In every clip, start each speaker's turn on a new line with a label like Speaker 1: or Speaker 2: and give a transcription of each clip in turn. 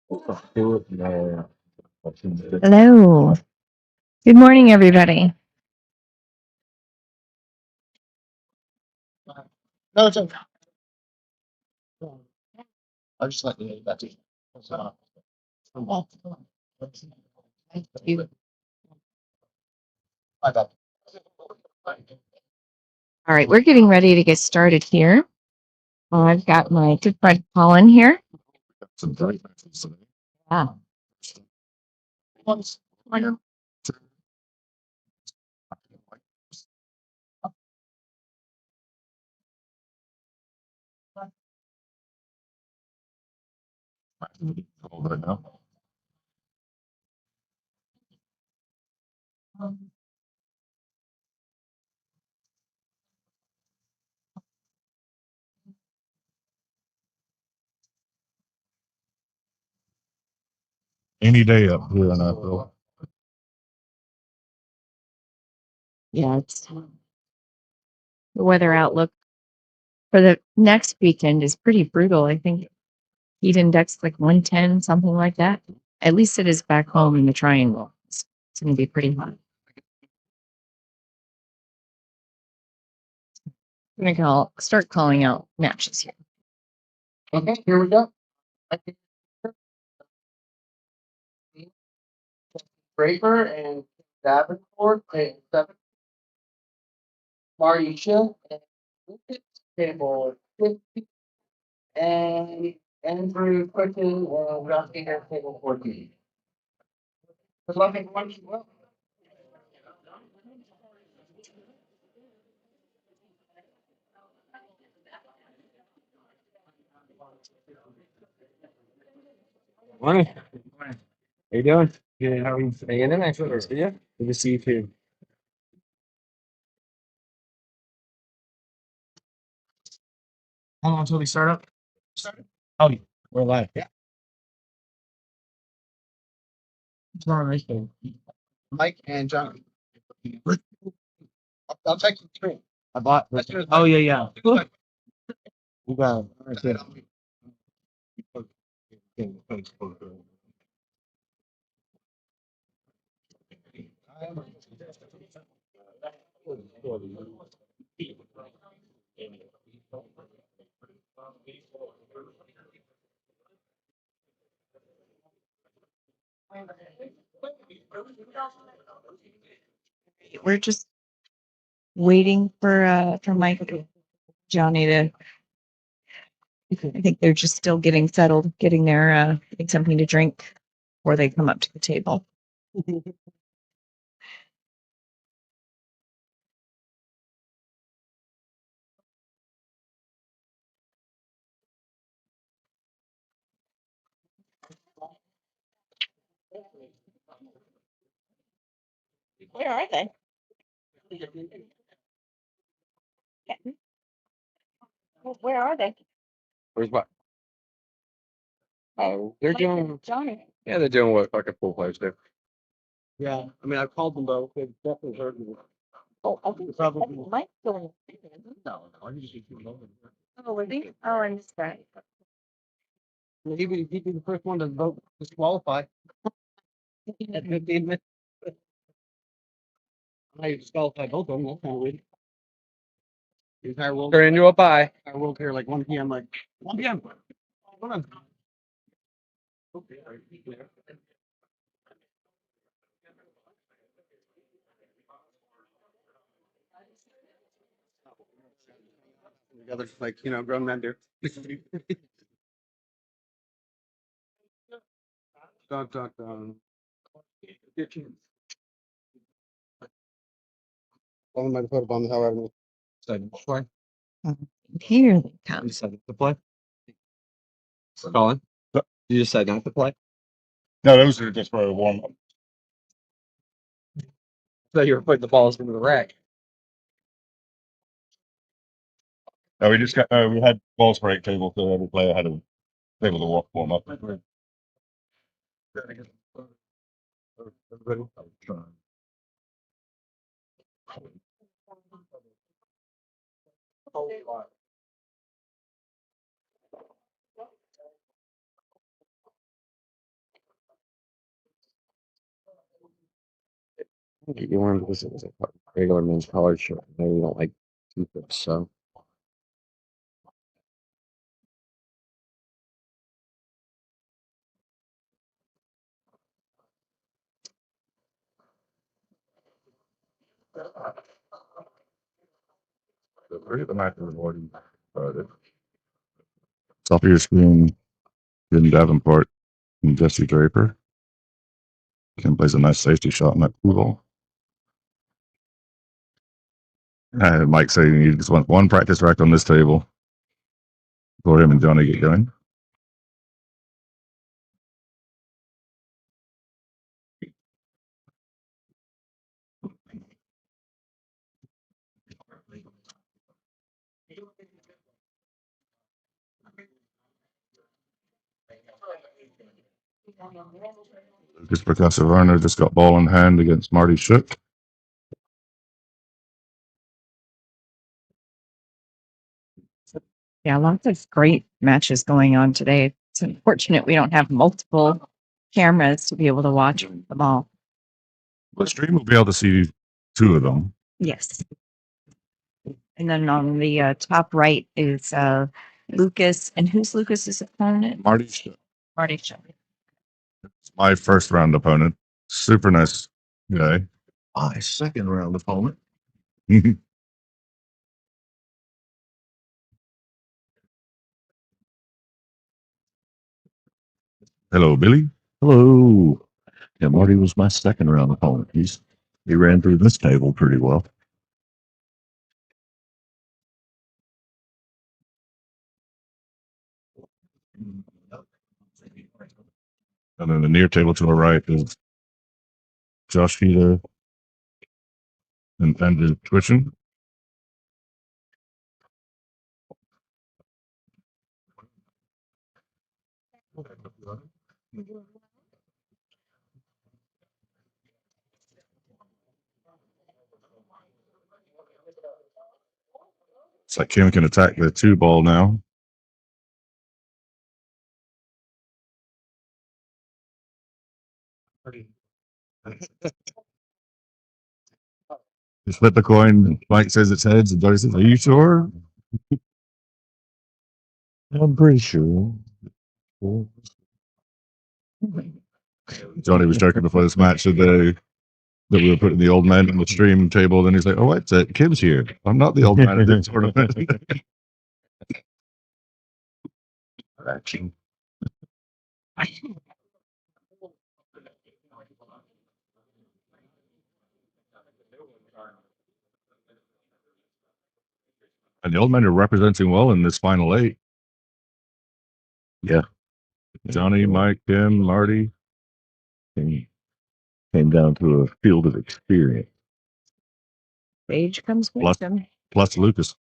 Speaker 1: Hello. Good morning, everybody.
Speaker 2: No, it's okay. I'll just let you know that.
Speaker 1: Thank you.
Speaker 2: My bad.
Speaker 1: All right, we're getting ready to get started here. I've got my good friend Colin here.
Speaker 2: Some great matches today.
Speaker 1: Yeah.
Speaker 2: Once, right now. Any day up here in April.
Speaker 1: Yeah, it's the weather outlook for the next weekend is pretty brutal. I think heat index like 110, something like that. At least it is back home in the triangle. It's going to be pretty hot. I'm going to start calling out matches here.
Speaker 2: Okay, here we go. Draper and Davenport and 7. Marty Schill and Lucas, table 50. And Andrew Quicken and Josh Gator, table 14. Good luck, everyone. Well,
Speaker 3: Morning. How you doing? Good. How are you? Hanging in there. Good to see you. Good to see you too.
Speaker 2: how long until we start up? Oh, we're live. Yeah. Mike and John. I'll take you through.
Speaker 3: I bought. Oh yeah. You got it.
Speaker 1: We're just waiting for Mike and Johnny to. I think they're just still getting settled, getting getting something to drink before they come up to the table. Where are they? Where are they?
Speaker 3: Where's what? Oh, they're
Speaker 1: Mike and
Speaker 3: doing.
Speaker 1: Johnny.
Speaker 3: Yeah, they're doing what fucking full players do.
Speaker 2: Yeah, I mean, I've called them both. They've definitely heard me.
Speaker 1: Oh, I think Mike's going.
Speaker 2: No, I just keep them over.
Speaker 1: Oh, was he? Oh, I missed that.
Speaker 2: He'd be the first one to vote disqualify at 15 minutes. I disqualified both of them. That's kind of weird. The entire world.
Speaker 3: Turn into a pie.
Speaker 2: Our world here like 1 p.m. Like 1 p.m. Hold on. Together, like grown men do. Dun, dun, dun. All my put on however.
Speaker 3: Second to play.
Speaker 1: Here they come.
Speaker 3: You decided to play. Colin. You decided not to play.
Speaker 2: No, those are just for a warm up.
Speaker 3: So you were putting the balls into the rack.
Speaker 2: No, we just got we had balls break table, so every player had a table to walk warm up. Everybody.
Speaker 3: You want because it was a regular men's collared shirt. Maybe you don't like T-shirts, so.
Speaker 4: The three of the matches have already started. Top of your screen, Jim Davenport and Jesse Draper. Kim plays a nice safety shot in that pool. Mike saying he just wants one practice rack on this table before him and Johnny get going. Lucas Percussive Varner just got ball in hand against Marty Shook.
Speaker 1: Yeah, lots of great matches going on today. It's unfortunate we don't have multiple cameras to be able to watch them all.
Speaker 4: The stream will be able to see two of them.
Speaker 1: Yes. And then on the top right is Lucas. And who's Lucas's opponent?
Speaker 4: Marty Shook,
Speaker 1: Marty Shook.
Speaker 4: my first round opponent. Super nice guy. My second round opponent. Hello, Billy.
Speaker 5: Hello. Yeah, Marty was my second round opponent. He ran through this table pretty well.
Speaker 4: And then the near table to the right is Josh Heater and Andrew Twitchen. It's like Kim can attack the two ball now. You flip the coin. Mike says it's heads, and Johnny says, "Are you sure?"
Speaker 5: I'm pretty sure.
Speaker 4: Johnny was joking before this match that we were putting the old man on the stream table. Then he's like, "Oh, wait, Kim's here. I'm not the old man at this tournament."
Speaker 5: Action.
Speaker 4: And the old men are representing well in this final eight.
Speaker 5: Yeah.
Speaker 4: Johnny, Mike, Kim, Marty.
Speaker 5: Came down to a field of experience.
Speaker 1: Age comes with
Speaker 4: Plus-
Speaker 1: them.
Speaker 4: Plus Lucas.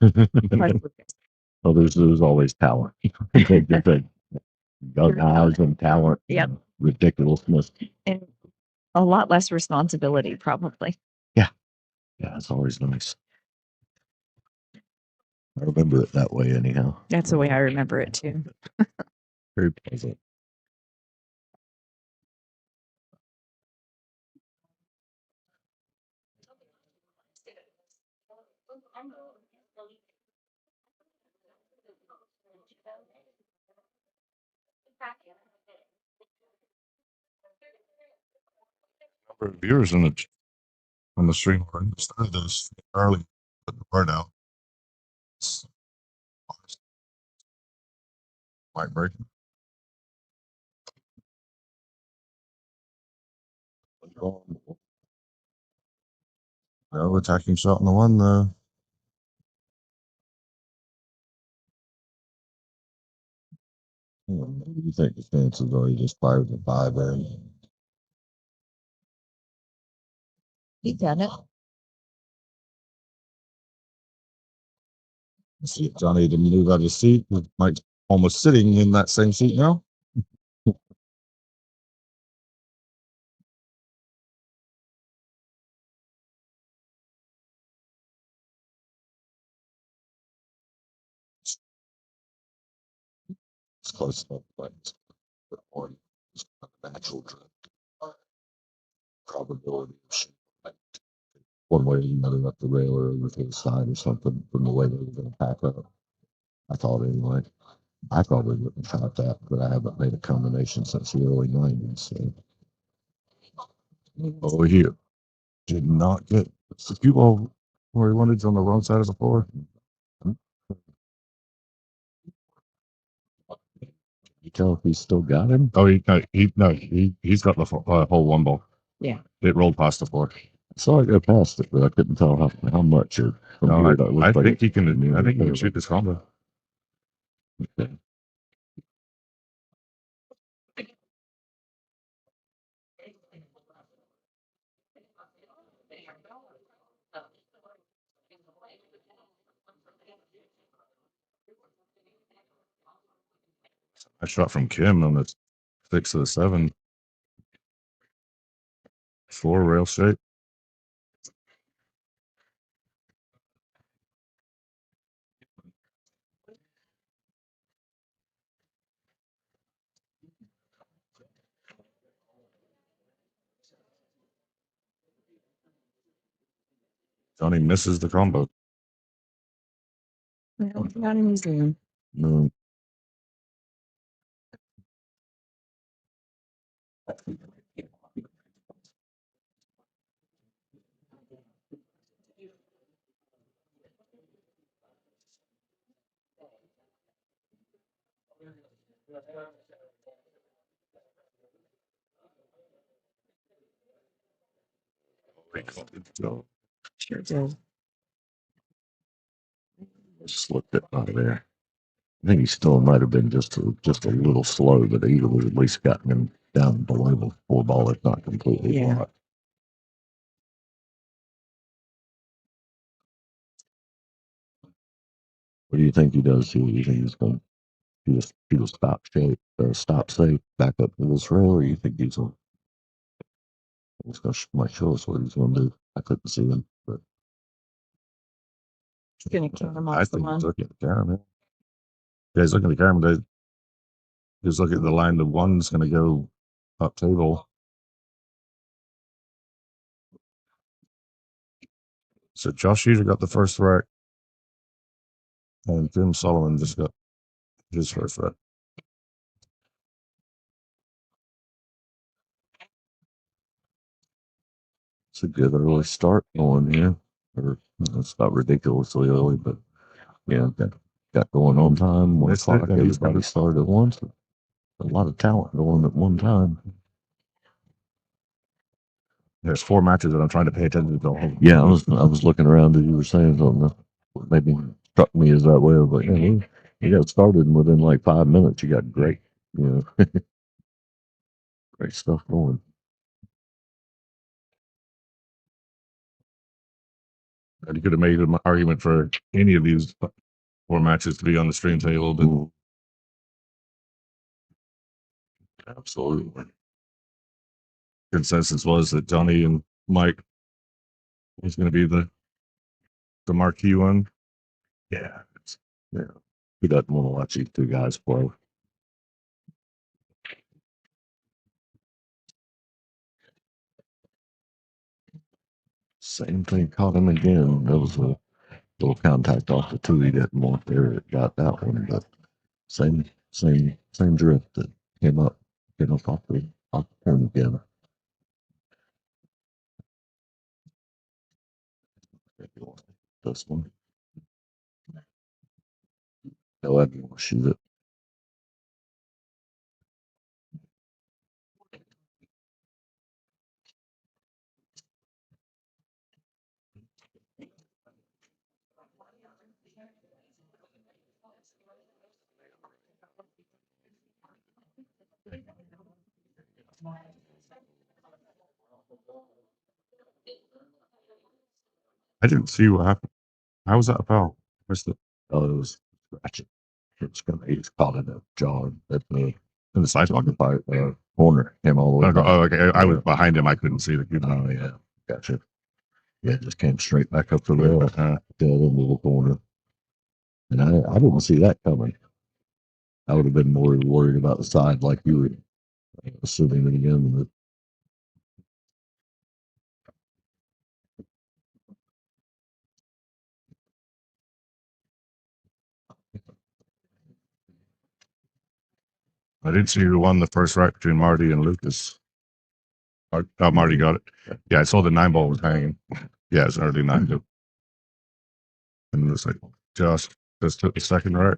Speaker 5: Well, there's always talent. Young eyes and talent.
Speaker 1: Yep.
Speaker 5: And ridiculousness.
Speaker 1: And a lot less responsibility, probably.
Speaker 5: Yeah, it's always nice. I remember it that way anyhow.
Speaker 1: That's the way I remember it too.
Speaker 5: Very pleasant.
Speaker 4: Number of viewers on the stream already. Started this early, put the word out. Mike breaking. No attacking shot on the one though.
Speaker 5: What do you think the chances are he just fired the 5 there?
Speaker 1: He done it.
Speaker 4: See, Johnny didn't move out of his seat. Mike's almost sitting in that same seat now.
Speaker 5: It's close enough, but on natural drift. Probability of shit one way or another up the rail or over to the side or something from the way they were going to pack up. I thought anyway. I probably wouldn't have shot that, but I haven't made a combination since the early 90s. So. Oh, he did not get the cue ball where he wanted on the wrong side of the floor. You tell if he's still got him?
Speaker 4: Oh, he's got the whole one ball.
Speaker 1: Yeah.
Speaker 4: It rolled past the floor.
Speaker 5: I saw it go past it, but I couldn't tell how much. Or
Speaker 4: No,
Speaker 5: here, it looked
Speaker 4: I
Speaker 5: like
Speaker 4: think
Speaker 5: it-
Speaker 4: he can. I think he can
Speaker 5: it-
Speaker 4: shoot this combo.
Speaker 5: Okay.
Speaker 4: I shot from Kim on the 6 of the 7. Floor rail shape. Johnny misses the combo.
Speaker 1: Well, not a museum.
Speaker 5: No.
Speaker 1: Sure did.
Speaker 5: Slipped it out of there. I think he still might have been just a little slow, but he would have at least gotten him down below the 4 ball, if not completely
Speaker 1: Yeah.
Speaker 5: blocked. What do you think he does here? Do you think he's going to do a stop shape or stop safe back up to this rail, or you think he's going to might show us what he's going to do? I couldn't see him, but
Speaker 1: He's gonna kick him
Speaker 4: I
Speaker 1: off the
Speaker 4: think
Speaker 1: one.
Speaker 4: he's looking at the camera. Yeah, he's looking at the camera. He's looking at the line. The one's going to go up table. So Josh User got the first rack, and Tim Solomon just got his first rack.
Speaker 5: it's a good early start going here. Or it's not ridiculously early, but yeah, got going on time. 1
Speaker 4: Missed it,
Speaker 5: o'clock.
Speaker 4: and he's
Speaker 5: Everybody
Speaker 4: gonna-
Speaker 5: started at once. A lot of talent going at one time.
Speaker 4: There's 4 matches that I'm trying to pay attention to.
Speaker 5: Yeah, I was looking around as you were saying something. What maybe struck me as that way. I was like, yeah, you got started, and within like 5 minutes, you got great, great stuff going.
Speaker 4: And you could have made an argument for any of these 4 matches to be on the stream table, but
Speaker 5: Mm. Absolutely.
Speaker 4: consensus was that Johnny and Mike was going to be the marquee one.
Speaker 5: Yeah. Who doesn't want to watch these 2 guys play? Same thing caught him again. There was a little contact off the 2 he didn't want there. It got that one, but same drift that came up off the point again. This one. No, I didn't want to shoot it.
Speaker 4: I didn't see what happened. How was that a foul? Missed it.
Speaker 5: Oh, it was scratching. It's gonna. He's caught in a jaw at the
Speaker 4: In the sidewalk.
Speaker 5: corner. Came all the way.
Speaker 4: Oh,
Speaker 5: back.
Speaker 4: okay. I was behind him. I couldn't see the cue.
Speaker 5: Oh yeah, gotcha. Yeah, it just came straight back up the rail, dead into the corner. And I didn't see that coming. I would have been more worried about the side, like you were assuming it again.
Speaker 4: I did see who won the first rack between Marty and Lucas. Marty got it. Yeah, I saw the 9 ball was hanging. Yeah, it's an early 9 too. And it was like Josh just took the second rack.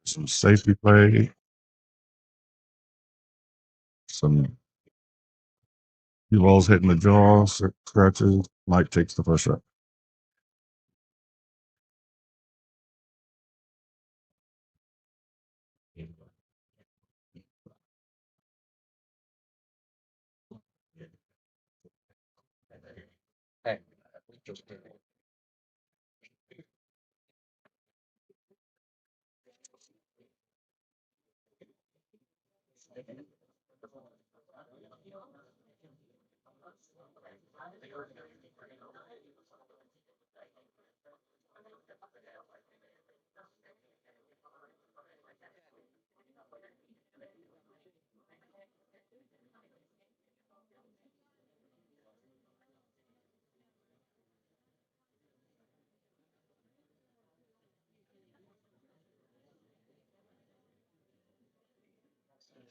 Speaker 4: Some safety play. Some few balls hitting the jaw, scratches. Mike takes the first rack.
Speaker 2: Hey.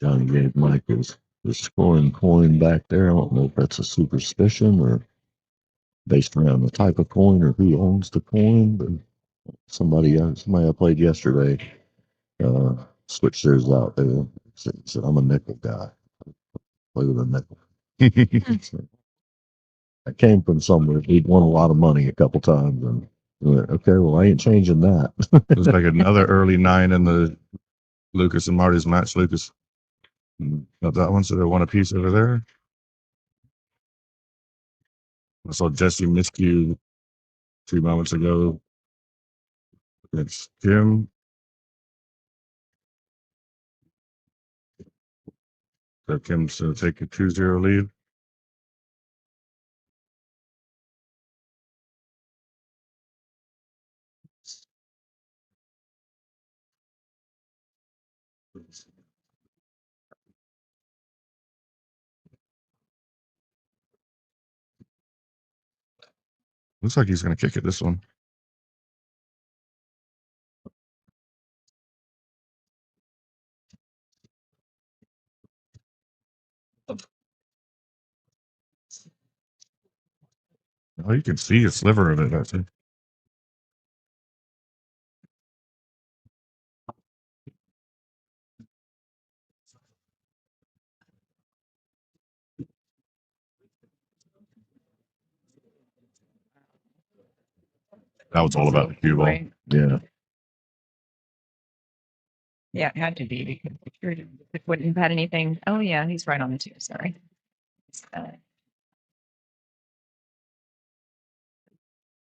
Speaker 5: Johnny gave Mike his scoring coin back there. I don't know if that's a superstition or based around the type of coin or who owns the coin, but somebody I played yesterday switched theirs out. They said, I'm a nickel guy. Play with a nickel. So, I came from somewhere. He'd won a lot of money a couple times, and we went, okay, well, I ain't changing that.
Speaker 4: There's like another early 9 in the Lucas and Marty's match. Lucas got that one, so they won a piece over there. I saw Jesse miscue 2 moments ago against Kim. So Kim's to take a 2-0 lead. Looks like he's going to kick it this one. Oh, you can see a sliver of it, I think. That was all about the cue ball.
Speaker 1: Right.
Speaker 5: Yeah.
Speaker 1: Yeah, it had to be because it wouldn't have had anything. Oh yeah, he's right on the 2. Sorry.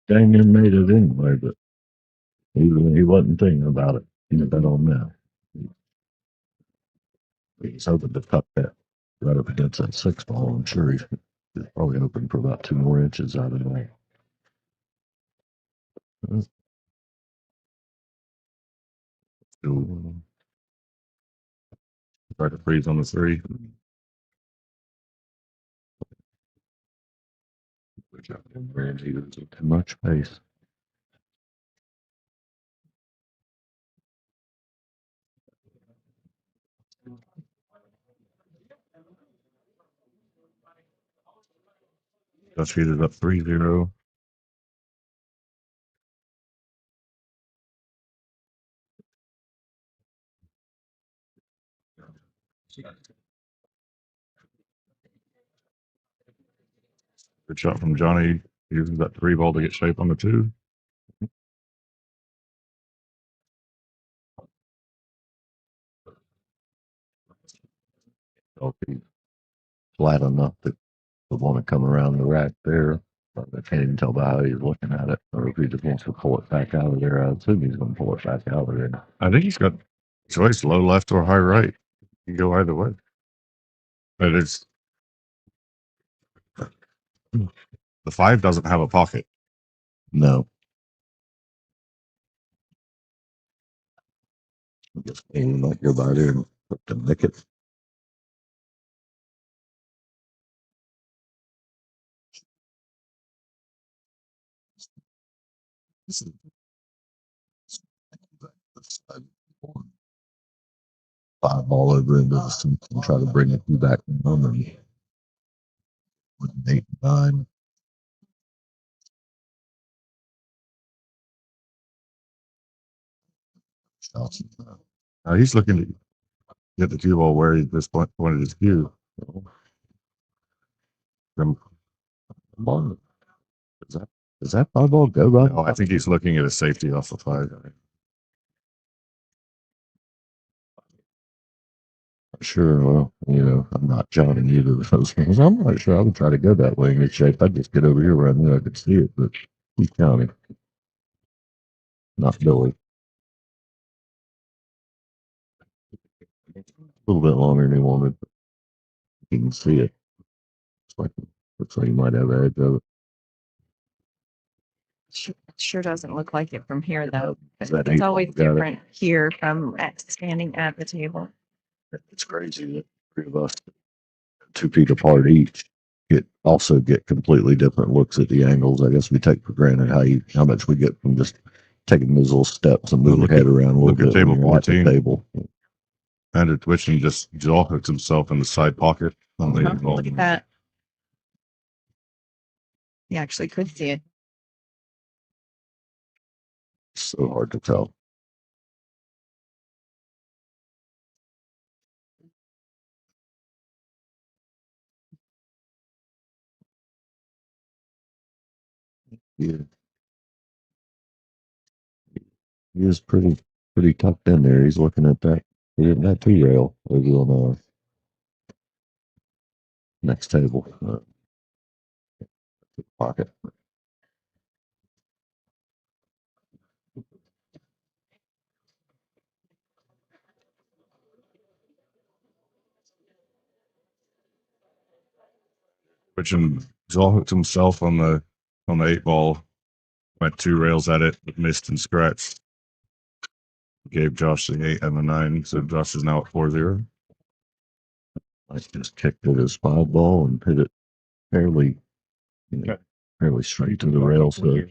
Speaker 5: Daniel made it anyway, but he wasn't thinking about it. He bet on that. He was hoping to cut that right up against that 6 ball. I'm sure he's probably hoping for about 2 more inches out of that.
Speaker 4: Try to freeze on the 3.
Speaker 5: Ramsey was too much space.
Speaker 4: Just heated up 3-0. Good shot from Johnny. Using that 3 ball to get shape on the 2.
Speaker 5: So if he's flat enough that they want to come around the rack there, but I can't even tell by how he's looking at it, or if he just wants to pull it back out of there. I assume he's going to pull it back out of there.
Speaker 4: I think he's got choice, low left or high right. You can go either way. But it's the 5 doesn't have a pocket.
Speaker 5: No. I guess he might go by there and put the nick it. Five ball over into the seats and try to bring it back down and with an 8 and 9. Shots.
Speaker 4: He's looking to get the cue ball where he just pointed his cue. From,
Speaker 5: Come on. Does that five ball go by?
Speaker 4: no, I think he's looking at a safety off the 5.
Speaker 5: Sure, well, I'm not counting either of those things. I'm not sure I would try to go that way in good shape. I'd just get over here where I knew I could see it, but he's counting. Not Billy. A little bit longer than he wanted, but you can see it. Looks like he might have an edge of it.
Speaker 1: Sure doesn't look like it from here, though.
Speaker 5: Is that
Speaker 1: It's
Speaker 5: 8 ball
Speaker 1: always
Speaker 5: got it?
Speaker 1: different here from standing at the table.
Speaker 5: It's crazy that 3 of us, 2 feet apart each, get completely different looks at the angles. I guess we take for granted how much we get from just taking those little steps and moving
Speaker 4: Look
Speaker 5: your head
Speaker 4: at-
Speaker 5: around a little
Speaker 4: look at
Speaker 5: bit when
Speaker 4: table
Speaker 5: you're at the
Speaker 4: 14.
Speaker 5: table.
Speaker 4: Andrew twitching just jaw hooks himself in the side pocket on the
Speaker 1: Huh,
Speaker 4: ball.
Speaker 1: look at that. You actually could see it.
Speaker 5: It's so hard to tell. Yeah, he is pretty tucked in there. He's looking at that. He didn't have 2 rail over on next table pocket.
Speaker 4: Twitching jaw hooked himself on the 8 ball. Went 2 rails at it, but missed and scratched. Gave Josh the 8 and the 9, so Josh is now at 4-0.
Speaker 5: I just kicked it as 5 ball and hit it fairly, fairly straight to the rail. So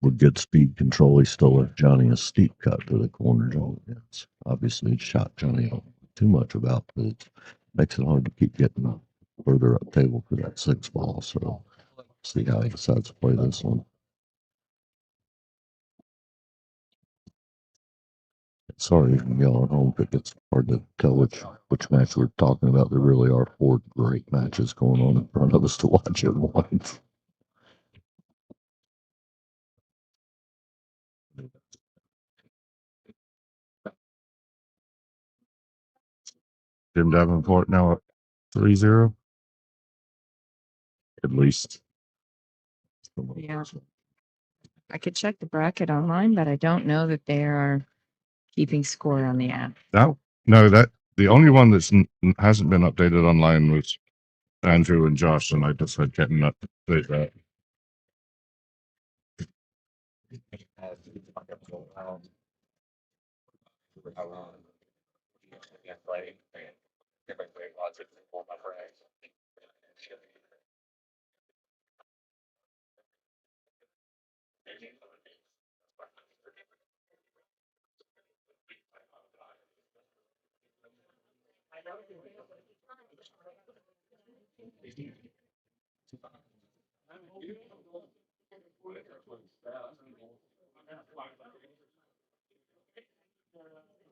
Speaker 5: with good speed control, he still left Johnny a steep cut to the corner. Yes, obviously it shot Johnny out too much about, but it makes it hard to keep getting further up table for that 6 ball. So see how he decides to play this one. Sorry, y'all at home, if it gets hard to tell which match we're talking about. There really are 4 great matches going on in front of us to watch at once.
Speaker 4: Jim Davenport now at 3-0.
Speaker 5: At least.
Speaker 1: Yeah. I could check the bracket online, but I don't know that they are keeping score on the app.
Speaker 4: The only one that's hasn't been updated online was Andrew and Josh, and I just had getting up to update that.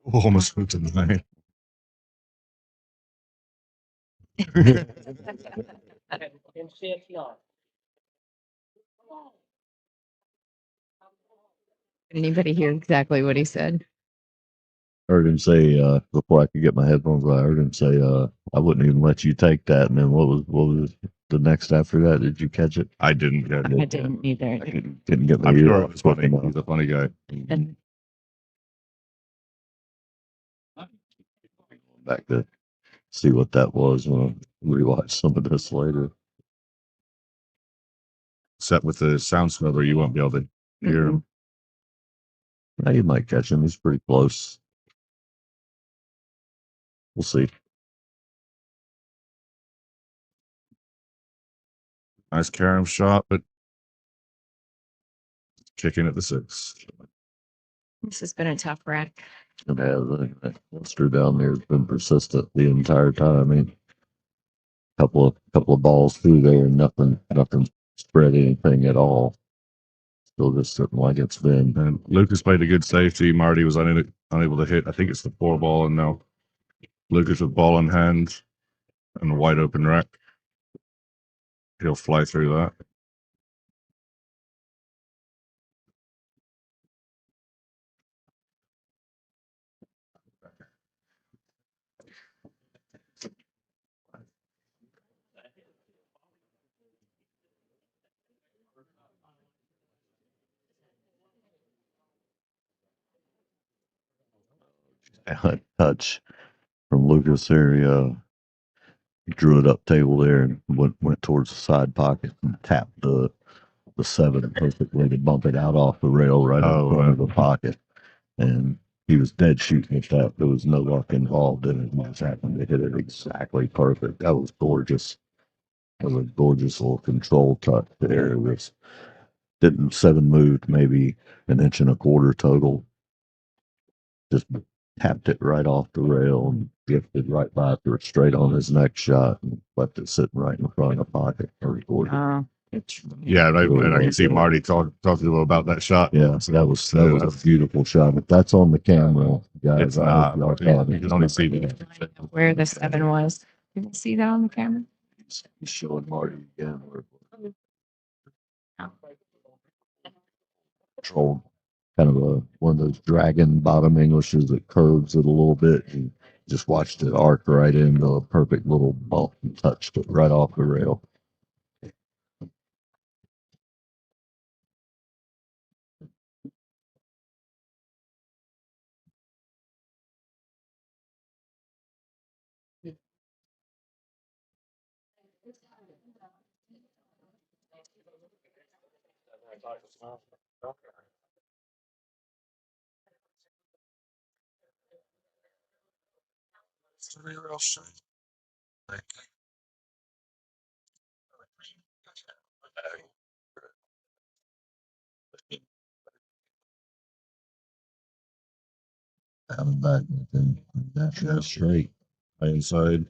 Speaker 4: Almost went to 9.
Speaker 1: Did anybody hear exactly what he said?
Speaker 5: heard him say before I could get my headphones, I heard him say, "I wouldn't even let you take that." And then what was the next after that? Did you catch it?
Speaker 4: I didn't get
Speaker 1: I
Speaker 4: it.
Speaker 1: didn't either.
Speaker 5: I couldn't get my
Speaker 4: I'm
Speaker 5: ear
Speaker 4: sure it
Speaker 5: off
Speaker 4: was
Speaker 5: quick
Speaker 4: funny.
Speaker 5: enough.
Speaker 4: He's a funny guy.
Speaker 1: And
Speaker 5: Back to see what that was when I rewatch some of this later.
Speaker 4: Except with the sound snubber, you won't be able to hear him.
Speaker 5: Now you might catch him. He's pretty close. We'll see.
Speaker 4: Nice carom shot, but kicking at the 6.
Speaker 1: this has been a tough wreck.
Speaker 5: And that monster down there has been persistent the entire time. I mean, couple of balls through there, and nothing spread anything at all. Still just sitting like it's been.
Speaker 4: And Lucas played a good safety. Marty was unable to hit. I think it's the 4 ball, and now Lucas with ball in hand and a wide open rack. He'll fly through that.
Speaker 5: Touch from Lucas area. Drew it up table there and went towards the side pocket and tapped the 7 perfectly to bump it out off the rail right in front of the pocket. And he was dead shooting at that. There was no luck involved in it. He just happened to hit it exactly perfect. That was gorgeous. That was a gorgeous little control touch there. It was didn't 7 moved maybe an inch and a quarter total. Just tapped it right off the rail and gifted right by through it straight on his next shot and left it sitting right in front of the pocket. Very gorgeous.
Speaker 4: Yeah, and I can see Marty talking to him about that shot.
Speaker 5: Yeah, so that was a beautiful shot. If that's on the camera, guys,
Speaker 4: It's not. You can only see
Speaker 1: Where the 7 was. Did you see that on the camera?
Speaker 5: He's showing Marty again. Control, kind of one of those dragon bottom Englishes that curves it a little bit. And just watched it arc right into a perfect little bump and touched it right off the rail. Out of back, that's straight.
Speaker 4: inside.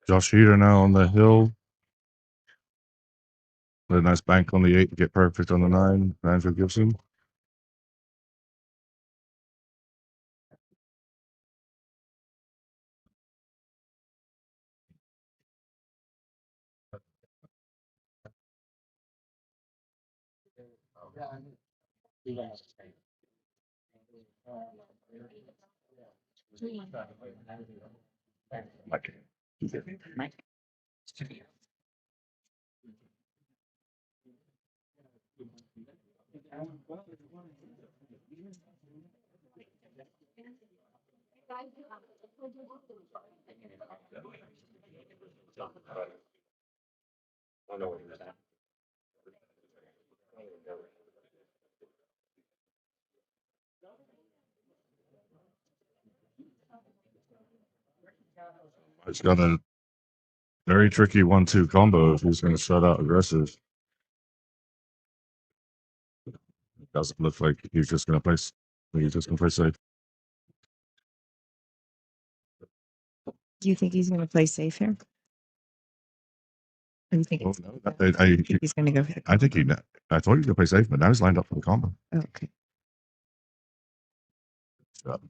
Speaker 4: Josh Heater now on the hill. With a nice bank on the 8 to get perfect on the 9. Andrew Gibson.
Speaker 1: Mike.
Speaker 4: It's got a very tricky 1-2 combo if he's going to shut out aggressive. Doesn't look like he's just going to play. He's just going to play safe.
Speaker 1: Do you think he's going to play safe here? Or do you think
Speaker 4: Oh,
Speaker 1: it's
Speaker 4: no,
Speaker 1: I think he's going to go for the
Speaker 4: I think
Speaker 1: combo?
Speaker 4: I thought he was going to play safe, but now he's lined up for the combo.
Speaker 1: Oh, okay.
Speaker 4: So,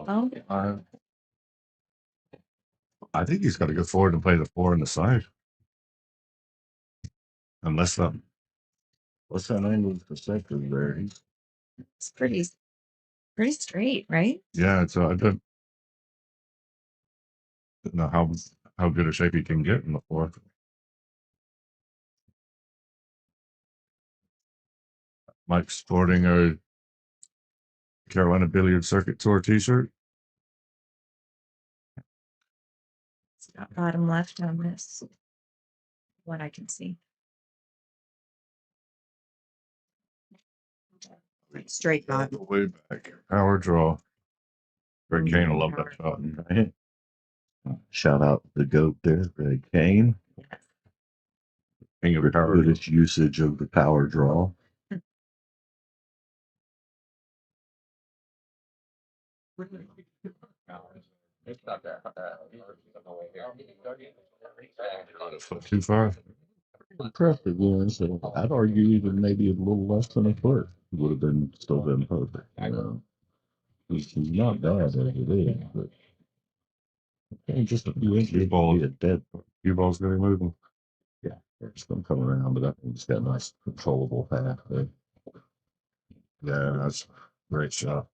Speaker 1: Oh,
Speaker 4: I think he's got to go forward and play the 4 on the side. Unless that.
Speaker 5: What's that angle perspective there?
Speaker 1: it's pretty straight, right?
Speaker 4: Yeah, so I don't know how good a shape he can get in the 4. Mike's sporting a Carolina Billiard Circuit Tour T-shirt.
Speaker 1: It's got bottom left on this. What I can see. Straight bottom.
Speaker 4: Way back. Power draw. Greg Kane will love that shot.
Speaker 5: Right. Shout out the GOAT there, Greg Kane.
Speaker 4: King of power.
Speaker 5: Goodest usage of the power draw.
Speaker 4: Foot too far.
Speaker 5: Impressive, yeah. So I'd argue even maybe a little less than a foot would have been still been perfect. You know, he's not bad as it is, but okay, just a few inches
Speaker 4: ball.
Speaker 5: be a dead.
Speaker 4: Cue ball's going to be moving.
Speaker 5: Yeah, it's gonna come around, but I think it's got a nice controllable path there.
Speaker 4: Yeah, that's a great shot.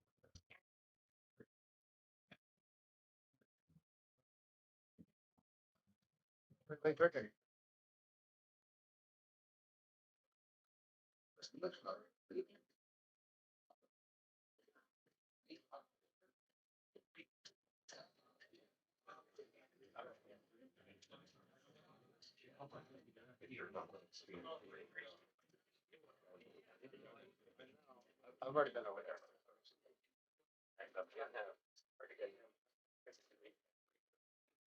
Speaker 2: I've already been over there.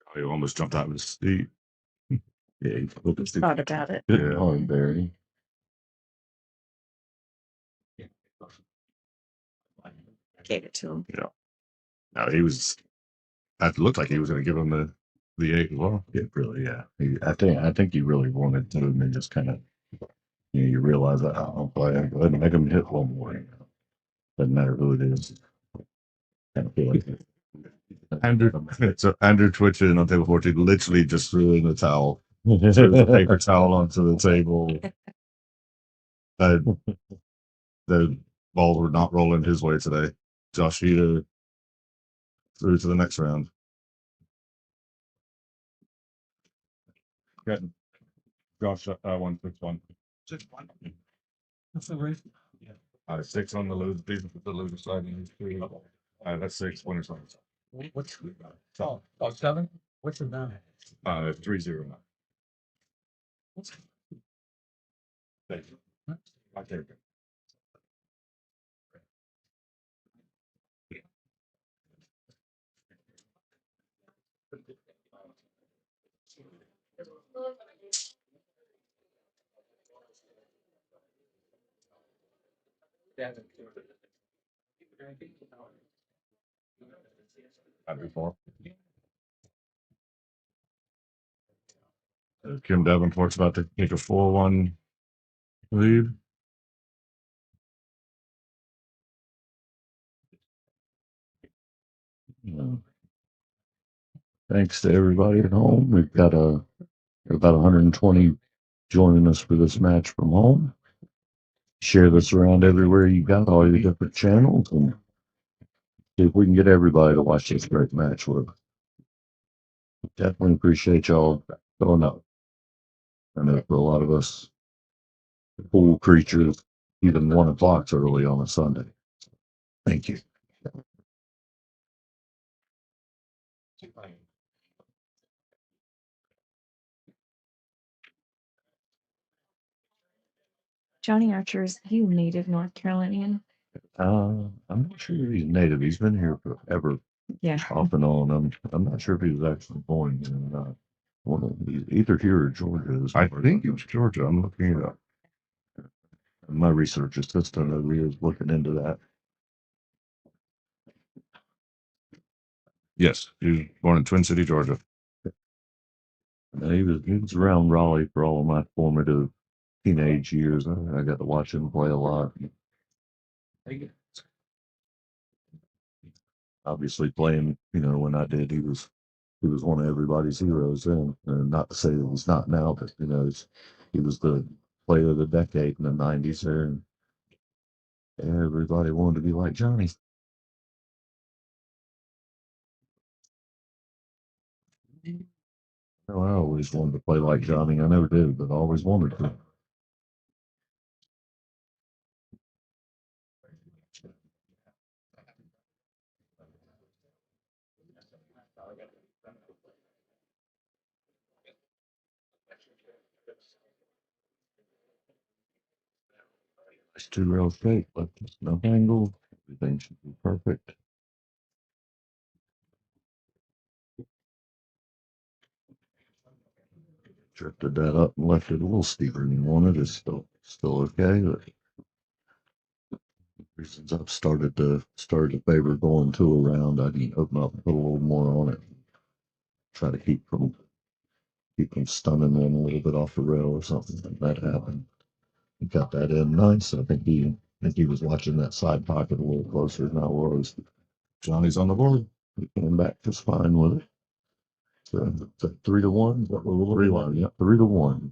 Speaker 4: Oh, he almost jumped out of his seat.
Speaker 5: Yeah, he
Speaker 1: Thought about it.
Speaker 5: Good hard, Barry.
Speaker 1: Gave it to him.
Speaker 4: Yeah. No, he was. That looked like he was going to give him the 8 as well.
Speaker 5: Yeah, really, yeah. I think he really wanted to, and then just kind of, you realize that I'll play. Go ahead and make him hit one more. Doesn't matter who it is. Kind of feel like
Speaker 4: Andrew twitching on table 14 literally just threw in the towel. Threw the paper towel onto the table. The balls were not rolling his way today. Josh Heater through to the next round. Good. Josh, 161. 6-1. That's all right. Yeah. 6 on the loser. The loser side. That's 6 winners side.
Speaker 2: What's 7? What's it now?
Speaker 4: 3-0 now. Thank you. I take it. Before. Kim Davenport's about to take a 4-1 lead.
Speaker 5: Thanks to everybody at home. We've got about 120 joining us for this match from home. Share this around everywhere you got, all your different channels, and see if we can get everybody to watch this great match with. Definitely appreciate y'all going up. I know for a lot of us pool creatures, even 1 o'clock's early on a Sunday. Thank you.
Speaker 1: Johnny Archer, is he a native North Carolinian?
Speaker 5: I'm not sure he's native. He's been here forever,
Speaker 1: Yeah.
Speaker 5: off and on. I'm not sure if he was actually born here or not. He's either here or Georgia.
Speaker 4: I think it was Georgia. I'm looking it up.
Speaker 5: My research assistant over here is looking into that.
Speaker 4: Yes, he was born in Twin City, Georgia.
Speaker 5: He was around Raleigh for all of my formative teenage years. I got to watch him play a lot. Obviously, playing, when I did, he was one of everybody's heroes then. And not to say that he's not now, but he was the player of the decade in the '90s there, and everybody wanted to be like Johnny. No, I always wanted to play like Johnny. I never did, but I always wanted to. It's 2-rail straight, left is no angle. Everything should be perfect. Drifted that up and left it a little steeper than you wanted. It's still okay. But reasons I've started to favor going 2 around, I can open up and put a little more on it. Try to keep from stunning one a little bit off the rail or something. And that happened. He got that in nice. I think he was watching that side pocket a little closer than I was.
Speaker 4: Johnny's on the board.
Speaker 5: He came back just fine with it. So it's a 3-1. What we're looking at? Yeah, 3-1.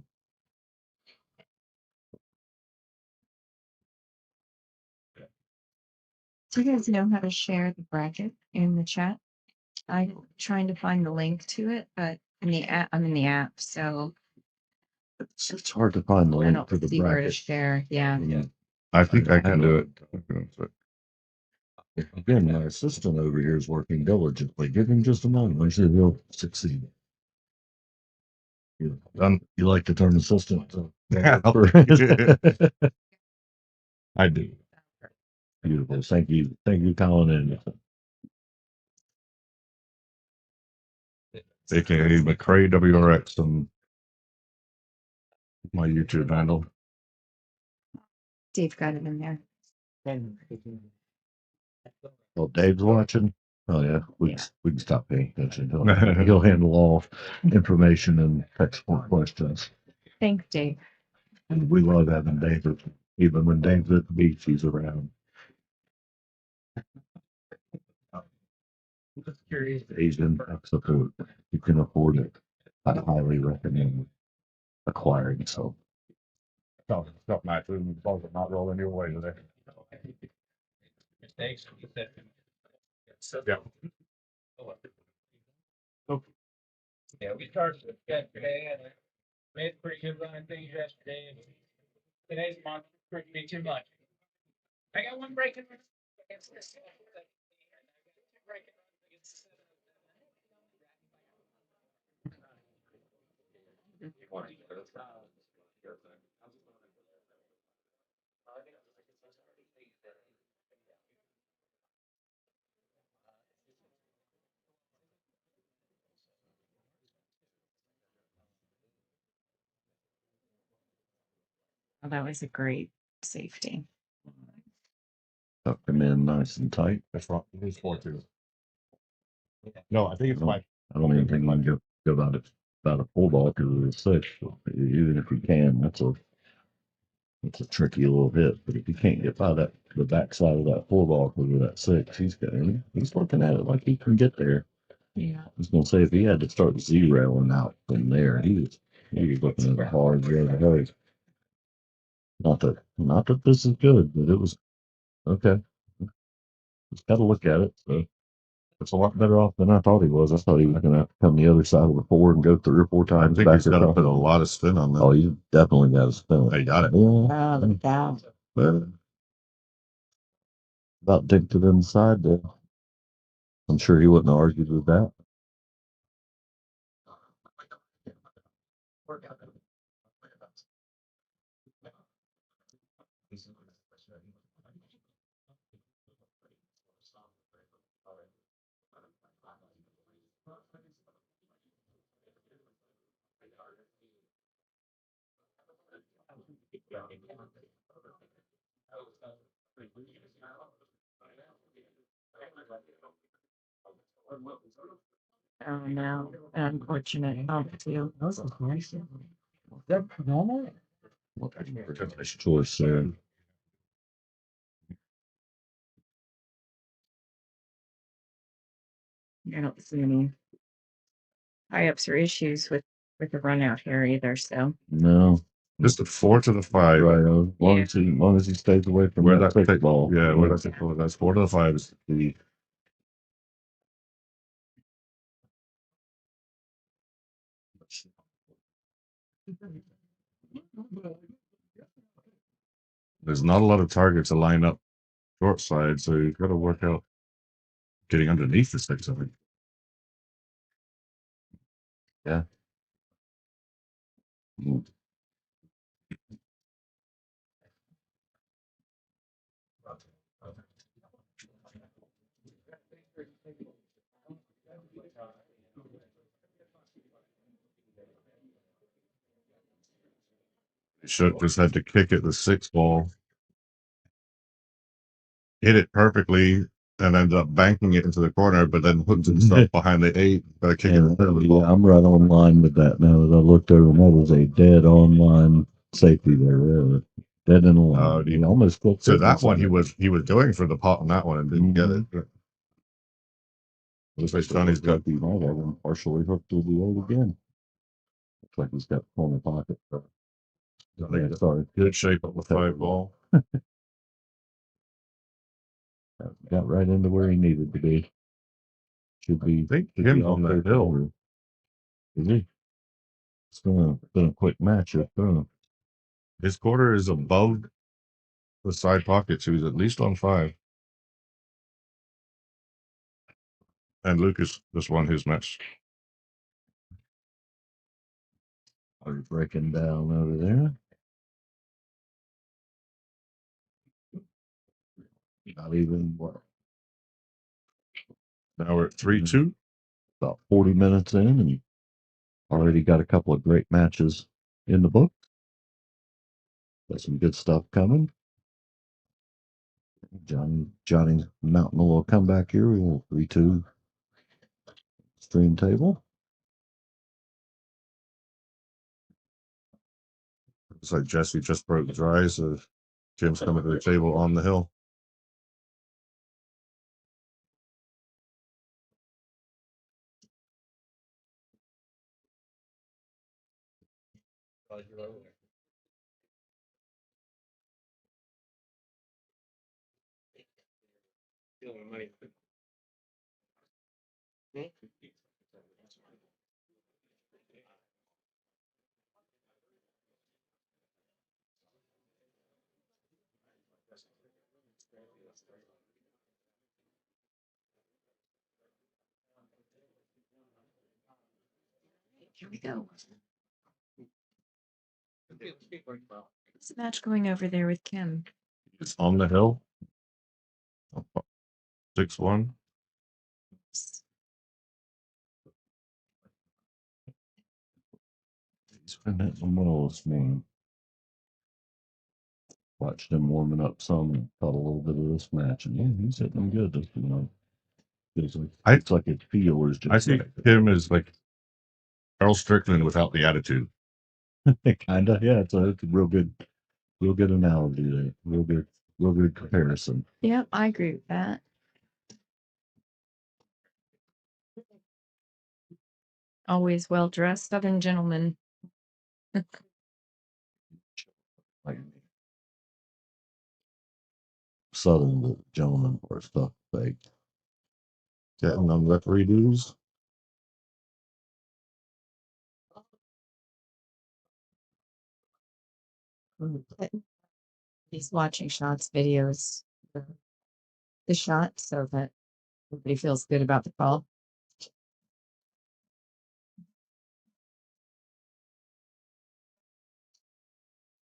Speaker 1: Do you guys know how to share the bracket in the chat? I'm trying to find the link to it, but I'm in the app, so
Speaker 5: It's hard to find the
Speaker 1: I
Speaker 5: link
Speaker 1: don't
Speaker 5: to the
Speaker 1: see where to
Speaker 5: bracket.
Speaker 1: share. Yeah.
Speaker 5: Yeah.
Speaker 4: I think I can do it.
Speaker 5: Again, my assistant over here is working diligently. Give him just a moment. I'm sure he'll succeed. You like the term assistant?
Speaker 4: Yeah.
Speaker 5: For-
Speaker 4: I do.
Speaker 5: Beautiful. Thank you. Thank you, Colin. And
Speaker 4: AKA McCray WRX on my YouTube handle.
Speaker 1: Dave got it in there.
Speaker 5: well, Dave's watching. Oh yeah, we can stop paying attention. He'll handle all information and textbook questions.
Speaker 1: Thanks, Dave.
Speaker 5: And we love having Dave. Even when Dave's at the beach, he's around. Asian support. You can afford it. I highly recommend acquiring. So
Speaker 4: Stop my food and balls are not rolling your way today. Yeah.
Speaker 6: Yeah, we started yesterday and made a pretty good run of things yesterday. And today's month proved to be too much. I got one breaking.
Speaker 1: Oh, that was a great safety.
Speaker 5: tuck them in nice and tight.
Speaker 4: That's wrong. It is 4-2. No, I think it's
Speaker 5: No.
Speaker 4: my.
Speaker 5: I don't even think you can go about a full ball because it's 6. Even if you can, that's a tricky little hit. But if you can't get by the backside of that 4 ball because of that 6, he's looking at it like he can get there.
Speaker 1: Yeah.
Speaker 5: I was gonna say if he had to start zeroing out from there, he was looking at a hard road ahead. Not that this is good, but it was okay. Just got to look at it. So it's a lot better off than I thought he was. I thought he was going to have to come the other side of the board and go 3 or 4
Speaker 4: I
Speaker 5: times.
Speaker 4: think
Speaker 5: back
Speaker 4: he's got to
Speaker 5: across.
Speaker 4: put a lot of spin on that.
Speaker 5: Oh, you definitely got to spin it.
Speaker 4: I got it.
Speaker 5: Yeah,
Speaker 1: Oh, look at that.
Speaker 4: But
Speaker 5: about dinked it inside there. I'm sure he wouldn't have argued with that.
Speaker 1: Oh no, unfortunate. Oh, too.
Speaker 6: That normal?
Speaker 5: Nice choice there.
Speaker 1: I don't see any high ups or issues with the run out here either. So
Speaker 5: No,
Speaker 4: just a 4 to the 5.
Speaker 5: right. As long as he stays away from
Speaker 4: Where
Speaker 5: that
Speaker 4: that
Speaker 5: thick ball.
Speaker 4: Yeah, where that's it. That's 4 to the 5 is the there's not a lot of targets to line up short side, so you've got to work out getting underneath the sticks, I think.
Speaker 5: Yeah. Mm.
Speaker 4: You should just had to kick it the 6 ball, hit it perfectly, and ended up banking it into the corner, but then hooked himself behind the 8 by kicking
Speaker 5: And,
Speaker 4: it into the ball.
Speaker 5: I'm right on line with that now that I looked over, and that was a dead on line safety there. Yeah. Dead in the line. He almost clipped
Speaker 4: So
Speaker 5: it
Speaker 4: that one
Speaker 5: inside.
Speaker 4: he was going for the pot on that one and didn't get it. Looks like Johnny's got
Speaker 5: He might have him partially hooked to the 8 again. Looks like he's got the corner pocket. Yeah, sorry.
Speaker 4: good shape of the 5 ball.
Speaker 5: Got right into where he needed to be. Should be.
Speaker 4: I think
Speaker 5: should be
Speaker 4: Kim's
Speaker 5: off
Speaker 4: on that
Speaker 5: there
Speaker 4: hill.
Speaker 5: somewhere. Is he? It's been a quick match.
Speaker 4: His quarter is above the side pocket, so he's at least on 5. And Lucas just won his match.
Speaker 5: Are you breaking down over there? Not even what?
Speaker 4: Now we're at 3-2.
Speaker 5: About 40 minutes in, and already got a couple of great matches in the book. Got some good stuff coming. Johnny's mounting a little comeback here. We will 3-2 stream table.
Speaker 4: It's like Jesse just broke dry, so Kim's coming to the table on the hill.
Speaker 1: here we go. What's the match going over there with Kim?
Speaker 4: It's on the hill. 6-1.
Speaker 5: He's been hitting them well this morning. Watched him warming up some and caught a little bit of this match, and yeah, he's hitting them good. It's like his feel is just.
Speaker 4: I see him as like Earl Strickland without the attitude.
Speaker 5: Kinda, yeah. It's a real good analogy there. Real good comparison.
Speaker 1: Yep, I agree with that. Always well dressed Southern gentleman.
Speaker 5: Like Southern the gentleman or stuff fake.
Speaker 4: Getting on referee dues.
Speaker 1: He's watching shots videos, the shot, so that everybody feels good about the call.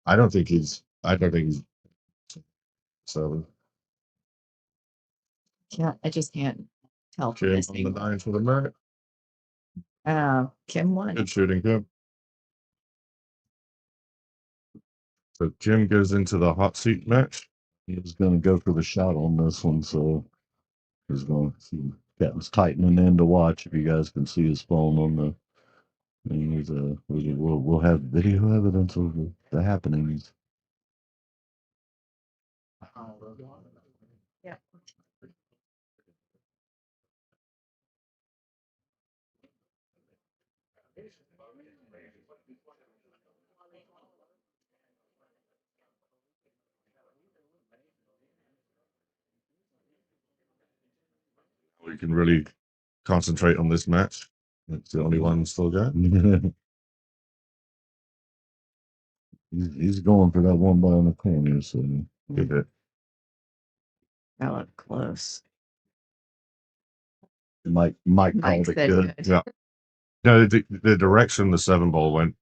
Speaker 4: I don't think he's. So
Speaker 1: I just can't tell from
Speaker 4: Kim
Speaker 1: this
Speaker 4: on the
Speaker 1: angle.
Speaker 4: 9 for the Met.
Speaker 1: Kim won.
Speaker 4: Good shooting, Kim. So Kim goes into the hot seat match.
Speaker 5: He was going to go for the shot on this one, so he's going to see Captain's tightening in to watch. If you guys can see his phone on the. And he's, we'll have video evidence of the happenings.
Speaker 1: Yeah.
Speaker 4: We can really concentrate on this match. It's the only one still going.
Speaker 5: He's going for that one ball in the corner, so
Speaker 4: Good hit.
Speaker 1: That looked close.
Speaker 5: Mike
Speaker 1: Mike
Speaker 5: called it
Speaker 1: said
Speaker 5: good.
Speaker 1: good.
Speaker 4: Yeah. No, the direction the 7 ball went.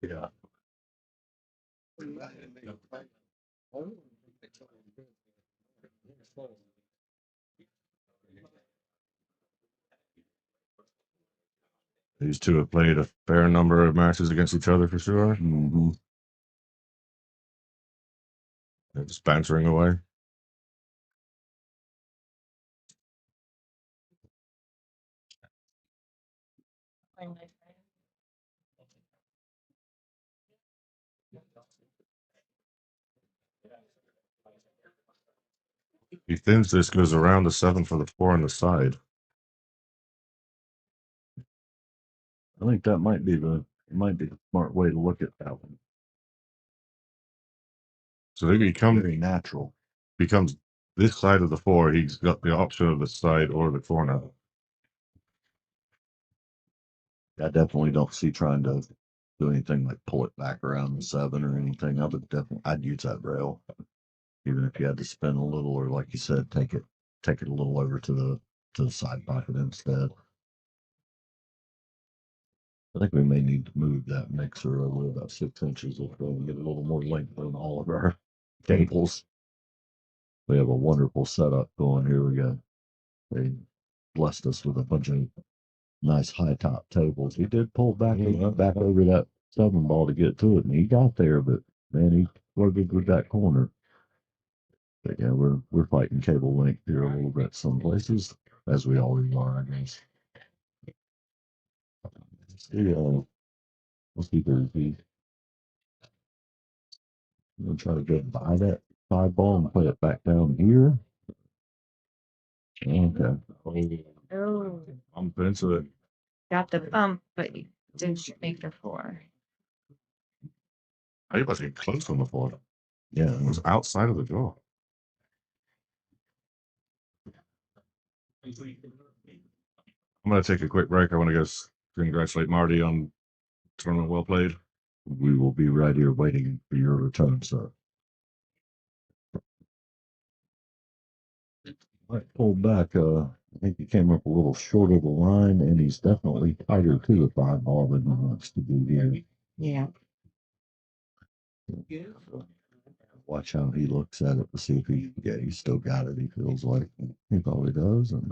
Speaker 5: Yeah.
Speaker 4: These two have played a fair number of matches against each other for sure.
Speaker 5: Mm-hmm.
Speaker 4: They're just bantering away. He thins this, goes around the 7 for the 4 on the side.
Speaker 5: I think that might be the smart way to look at that one.
Speaker 4: So they
Speaker 5: Very natural.
Speaker 4: becomes this side of the 4. He's got the option of the side or the corner.
Speaker 5: I definitely don't see trying to do anything like pull it back around the 7 or anything. I'd use that rail, even if you had to spin a little, or like you said, take it a little over to the side pocket instead. I think we may need to move that mixer over about 6 inches or so and get a little more length on all of our cables. We have a wonderful setup going here. They blessed us with a bunch of nice high top tables. He did pull back over that 7 ball to get to it, and he got there, but man, he flirted with that corner. But yeah, we're fighting cable length here a little bit some places, as we always are, I guess. Let's see Thursday. I'm gonna try to go by that 5 ball and play it back down here. Okay.
Speaker 1: Oh,
Speaker 4: I'm into it.
Speaker 1: got the bump, but you didn't make the 4.
Speaker 4: I was getting close on the 4.
Speaker 5: Yeah,
Speaker 4: It was outside of the draw. I'm going to take a quick break. I want to go congratulate Marty on tournament well played.
Speaker 5: we will be right here waiting for your return, sir. Might pull back. I think he came up a little short of the line, and he's definitely tighter to the 5 ball than he wants to be here.
Speaker 1: Yeah.
Speaker 5: Watch how he looks at it to see if he's still got it. He feels like he probably does. And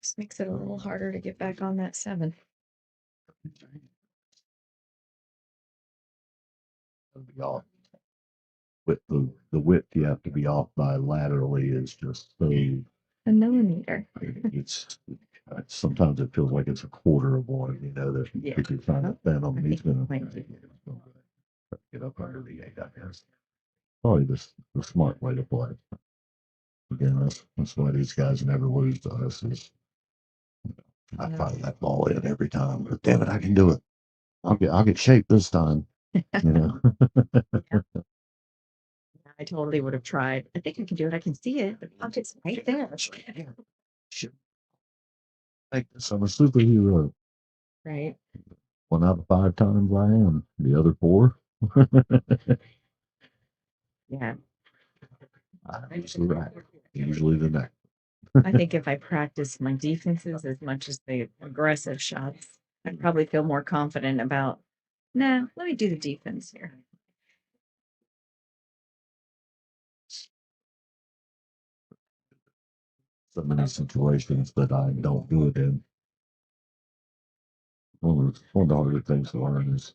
Speaker 1: This makes it a little harder to get back on that 7.
Speaker 5: be off. With the width you have to be off by laterally is just so.
Speaker 1: A millimeter.
Speaker 5: It's sometimes it feels like it's a quarter of one. That if you're trying to bend him, he's gonna get up under the 8. I guess probably the smart way to play. Again, that's why these guys never lose to us. Is I fire that ball in every time. But damn it, I can do it. I'll get shape this time. You know.
Speaker 1: I totally would have tried. I think I can do it. I can see it. The pocket's right there.
Speaker 5: Shit. Like this, I'm a superhero.
Speaker 1: Right.
Speaker 5: 1 out of 5 times I am. The other 4.
Speaker 1: Yeah.
Speaker 5: I'm usually right. Usually the next.
Speaker 1: I think if I practice my defenses as much as the aggressive shots, I'd probably feel more confident about, nah, let me do the defense here.
Speaker 5: So many situations that I don't do it in. One of the harder things to learn is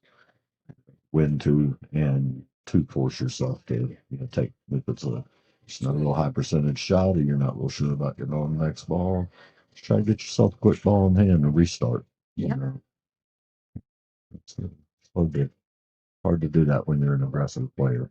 Speaker 5: when to and to force yourself to, take, if it's not a real high percentage shot or you're not real sure about getting on the next ball, just try to get yourself a quick ball in hand and restart. You
Speaker 1: Yep.
Speaker 5: know, it's hard to do that when you're an aggressive player.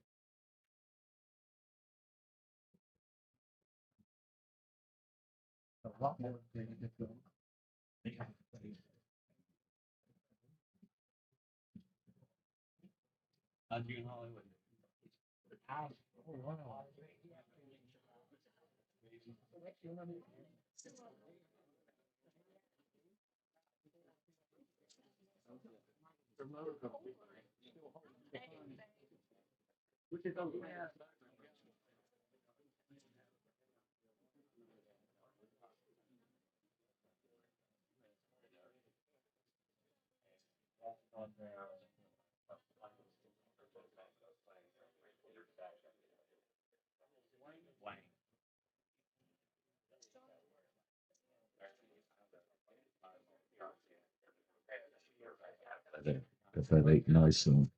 Speaker 5: If that ain't nice and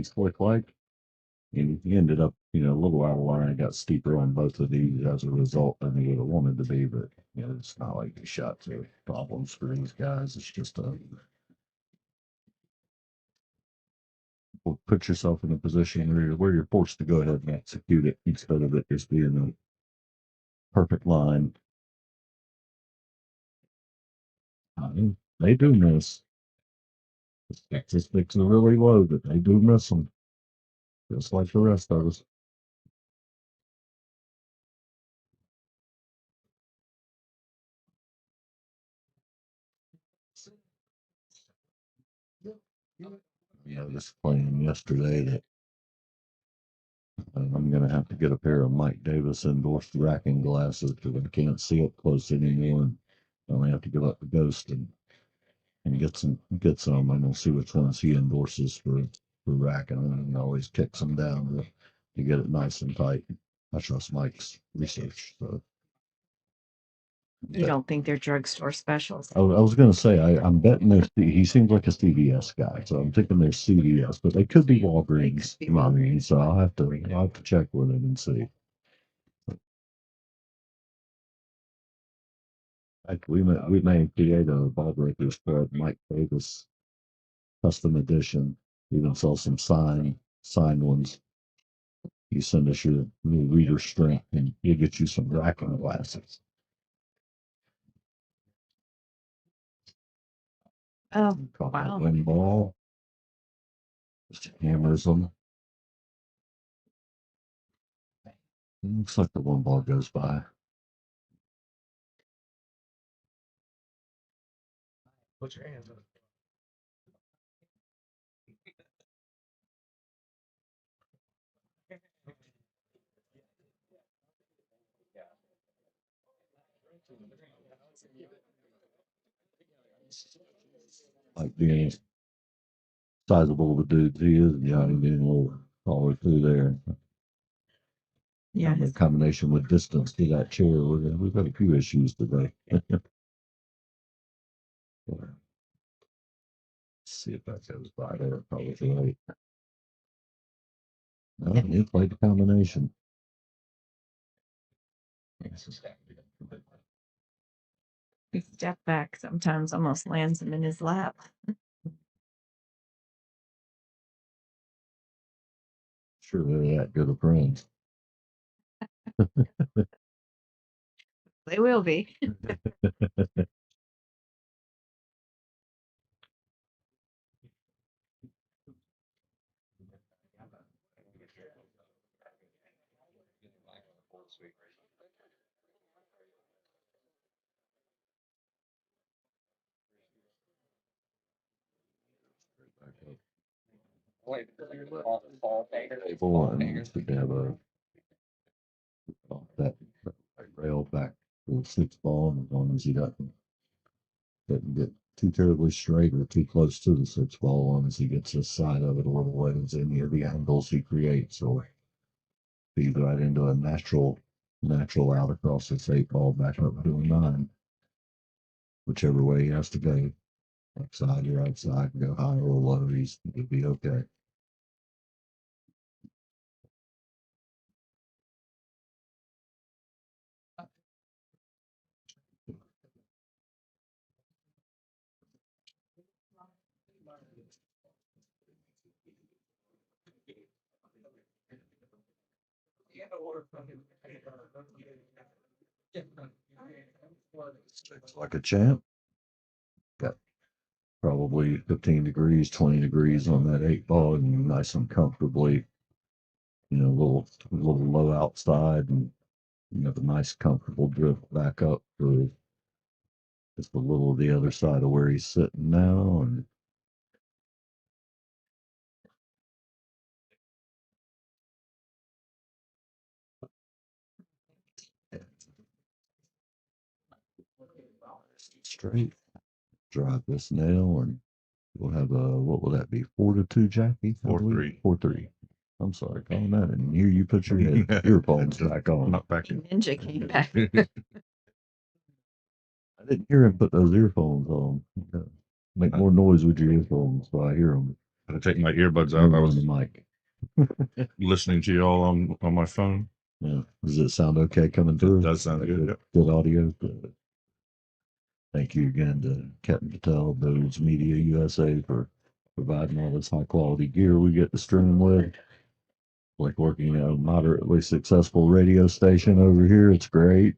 Speaker 5: slick like, and he ended up, a little out of line and got steeper on both of these as a result than he would have wanted to be. But it's not like these shots are problems for these guys. It's just put yourself in a position where you're forced to go ahead and execute it instead of it just being a perfect line. I mean, they do miss. The statistics are really low, but they do miss them, just like the rest of us. Just playing yesterday that I'm going to have to get a pair of Mike Davis endorsed racking glasses because I can't see up close anymore. And I only have to give up the Ghost and get some, and we'll see which ones he endorses for racking. And he always kicks them down to get it nice and tight. I trust Mike's research. So
Speaker 1: You don't think they're drugstore specials?
Speaker 5: I was going to say, I'm betting he seems like a CVS guy, so I'm thinking they're CVS, but they could be Walgreens. I mean, so I'll have to check with him and see. Like we may create a ball breakers for Mike Davis custom edition. Even sell some signed ones. You send us your new reader strength, and he'll get you some racking glasses.
Speaker 1: Oh,
Speaker 5: Call that
Speaker 1: wow.
Speaker 5: win ball. Just hammers them. Looks like the one ball goes by.
Speaker 3: Put your hands up.
Speaker 5: Like being sizable of a dude he is, Johnny being a little taller through there.
Speaker 1: Yeah.
Speaker 5: In combination with distance to that chair, we've got a few issues today. Let's see if that goes by there. Probably right. No, he played the combination.
Speaker 1: He step back sometimes almost lands him in his lap.
Speaker 5: Sure, they're that good of friends.
Speaker 1: They will be.
Speaker 5: Table and you should have that rail back to the sixth ball, and as long as he doesn't get too terribly straight or too close to the sixth ball, as long as he gets his side of it a little ways, any of the angles he creates will feed right into a natural out across this 8 ball back up to a 9. Whichever way he has to go. Left side or right side, go high or low, he'll be okay. Looks like a champ. Got probably 15 degrees, 20 degrees on that 8 ball, and nice and comfortably, a little low outside, and the nice comfortable drift back up for just a little of the other side of where he's sitting now, and straight. Drive this nail, and we'll have what will that be? 4-2, Jackie?
Speaker 4: 4-3.
Speaker 5: 4-3. I'm sorry, calling that. And here you put your earphones back on.
Speaker 4: Not back in.
Speaker 1: Ninja came back.
Speaker 5: I didn't hear him put those earphones on. Make more noise with your earphones so I hear them.
Speaker 4: I take my earbuds out. I
Speaker 5: on
Speaker 4: was
Speaker 5: the mic.
Speaker 4: listening to y'all on my phone.
Speaker 5: Yeah. Does it sound okay coming through?
Speaker 4: It does sound good. Yep.
Speaker 5: Good audio. Good. Thank you again to Captain Patel, Billiards Media USA for providing all this high quality gear we get to stream with. Like working at a moderately successful radio station over here. It's great.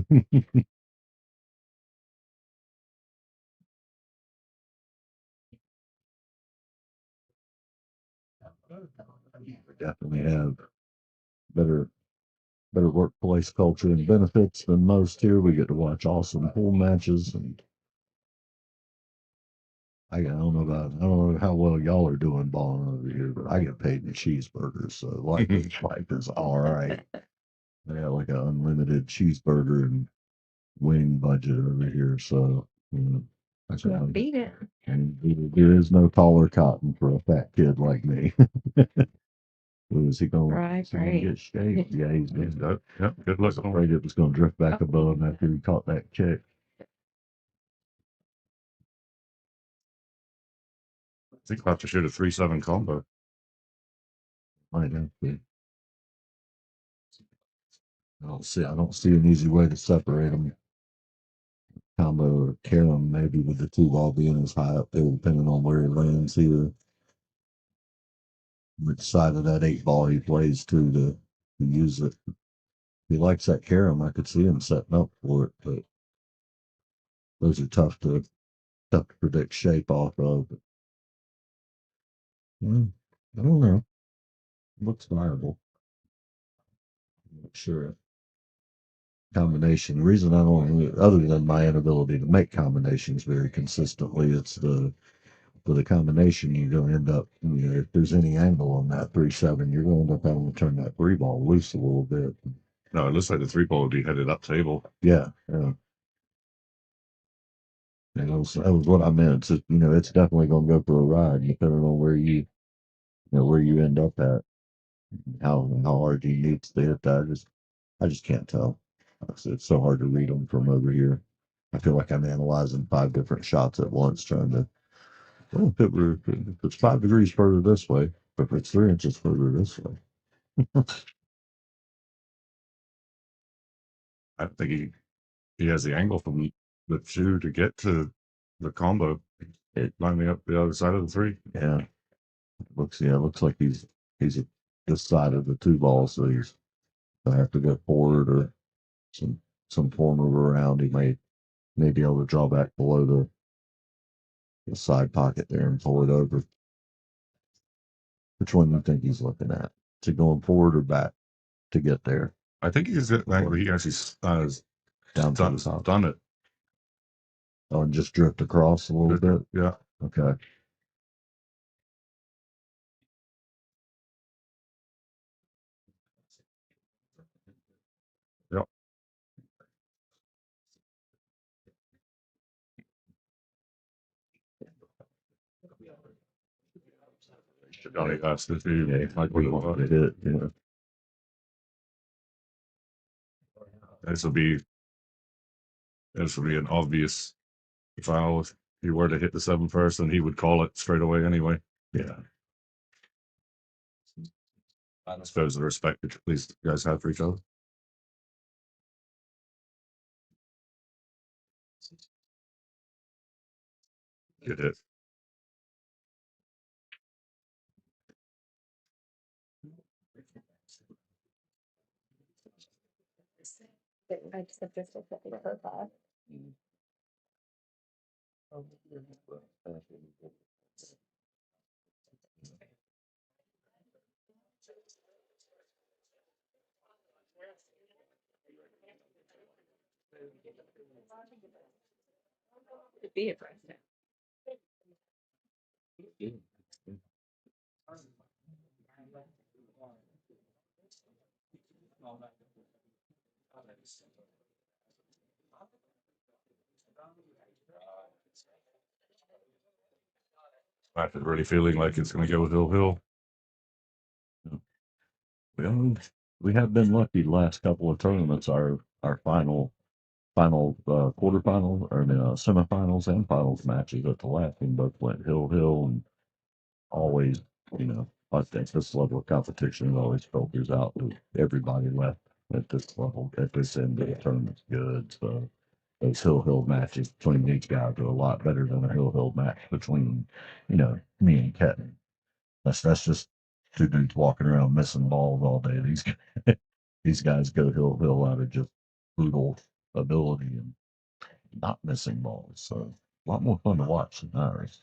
Speaker 5: We definitely have better workplace culture and benefits than most here. We get to watch awesome pool matches, and I don't know how well y'all are doing balling over here, but I get paid in cheeseburgers, so life is all right. I got like an unlimited cheeseburger and wing budget over here, so I
Speaker 1: Can't
Speaker 5: can,
Speaker 1: beat it.
Speaker 5: and there is no taller cotton for a fat kid like me. Was he going
Speaker 1: Right,
Speaker 5: to
Speaker 1: right.
Speaker 5: get shaved? Yeah, he's
Speaker 4: He's
Speaker 5: good.
Speaker 4: done. Yep. Good
Speaker 5: I
Speaker 4: luck
Speaker 5: was
Speaker 4: on
Speaker 5: afraid it was going to drift back above him after he caught that kick.
Speaker 4: I think I'll have to shoot a 3-7 combo.
Speaker 5: Might have to. I don't see an easy way to separate them. Combo or carom, maybe with the 2 ball being as high up there, depending on where he lands here. Which side of that 8 ball he plays to use it. If he likes that carom, I could see him setting up for it, but those are tough to predict shape off of. But, I don't know. Looks viable. I'm not sure. Combination. The reason I don't, other than my inability to make combinations very consistently, it's for the combination, you're going to end up, if there's any angle on that 3-7, you're going to end up having to turn that 3 ball loose a little bit.
Speaker 4: No, it looks like the 3-ball would be headed up table.
Speaker 5: Yeah. And that was what I meant. So, it's definitely going to go for a ride, depending on where where you end up at, how hard you need to hit that. I just can't tell. It's so hard to read them from over here. I feel like I'm analyzing 5 different shots at once, trying to. Well, if it's 5 degrees further this way, but if it's 3 inches further this way.
Speaker 4: I think he has the angle from the 2 to get to the combo. It lining up the other side of the 3.
Speaker 5: Yeah. It looks like he's at this side of the 2 ball, so he's gonna have to go forward or some form of around. He may be able to draw back below the side pocket there and pull it over. Which one do you think he's looking at? Is it going forward or back? to get there
Speaker 4: I think he actually
Speaker 5: down to the top.
Speaker 4: done it.
Speaker 5: Oh, and just drift across a little bit.
Speaker 4: Yeah.
Speaker 5: Okay.
Speaker 4: Yep. Should only ask if he like
Speaker 5: We want to hit. Yeah.
Speaker 4: this will be an obvious foul. If he were to hit the 7 first, then he would call it straight away anyway.
Speaker 5: Yeah.
Speaker 4: I suppose the respect that these guys have for each other. Good hit.
Speaker 1: I just have this profile. To be a president.
Speaker 4: After really feeling like it's going to go hill.
Speaker 5: Well, we have been lucky the last couple of tournaments. Our final quarterfinal or semifinals and finals matches at the last one both went hill and always, I think this level of competition always filters out to everybody left at this level at this end of the tournament's good. So those hill matches between these guys are a lot better than a hill match between, me and Ketten. That's just two dudes walking around missing balls all day. These guys go hill out of just brutal ability and not missing balls. So a lot more fun to watch than ours.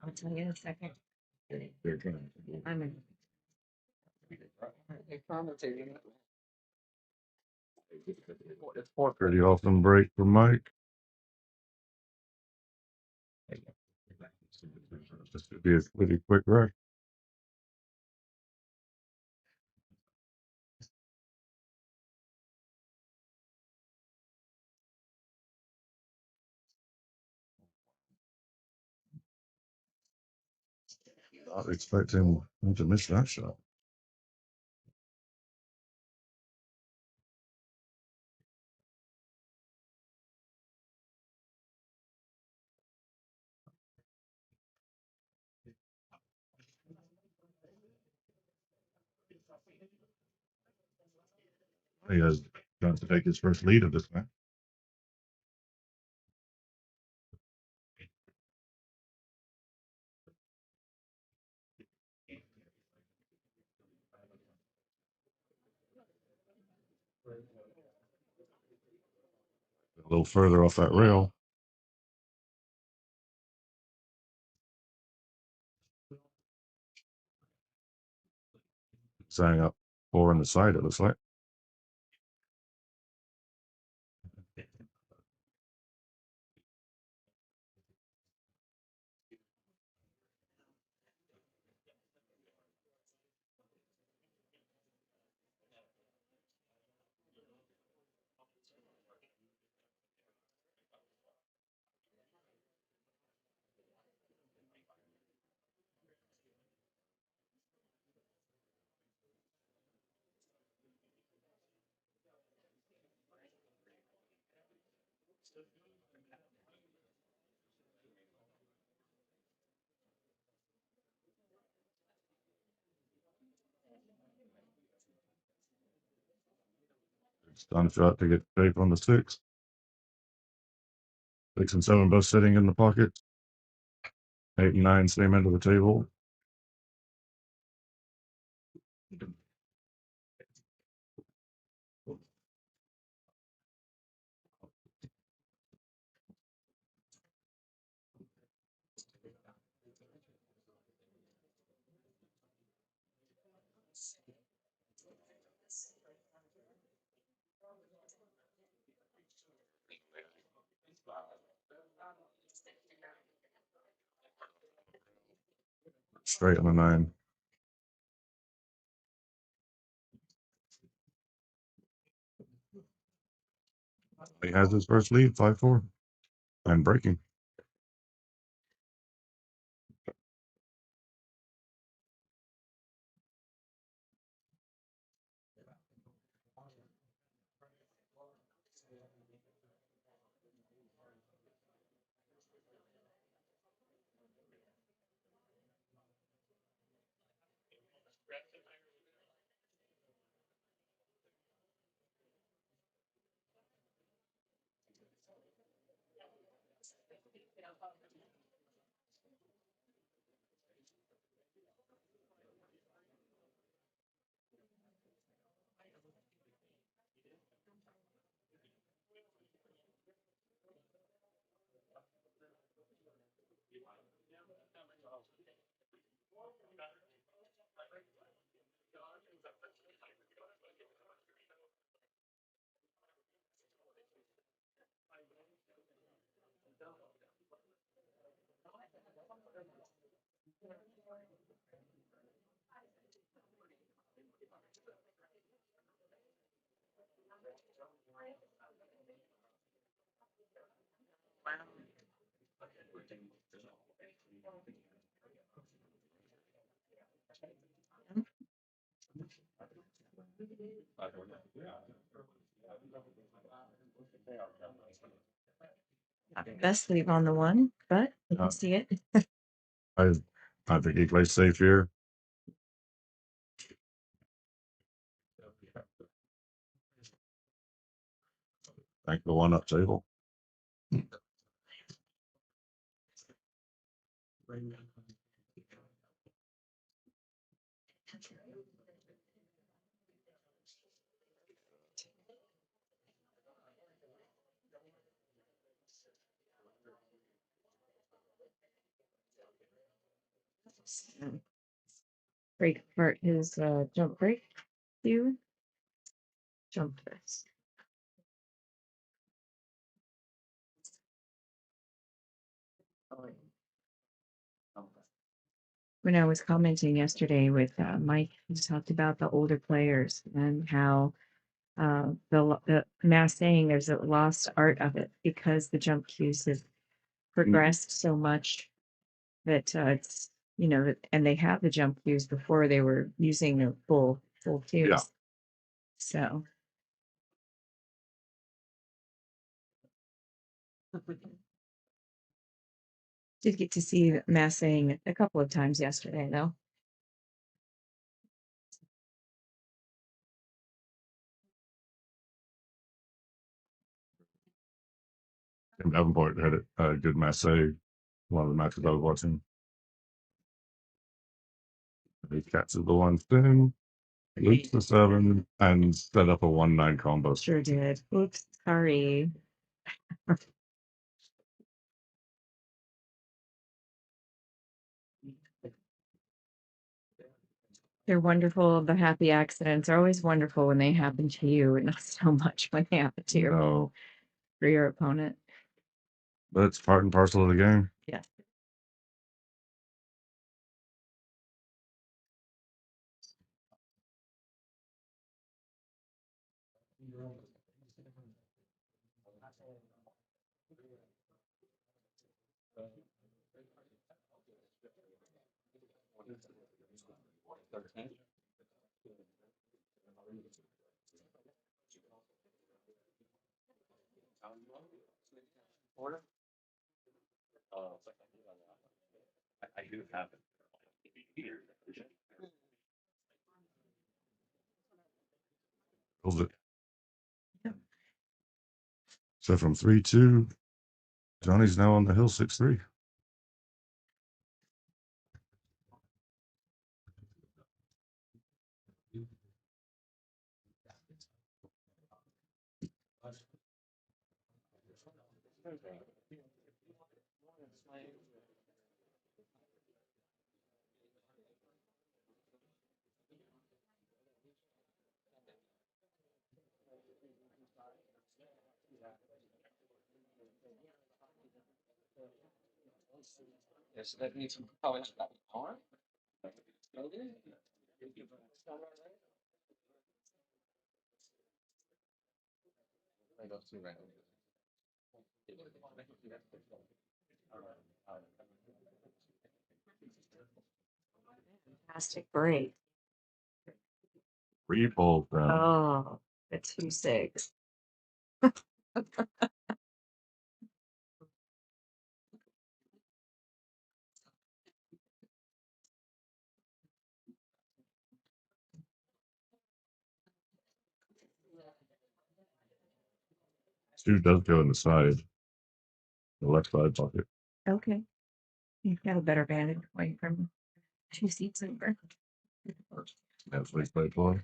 Speaker 1: I'll tell you in a second. I'm in.
Speaker 4: Pretty often break for Mike. This would be a pretty quick wreck. Not expecting him to miss that shot. He has got to take his first lead of this match. A little further off that rail. Sang up 4 on the side, it looks like. Stun shot to get safe on the 6. 6 and 7 both sitting in the pocket. 8 and 9 same end of the table. Straight on the 9. He has his first lead, 5-4. And breaking.
Speaker 1: Not the best leave on the 1, but you can see it.
Speaker 4: I think he plays safe here. Thank the 1 up table.
Speaker 1: Break apart his jump break cue. Jump this. When I was commenting yesterday with Mike, he talked about the older players and how the mass saying there's a lost art of it because the jump cues have progressed so much that it's and they have the jump cues before they were using the full cues.
Speaker 4: Yeah.
Speaker 1: So did get to see mass saying a couple of times yesterday though.
Speaker 4: Tim Davenport had a good masse. One of the matches I was watching. He catches the 1 spin, loops the 7, and set up a 1-9 combo.
Speaker 1: Sure did. Oops, sorry. They're wonderful. The happy accidents are always wonderful when they happen to you, and not so much when they happen to
Speaker 4: No,
Speaker 1: for your opponent.
Speaker 4: but it's part and parcel of the game.
Speaker 1: Yeah.
Speaker 3: I do have it.
Speaker 4: Holds it. So from 3-2, Johnny's now on the hill 6-3.
Speaker 3: Yes, that needs some polish back on. I don't see right.
Speaker 1: Fantastic break.
Speaker 4: 3 balls down.
Speaker 1: Oh, the 2-6.
Speaker 4: Two does go in the side, the left side pocket.
Speaker 1: Okay. You've got a better vantage point from 2 seats over.
Speaker 4: That's what he's played for.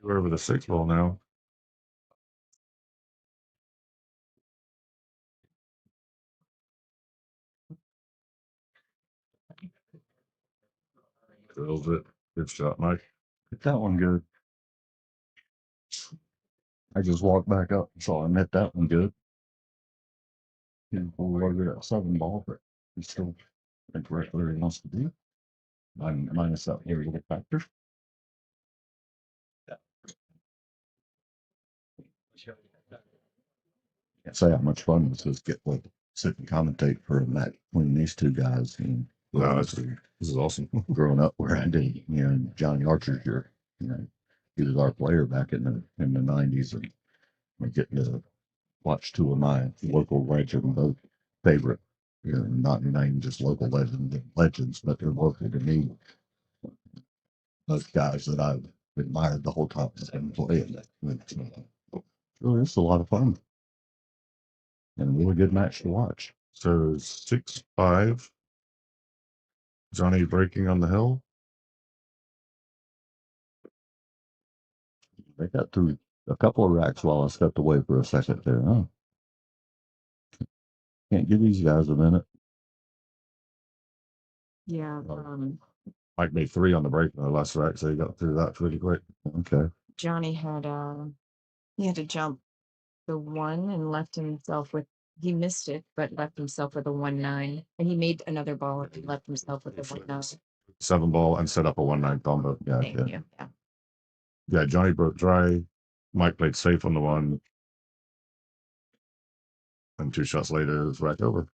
Speaker 4: We're over the 6 ball now. Drills it. Good shot, Mike.
Speaker 5: Hit that one good. I just walked back up and saw him hit that one good. Didn't pull over that 7 ball, but he's still think right where he wants to be. Minus that little factor. Can't say how much fun this is. Get to sit and commentate for a match between these two guys. And
Speaker 4: No, this is awesome.
Speaker 5: growing up where I did, Johnny Archer's year, he was our player back in the '90s, and we're getting to watch two of my local legends, both favorite, not named just local legends, but they're local to me. Those guys that I've admired the whole time I've been playing. Really, it's a lot of fun and a really good match to watch.
Speaker 4: So 6-5. Johnny breaking on the hill.
Speaker 5: They got through a couple of racks while I stepped away for a second there, huh? Can't give these guys a minute.
Speaker 1: Yeah.
Speaker 4: Mike made 3 on the break in the last rack, so he got through that pretty quick.
Speaker 5: Okay.
Speaker 1: Johnny had he had to jump the 1 and left himself with, he missed it, but left himself with a 1-9. And he made another ball and left himself with a 1-9.
Speaker 4: 7 ball and set up a 1-9 combo.
Speaker 5: Yeah,
Speaker 1: Thank
Speaker 5: okay.
Speaker 1: you. Yeah.
Speaker 4: Yeah, Johnny broke dry. Mike played safe on the 1. And 2 shots later, it's rack over.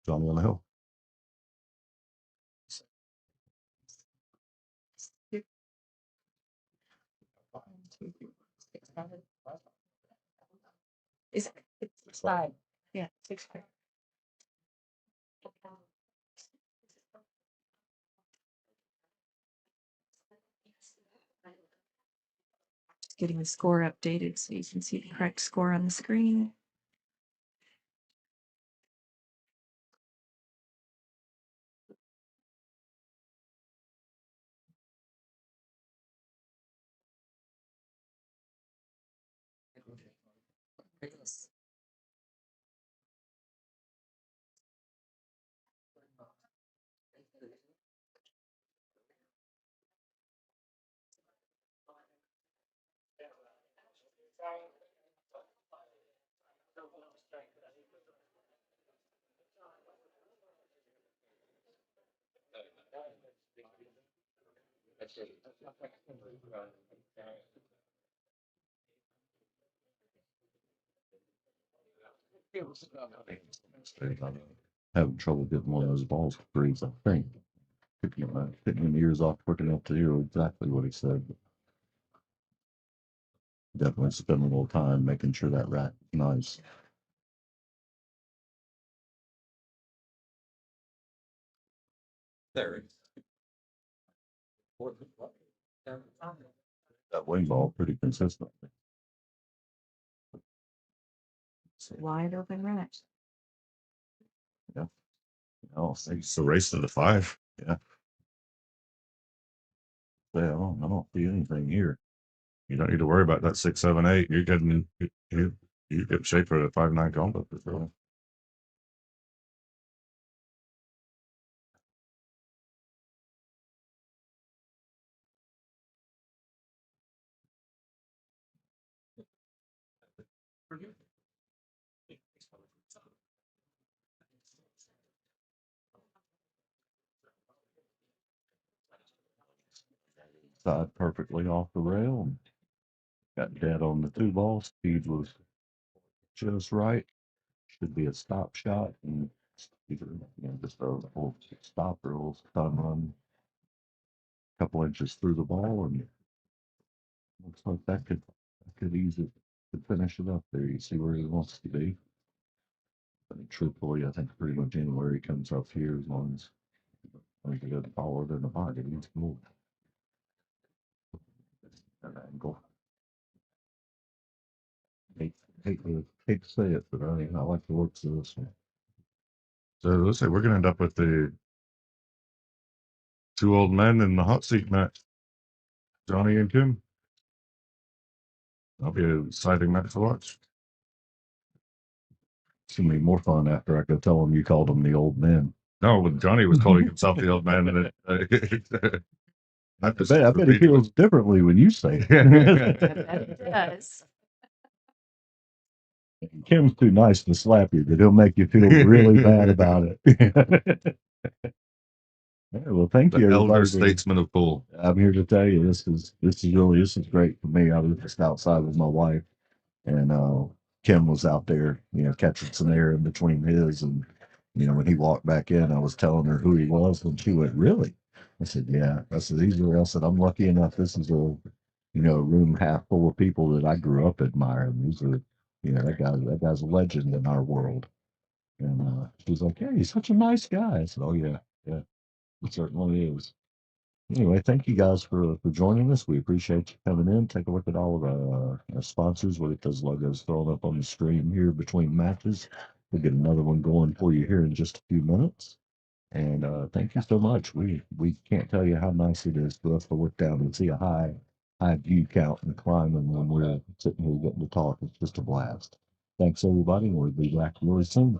Speaker 4: Johnny on the hill.
Speaker 1: Is it's 5? Yeah, 6. Just getting the score updated so you can see the correct score on the screen.
Speaker 5: I'm having trouble getting one of those balls to freeze, I think. Picking my ears off quick enough to hear exactly what he said. But definitely spend a little time making sure that rack is nice.
Speaker 3: There.
Speaker 5: That wing ball pretty consistent.
Speaker 1: It's a wide open rack.
Speaker 5: Oh,
Speaker 4: It's a race to the 5. Yeah.
Speaker 5: I don't see anything here.
Speaker 4: You don't need to worry about that 6, 7, 8. You're getting you get shape for the 5, 9 combo for sure.
Speaker 5: Side perfectly off the rail. And got dead on the 2 ball. Speed was just right. Should be a stop shot. And just a little stopper, a little stun run, a couple inches through the ball. And looks like that could ease it to finish it up there. You see where he wants to be. I mean, truthfully, I think pretty much anywhere he comes up here, as long as he doesn't follow it in the pocket, he's cool. An angle. Hate, hate to say it, but I like the looks of this one.
Speaker 4: So let's say we're gonna end up with the 2 old men in the hot seat match. Johnny and Kim. That'll be an exciting match to watch.
Speaker 5: It's gonna be more fun after I go tell him you called him the old man.
Speaker 4: No, when Johnny was calling himself the old man, and
Speaker 5: I bet he feels differently when you say it.
Speaker 1: I bet it does.
Speaker 5: Kim's too nice to slap you, but he'll make you feel really bad about it. Yeah, well, thank you,
Speaker 4: the elder
Speaker 5: everybody.
Speaker 4: statesman of pool.
Speaker 5: I'm here to tell you this is great for me. I was just outside with my wife, and Kim was out there, catching some air in between his, and when he walked back in, I was telling her who he was, and she went, "Really?" I said, "Yeah." I said, I said, "I'm lucky enough. This is a room half full of people that I grew up admiring. These are, that guy's a legend in our world." And she's like, "Yeah, he's such a nice guy." I said, "Oh yeah, yeah, it certainly is." Anyway, thank you guys for joining us. We appreciate you coming in. Take a look at all of our sponsors. We'll get those logos thrown up on the screen here between matches. We'll get another one going for you here in just a few minutes. And thank you so much. We can't tell you how nice it is for us to look down and see a high view count and climbing when we're sitting here getting to talk. It's just a blast. Thanks everybody, and we'll be back really soon.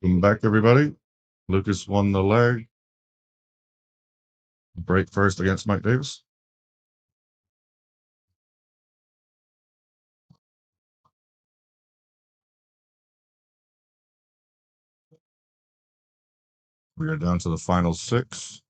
Speaker 4: Welcome back, everybody. Lucas won the leg. Break first against Mike Davis. We are down to the final 6.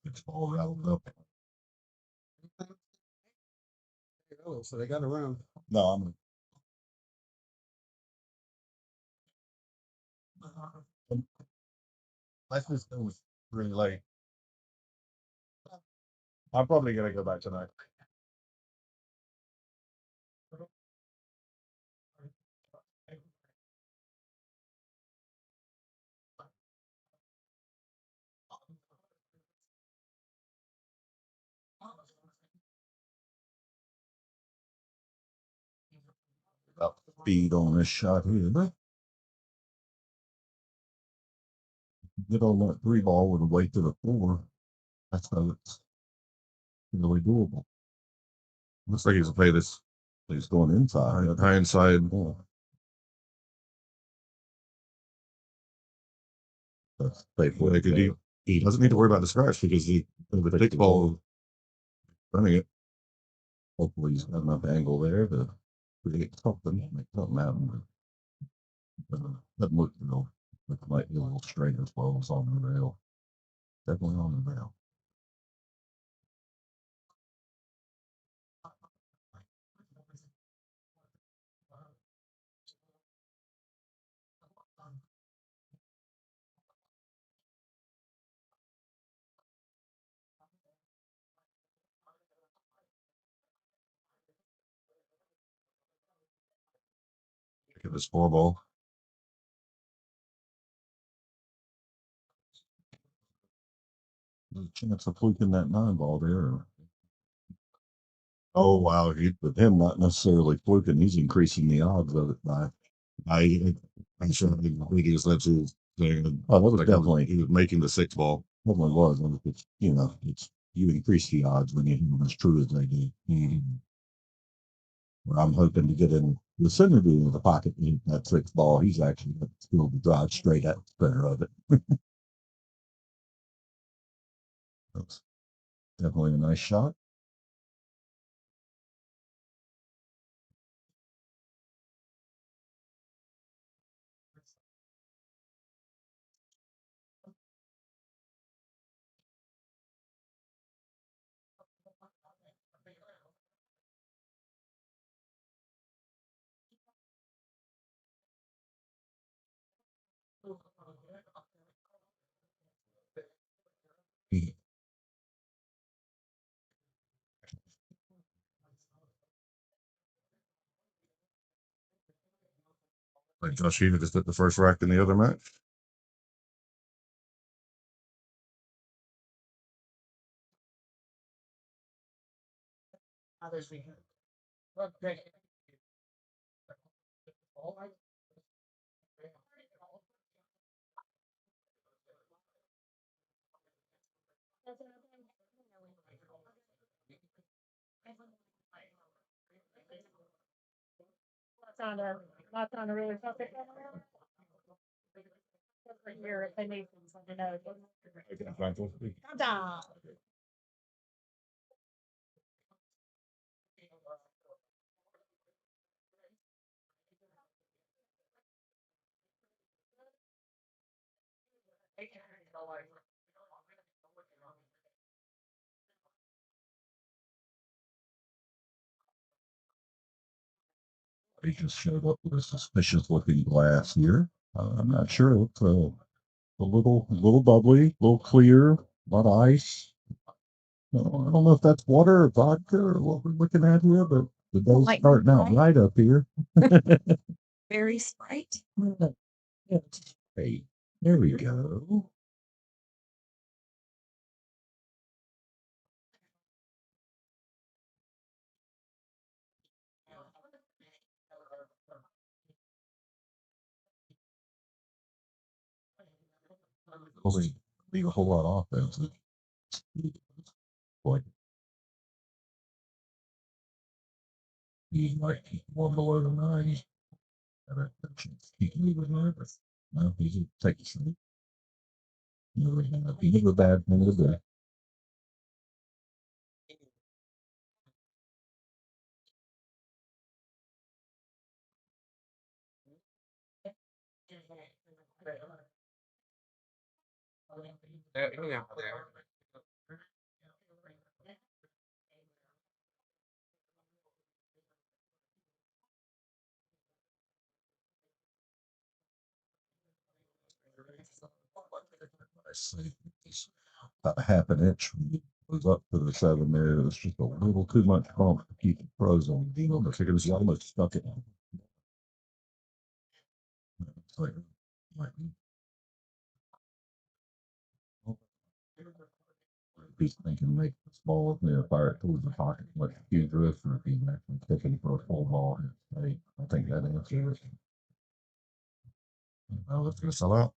Speaker 4: It's all rattled up.
Speaker 3: So they got around.
Speaker 4: No, I'm. Life is it was really late. I'm probably gonna go back tonight.
Speaker 5: About speed on this shot here. Get on that 3 ball with a weight to the 4. That's how it's really doable.
Speaker 4: Looks like he's played this
Speaker 5: He's going inside.
Speaker 4: high inside.
Speaker 5: Yeah. That's
Speaker 4: Well, he doesn't need to worry about the scratch because the thick ball running it.
Speaker 5: Hopefully he's got enough angle there to create something, make something happen. Doesn't look, it might be a little straight as well as on the rail. Definitely on the rail.
Speaker 4: Look at this 4 ball.
Speaker 5: There's a chance of fluking that 9 ball there.
Speaker 4: Oh wow,
Speaker 5: With him not necessarily fluking, he's increasing the odds of it by.
Speaker 4: I'm sure I think he just lets you saying
Speaker 5: Oh, that was
Speaker 4: like
Speaker 5: definitely.
Speaker 4: he was making the 6 ball.
Speaker 5: Definitely was. And it's, it's you increase the odds when you hit them as true as they do. Where I'm hoping to get in the vicinity of the pocket in that 6 ball, he's actually got the skill to drive straight at the center of it. That's definitely a nice shot.
Speaker 4: Like Josh Heaton just hit the first rack in the other match.
Speaker 7: Not on a really topic. Here, if they need things, let me know. Calm down.
Speaker 5: He just showed up with a suspicious looking glass here. I'm not sure. It's a little bubbly, a little clear, a lot of ice. I don't know if that's water or vodka or what we're looking at here, but the day's
Speaker 1: Like
Speaker 5: starting out
Speaker 1: Sprite?
Speaker 5: right up here.
Speaker 1: Very Sprite.
Speaker 5: Hey, there we go. doesn't leave a whole lot of offense. Like he's like one below the 90. He can leave it nervous. No, he's take a sleep. He's a bad thing to do. I say it's about a half an inch when it goes up to the 7 there. It's just a little too much bump to keep it frozen. Looks like it was almost stuck it. It's like he's thinking make this ball, fire it towards the pocket, let the cue drift, or if he's actually kicking for a full ball. I think that answers it. Well, it's gonna sell out.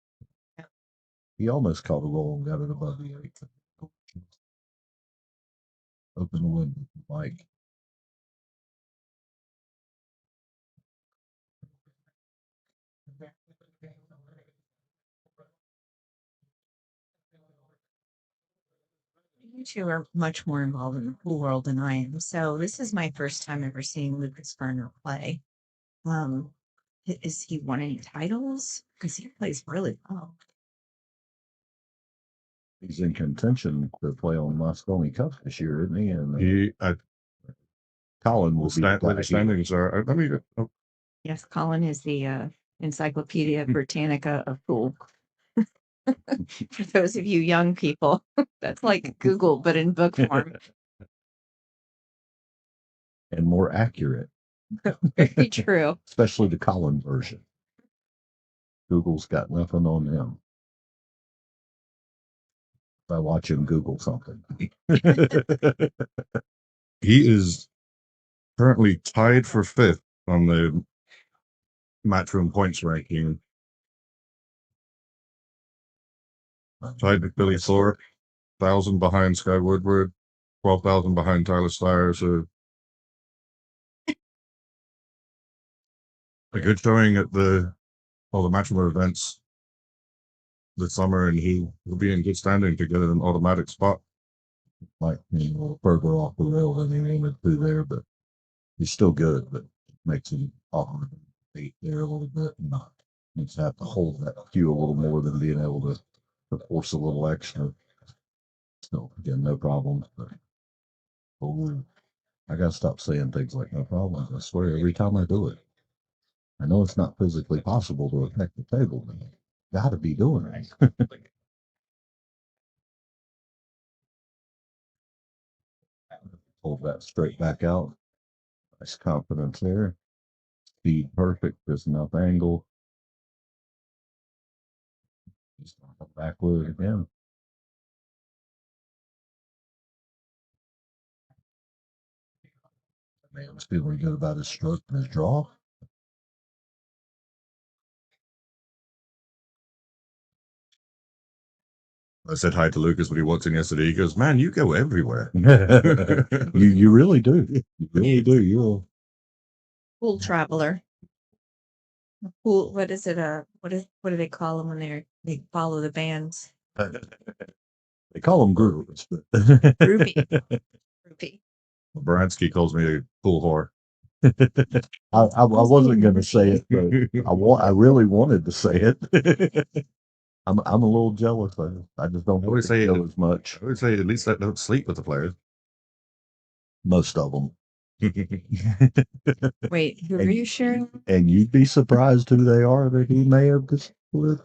Speaker 5: He almost caught a roll and got it above the 8. Open the window, Mike.
Speaker 8: You two are much more involved in the pool world than I am. So this is my first time ever seeing Lucas Burner play. Is he won any titles? Because he plays really well.
Speaker 5: He's in contention to play on Moscone Cup this year, isn't he? And Colin will be
Speaker 4: Where the standings are. Let me.
Speaker 8: Yes, Colin is the Encyclopedia Britannica of pool. For those of you young people, that's like Google, but in book form.
Speaker 5: and more accurate.
Speaker 8: Very true.
Speaker 5: Especially the Colin version. Google's got nothing on them. If I watch him Google something.
Speaker 4: He is currently tied for 5th on the Matchroom points ranking. Tied with Billy Thorpe, 1,000 behind Sky Woodward, 12,000 behind Tyler Steyer. So a good showing at all the Matchroom events this summer, and he will be in good standing to get an automatic spot.
Speaker 5: Might be a little further off the rail than he wanted to there, but he's still good, but it makes him off the 8 there a little bit. And needs to have to hold that cue a little more than being able to force a little extra. So again, no problems. But I gotta stop saying things like no problems. I swear every time I do it. I know it's not physically possible to affect the table, but you gotta be doing it. Hold that straight back out. Nice confidence there. Speed perfect, just enough angle. Just backward again. Man's feeling good about his stroke and his draw.
Speaker 4: I said hi to Lucas when he walked in yesterday. He goes, "Man, you go everywhere."
Speaker 5: You really do. You really do. You're
Speaker 8: Pool traveler. A pool, what is it? What do they call them when they follow the bands?
Speaker 5: they call them groups, but
Speaker 8: Groupie. Groupie.
Speaker 4: Bransky calls me a pool whore.
Speaker 5: I wasn't going to say it, but I really wanted to say it. I'm a little jealous. I just don't
Speaker 4: always say
Speaker 5: feel as much.
Speaker 4: I would say at least I don't sleep with the players.
Speaker 5: Most of them.
Speaker 8: Wait, who are you sharing?
Speaker 5: And you'd be surprised who they are that he may have just with.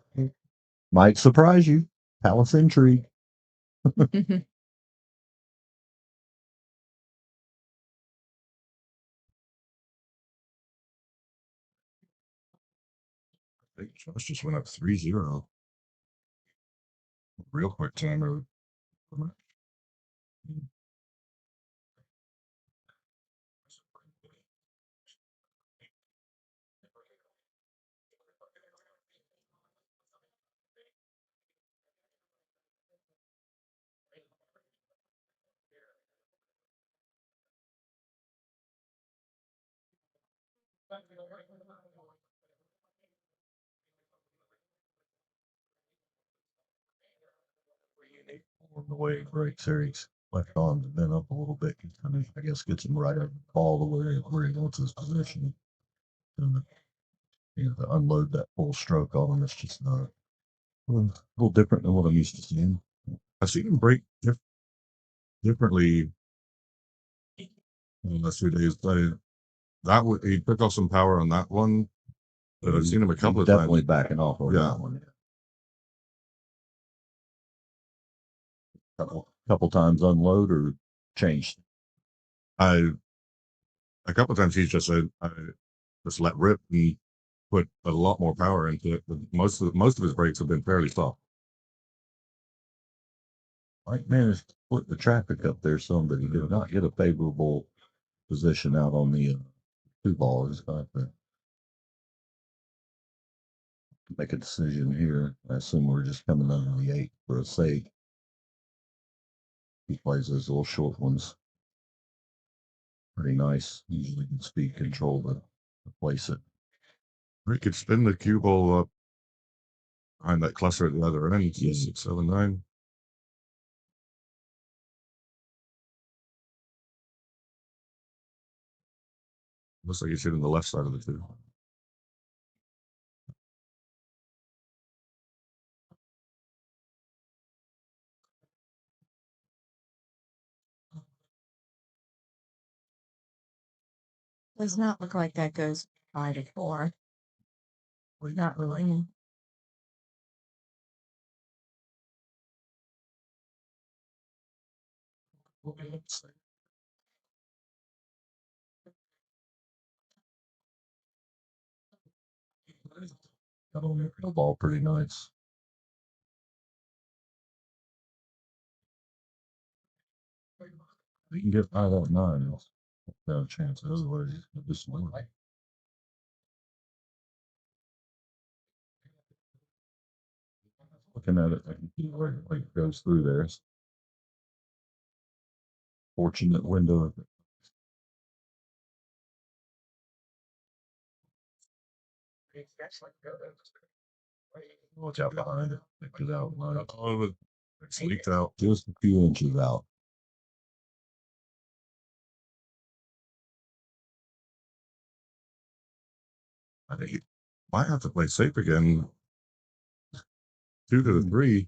Speaker 5: Might surprise you. Palace intrigue.
Speaker 4: I think Josh just went up 3-0. Real quick timer.
Speaker 5: The way it breaks there, he's left arm's been up a little bit. He kind of, I guess, gets him right up all the way where he wants his position. And, to unload that full stroke on him, it's just not a little different than what I'm used to seeing.
Speaker 4: I've seen him break differently in the last 2 days. He took off some power on that one, but I've seen him a couple of
Speaker 5: Definitely
Speaker 4: times.
Speaker 5: backing off on
Speaker 4: Yeah.
Speaker 5: that one. Couple times unload or changed.
Speaker 4: A couple of times he's just said, I just let rip and put a lot more power into it. But most of his breaks have been fairly soft.
Speaker 5: Mike managed to split the traffic up there some, but he did not get a favorable position out on the 2 ball. He's got to make a decision here. I assume we're just coming under the 8 for a save. He plays those little short ones. Pretty nice. Usually good speed control to place it.
Speaker 4: He could spin the cue ball up behind that cluster at the other end.
Speaker 5: Yeah.
Speaker 4: 6, 7, 9. Looks like he's hitting the left side of the 2.
Speaker 8: Does not look like that goes 5 to 4. We're not really.
Speaker 5: Got on the ball pretty nice. We can get by that 9. No chance. Otherwise, he's going to do some more. Looking at it, I can see where it goes through there. Fortunate window. Watch out behind it. Picked it out.
Speaker 4: Oh, it's leaked out.
Speaker 5: Just a few inches out.
Speaker 4: I think he might have to play safe again. 2 to the 3.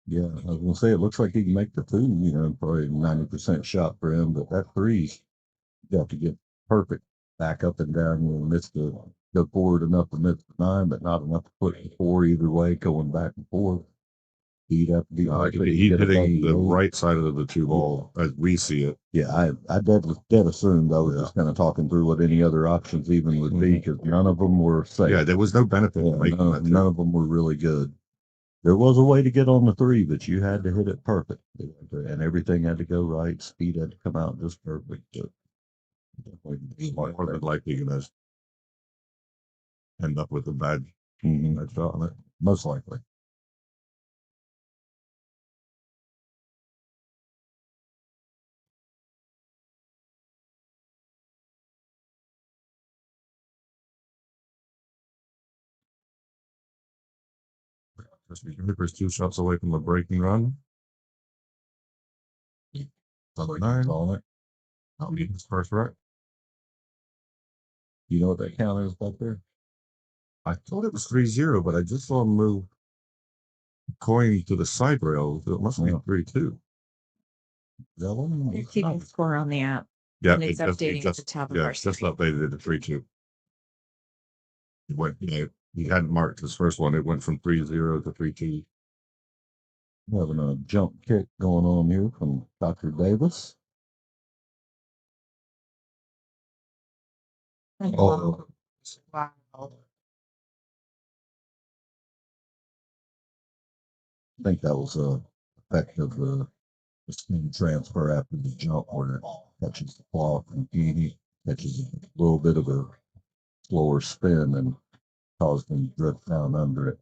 Speaker 5: Yeah, I was gonna say it looks like he can make the 2, probably 90% shot for him, but that 3, you have to get perfect back up and down. Miss the go forward enough to miss the 9, but not enough to put the 4 either way, going back and forth. He'd have to be
Speaker 4: He's
Speaker 5: get above
Speaker 4: hitting the
Speaker 5: 8.
Speaker 4: right side of the 2 ball as we see it.
Speaker 5: Yeah, I dead assumed. I was just kind of talking through what any other options even would be, because none of them were safe.
Speaker 4: Yeah, there was no benefit in making that.
Speaker 5: None of them were really good. There was a way to get on the 3, but you had to hit it perfect, and everything had to go right. Speed had to come out just perfect.
Speaker 4: More than likely going to end up with a bad shot on it.
Speaker 5: Most likely.
Speaker 4: Ripper's 2 shots away from a breaking run. 9 on it. I'll get his first right.
Speaker 5: You know what that count is back there?
Speaker 4: I thought it was 3-0, but I just saw him move coin to the side rail. So it must be 3-2.
Speaker 5: That one?
Speaker 8: You're keeping score on the app.
Speaker 4: Yeah,
Speaker 8: And it's updating at the top of our
Speaker 4: just
Speaker 8: screen.
Speaker 4: updated it to 3-2. He went, he hadn't marked his first one. It went from 3-0 to 3-2.
Speaker 5: Having a jump kick going on here from Dr. Davis.
Speaker 8: Oh, wow.
Speaker 5: I think that was a effect of the spin transfer after the jump, where it catches the cloth and he catches a little bit of a slower spin and caused him to drift down under it.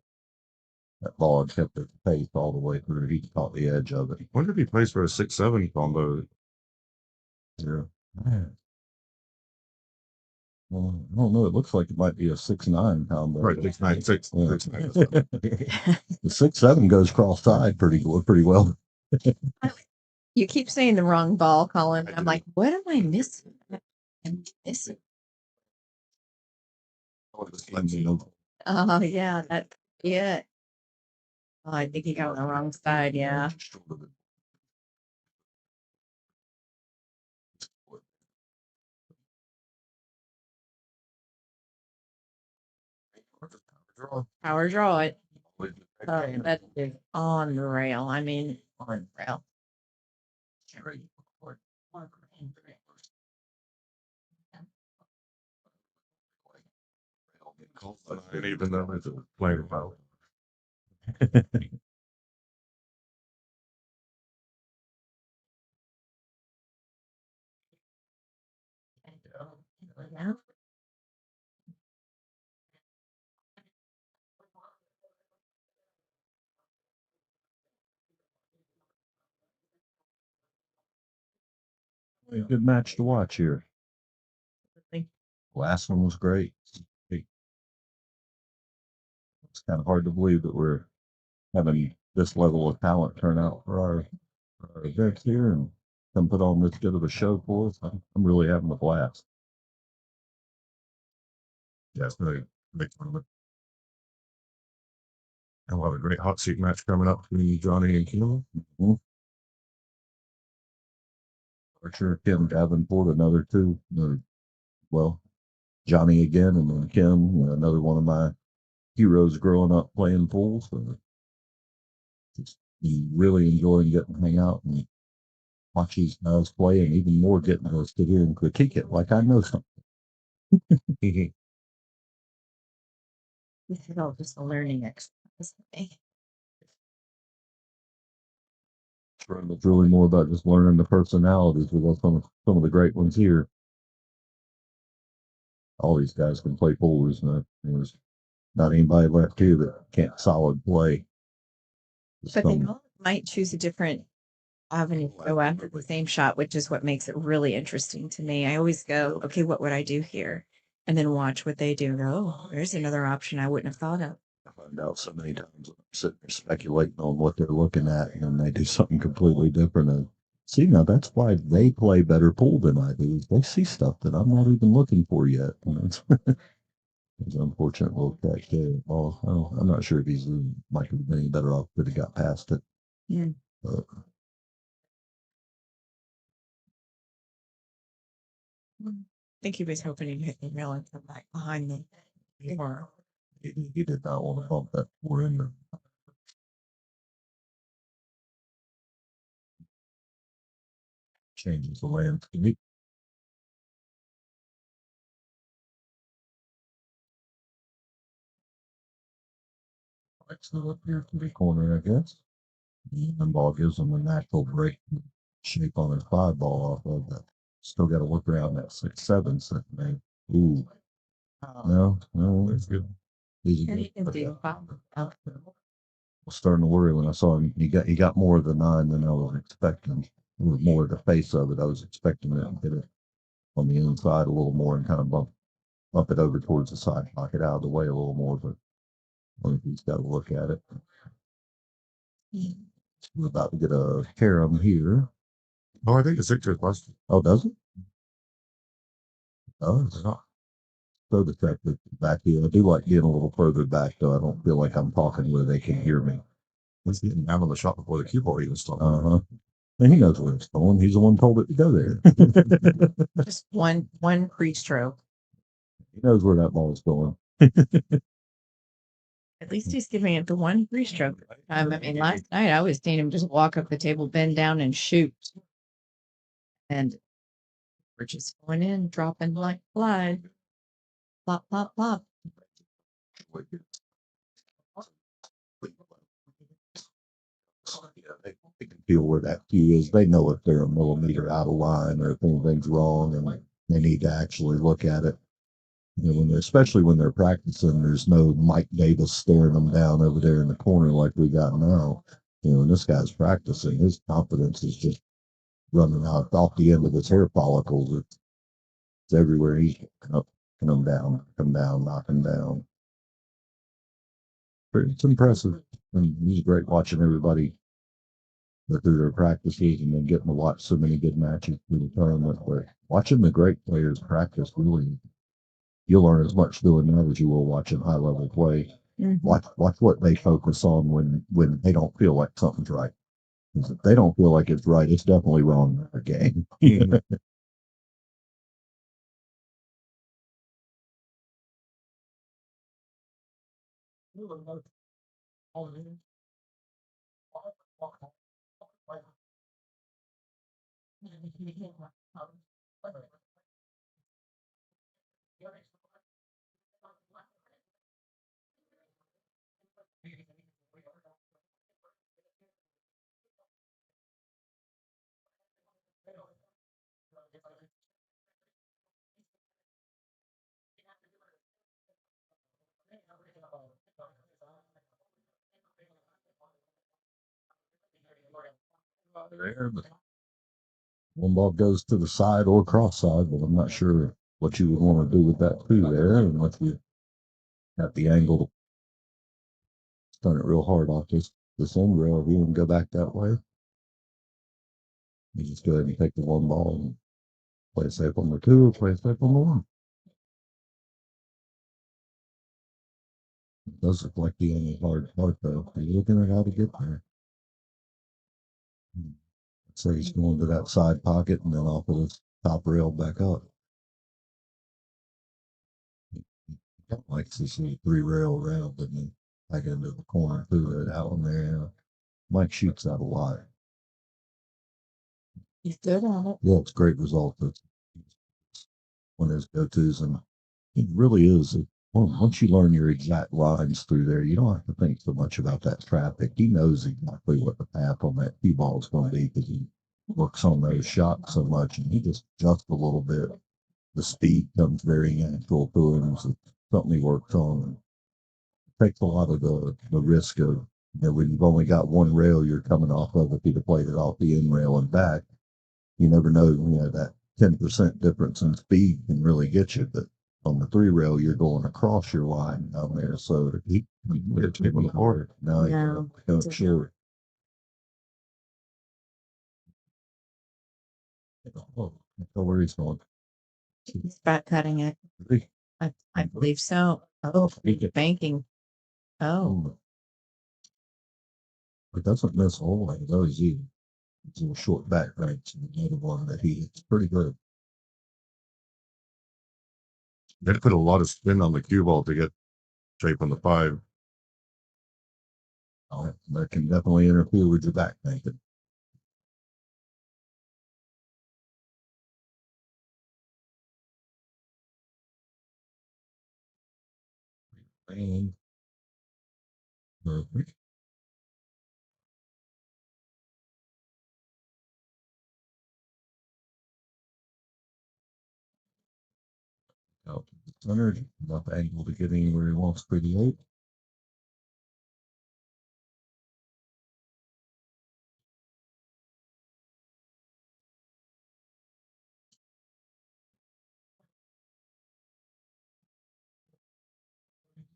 Speaker 5: That ball had kept its pace all the way through. He caught the edge of it.
Speaker 4: I wonder if he plays for a 6-7 combo.
Speaker 5: Yeah. Man. Well, I don't know. It looks like it might be a 6'9" combo.
Speaker 4: Right, 6'9",
Speaker 5: Yeah.
Speaker 4: 6'9".
Speaker 5: The 6'7" goes cross side pretty well.
Speaker 8: You keep saying the wrong ball, Colin. I'm like, what am I missing? I'm missing. Oh, yeah, that's it. Oh, I think you got on the wrong side. Yeah. Power draw it. That is on the rail. I mean, on the rail.
Speaker 4: And even though it's a playing about.
Speaker 8: Yeah.
Speaker 5: A good match to watch here. Last one was great. It's kind of hard to believe that we're having this level of talent turn out for our events here and come put on this good of a show for us. I'm really having a blast.
Speaker 4: Yeah, it's really big tournament. And we'll have a great hot seat match coming up between Johnny and Kim.
Speaker 5: Archer, Kim Davenport, another two. Well, Johnny again, and then Kim, another one of my heroes growing up playing pool. So just really enjoying getting to hang out and watch these guys play, and even more getting to sit here and critique it like I know something.
Speaker 8: This is all just a learning exercise.
Speaker 5: It's really more about just learning the personalities. We got some of the great ones here. All these guys can play pool. There's not anybody left here that can't solid play.
Speaker 8: But they all might choose a different avenue to go after the same shot, which is what makes it really interesting to me. I always go, okay, what would I do here? And then watch what they do and go, oh, there's another option I wouldn't have thought of.
Speaker 5: I find out so many times I'm sitting there speculating on what they're looking at, and then they do something completely different. And see, now that's why they play better pool than I do. They see stuff that I'm not even looking for yet. And it's an unfortunate little catch there. Well, I'm not sure if he's might have been any better off if he got past it.
Speaker 8: Yeah.
Speaker 5: But
Speaker 8: I think he was hoping he'd hit the rail and come back behind me. Or
Speaker 5: he did not want to bump that four in there. Changes the landscape. So up here to the corner, I guess. And ball gives him a natural break shape on his five ball off of that. Still got to look around that 6-7 set, man. Ooh. No, it's good. Easy.
Speaker 8: and he can do
Speaker 5: I was starting to worry when I saw him. He got more of the 9 than I was expecting. It was more of the face of it. I was expecting it to hit it on the inside a little more and kind of bump it over towards the side, knock it out of the way a little more. But I think he's got to look at it. We're about to get a carom here.
Speaker 4: Oh, I think the 6 is less.
Speaker 5: Oh, does it? Oh, it's not. So detective back here. I do like getting a little further back, though. I don't feel like I'm talking where they can hear me.
Speaker 4: He's getting down on the shot before the cue ball even started.
Speaker 5: And he knows where it's going. He's the one who told it to go there.
Speaker 8: just one pre-stroke.
Speaker 5: He knows where that ball is going.
Speaker 8: At least he's giving it the one pre-stroke. I mean, last night I was seeing him just walk up the table, bend down, and shoot. And we're just going in, dropping like flies. Plop, plop, plop.
Speaker 5: Yeah, they can feel where that cue is. They know if they're a millimeter out of line or if anything's wrong, and they need to actually look at it. Especially when they're practicing, there's no Mike Davis staring them down over there in the corner like we got now. When this guy's practicing, his confidence is just running out off the end of his hair follicles. It's everywhere. He's knocking them down, knocking down. But it's impressive. And it's great watching everybody go through their practices and then getting to watch so many good matches through the tournament. But watching the great players practice, really, you'll learn as much doing that as you will watching high level play. Watch what they focus on when they don't feel like something's right. 'Cause if they don't feel like it's right, it's definitely wrong in their game. There, but one ball goes to the side or cross side, but I'm not sure what you would want to do with that too there, unless you have the angle to turn it real hard off this end rail. If you want to go back that way, you just go ahead and take the one ball and play it safe on the two or play it safe on the one. It does look like the only hard part though. You're looking at how to get there. So he's going to that side pocket and then off of the top rail back up. Like to see three rail around and then back into the corner through that one there. Mike shoots that a lot.
Speaker 8: He's good at it.
Speaker 5: Yeah, it's a great result. It's one of his go-tos, and it really is. Once you learn your exact lines through there, you don't have to think so much about that traffic. He knows exactly what the path on that cue ball is going to be because he works on those shots so much, and he just adjusts a little bit. The speed comes very natural to him. So something he works on. And takes a lot of the risk of, when you've only got one rail you're coming off of. If you'd have played it off the end rail and back, you never know, that 10% difference in speed can really get you. But on the three rail, you're going across your line down there. So he gets him hard. Now
Speaker 8: No,
Speaker 5: he comes short. Oh, I know where he's going.
Speaker 8: He's back cutting it.
Speaker 5: Really?
Speaker 8: I believe so. Oh, banking. Oh,
Speaker 5: It doesn't miss a whole lot of those either. It's a little short back range and another one that he hits pretty good. They put a lot of spin on the cue ball to get shape on the five. That can definitely interfere with your back banking. And perfect. Out to the center, enough angle to get anywhere he wants for the eight.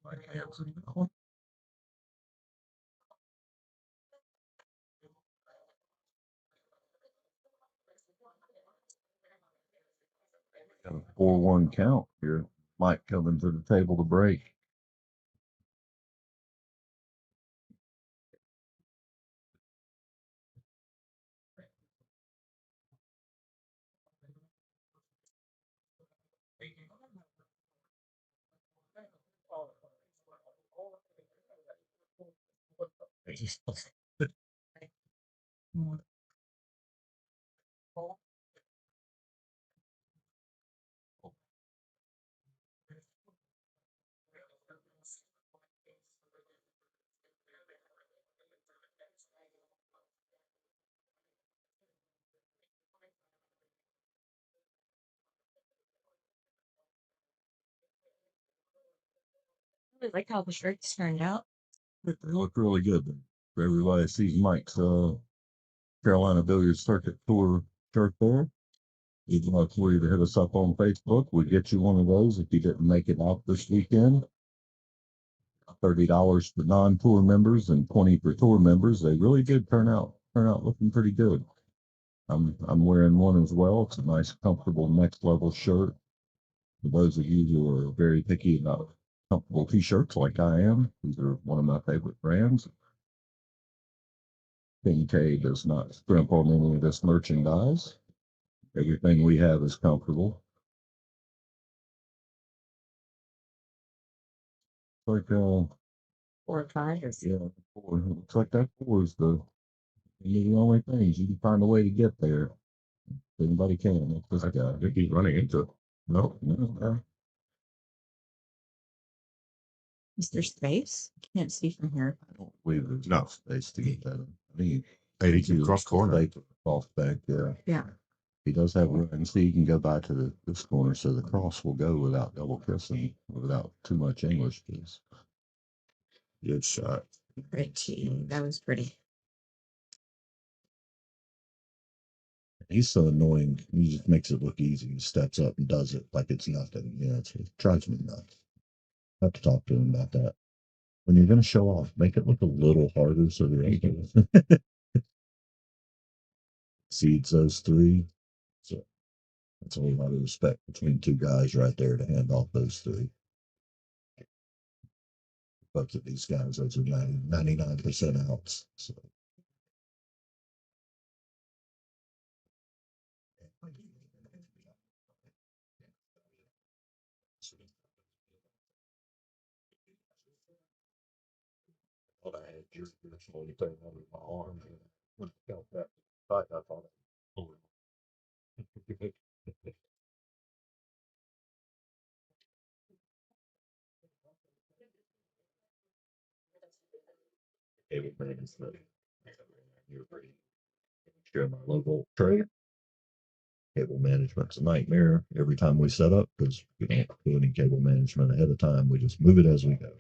Speaker 5: My hands in that one. Got a 4-1 count here. Mike coming to the table to break.
Speaker 8: I like how the shirts turned out.
Speaker 5: They look really good. For everybody sees Mike's Carolina Billiards Circuit Tour shirt there. We'd love for you to hit us up on Facebook. We get you one of those if you didn't make it out this weekend. $30 for non-tour members and 20 for tour members. They really did turn out looking pretty good. I'm wearing one as well. It's a nice, comfortable next level shirt. For those of you who are very picky about comfortable t-shirts like I am, these are one of my favorite brands. King K does not scrimp on any of this merchandise. Everything we have is comfortable. Like
Speaker 8: 4 or 5 or
Speaker 5: yeah, four. Looks like that four is the only things you can find a way to get there. Anybody can. It's this guy.
Speaker 4: They keep running into it.
Speaker 5: No, no.
Speaker 8: Is there space? Can't see from here.
Speaker 5: I don't believe there's
Speaker 4: No.
Speaker 5: enough space to get that. I mean,
Speaker 4: 82 cross corner.
Speaker 5: Cross back, yeah.
Speaker 8: Yeah.
Speaker 5: He does have room, so you can go by to this corner, so the cross will go without double kissing, without too much English, please.
Speaker 4: Good shot.
Speaker 8: Pretty. That was pretty.
Speaker 5: He's so annoying. He just makes it look easy. He steps up and does it like it's nothing. Yeah, it drives me nuts. I have to talk to him about that. When you're going to show off, make it look a little harder so they're able to seeds those three. So that's a whole lot of respect between two guys right there to hand off those three. Both of these guys, those are 99% outs. So. I had your only thing under my arm. And felt that fight, I thought cable management. You're pretty sure my local trade. Cable management's a nightmare every time we set up because we don't do any cable management ahead of time. We just move it as we go.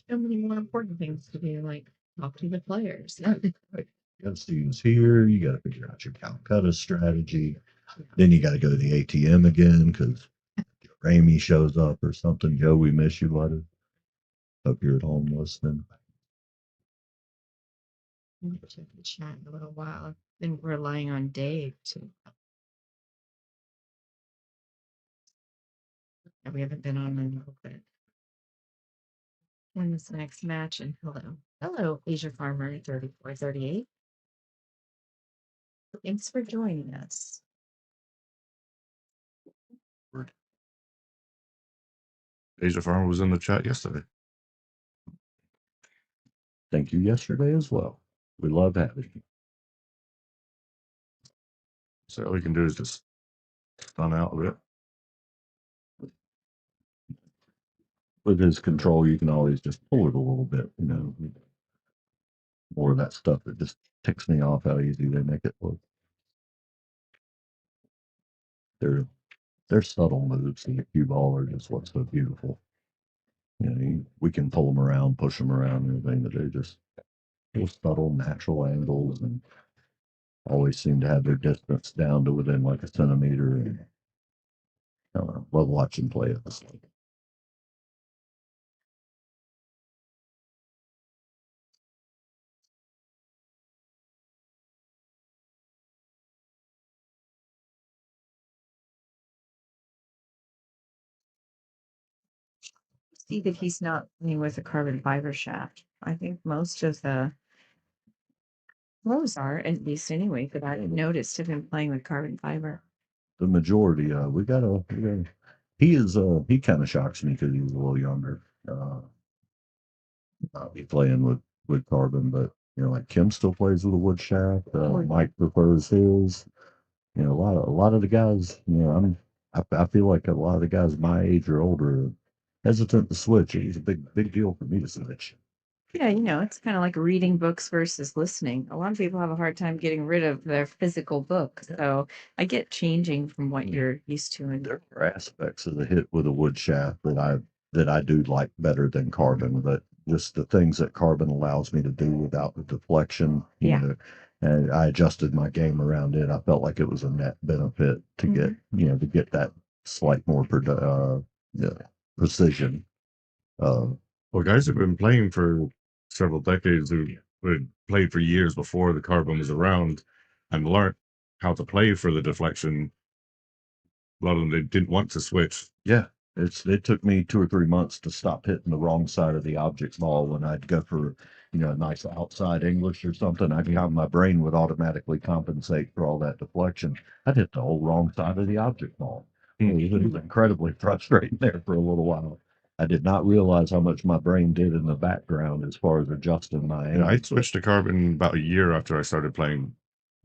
Speaker 8: So many more important things to do, like talk to the players.
Speaker 5: Right. You got students here, you got to figure out your Calcutta strategy. Then you got to go to the ATM again because Amy shows up or something. Joe, we miss you, buddy. Hope you're at home listening.
Speaker 8: Check the chat in a little while. I've been relying on Dave to. We haven't been on in a little bit. When this next match, and hello, Asia Farmer 3438. Thanks for joining us.
Speaker 4: Asia Farmer was in the chat yesterday.
Speaker 5: Thank you yesterday as well. We love having you.
Speaker 4: So all we can do is just stun out a bit.
Speaker 5: With his control, you can always just pull it a little bit, you know. More of that stuff that just ticks me off how easy they make it look. They're subtle moves in the cue ball are just what's so beautiful. You know, we can pull them around, push them around, and everything, but they're just little subtle, natural angles, and always seem to have their distance down to within like a centimeter. And I don't know, love watching play at this level.
Speaker 8: See that he's not playing with a carbon fiber shaft. I think most of the clothes are, at least anyway, that I've noticed have been playing with carbon fiber.
Speaker 5: The majority, he kind of shocks me because he's a little younger. Not be playing with carbon, but you know, like Kim still plays with a wood shaft. Mike prefers his. You know, a lot of the guys. You know, I feel like a lot of the guys my age or older are hesitant to switch. It's a big deal for me to switch.
Speaker 8: Yeah, you know, it's kind of like reading books versus listening. A lot of people have a hard time getting rid of their physical book. So I get changing from what you're used to. And
Speaker 5: There are aspects of the hit with a wood shaft that I do like better than carbon, but just the things that carbon allows me to do without the deflection. You know, and I adjusted my game around it. I felt like it was a net benefit to get, to get that slight more precision.
Speaker 4: Well, guys have been playing for several decades who had played for years before the carbon was around and learned how to play for the deflection. A lot of them, they didn't want to switch.
Speaker 5: Yeah, it took me 2 or 3 months to stop hitting the wrong side of the object ball when I'd go for, a nice outside English or something. My brain would automatically compensate for all that deflection. I'd hit the whole wrong side of the object ball. It was incredibly frustrating there for a little while. I did not realize how much my brain did in the background as far as adjusting my aim.
Speaker 4: Yeah, I switched to carbon about a year after I started playing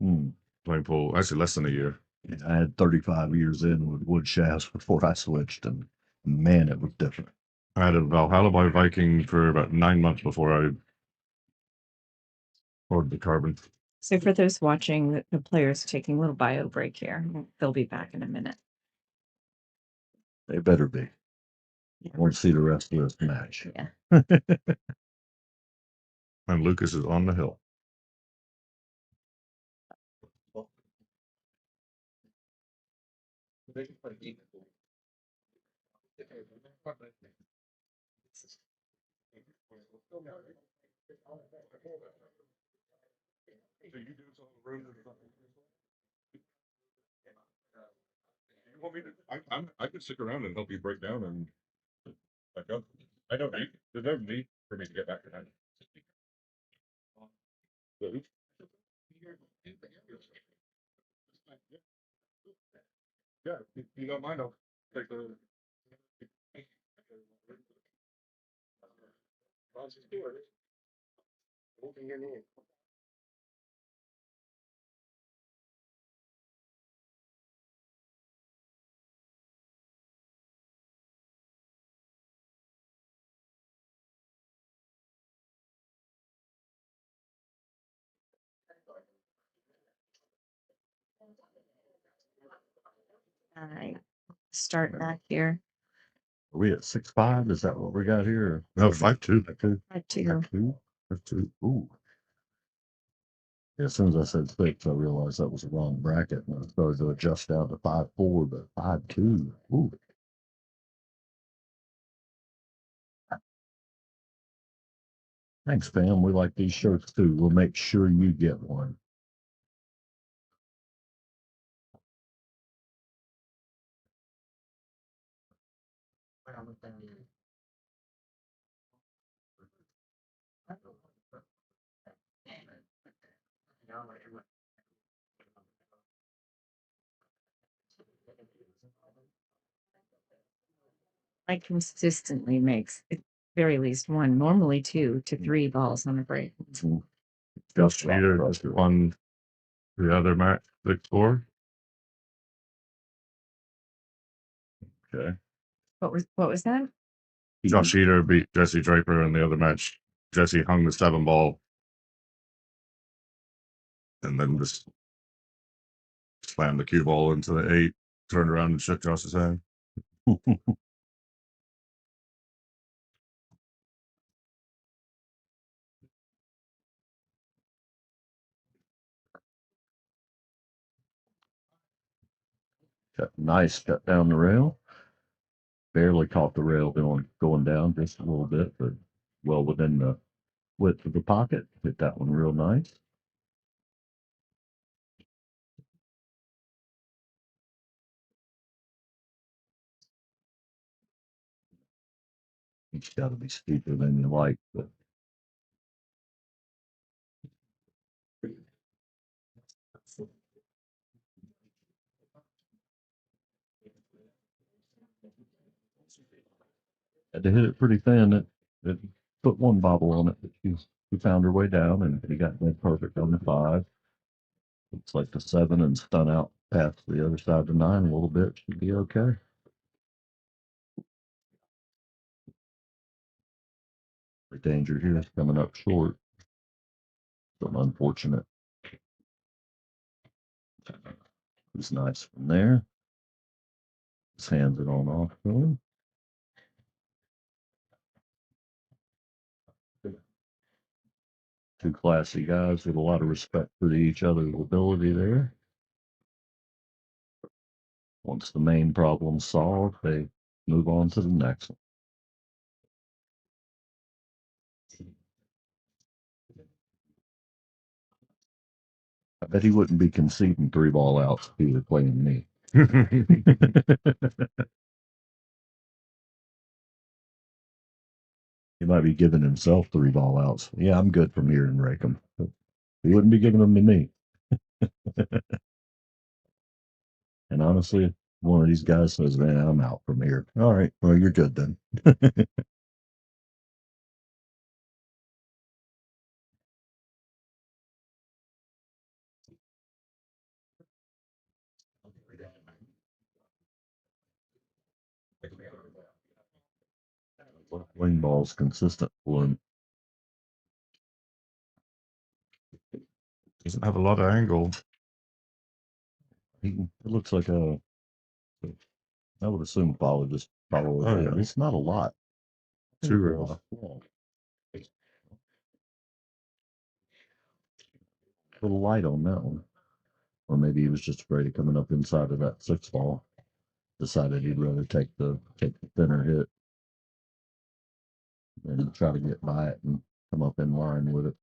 Speaker 5: Hmm.
Speaker 4: playing pool. Actually, less than a year.
Speaker 5: I had 35 years in with wood shafts before I switched, and man, it was different.
Speaker 4: I had a Valhalla by Viking for about 9 months before I ordered the carbon.
Speaker 8: So for those watching, the players taking a little bio break here. They'll be back in a minute.
Speaker 5: They better be. I want to see the rest of this match.
Speaker 8: Yeah.
Speaker 4: And Lucas is on the hill. You want me to? I could stick around and help you break down and back up. I don't need. There's no need for me to get back to that. Yeah, if you don't mind, I'll take the.
Speaker 8: All right. Start back here.
Speaker 5: Are we at 6-5? Is that what we got here?
Speaker 4: No, 5-2.
Speaker 5: 5-2.
Speaker 8: 5-2.
Speaker 5: 5-2. 5-2. Ooh. As soon as I said 6, I realized that was the wrong bracket, and I started to adjust down to 5-4, but 5-2. Ooh. Thanks, fam. We like these shirts too. We'll make sure you get one.
Speaker 8: I consistently makes at very least 1, normally 2 to 3 balls on a break.
Speaker 4: Just leader just won the other match, 6-4. Okay.
Speaker 8: What was that?
Speaker 4: Josh Eder beat Jesse Draper in the other match. Jesse hung the 7 ball and then just slammed the cue ball into the 8, turned around and shook Josh's hand.
Speaker 5: Nice cut down the rail. Barely caught the rail going down just a little bit, but well within the width of the pocket. Hit that one real nice. It's got to be steeper than you like, but had to hit it pretty thin. It put one bobble on it, but she found her way down, and he got that perfect on the 5. Looks like the 7 and stun out past the other side of the 9 a little bit. Should be okay. The danger here is coming up short. Some unfortunate. It's nice from there. Just hands it on off to him. Two classy guys with a lot of respect for each other's ability there. Once the main problem's solved, they move on to the next one. I bet he wouldn't be conceding 3 ball outs if he were playing me. He might be giving himself 3 ball outs. Yeah, I'm good from here and rake him. He wouldn't be giving them to me. And honestly, one of these guys says, man, I'm out from here. All right, well, you're good then. Wing ball's consistent for him.
Speaker 4: Doesn't have a lot of angle.
Speaker 5: It looks like I would assume follow it.
Speaker 4: Oh, yeah.
Speaker 5: It's not a lot.
Speaker 4: Two rails.
Speaker 5: A little light on that one. Or maybe he was just afraid of coming up inside of that 6 ball. Decided he'd rather take the thinner hit than try to get by it and come up in line with it.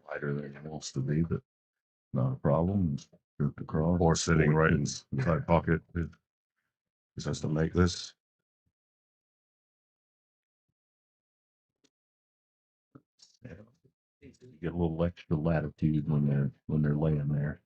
Speaker 5: Lighter than it wants to be, but not a problem. Just drift across.
Speaker 4: Or sitting right in
Speaker 5: Yeah.
Speaker 4: side pocket. It just has to make this.
Speaker 5: You get a little extra latitude when they're laying there.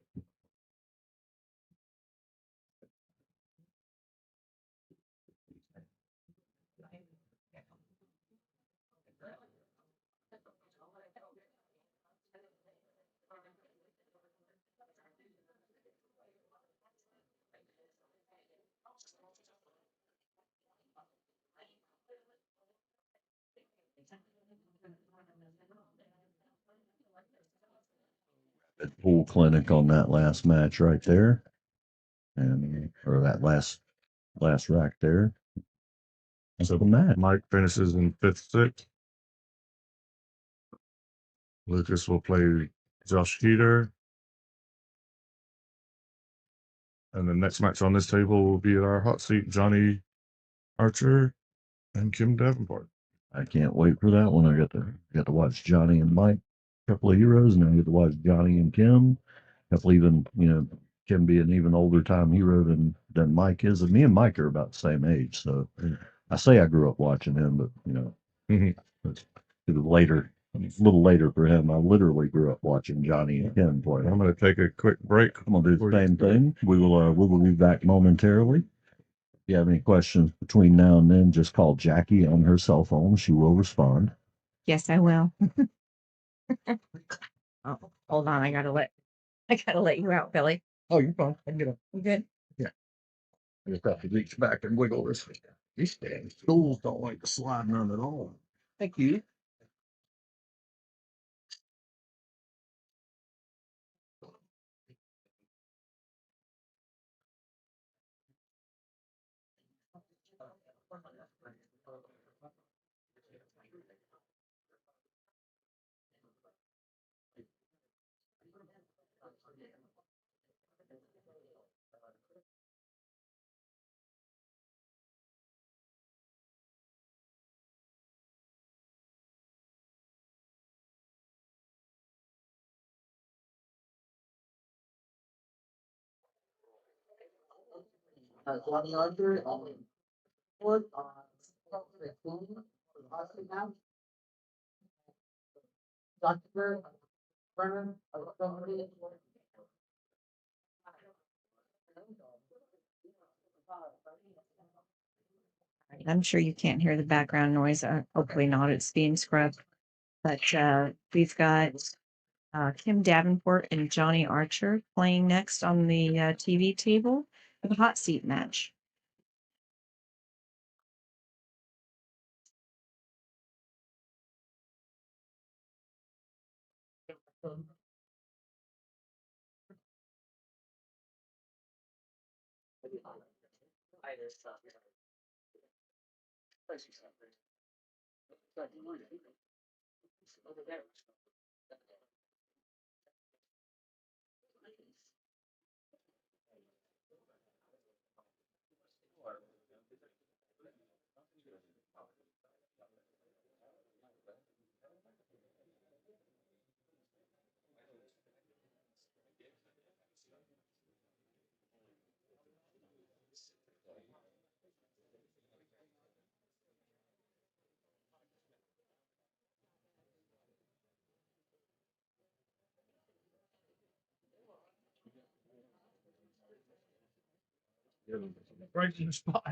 Speaker 5: Pool clinic on that last match right there, and or that last rack there. That's
Speaker 4: So
Speaker 5: the match.
Speaker 4: Mike finishes in 5th, 6th. Lucas will play Josh Heater. And the next match on this table will be our hot seat, Johnny Archer and Kim Davenport.
Speaker 5: I can't wait for that one. I got to watch Johnny and Mike, a couple of heroes, and I get to watch Johnny and Kim. Couple even, Kim be an even older time hero than Mike is. And me and Mike are about the same age, so I say I grew up watching him, but it's a little later for him. I literally grew up watching Johnny and Kim play.
Speaker 4: I'm going to take a quick break.
Speaker 5: I'm gonna do the same thing. We will be back momentarily. If you have any questions between now and then, just call Jackie on her cell phone. She will respond.
Speaker 8: Yes, I will. Oh, hold on. I gotta let you out, Billy.
Speaker 5: Oh, you're fine. I can get up.
Speaker 8: You good?
Speaker 5: I just have to reach back and wiggle this. These damn stools don't like to slide none at all. Thank you.
Speaker 2: Johnny Archer, Ford, Dr. Brennan,
Speaker 8: I'm sure you can't hear the background noise. Hopefully not. It's being scrubbed. But we've got Kim Davenport and Johnny Archer playing next on the TV table for the hot seat match.
Speaker 6: Right in the spot.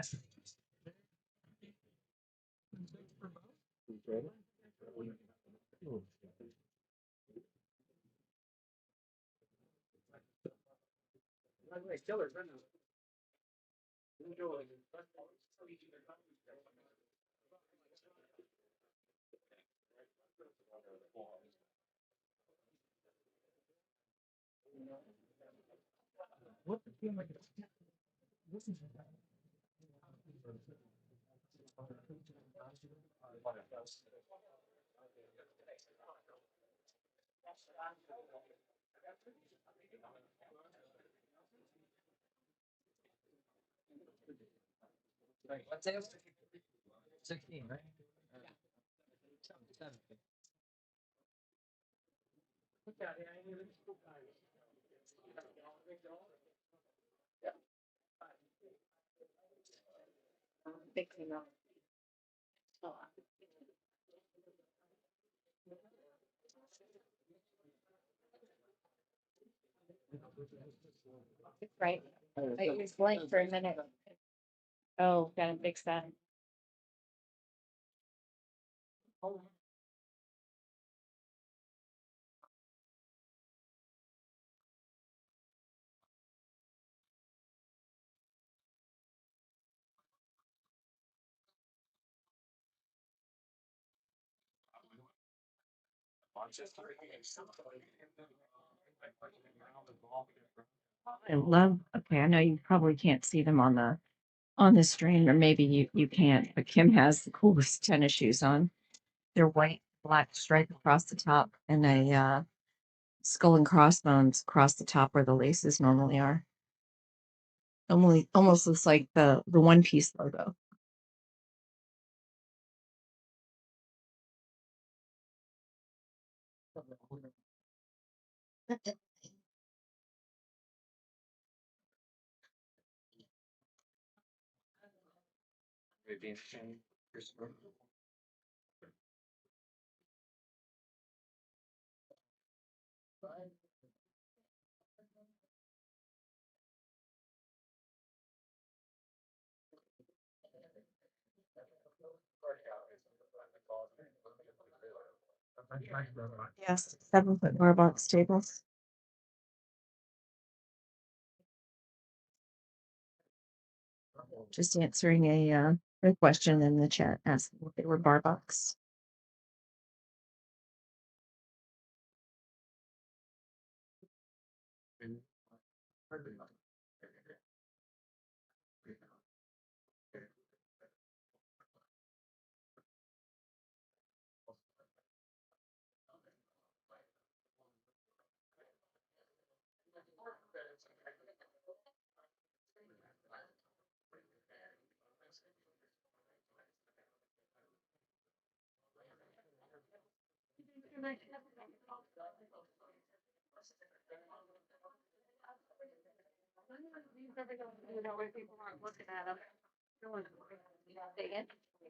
Speaker 6: What's that? 16, right?
Speaker 1: Right. It was blank for a minute. Oh, gotta fix that. I love, okay, I know you probably can't see them on the stream, or maybe you can't, but Kim has the coolest tennis shoes on. They're white, black stripe across the top and a skull and crossbones across the top where the laces normally are. Almost looks like the One Piece logo. Yes, 7-foot bar box tables. Just answering a question in the chat asking if they were bar box.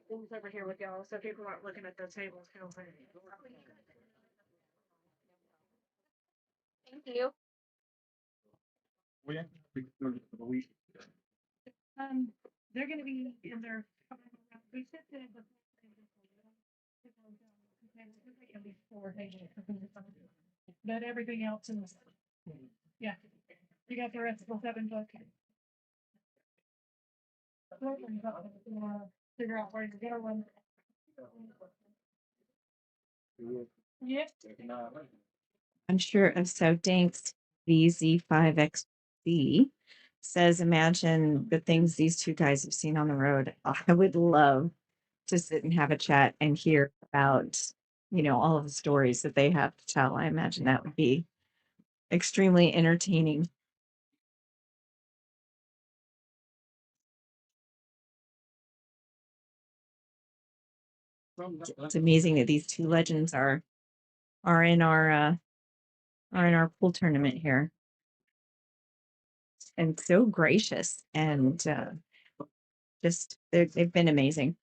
Speaker 7: Who's over here with y'all, so people aren't looking at the tables.
Speaker 1: Thank you.
Speaker 7: They're gonna be in their. We said that at least 4 tables. But everything else is, yeah, you got the rest of the 7 book. Figure out where to go one. Yes.
Speaker 8: I'm sure of so Dank's VZ5XB says, imagine the things these two guys have seen on the road. I would love to sit and have a chat and hear about, all of the stories that they have to tell. I imagine that would be extremely entertaining. It's amazing that these two legends are in our pool tournament here, and so gracious, and just they've been amazing.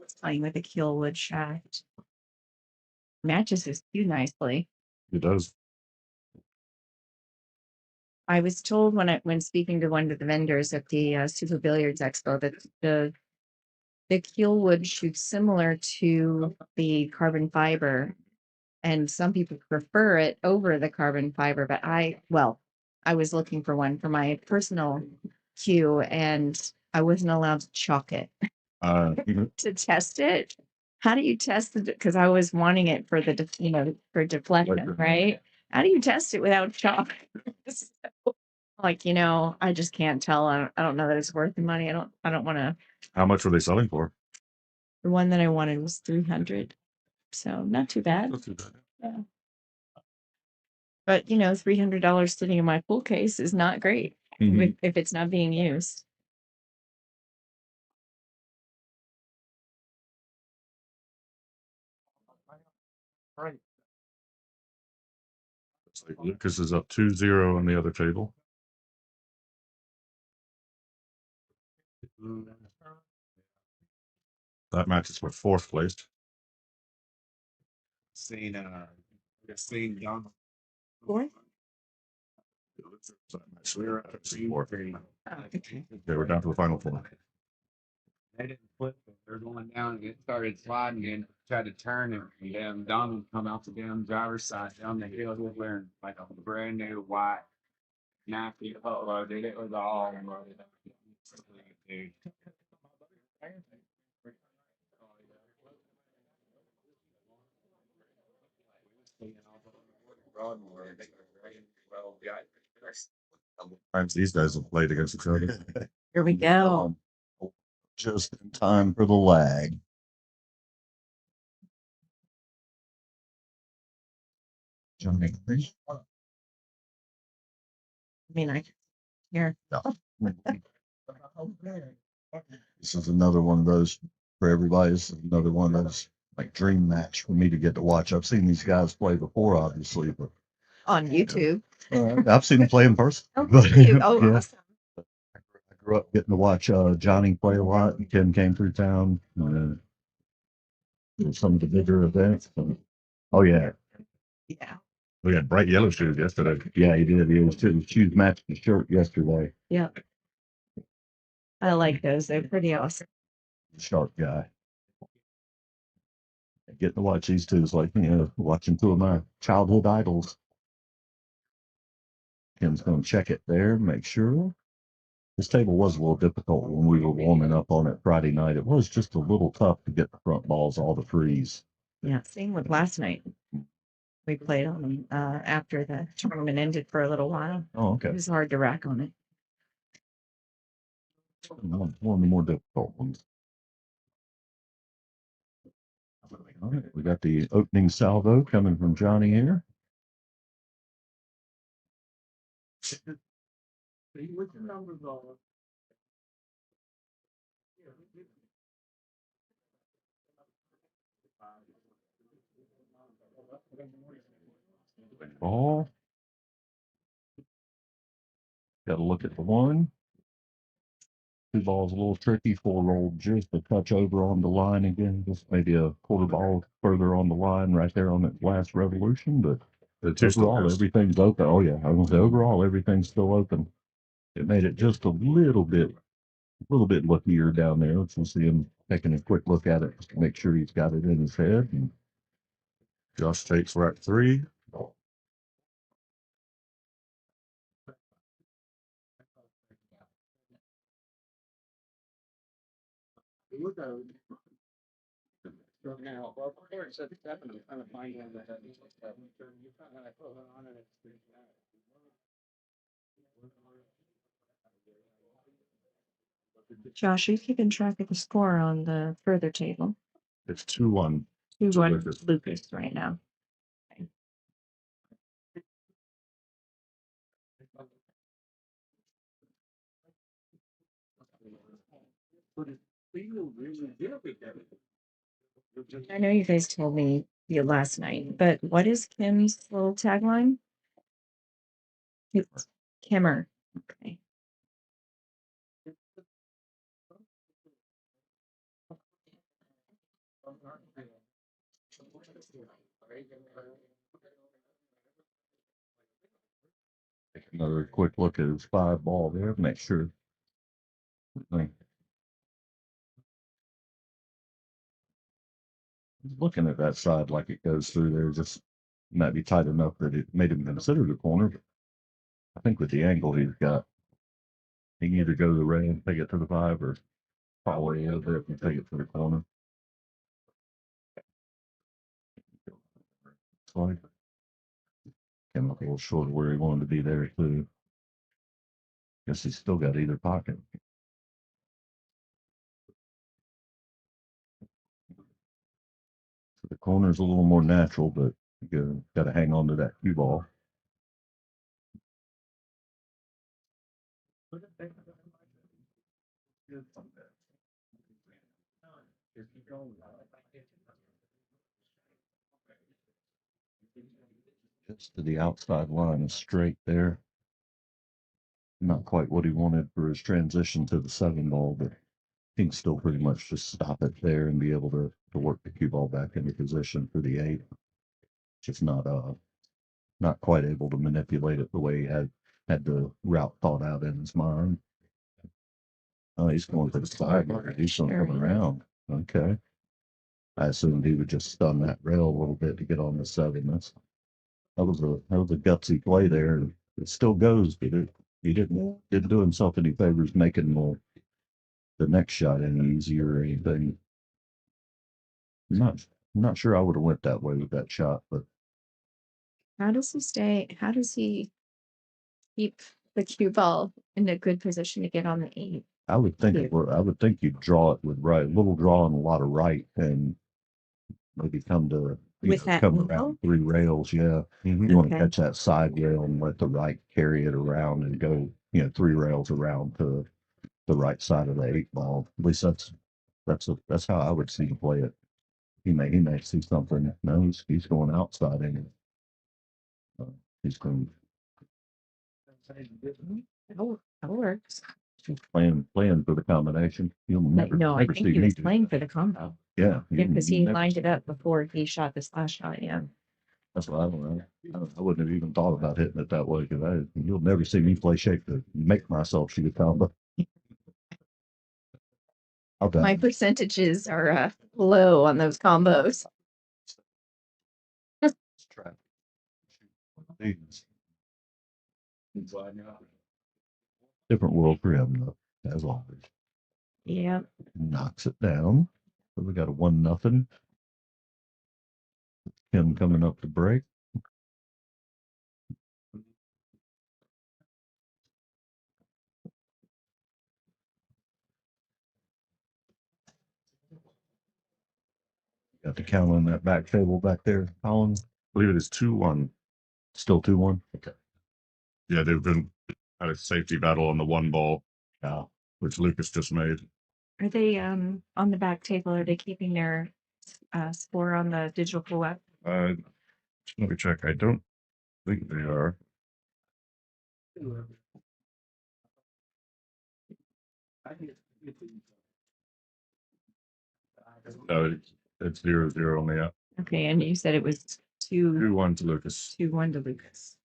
Speaker 8: It's playing with a keelwood shaft. Matches his cue nicely.
Speaker 4: It does.
Speaker 8: I was told when speaking to one of the vendors at the Super Billiards Expo that the keelwood shoots similar to the carbon fiber, and some people prefer it over the carbon fiber. But I was looking for one for my personal cue, and I wasn't allowed to chalk it to test it. How do you test it? Because I was wanting it for for deflection, right? How do you test it without chalk? So, I just can't tell. I don't know that it's worth the money. I don't want to.
Speaker 4: How much were they selling for?
Speaker 8: The one that I wanted was 300, so not too bad.
Speaker 4: Not too bad.
Speaker 8: Yeah. But $300 sitting in my pool case is not great if it's not being used.
Speaker 3: Right.
Speaker 4: Looks like Lucas is up 2-0 on the other table. That match is for fourth place.
Speaker 3: Seen John.
Speaker 8: Fourth?
Speaker 4: We're at fourth.
Speaker 8: Oh, okay.
Speaker 4: Okay, we're down to the final four.
Speaker 3: They didn't flip it. They're going down and it started sliding and tried to turn it. And damn Donald come out the damn driver's side down the hill wearing like a brand new white nappy polo. Dude, it was all loaded up. Dude.
Speaker 4: Times these guys have played against each other.
Speaker 8: Here we go.
Speaker 5: Just in time for the lag.
Speaker 8: I mean, here.
Speaker 5: This is another one of those for everybody. This is another one of those like dream match for me to get to watch. I've seen these guys play before, obviously, but
Speaker 8: On YouTube.
Speaker 5: I've seen them play in person.
Speaker 8: Oh,
Speaker 5: But,
Speaker 8: you. Oh,
Speaker 5: yeah.
Speaker 8: awesome.
Speaker 5: I grew up getting to watch Johnny play a lot, and Ken came through town. Some of the bigger events. Oh yeah,
Speaker 8: Yeah.
Speaker 4: We had bright yellow shoes yesterday.
Speaker 5: yeah, he did. He was his shoes matched the shirt yesterday.
Speaker 8: Yeah. I like those. They're pretty awesome.
Speaker 5: Sharp guy. Getting to watch these two is like, watching two of my childhood idols. Ken's going to check it there, make sure. This table was a little difficult when we were warming up on it Friday night. It was just a little tough to get the front balls all to freeze.
Speaker 8: Yeah. Same with last night. We played on them after the tournament ended for a little while.
Speaker 5: Oh,
Speaker 8: It
Speaker 5: okay.
Speaker 8: was hard to rack on it.
Speaker 5: One of the more difficult ones. All right, we got the opening salvo coming from Johnny here. Ball. Got to look at the one. Two balls a little tricky. Four rolled just a touch over on the line again. Just maybe a quarter ball further on the line right there on that last revolution. But
Speaker 4: The two still
Speaker 5: overall,
Speaker 4: goes.
Speaker 5: everything's open. Oh yeah, I was gonna say overall everything's still open. It made it just a little bit luckier down there. Let's just see him taking a quick look at it just to make sure he's got it in his head. And
Speaker 4: Josh takes rack 3.
Speaker 2: Now, well, before it said seven, I'm trying to find one that has seven. And I put it on and it's.
Speaker 8: Josh, are you keeping track of the score on the further table?
Speaker 4: It's 2-1.
Speaker 8: 2-1
Speaker 4: Lucas.
Speaker 8: Lucas right now. I know you guys told me last night, but what is Kim's little tagline? It's Kimmer. Okay.
Speaker 5: take another quick look at his 5 ball there. Make sure. Looking at that side like it goes through there, just might be tight enough that it made him consider the corner. But I think with the angle he's got, he can either go to the rail and take it to the 5 or follow it a bit and take it to the corner. Like, came up a little short of where he wanted to be there too. Guess he's still got either pocket. So the corner's a little more natural, but you got to hang on to that cue ball. Just to the outside line is straight there. Not quite what he wanted for his transition to the 7 ball, but he can still pretty much just stop it there and be able to work the cue ball back into position for the 8. Just not quite able to manipulate it the way he had the route thought out in his mind. Oh, he's going to the side. He's going to come around. Okay. I assumed he would just stun that rail a little bit to get on the 7. That was a gutsy play there. It still goes, but he didn't do himself any favors making the next shot any easier or anything. I'm not sure I would have went that way with that shot, but
Speaker 8: How does he keep the cue ball in a good position to get on the 8?
Speaker 5: I would think you'd draw it with right, a little draw and a lot of right, and maybe come to
Speaker 8: With that
Speaker 5: come
Speaker 8: angle?
Speaker 5: around 3 rails. Yeah, you want to
Speaker 8: Okay.
Speaker 5: catch that side rail and let the right carry it around and go 3 rails around to the right side of the 8 ball. At least that's how I would see him play it. He may see something. No, he's going outside and he's going
Speaker 8: That works.
Speaker 5: playing for the combination. You'll never
Speaker 8: No, I
Speaker 5: never
Speaker 8: think
Speaker 5: see
Speaker 8: he
Speaker 5: me
Speaker 8: was
Speaker 5: do
Speaker 8: playing
Speaker 5: that.
Speaker 8: for the combo.
Speaker 5: Yeah,
Speaker 8: Yeah, because he
Speaker 5: never-
Speaker 8: lined it up before he shot this last shot. Yeah.
Speaker 5: That's what I don't know. I wouldn't have even thought about hitting it that way because you'll never see me play shape to make myself shoot a combo. I'll bet.
Speaker 8: My percentages are low on those combos.
Speaker 5: Different world for him, though, as always.
Speaker 8: Yeah.
Speaker 5: Knocks it down. So we got a 1-0. Him coming up to break. Got the count on that back table back there, Colin.
Speaker 4: I believe it is 2-1.
Speaker 5: Still 2-1. Okay.
Speaker 4: Yeah, they've been had a safety battle on the 1 ball,
Speaker 5: Yeah.
Speaker 4: which Lucas just made.
Speaker 8: Are they on the back table? Are they keeping their score on the digital co-op?
Speaker 4: Let me check. I don't think they are. No, it's 0-0 on the app.
Speaker 1: Okay, and you said it was 2-1
Speaker 4: 2-1 to Lucas.
Speaker 1: to Lucas.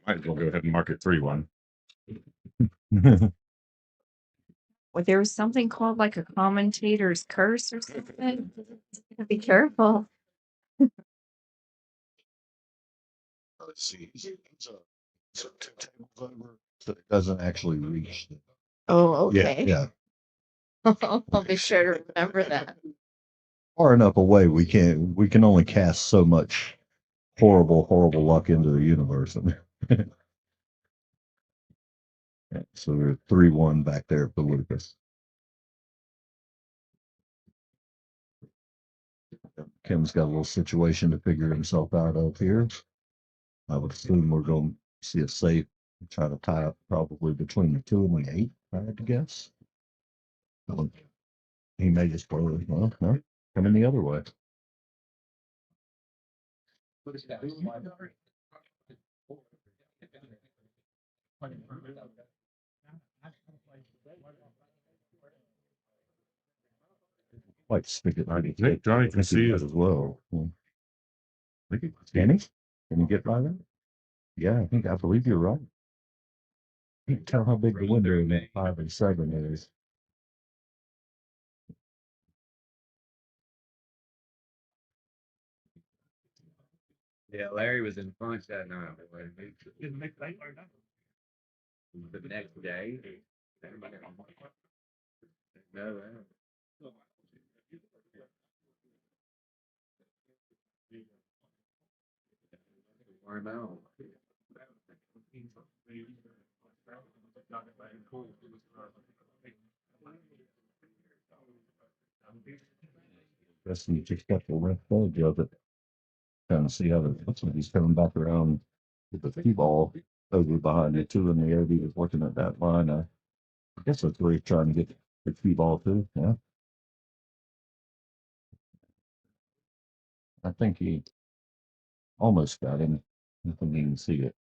Speaker 4: Might as well go ahead and mark it 3-1.
Speaker 1: Well, there was something called like a commentator's curse or something. Be careful.
Speaker 5: Let's see. So 2 tables over, so it doesn't actually reach.
Speaker 1: Oh,
Speaker 5: Yeah,
Speaker 1: okay.
Speaker 5: yeah.
Speaker 1: I'll be sure to remember that.
Speaker 5: Far enough away, we can only cast so much horrible luck into the universe. Yeah, so we're 3-1 back there for Lucas. Kim's got a little situation to figure himself out of here. I would assume we're going to see a safe, try to tie up probably between the 2 and the 8, if I had to guess. He may just play, well, no, coming the other way. Like spigot.
Speaker 4: I think Johnny can see it.
Speaker 5: as well. Can he? Can you get by that? Yeah, I believe you're right. You can tell how big the window in 5 and 7 is.
Speaker 3: Yeah, Larry was in punch that night. The next day. No, no.
Speaker 5: Guess you just got the left edge of it. Kind of see how he's coming back around with the cue ball over behind you too, and the AD is looking at that line. I guess that's where he's trying to get the cue ball too. Yeah. I think he almost got him. I didn't even see it.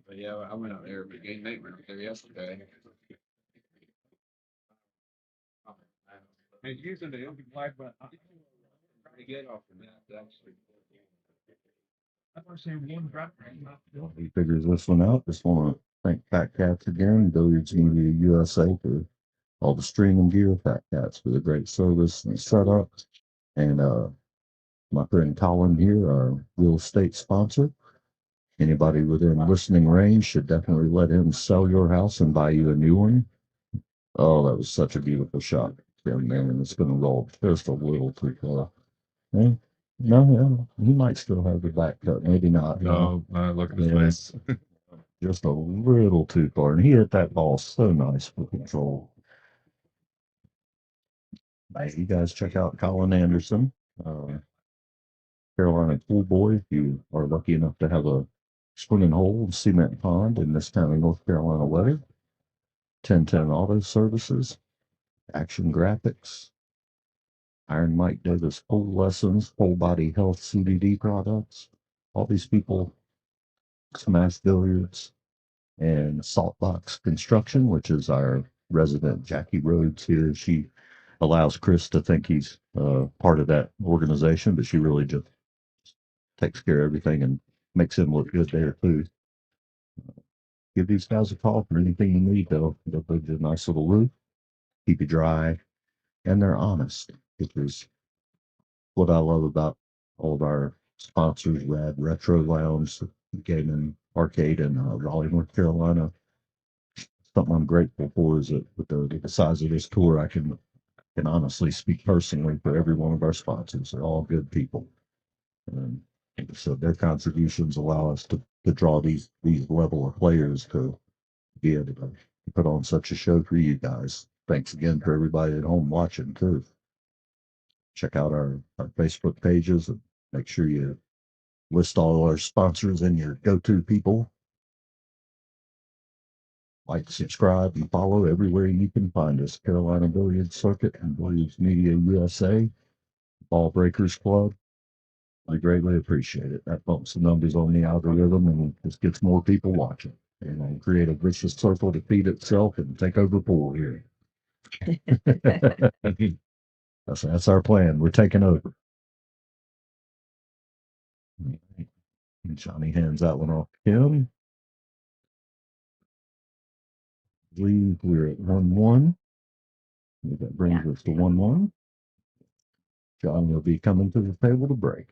Speaker 3: But yeah, I went out there, but game night went out there yesterday. And using the empty black, but pretty good off of that, actually.
Speaker 5: He figures this one out. Just want to thank Fat Cats again, Billiards Media USA, for all the streaming gear, Fat Cats for the great service and setup, and my friend Colin here, our real estate sponsor. Anybody within listening range should definitely let him sell your house and buy you a new one. Oh, that was such a beautiful shot, young man, and it's going to roll just a little too far. Eh, no, yeah, he might still have the back cut, maybe not.
Speaker 4: No, look at his
Speaker 5: Yeah.
Speaker 4: face.
Speaker 5: Just a little too far, and he hit that ball so nice for control. Hey, you guys check out Colin Anderson, Carolina Pool Boy. If you are lucky enough to have a swimming hole and cement pond in this kind of North Carolina weather, 1010 Auto Services, Action Graphics, Iron Mike Davis Pool Lessons, Whole Body Health CBD products. All these people, Smash Billiards, and Saltbox Construction, which is our resident Jackie Rhodes here. She allows Chris to think he's part of that organization, but she really just takes care of everything and makes him look good there too. Give these guys a call for anything you need. They'll build you a nice little roof, keep you dry, and they're honest, which is what I love about all of our sponsors. Rad Retro Lounge, Gaming Arcade in Raleigh, North Carolina. Something I'm grateful for is that with the size of this tour, I can honestly speak personally for every one of our sponsors. They're all good people. And so their contributions allow us to draw these level of players to be able to put on such a show for you guys. thanks again for everybody at home watching too. Check out our Facebook pages and make sure you list all our sponsors and your go-to people. Like, subscribe, and follow everywhere you can find us. Carolina Billiards Circuit and Billiards Media USA, Ball Breakers Club. I greatly appreciate it. That bumps the numbers on the algorithm and just gets more people watching. And create a vicious circle to feed itself and take over pool here. That's our plan. We're taking over. And Johnny hands that one off to Kim. I believe we're at 1-1. That brings us to 1-1. John will be coming to the table to break.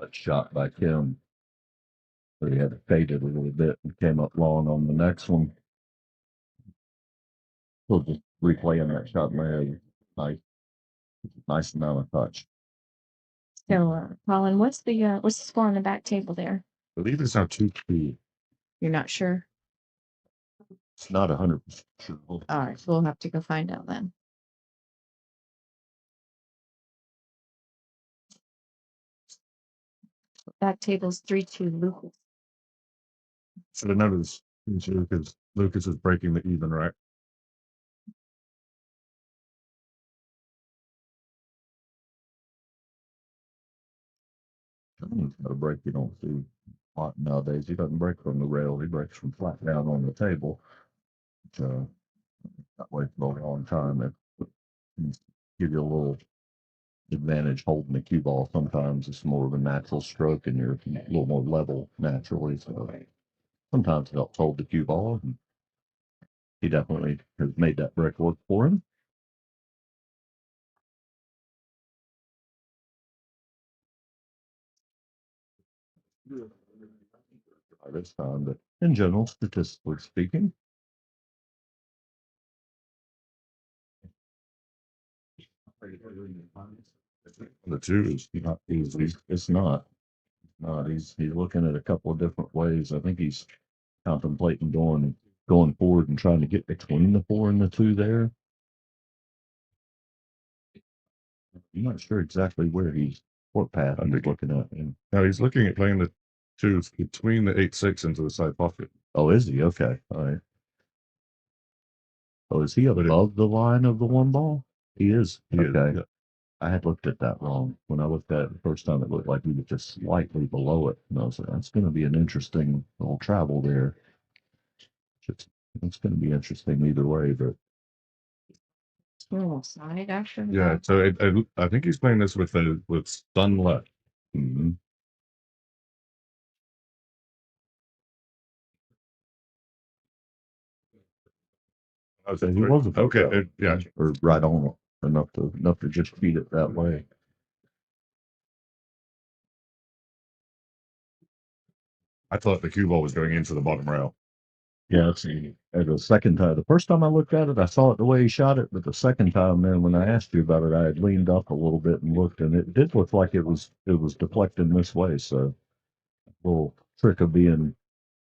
Speaker 5: A shot by Kim. So he had it faded a little bit and came up long on the next one. We'll just replaying that shot in my head. Nice amount of touch.
Speaker 1: So, Colin, what's the score on the back table there?
Speaker 4: I believe it's now 2-2.
Speaker 1: You're not sure?
Speaker 5: It's not 100% sure.
Speaker 1: All right, so we'll have to go find out then. Back table's 3-2 Lucas.
Speaker 4: Should have noticed Lucas is breaking the even, right?
Speaker 5: He's got a break you don't see a lot nowadays. He doesn't break from the rail. He breaks from flat down on the table. That way for a long time. It give you a little advantage holding the cue ball. Sometimes it's more of a natural stroke and you're a little more level naturally. So sometimes it helps hold the cue ball. And he definitely has made that break work for him. By this time, but in general, statistically speaking,
Speaker 4: The 2 is
Speaker 5: not easy. It's not. He's looking at a couple of different ways. I think he's contemplating going forward and trying to get between the 4 and the 2 there. I'm not sure exactly what path I'm looking at. And,
Speaker 4: now he's looking at playing the 2 between the 8-6 into the side pocket.
Speaker 5: oh, is he? Okay. All right. Oh, is he above the line of the 1 ball? He is. Okay.
Speaker 4: Yeah.
Speaker 5: I had looked at that wrong. When I looked at it the first time, it looked like he was just slightly below it. And I was like, that's going to be an interesting little travel there. It's going to be interesting either way, but
Speaker 1: Side action.
Speaker 4: Yeah, so I think he's playing this with stun left.
Speaker 5: mm-hmm.
Speaker 4: Okay,
Speaker 5: He wasn't
Speaker 4: okay, yeah.
Speaker 5: or right on it enough to just feed it that way.
Speaker 4: I thought the cue ball was going into the bottom rail.
Speaker 5: Yeah, see, at the second time, the first time I looked at it, I saw it the way he shot it, but the second time, then when I asked you about it, I had leaned up a little bit and looked, and it did look like it was deflecting this way. So, little trick of being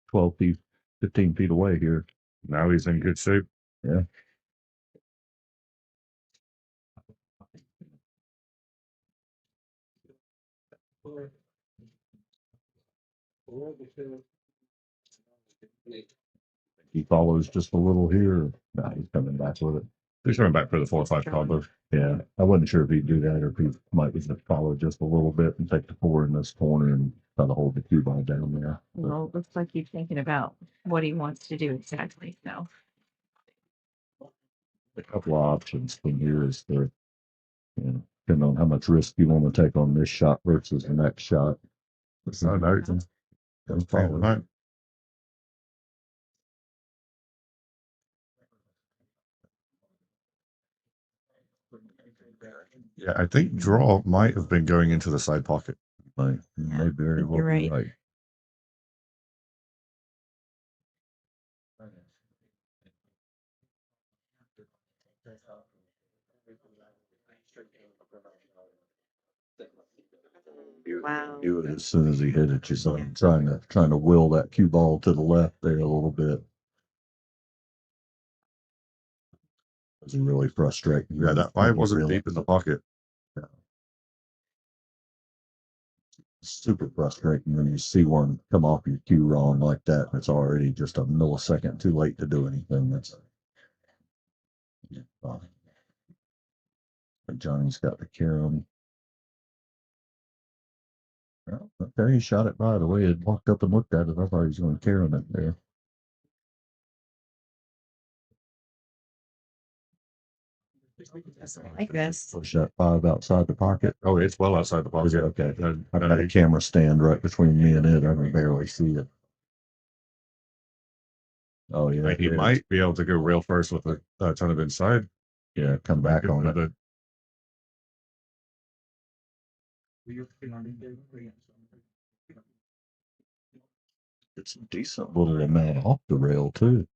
Speaker 5: 12 feet, 15 feet away here.
Speaker 4: Now he's in good shape.
Speaker 5: Yeah. He follows just a little here. Nah, he's coming back with it.
Speaker 4: He's coming back for the 4-5 combo.
Speaker 5: Yeah, I wasn't sure if he'd do that or if he might just follow just a little bit and take the 4 in this corner and try to hold the cue ball down there.
Speaker 1: Well, it looks like he's thinking about what he wants to do exactly. So,
Speaker 5: A couple of options from here is to depending on how much risk you want to take on this shot versus the next shot.
Speaker 4: It's not out.
Speaker 5: Don't follow it.
Speaker 4: Yeah, I think draw might have been going into the side pocket.
Speaker 5: Like, you may very well
Speaker 8: You're
Speaker 5: be
Speaker 8: right.
Speaker 5: right.
Speaker 8: Wow.
Speaker 5: Knew it as soon as he hit it. You saw him trying to will that cue ball to the left there a little bit. It was really frustrating.
Speaker 4: Yeah, that five wasn't deep in the pocket.
Speaker 5: Super frustrating when you see one come off your cue wrong like that. And it's already just a millisecond too late to do anything. That's but Johnny's got the carom. Well, okay, he shot it by the way. It walked up and looked at it. I thought he was going to carom it there.
Speaker 8: Like this.
Speaker 5: Push that five outside the pocket.
Speaker 4: Oh, it's well outside the
Speaker 5: Is it
Speaker 4: pocket.
Speaker 5: okay? I've got a camera stand right between me and it. I can barely see it. Oh yeah,
Speaker 4: Like, he might be able to go rail first with a ton of inside.
Speaker 5: Yeah, come back on it.
Speaker 4: The,
Speaker 5: It's a decent little amount off the rail too.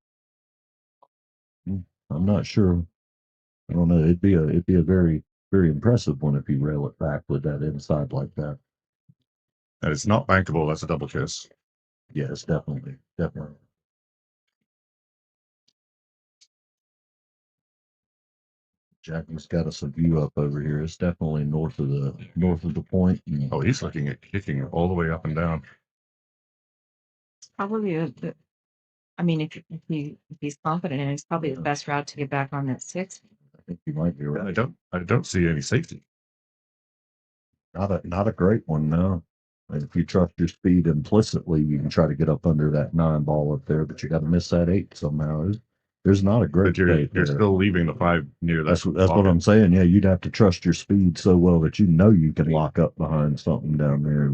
Speaker 5: I'm not sure. I don't know. It'd be a very, very impressive one if you rail it back with that inside like that.
Speaker 4: and it's not bankable. That's a double kiss.
Speaker 5: Yes, definitely. Jackie's got us a view up over here. It's definitely north of the point.
Speaker 4: Oh, he's looking at kicking it all the way up and down.
Speaker 1: Probably I mean, if he's confident in it, it's probably the best route to get back on that 6.
Speaker 5: I think you might be right.
Speaker 4: I don't see any safety.
Speaker 5: Not a great one, no. And if you trust your speed implicitly, you can try to get up under that 9 ball up there, but you got to miss that 8 somehow. There's not a great.
Speaker 4: But you're still leaving the 5 near that.
Speaker 5: That's what I'm saying. Yeah, you'd have to trust your speed so well that you know you can lock up behind something down there.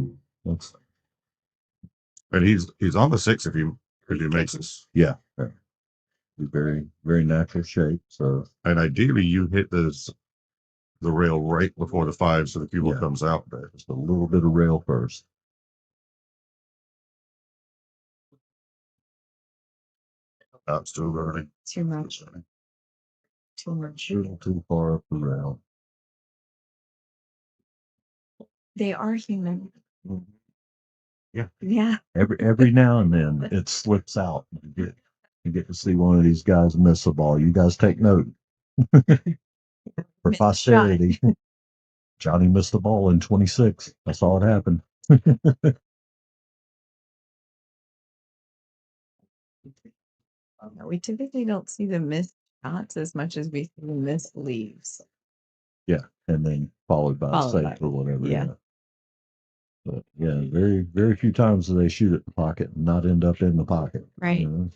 Speaker 4: And he's on the 6 if he makes this.
Speaker 5: Yeah. Very, very natural shape. So,
Speaker 4: and ideally you hit the rail right before the 5 so the cue ball comes out there.
Speaker 5: Just a little bit of rail first.
Speaker 4: That's too early.
Speaker 1: Too much. Too much.
Speaker 5: A little too far up the rail.
Speaker 1: They are human.
Speaker 4: Yeah.
Speaker 1: Yeah.
Speaker 5: Every now and then it slips out. You get to see one of these guys miss a ball. You guys take note. For posterity. Johnny missed the ball in 26. I saw it happen.
Speaker 8: We typically don't see the missed shots as much as we see the missed leaves.
Speaker 5: Yeah, and then followed by a safe or whatever.
Speaker 8: Yeah.
Speaker 5: But yeah, very, very few times do they shoot at the pocket and not end up in the pocket.
Speaker 8: Right.
Speaker 5: You know?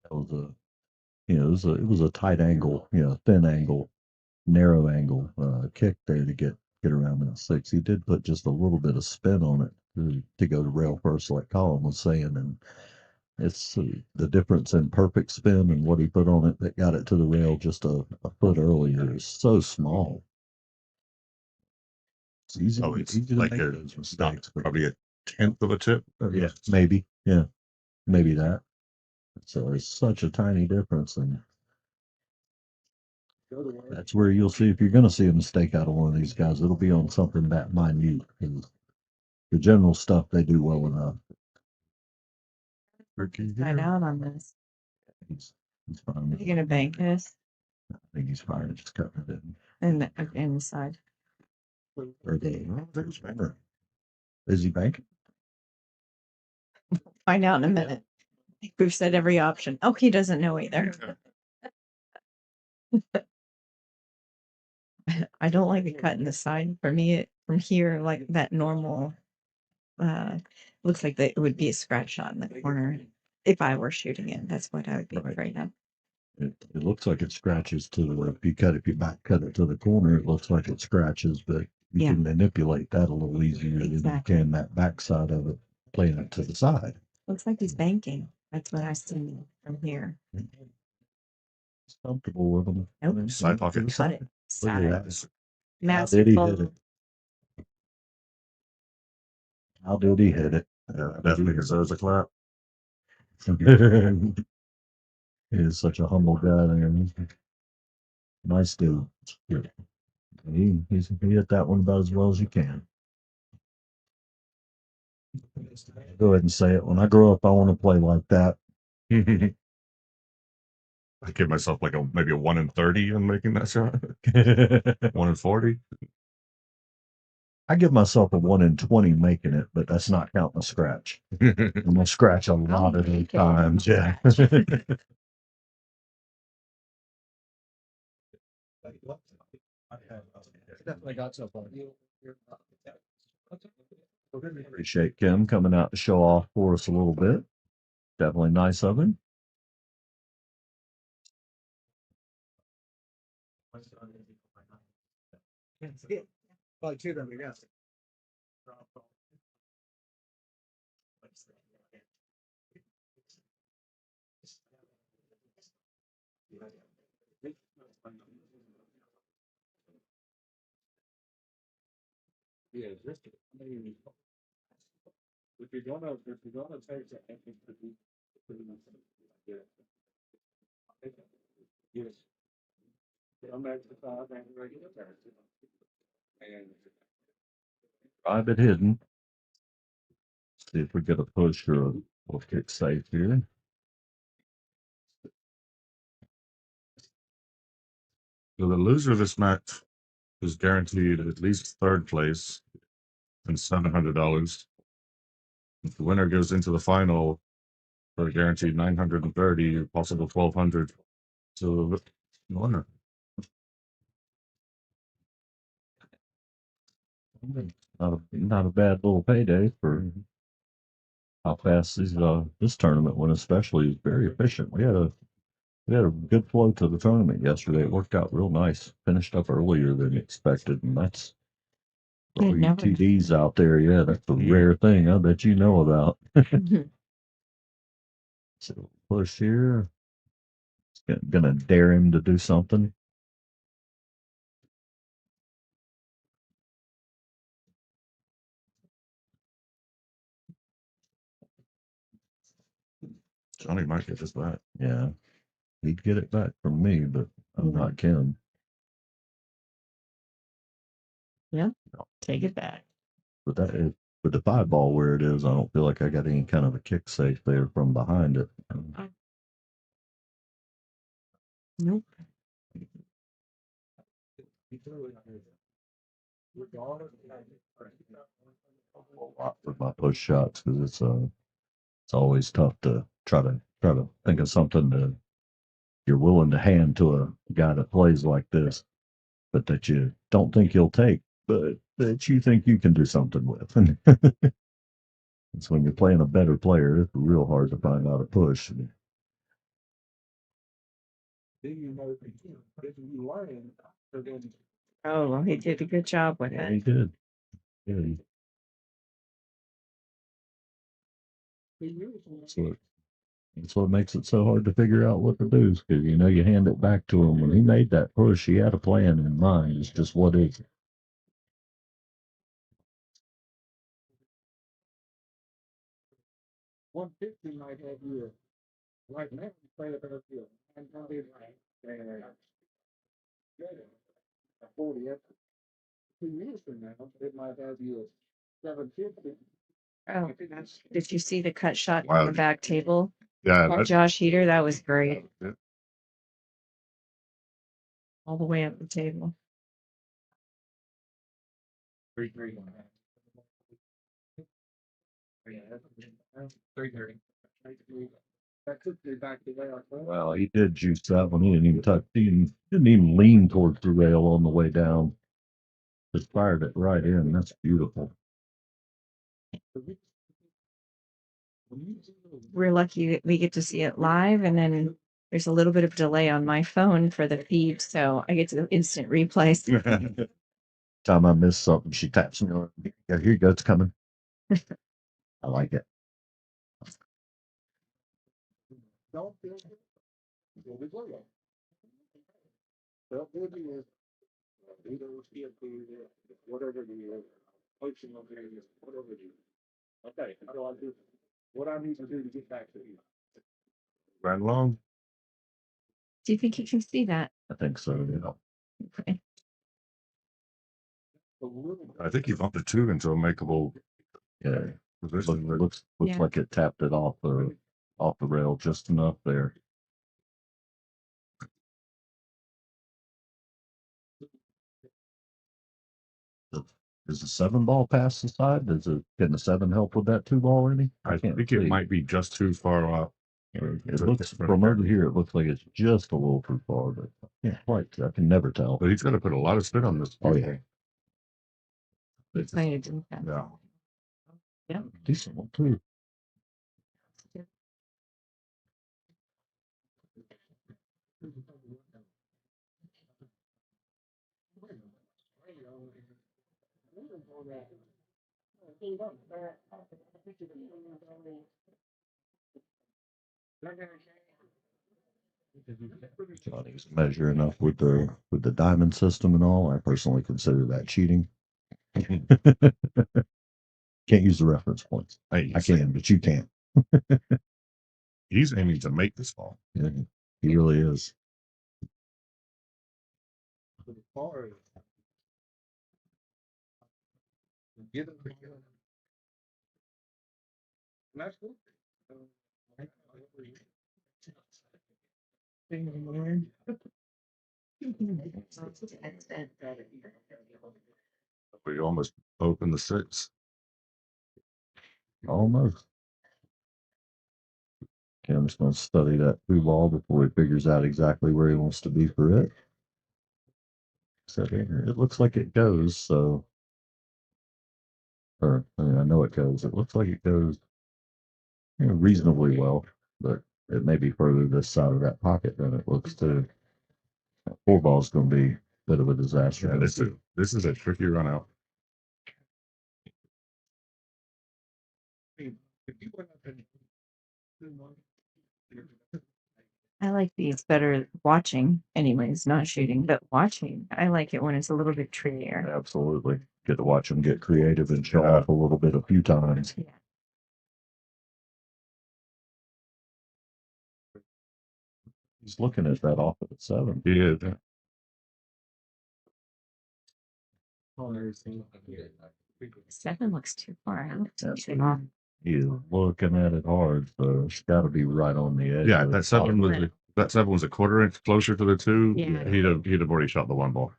Speaker 5: That was it was a tight angle, thin angle, narrow angle kick there to get around that 6. He did put just a little bit of spin on it to go to rail first, like Colin was saying, and it's the difference in perfect spin and what he put on it that got it to the rail just a foot earlier is so small. It's easy.
Speaker 4: It's
Speaker 5: easy to
Speaker 4: like
Speaker 5: make those mistakes.
Speaker 4: probably a 1/10 of a tip.
Speaker 5: Yeah, maybe. Yeah, maybe that. So it's such a tiny difference, and that's where you'll see if you're going to see a mistake out of one of these guys. It'll be on something that minute. The general stuff they do well enough.
Speaker 8: Find out on this.
Speaker 5: He's fine.
Speaker 8: Are you gonna bank this?
Speaker 5: I think he's fine. Just cutting it in.
Speaker 8: And the side.
Speaker 5: Is he banking?
Speaker 8: Find out in a minute. We've said every option. Oh, he doesn't know either. I don't like it cutting the side. For me, from here, like that normal, looks like it would be a scratch shot in the corner. If I were shooting it, that's what I would be afraid of.
Speaker 5: It looks like it scratches to the, if you back cut it to the corner, it looks like it scratches, but you
Speaker 8: Yeah.
Speaker 5: can manipulate that a little easier than you
Speaker 8: Exactly.
Speaker 5: can that backside of it, playing it to the side.
Speaker 8: Looks like he's banking. That's what I see from here.
Speaker 5: It's comfortable with them.
Speaker 8: Nope.
Speaker 4: Side pocket.
Speaker 8: Cut it.
Speaker 5: Look at
Speaker 8: Side.
Speaker 5: that. How did he hit
Speaker 8: Masterful.
Speaker 5: it? How did he hit it?
Speaker 4: Yeah, definitely deserves a clap.
Speaker 5: He is such a humble guy there. Nice dude. He hit that one about as well as you can. Go ahead and say it. When I grow up, I want to play like that.
Speaker 4: I give myself like maybe a 1 in 30 in making that shot. 1 in 40.
Speaker 5: I give myself a 1 in 20 making it, but that's not counting a scratch. I'm gonna scratch a lot of those
Speaker 1: okay.
Speaker 5: times. Yeah.
Speaker 2: Definitely got so far.
Speaker 5: Appreciate Kim coming out to show off for us a little bit. Definitely nice of him.
Speaker 2: Probably two of them, yes.
Speaker 3: Yeah, just, I mean, if you're gonna take the effort to be, yeah. Yes. I'm exercise and regular therapy. And
Speaker 5: Private hidden. See if we get a push or a kick safe here.
Speaker 4: So the loser of this match is guaranteed at least third place and $700. If the winner goes into the final for a guaranteed 930, possible 1200 to the winner.
Speaker 5: Not a bad little payday for how fast this tournament went, especially is very efficient. We had a good flow to the tournament yesterday. It worked out real nice. Finished up earlier than expected, and that's for all
Speaker 8: It
Speaker 5: you
Speaker 8: never
Speaker 5: TDs out there. Yeah, that's a rare thing I bet you know about. So push here. Gonna dare him to do something.
Speaker 4: Johnny might get this back.
Speaker 5: Yeah, he'd get it back from me, but I'm not Kim.
Speaker 1: Take it back.
Speaker 5: But with the 5 ball where it is, I don't feel like I got any kind of a kick safe there from behind it.
Speaker 1: Nope.
Speaker 5: A lot for my push shots because it's always tough to try to think of something that you're willing to hand to a guy that plays like this, but that you don't think he'll take, but that you think you can do something with. It's when you're playing a better player, it's real hard to find out a push.
Speaker 1: Oh, well, he did a good job with
Speaker 5: Yeah,
Speaker 1: it.
Speaker 5: he did. Yeah, that's what makes it so hard to figure out what to do. Because you hand it back to him. When he made that push, he had a plan in mind. It's just what is it?
Speaker 3: 150 might have you right now. You play a better field. And probably right. And 40. 2 years from now, it might have you 750.
Speaker 1: Oh, did you see the cut shot
Speaker 4: Wow.
Speaker 1: on the back table?
Speaker 4: Yeah,
Speaker 1: By Josh Heater, that was great.
Speaker 4: Yeah.
Speaker 1: All the way up the table.
Speaker 3: 3-3. 3-30. That could be back to there.
Speaker 5: Well, he did juice that one. He didn't even touch. He didn't even lean towards the rail on the way down. Just fired it right in. That's beautiful.
Speaker 1: We're lucky that we get to see it live, and then
Speaker 8: there's a little bit of delay on my phone for the feed, so I get to the instant replays.
Speaker 5: Time I miss something, she taps me on. Yeah, here you go. It's coming. I like it.
Speaker 6: Okay, how do I do? What I need to do to get back to you?
Speaker 4: Ran along.
Speaker 8: Do you think you can see that?
Speaker 5: I think so. Yeah.
Speaker 8: Okay.
Speaker 4: I think he bumped a two into a makeable
Speaker 5: Yeah.
Speaker 4: position.
Speaker 5: Looks
Speaker 8: Yeah.
Speaker 5: like it tapped it off the rail just enough there. Does the 7 ball pass the side? Can the 7 help with that 2 ball any?
Speaker 4: I
Speaker 5: can't
Speaker 4: think
Speaker 5: see.
Speaker 4: it might be just too far off.
Speaker 5: It looks from over here. It looks like it's just a little too far, but I can't quite. I can never tell.
Speaker 4: But he's got to put a lot of spin on this.
Speaker 5: Oh yeah,
Speaker 8: It's going to do that.
Speaker 4: Yeah.
Speaker 8: Yeah.
Speaker 5: decent one too. Johnny's measuring up with the diamond system and all. I personally consider that cheating. Can't use the reference points.
Speaker 4: Hey,
Speaker 5: I can, but you can't.
Speaker 4: he's aiming to make this ball.
Speaker 5: Yeah, he really is.
Speaker 4: We almost opened the 6.
Speaker 5: Almost. Cam's going to study that 2 ball before he figures out exactly where he wants to be for it. So it looks like it goes, so. Or, I mean, I know it goes. It looks like it goes reasonably well, but it may be further this side of that pocket than it looks to. 4 ball's going to be a bit of a disaster.
Speaker 4: Yeah, this is a tricky run out.
Speaker 8: I like these better watching, anyways, not shooting, but watching. I like it when it's a little bit trickier.
Speaker 5: Absolutely. Get to watch him get creative and show
Speaker 4: Yeah.
Speaker 5: off a little bit a few times.
Speaker 8: Yeah.
Speaker 5: He's looking at that off of the 7.
Speaker 4: He is.
Speaker 8: 7 looks too far out.
Speaker 5: Absolutely. He's looking at it hard, so it's got to be right on the edge.
Speaker 4: Yeah,
Speaker 5: of
Speaker 4: that
Speaker 5: the
Speaker 4: 7
Speaker 5: pocket.
Speaker 4: was a quarter inch closer to the 2.
Speaker 8: Yeah.
Speaker 4: He'd have already shot the 1 ball.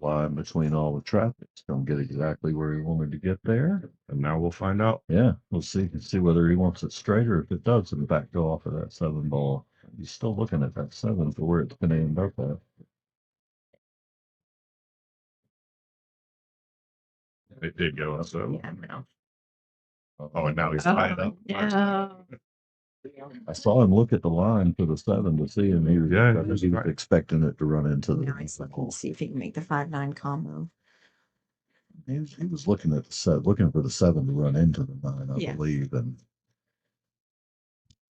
Speaker 5: Line between all the traffic. Don't get exactly where he wanted to get there.
Speaker 4: And now we'll find out.
Speaker 5: Yeah, we'll see whether he wants it straight or if it does in fact go off of that 7 ball. He's still looking at that 7 for where it's going to end up at.
Speaker 4: It did go up, so.
Speaker 8: Yeah, no.
Speaker 4: Oh, and now he's tied up.
Speaker 8: No.
Speaker 5: I saw him look at the line for the 7 to see, and he was,
Speaker 4: Yeah,
Speaker 5: he was
Speaker 4: right.
Speaker 5: expecting it to run into the.
Speaker 8: Now he's looking to see if he can make the 5-9 combo.
Speaker 5: He was looking at the 7, looking for the 7 to run into the 9, I
Speaker 8: Yeah.
Speaker 5: believe, and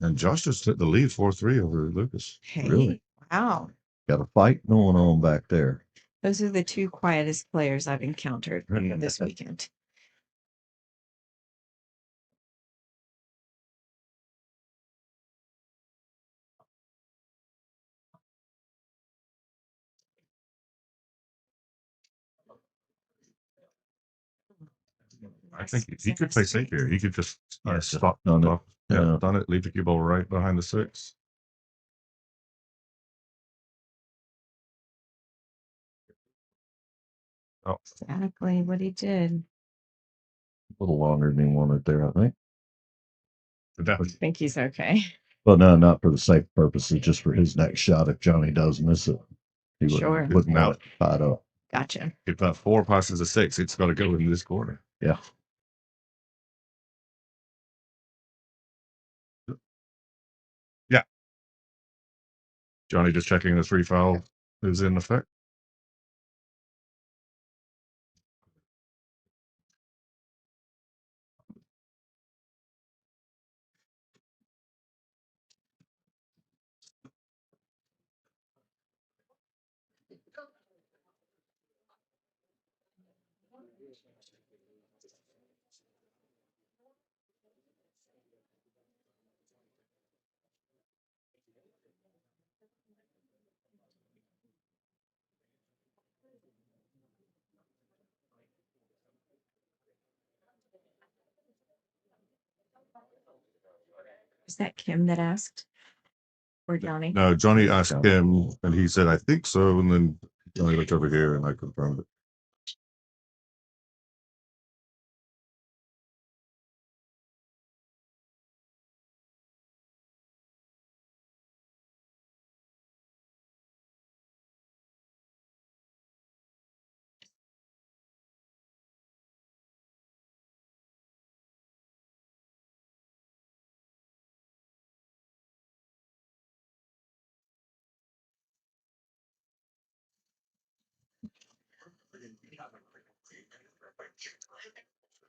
Speaker 4: And Josh just took the lead 4-3 over Lucas.
Speaker 8: Hey,
Speaker 5: Really?
Speaker 8: wow.
Speaker 5: got a fight going on back there.
Speaker 8: Those are the 2 quietest players I've encountered this weekend.
Speaker 4: I think he could play safe here. He could just stop
Speaker 5: on it.
Speaker 4: off. Yeah, done it. Leave the cue ball right behind the 6. Oh,
Speaker 8: Exactly what he did.
Speaker 5: A little longer than he wanted there, I think.
Speaker 4: but that
Speaker 8: I
Speaker 4: was
Speaker 8: think he's okay.
Speaker 5: But no, not for the safe purposes, just for his next shot. If Johnny does miss it, he
Speaker 8: Sure.
Speaker 5: wouldn't want it tied up.
Speaker 8: Gotcha.
Speaker 4: If that 4 passes a 6, it's got to go in this corner.
Speaker 5: Yeah.
Speaker 4: Johnny just checking the 3 foul is in effect.
Speaker 8: Is that Kim that asked? Or Johnny?
Speaker 4: No, Johnny
Speaker 5: Yeah,
Speaker 4: asked
Speaker 5: Johnny.
Speaker 4: him, and he said, "I think so." And then Johnny looked over here, and I confirmed it.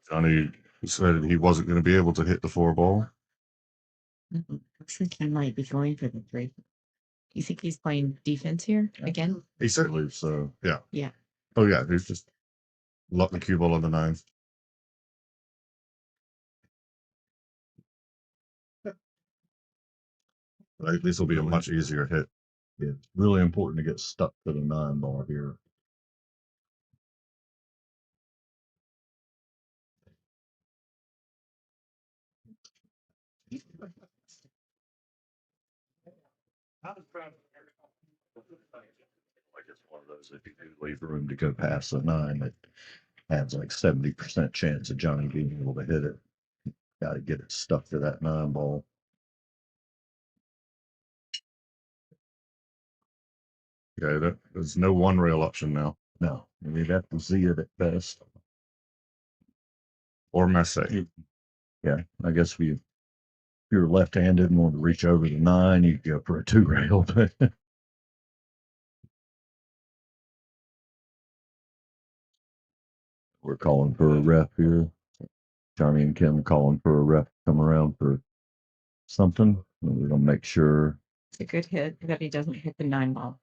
Speaker 4: Johnny said he wasn't going to be able to hit the 4 ball.
Speaker 8: Looks like he might be going for the 3. You think he's playing defense here again?
Speaker 4: He certainly so. Yeah.
Speaker 8: Yeah.
Speaker 4: Oh yeah, he's just lock the cue ball on the 9. Right, this will be a much easier hit.
Speaker 5: Yeah, it's really important to get stuck to the 9 ball here. Like it's one of those, if you do leave room to go past the 9, it has like 70% chance of Johnny being able to hit it. Got to get it stuck to that 9 ball.
Speaker 4: Yeah, there's no 1 rail option now,
Speaker 5: No, you'd have to see it at best.
Speaker 4: or mess.
Speaker 5: Yeah, I guess if you're left-handed and want to reach over the 9, you could go for a 2 rail. We're calling for a ref here. Johnny and Kim calling for a ref to come around for something. And we're gonna make sure.
Speaker 8: It's a good hit, but he doesn't hit the 9 ball.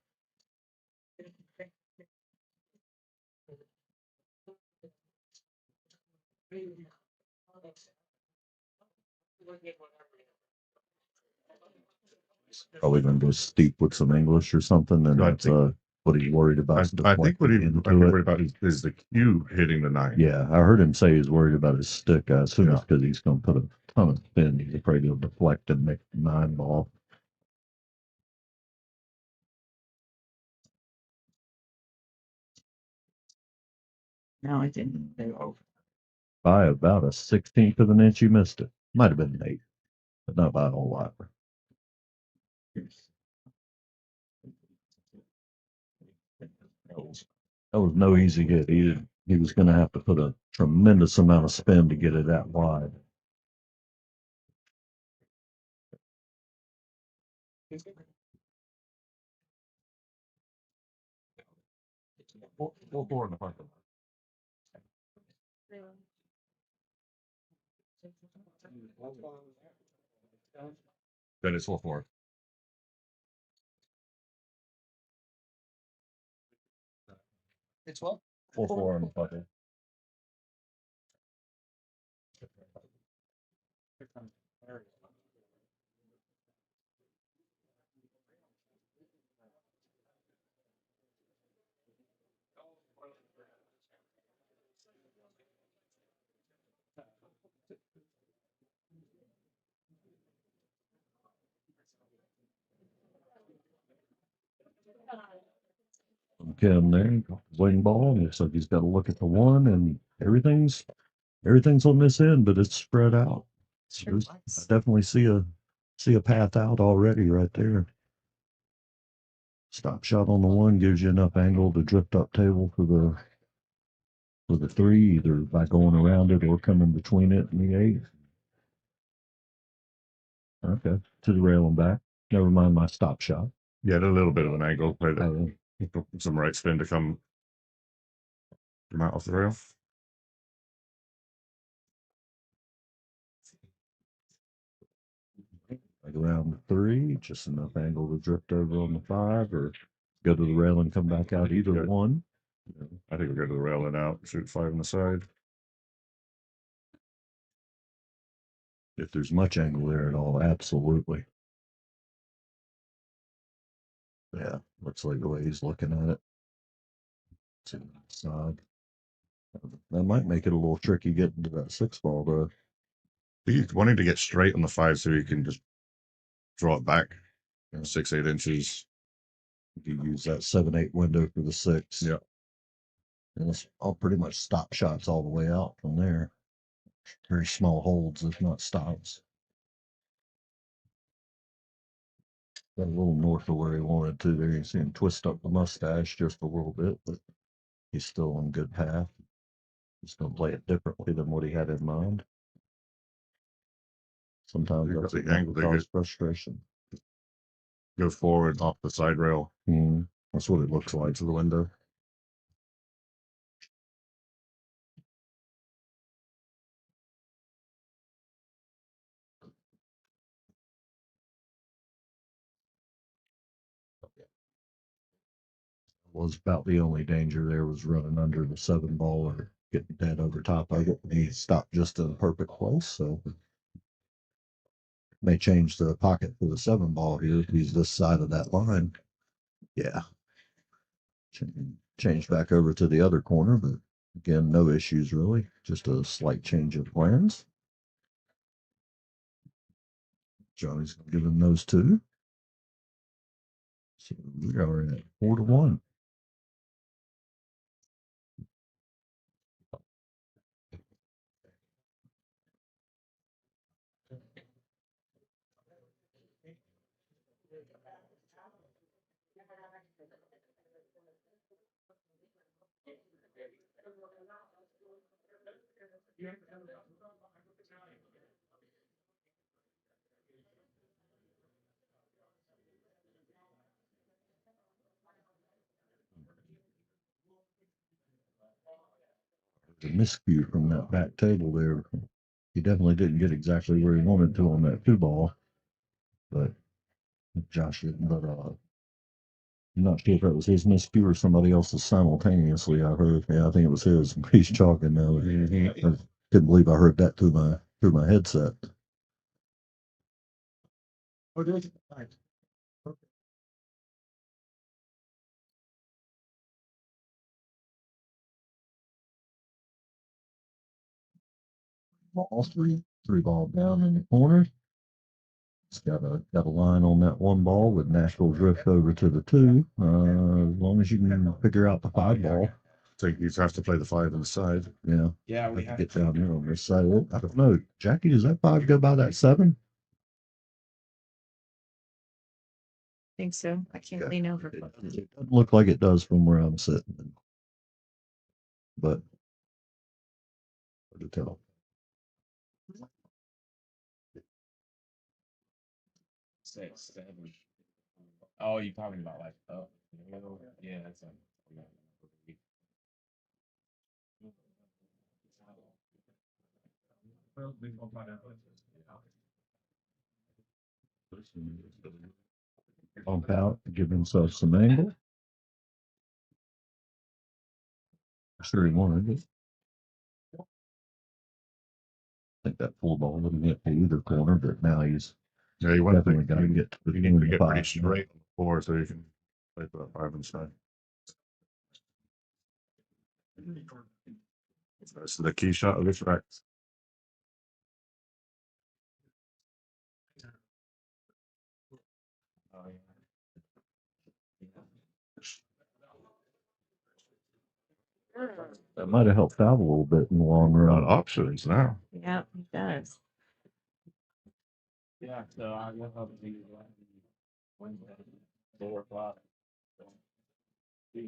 Speaker 5: Probably gonna go steep with some English or something, and
Speaker 4: I
Speaker 5: that's
Speaker 4: think-
Speaker 5: what he's worried about.
Speaker 4: I think what
Speaker 5: deflecting
Speaker 4: he's
Speaker 5: into it.
Speaker 4: worried about is the cue hitting the 9.
Speaker 5: Yeah, I heard him say he's worried about his stick. I assume it's
Speaker 4: Yeah.
Speaker 5: because he's gonna put a ton of spin. He's afraid he'll deflect and make the 9 ball.
Speaker 8: No, I didn't.
Speaker 5: By about a 16th of an inch, you missed it. Might have been an 8th, but not by a whole lot. That was no easy hit. He was going to have to put a tremendous amount of spin to get it that wide.
Speaker 4: Four in the parking lot. Then it's 4-4.
Speaker 2: It's what?
Speaker 5: 4-4 on the putter. Kim there, wing ball. Looks like he's got to look at the 1, and everything's on this end, but it's spread out.
Speaker 8: Sure.
Speaker 5: I definitely see a path out already right there. Stop shot on the one gives you enough angle to drift up table for the three, either by going around it or coming between it and the eight. Okay, to the rail and back. Never mind my stop shot.
Speaker 4: Yeah, a little bit of an angle, played
Speaker 5: Oh,
Speaker 4: some right spin to come out off the rail.
Speaker 5: like around the three, just enough angle to drift over on the five, or go to the rail and come back out either
Speaker 4: Good.
Speaker 5: one.
Speaker 4: I think we'll go to the rail and out, shoot five on the side.
Speaker 5: If there's much angle there at all, absolutely. Yeah, looks like the way he's looking at it. To the side. That might make it a little tricky getting to that six ball, though.
Speaker 4: He's wanting to get straight on the five so he can just draw it back 6-8 inches.
Speaker 5: You use that 7-8 window for the six.
Speaker 4: Yeah.
Speaker 5: And it's all pretty much stop shots all the way out from there. Very small holds, if not stops. Got a little north of where he wanted to there. You see him twist up the mustache just a little bit, but he's still on good path. He's going to play it differently than what he had in mind. Sometimes
Speaker 4: You've
Speaker 5: that's
Speaker 4: got the
Speaker 5: what
Speaker 4: angle
Speaker 5: can
Speaker 4: to
Speaker 5: cause frustration.
Speaker 4: Go forward off the side rail
Speaker 5: That's what it looks like.
Speaker 4: to the window.
Speaker 5: Was about the only danger there was running under the seven ball or getting dead over top of it. He stopped just in the perfect place, so may change the pocket for the seven ball here if he's this side of that line. Yeah. Change back over to the other corner, but again, no issues really. Just a slight change of plans. Johnny's giving those two. So we are at 4-1. A miscue from that back table there. He definitely didn't get exactly where he wanted to on that two ball, but Josh didn't. But I'm not sure if that was his miscue or somebody else's simultaneously. I heard. Yeah, I think it was his. He's chalking now. I couldn't believe I heard that through my headset. Ball three ball down in the corner. It's got a line on that one ball with natural drift over to the two. As long as you can figure out the five ball.
Speaker 4: So you have to play the five on the side.
Speaker 5: Yeah.
Speaker 3: Yeah,
Speaker 5: We have to get down here on this side. I don't know. Jackie, does that five go by that seven?
Speaker 1: Think so. I can't
Speaker 5: Okay.
Speaker 1: lean over.
Speaker 5: It doesn't look like it does from where I'm sitting. But hard to tell.
Speaker 3: Six, seven. Oh, you're talking about like, oh, yeah, that's
Speaker 5: Bump out, give himself some angle. Sure he wanted it. I think that full ball wouldn't hit to either corner, but now he's
Speaker 4: Yeah, you want
Speaker 5: definitely got to get to the
Speaker 4: you need to get pretty
Speaker 5: five.
Speaker 4: straight on the floor so you can play for the five on the side. That's the key shot of this rack.
Speaker 5: That might have helped out a little bit in the long
Speaker 4: Got
Speaker 5: run.
Speaker 4: options now.
Speaker 1: Yeah, it does.
Speaker 3: Yeah, so I guess I'll be Wednesday, 4 o'clock.
Speaker 5: A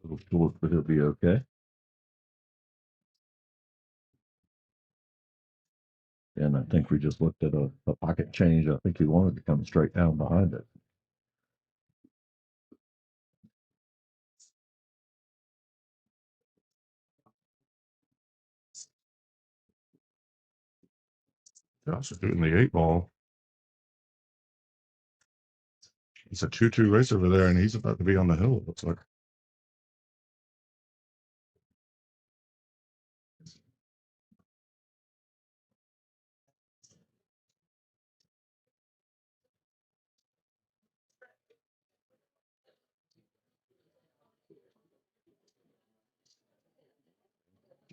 Speaker 5: little short, but he'll be okay. And I think we just looked at a pocket change. I think he wanted to come straight down behind it.
Speaker 4: Josh is doing the 8 ball. It's a 2-2 race over there, and he's about to be on the hill, it looks like.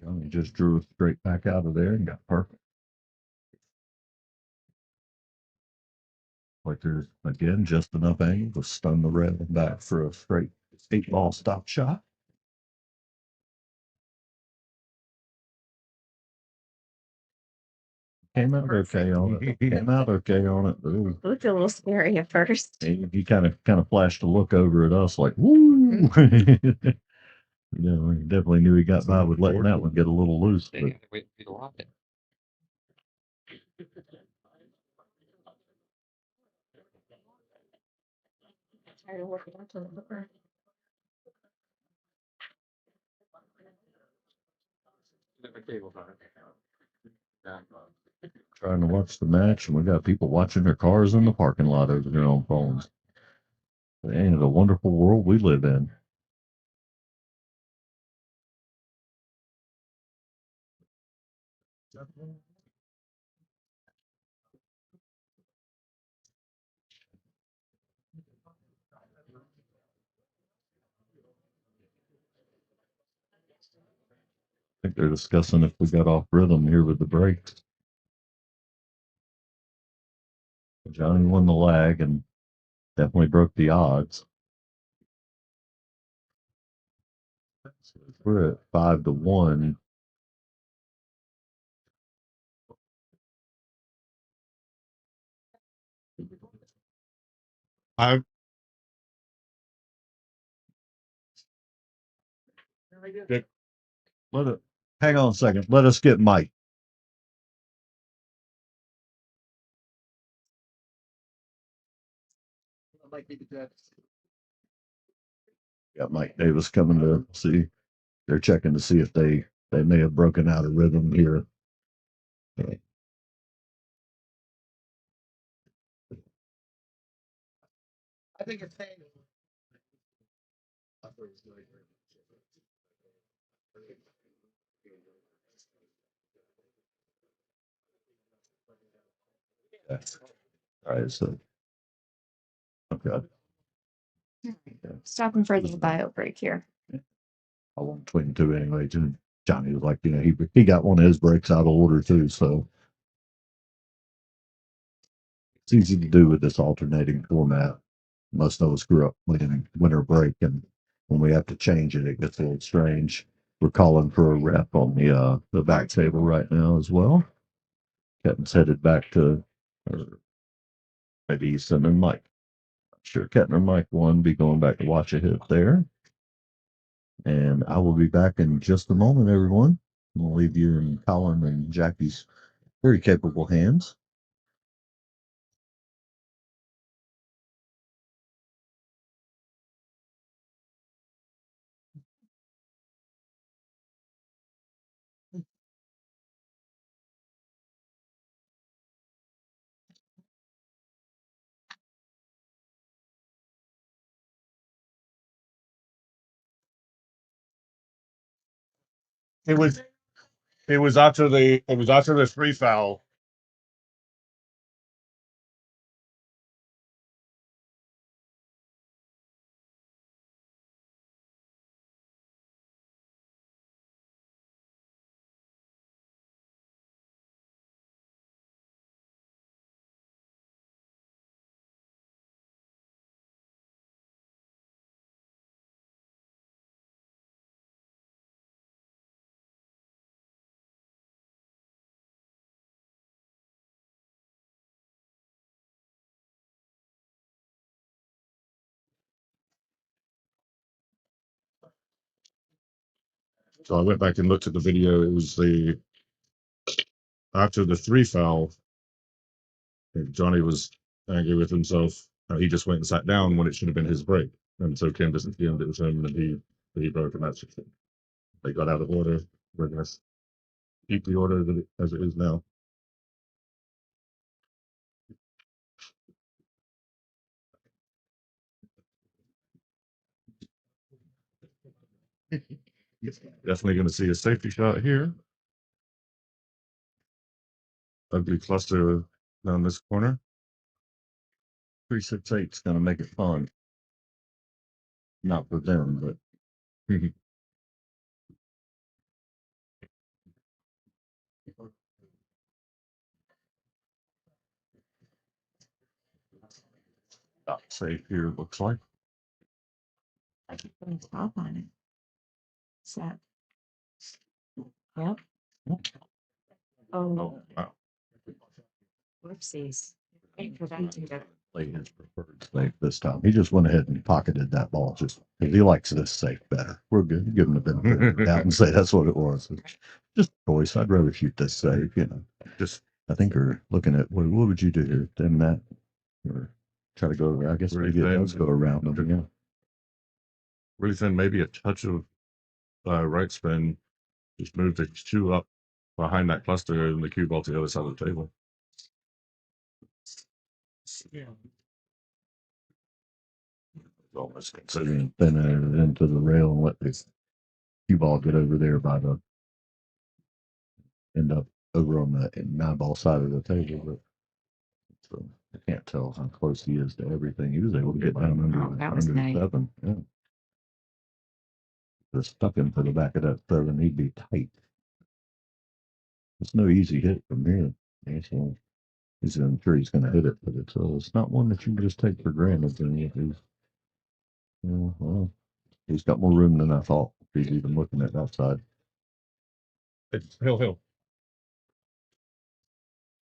Speaker 5: Johnny just drew straight back out of there and got perfect. Like there's again just enough angle to stun the red one back for a straight 8 ball stop shot. Came out okay on it. Came out okay on it. Ooh.
Speaker 1: It looked a little scary at first.
Speaker 5: He kind of flashed a look over at us like, woo. You know, he definitely knew he got by with letting that one get a little loose. But
Speaker 3: Wait for you to lock it.
Speaker 1: Tired of working out to the booker.
Speaker 5: trying to watch the match, and we got people watching their cars in the parking lot over there on phones. Ain't it a wonderful world we live in? I think they're discussing if we got off rhythm here with the brakes. Johnny won the lag and definitely broke the odds. So we're at 5-1.
Speaker 4: I
Speaker 5: Hang on a second. Let us get Mike. Got Mike Davis coming to see. They're checking to see if they may have broken out of rhythm here.
Speaker 2: I think it's saying.
Speaker 5: All right, so okay.
Speaker 1: Stopping for the bio break here.
Speaker 5: I won between two anyway. And Johnny was like, you know, he got one of his breaks out of order too, so it's easy to do with this alternating format. Most of us grew up playing winter break, and when we have to change it, it gets a little strange. We're calling for a rep on the back table right now as well. Ketten's headed back to, or maybe he's sending Mike. Not sure Ketten or Mike one be going back to watch a hit there. And I will be back in just a moment, everyone. I'll leave you in Colin and Jackie's very capable hands.
Speaker 4: it was after the 3 foul. So I went back and looked at the video. It was after the 3 foul, Johnny was angry with himself. He just went and sat down when it should have been his break. And so Kim doesn't feel it was him and he broke, and that's they got out of order. We're gonna keep the order as it is now. Definitely going to see a safety shot here. Ugly cluster down this corner. 368 is going to make it fun. Not for them, but not safe here. It looks like.
Speaker 1: I keep putting top on it. Is that? Yep. Oh,
Speaker 4: Wow.
Speaker 1: whoopsies. Wait for that to go.
Speaker 5: Play his preferred safe this time. He just went ahead and pocketed that ball just because he likes this safe better. We're good. Give him the benefit of the doubt and say that's what it was. It's just a choice. I'd rather shoot this safe, you know.
Speaker 4: Just
Speaker 5: I think we're looking at what would you do here? Dim that or try to go, I guess
Speaker 4: Really
Speaker 5: maybe it
Speaker 4: thin.
Speaker 5: does go around them, yeah.
Speaker 4: really thin, maybe a touch of right spin. Just move the 2 up behind that cluster and the cue ball to the other side of the table.
Speaker 5: Almost considering thinning it into the rail and let this cue ball get over there by the end up over on the 9-ball side of the table. But so I can't tell how close he is to everything. He was able to get down under,
Speaker 1: Oh, that was
Speaker 5: under
Speaker 1: nice.
Speaker 5: 7. Yeah. Just stuck him to the back of that 7, he'd be tight. It's no easy hit from here. Yeah, so I'm sure he's going to hit it, but it's not one that you can just take for granted. And well, he's got more room than I thought. He's even looking at that side.
Speaker 4: It's Hill.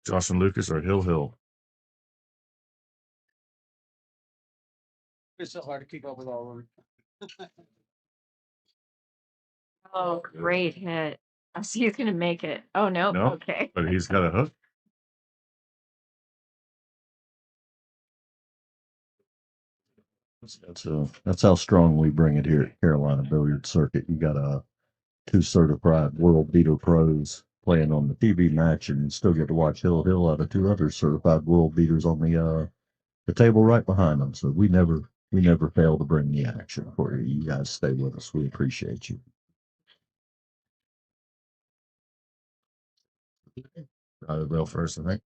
Speaker 4: Josh and Lucas are Hill.
Speaker 2: It's so hard to keep up with all of them.
Speaker 1: Oh, great hit. I see he's gonna make it. Oh no.
Speaker 4: No,
Speaker 1: Okay.
Speaker 4: but he's got a hook.
Speaker 5: That's how strong we bring it here at Carolina Billiard Circuit. You got 2 certified world beater pros playing on the TV match, and you still get to watch Hill out of 2 other certified world beaters on the table right behind them. So we never fail to bring the action for you. You guys stay with us. We appreciate you.
Speaker 4: Rail first, I think.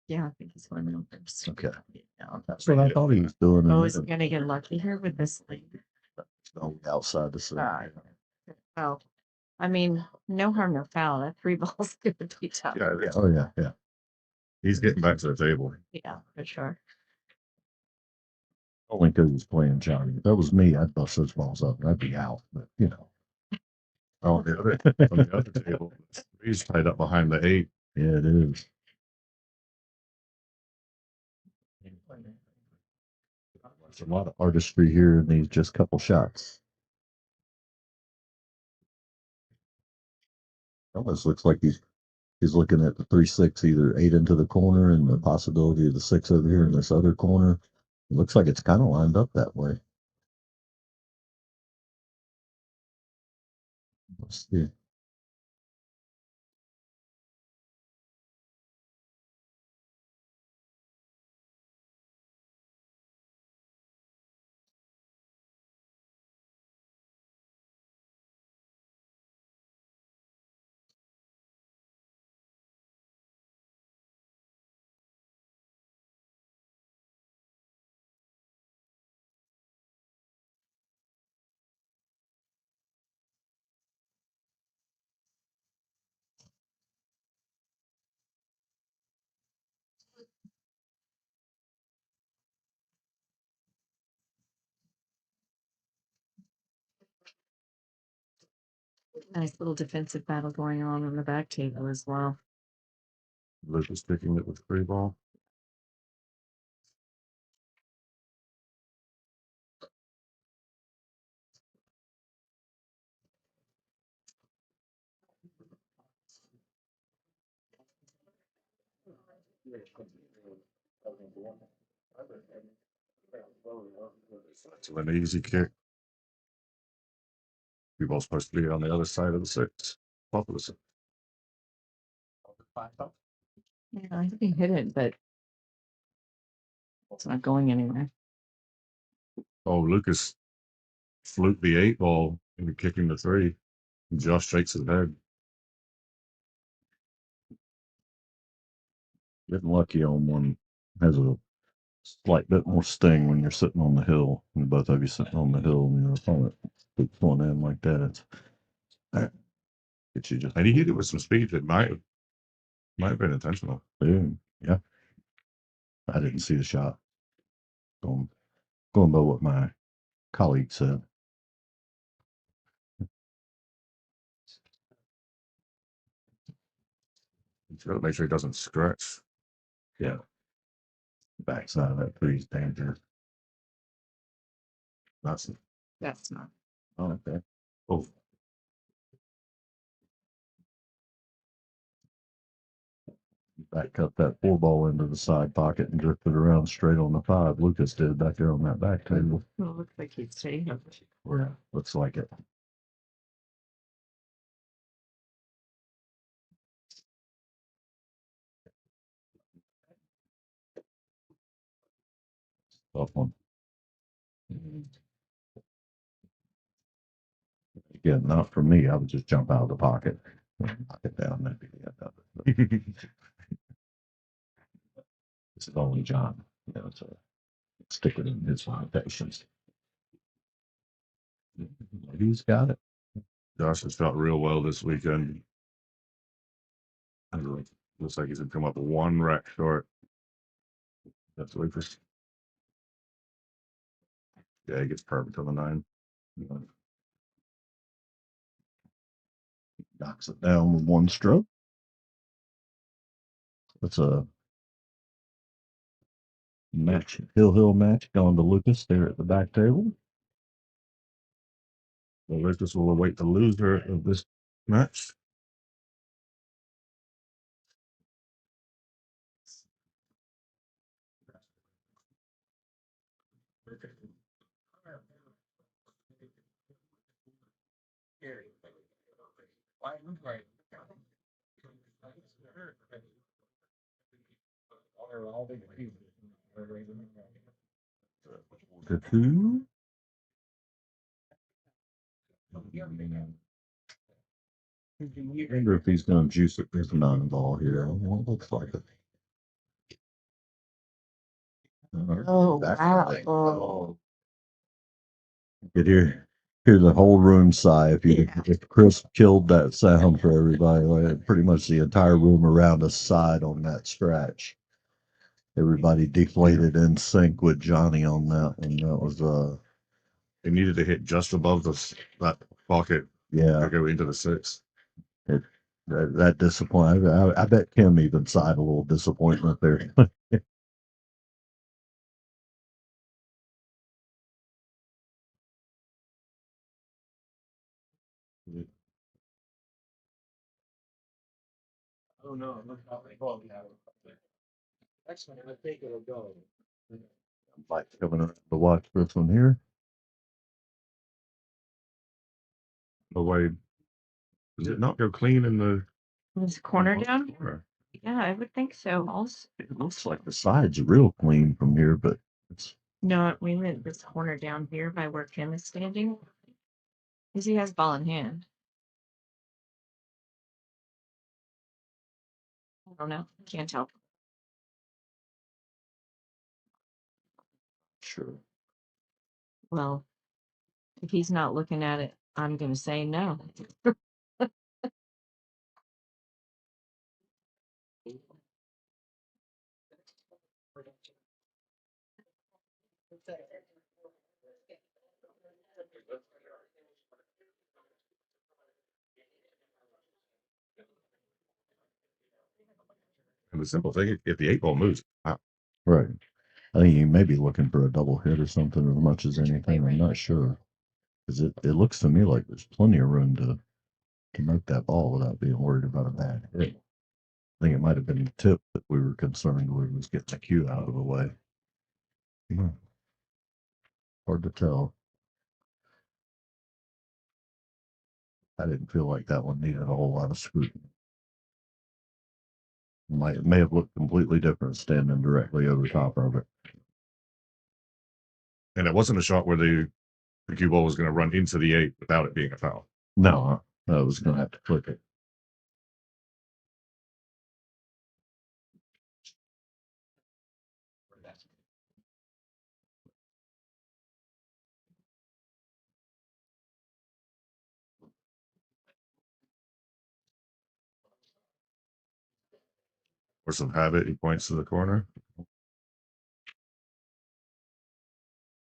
Speaker 1: Yeah, I think he's going in first.
Speaker 5: Okay.
Speaker 1: Yeah.
Speaker 5: That's what I thought he was doing.
Speaker 1: Oh, is he gonna get lucky here with this lead?
Speaker 5: Outside the circuit.
Speaker 1: Well, I mean, no harm, no foul. That 3 ball's gonna be tough.
Speaker 4: Yeah,
Speaker 5: Oh yeah.
Speaker 4: he's getting back to the table.
Speaker 1: Yeah, for sure.
Speaker 5: Only because he's playing Johnny. If that was me, I'd bust those balls up and I'd be out. But you know.
Speaker 4: On the other table, he's tied up behind the 8.
Speaker 5: Yeah, it is. There's a lot of artistry here in these just couple shots. Almost looks like he's looking at the 3-6, either 8 into the corner and the possibility of the 6 over here in this other corner. It looks like it's kind of lined up that way. Let's see.
Speaker 1: Nice little defensive battle going on the back table as well.
Speaker 4: Lucas picking it with 3 ball. To an easy kick. You're both supposed to be on the other side of the six. Both of us.
Speaker 1: Yeah, I think he hit it, but it's not going anywhere.
Speaker 4: Oh, Lucas fluked the 8 ball and kicking the 3. Josh shakes his head.
Speaker 5: Getting lucky on one has a slight bit more sting when you're sitting on the hill. And both of you sitting on the hill and your opponent keeps going in like that. It's you just
Speaker 4: And he hit it with some speed that might have been intentional.
Speaker 5: boom. Yeah. I didn't see the shot. Going by what my colleague said.
Speaker 4: He's got to make sure he doesn't scratch.
Speaker 5: Yeah. Backside of that tree's dangerous.
Speaker 4: That's
Speaker 1: That's not.
Speaker 5: Oh, okay.
Speaker 4: oh,
Speaker 5: Back cut that 4 ball into the side pocket and drifted around straight on the 5. Lucas did back there on that back table.
Speaker 1: Well, it looks like he's staying.
Speaker 5: Yeah, looks like it. Tough one. Again, not for me. I would just jump out of the pocket and knock it down. That'd be the end of it. This is only John. You know, so stick it in his limitations. Maybe he's got it.
Speaker 4: Josh has felt real well this weekend. Looks like he's gonna come up 1 rack short. That's Lucas. Yeah, he gets perfect on the 9.
Speaker 5: Knocks it down with 1 stroke. It's a match, hill match going to Lucas there at the back table.
Speaker 4: Well, Lucas will await the loser of this match.
Speaker 5: To 2. I wonder if he's going to juice it with 9 ball here. Well, it looks like it.
Speaker 1: Oh,
Speaker 5: Back
Speaker 1: wow.
Speaker 5: right. You could hear the whole room sigh if Chris killed that sound for everybody. Like, pretty much the entire room around us sighed on that scratch. Everybody deflated in sync with Johnny on that, and that was
Speaker 4: He needed to hit just above that pocket
Speaker 5: yeah.
Speaker 4: to go into the 6.
Speaker 5: That disappointed. I bet Kim even sighed a little disappointment there.
Speaker 2: Oh, no, look how they call it. Excellent, I think it'll go.
Speaker 5: Mike coming up to watch this one here.
Speaker 4: But wait, does it not go clean in the
Speaker 1: Was corner down?
Speaker 4: corner?
Speaker 1: Yeah, I would think so. Also,
Speaker 5: It looks like the side's real clean from here, but it's
Speaker 1: no, we meant this corner down here by where Kim is standing. Because he has ball in hand. I don't know. Can't tell.
Speaker 5: sure.
Speaker 1: Well, if he's not looking at it, I'm going to say no.
Speaker 4: And the simple thing, if the 8 ball moves,
Speaker 5: Right. I think he may be looking for a double hit or something as much as anything. I'm not sure. Because it looks to me like there's plenty of room to make that ball without being worried about a bad hit. I think it might have been the tip that we were concerned with, was getting the cue out of the way. Hmm. Hard to tell. I didn't feel like that one needed a whole lot of scrutiny. May have looked completely different standing directly over top of it.
Speaker 4: And it wasn't a shot where the cue ball was going to run into the 8 without it being a foul.
Speaker 5: No, I was going to have to click it.
Speaker 4: Or some habit, he points to the corner.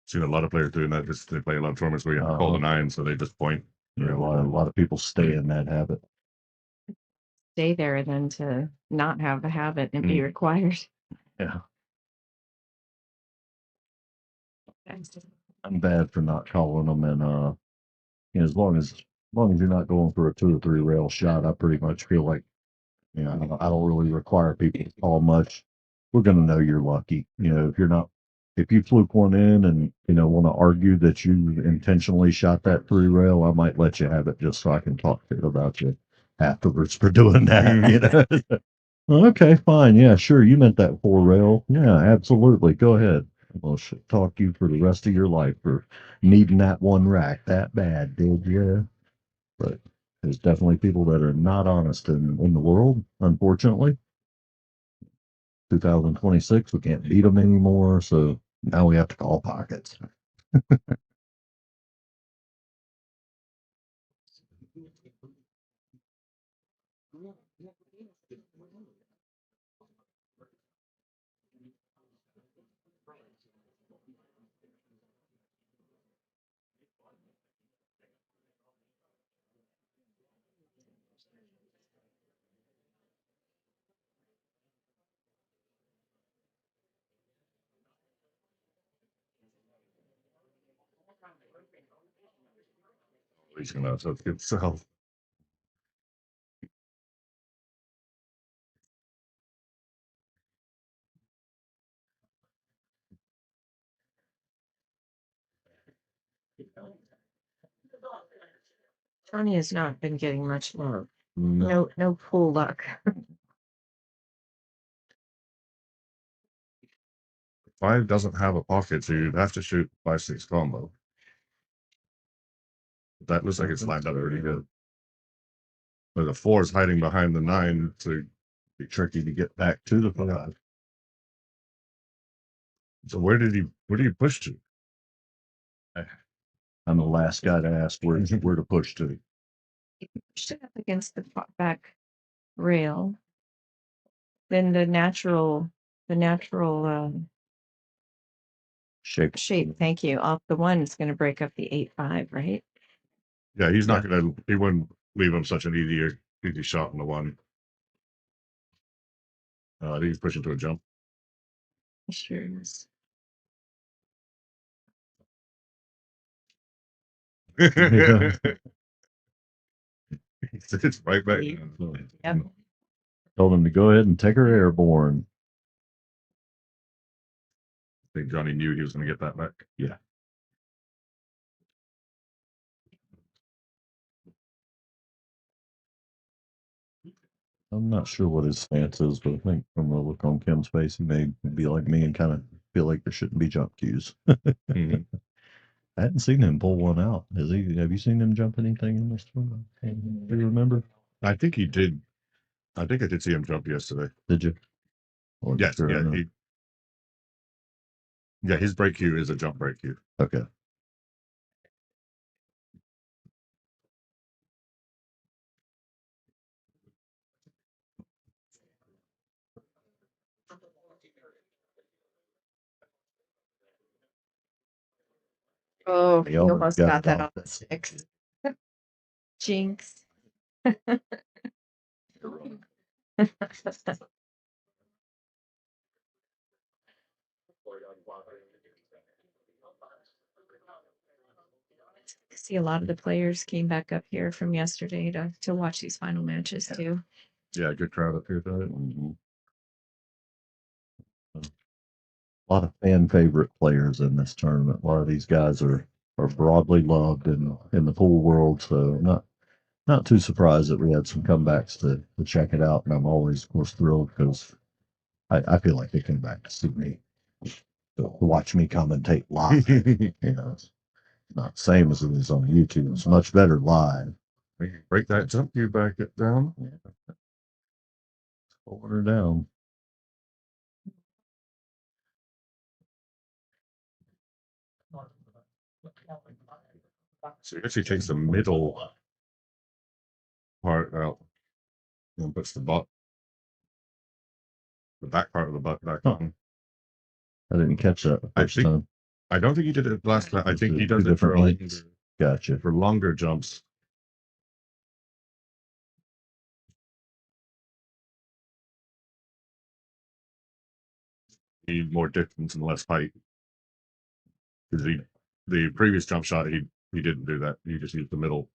Speaker 4: Seen a lot of players doing that. Just they play a lot of tournaments where you have to call the 9, so they just point.
Speaker 5: Yeah, a lot of people stay in that habit.
Speaker 1: Stay there than to not have the habit and be required.
Speaker 5: Yeah. I'm bad for not calling them, and you know, as long as you're not going for a 2 or 3 rail shot, I pretty much feel like, you know, I don't really require people to call much. We're gonna know you're lucky. You know, if you fluke one in and, you know, want to argue that you intentionally shot that 3 rail, I might let you have it just so I can talk shit about you afterwards for doing that. You know. Okay, fine. Yeah, sure. You meant that 4 rail. Yeah, absolutely. Go ahead. We'll talk you for the rest of your life for needing that one rack that bad, did you? But there's definitely people that are not honest in the world, unfortunately. 2026, we can't beat them anymore, so now we have to call pockets.
Speaker 4: He's going to have to get self.
Speaker 1: Tony has not been getting much love.
Speaker 5: No.
Speaker 1: No pool luck.
Speaker 4: 5 doesn't have a pocket, so you'd have to shoot 5-6 combo. That looks like it's lined up pretty good. But the 4 is hiding behind the 9, so it'd be tricky to get back to the 5. So where do you push to?
Speaker 5: I'm the last guy to ask where to push to.
Speaker 1: Pushed it up against the back rail. Then the natural
Speaker 5: Shape.
Speaker 1: thank you, off the 1 is going to break up the 8-5, right?
Speaker 4: Yeah, he wouldn't leave him such an easy shot in the 1. I think he's pushing to a jump.
Speaker 1: Sure is.
Speaker 4: It's right back.
Speaker 1: Yep.
Speaker 5: Told him to go ahead and take her airborne.
Speaker 4: I think Johnny knew he was going to get that back.
Speaker 5: Yeah. I'm not sure what his stance is, but I think from the look on Kim's face, he may be like me and kind of feel like there shouldn't be jump cues.
Speaker 4: Mhm.
Speaker 5: I hadn't seen him pull one out. Have you seen him jump anything in this tournament? Do you remember?
Speaker 4: I think he did. I think I did see him jump yesterday.
Speaker 5: Did you?
Speaker 4: Yes, his break cue is a jump break cue.
Speaker 5: Okay.
Speaker 1: Oh,
Speaker 5: He
Speaker 1: he
Speaker 5: almost
Speaker 1: almost
Speaker 5: got
Speaker 1: got
Speaker 5: it
Speaker 1: that
Speaker 5: off
Speaker 1: on the 6. Jinx. See, a lot of the players came back up here from yesterday to watch these final matches too.
Speaker 4: Yeah, good crowd up here tonight.
Speaker 5: Mhm. A lot of fan favorite players in this tournament. A lot of these guys are broadly loved in the pool world. So not too surprised that we had some comebacks to check it out. And I'm always, of course, thrilled because I feel like they come back to see me, to watch me commentate live. It's not the same as it is on YouTube. It's much better live.
Speaker 4: We can break that jump cue back it down.
Speaker 5: Hold her down.
Speaker 4: So it actually takes the middle part out and puts the back part of the butt back on.
Speaker 5: I didn't catch that the
Speaker 4: I
Speaker 5: first
Speaker 4: think-
Speaker 5: time.
Speaker 4: I don't think he did it last time. I think he
Speaker 5: Two
Speaker 4: does it for
Speaker 5: different weights. Gotcha.
Speaker 4: longer jumps. Need more distance and less height. Because the previous jump shot, he didn't do that. He just used the middle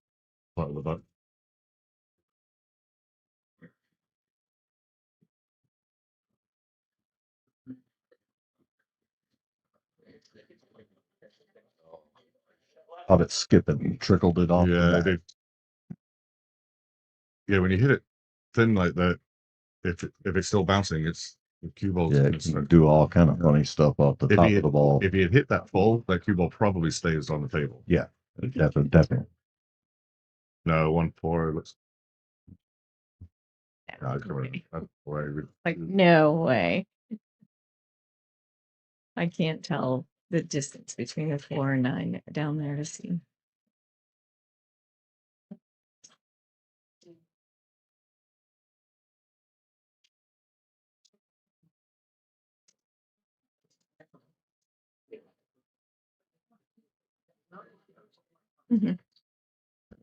Speaker 4: part of the butt.
Speaker 5: Caught it skipping and trickled it off.
Speaker 4: Yeah, yeah. When you hit it thin like that, if it's still bouncing, the cue ball's
Speaker 5: Yeah,
Speaker 4: gonna
Speaker 5: it can
Speaker 4: start.
Speaker 5: do all kind of funny stuff off the
Speaker 4: If
Speaker 5: top
Speaker 4: he
Speaker 5: of the ball.
Speaker 4: If he had hit that full, that cue ball probably stays on the table.
Speaker 5: Yeah, definitely.
Speaker 4: No, 1-4 looks.
Speaker 1: No
Speaker 4: No,
Speaker 1: way.
Speaker 4: that's the way we-
Speaker 1: Like, no way. I can't tell the distance between the 4 and 9 down there to see. Mhm.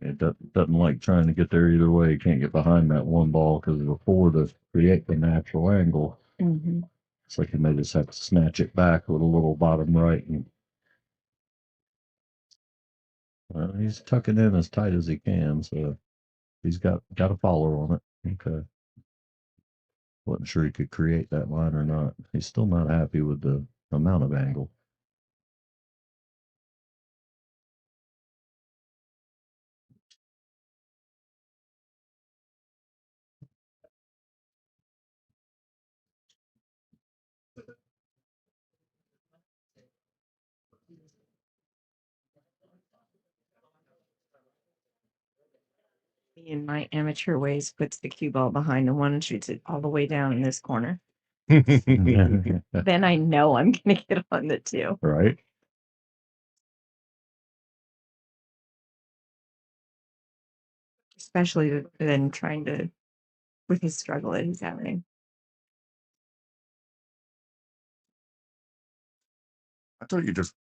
Speaker 5: It doesn't like trying to get there either way. You can't get behind that one ball because of the 4 to create the natural angle.
Speaker 1: Mhm.
Speaker 5: It's like you may just have to snatch it back with a little bottom right. And, he's tucking in as tight as he can, so he's got a follower on it. Okay. Wasn't sure he could create that line or not. He's still not happy with the amount of angle.
Speaker 1: Me in my amateur ways puts the cue ball behind the one and shoots it all the way down in this corner. Then I know I'm gonna get on the 2.
Speaker 5: Right?
Speaker 1: Especially then trying to with his struggle that he's having.
Speaker 4: I thought you just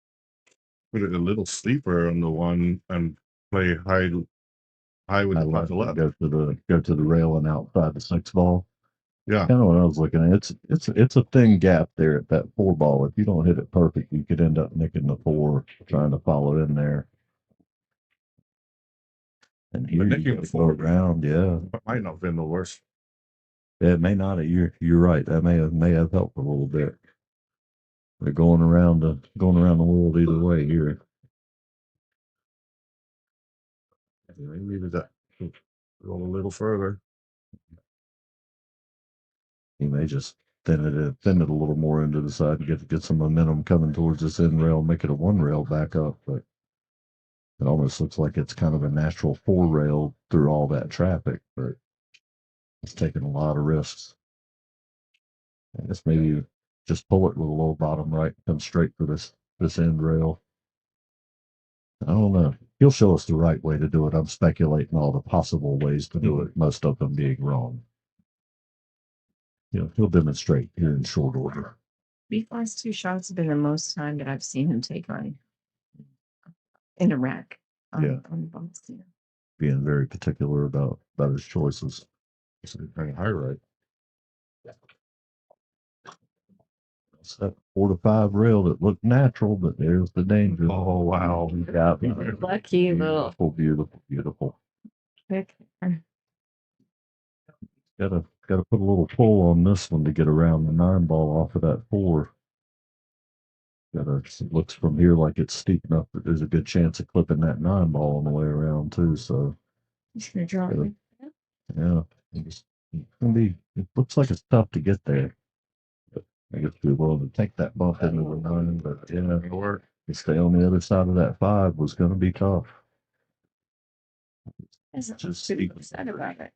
Speaker 4: put it a little steeper on the one and play high with the putt to left.
Speaker 5: Go to the rail and outside the 6 ball.
Speaker 4: Yeah.
Speaker 5: Kind of what I was looking at. It's a thin gap there at that 4 ball. If you don't hit it perfect, you could end up nicking the 4 trying to follow in there. And here you
Speaker 4: nicking
Speaker 5: go
Speaker 4: the 4
Speaker 5: around, yeah.
Speaker 4: might not have been the worst.
Speaker 5: It may not have. You're right. That may have helped a little bit. They're going around the world either way here.
Speaker 4: Maybe that go a little further.
Speaker 5: He may just thin it a little more into the side and get some momentum coming towards this end rail, make it a 1 rail back up. But it almost looks like it's kind of a natural 4 rail through all that traffic, but it's taking a lot of risks. I guess maybe you just pull it with a low bottom right, come straight for this end rail. I don't know. He'll show us the right way to do it. I'm speculating all the possible ways to do it, most of them being wrong. He'll demonstrate here in short order.
Speaker 1: These last 2 shots have been the most time that I've seen him take on in a rack on the balls. Yeah.
Speaker 5: Being very particular about his choices.
Speaker 4: It's kind of high right.
Speaker 5: It's that 4 to 5 rail that looked natural, but there's the danger.
Speaker 4: Oh wow.
Speaker 5: Yeah.
Speaker 1: Lucky little
Speaker 5: Beautiful.
Speaker 1: pick.
Speaker 5: Gotta put a little pull on this one to get around the 9 ball off of that 4. It looks from here like it's steep enough that there's a good chance of clipping that 9 ball on the way around too. So
Speaker 1: Just gonna draw
Speaker 5: Yeah.
Speaker 1: it.
Speaker 5: yeah, it's gonna be. It looks like it's tough to get there. But I guess we're willing to take that bump into the 9. But yeah,
Speaker 4: It'll work.
Speaker 5: to stay on the other side of that 5 was gonna be tough.
Speaker 1: Doesn't
Speaker 5: Just
Speaker 1: super
Speaker 5: steep.
Speaker 1: upset about it.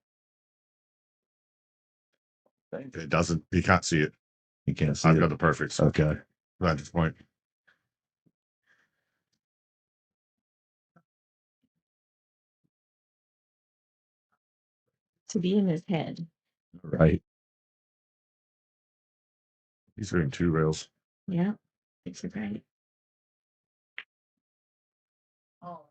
Speaker 4: It doesn't. You can't see it.
Speaker 5: You can't see
Speaker 4: I've
Speaker 5: it.
Speaker 4: got the perfect
Speaker 5: Okay.
Speaker 4: vantage point.
Speaker 1: To be in his head.
Speaker 5: Right.
Speaker 4: He's doing 2 rails.
Speaker 1: Yeah. It's okay.
Speaker 7: Oh.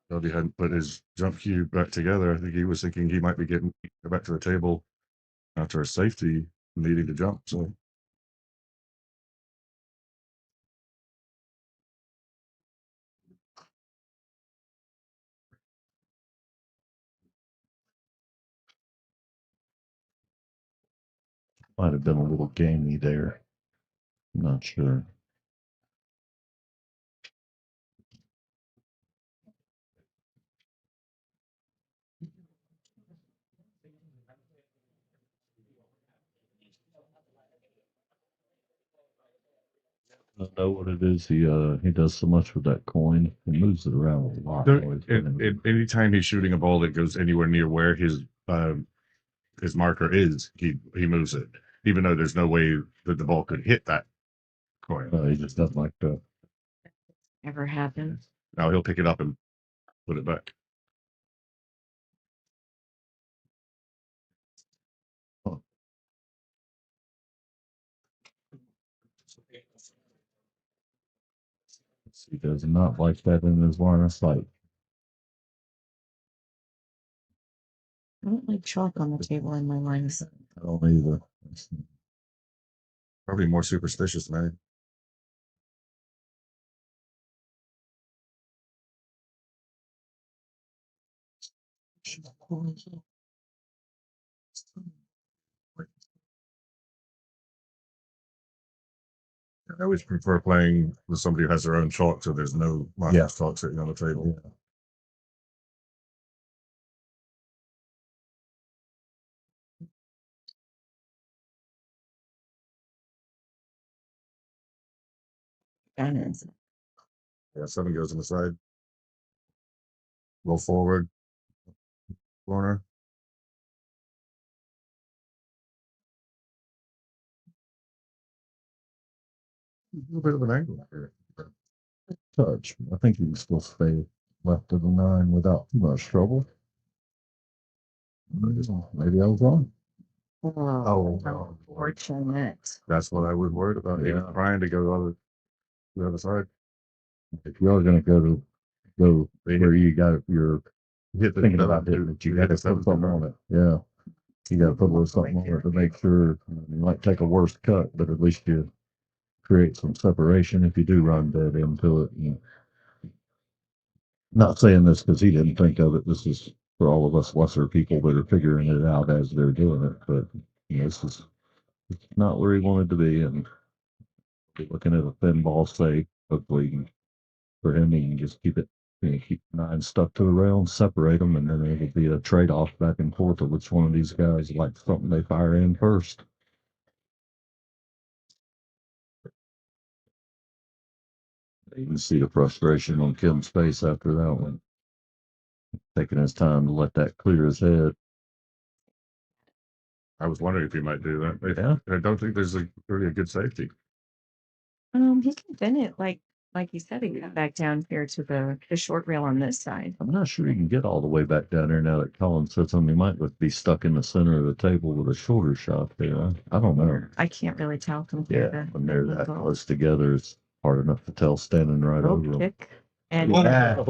Speaker 4: Well, he hadn't put his jump cue back together. I think he was thinking he might be getting back to the table after a safety needing to jump. So
Speaker 5: Might have been a little gamey there. I'm not sure. I know what it is. He does so much with that coin. He moves it around a lot.
Speaker 4: anytime he's shooting a ball that goes anywhere near where his marker is, he moves it, even though there's no way that the ball could hit that coin.
Speaker 5: He just doesn't like that.
Speaker 1: Never happens.
Speaker 4: Now he'll pick it up and put it back.
Speaker 5: He does not like that in his line of sight.
Speaker 1: I don't like chalk on the table in my line of sight.
Speaker 5: I don't either.
Speaker 4: Probably more superstitious, man. I always prefer playing with somebody who has their own chalk, so there's no chalk sitting on the table.
Speaker 5: Yeah.
Speaker 1: Gunners.
Speaker 4: Yeah, 7 goes on the side. Roll forward. Corner. A little bit of an angle here.
Speaker 5: Touch. I think he can still stay left of the 9 without too much trouble. Maybe I was wrong.
Speaker 1: Oh, unfortunate.
Speaker 4: That's what I was worried about. He was
Speaker 5: Yeah.
Speaker 4: trying to go the other side.
Speaker 5: If you're going to go where you got your
Speaker 4: Hit the
Speaker 5: thinking
Speaker 4: seven
Speaker 5: about
Speaker 4: to-
Speaker 5: hitting it, you
Speaker 4: hit
Speaker 5: got
Speaker 4: the
Speaker 5: to
Speaker 4: seven
Speaker 5: put something
Speaker 4: to
Speaker 5: on it. Yeah. You got to put a little something on it to make sure. You might take a worse cut, but at least you create some separation if you do run dead into it. Not saying this because he didn't think of it. This is for all of us lesser people that are figuring it out as they're doing it. But this is not where he wanted to be, and looking at a thin ball safe. Hopefully, for him, he can just keep it. Keep the 9 stuck to the rail and separate them, and then it'll be a trade-off back and forth of which one of these guys likes something they fire in first. You can see the frustration on Kim's face after that one. Taking his time to let that clear his head.
Speaker 4: I was wondering if he might do that.
Speaker 5: Yeah.
Speaker 4: I don't think there's really a good safety.
Speaker 1: He can bend it like you said, he can come back down here to the short rail on this side.
Speaker 5: I'm not sure he can get all the way back down there now that Colin sits on. He might be stuck in the center of the table with a shorter shot there. I don't know.
Speaker 1: I can't really tell compared
Speaker 5: Yeah,
Speaker 1: to
Speaker 5: when they're that
Speaker 1: angle.
Speaker 5: close together, it's hard enough to tell standing right
Speaker 1: Low
Speaker 5: over them.
Speaker 1: kick and
Speaker 5: Yeah.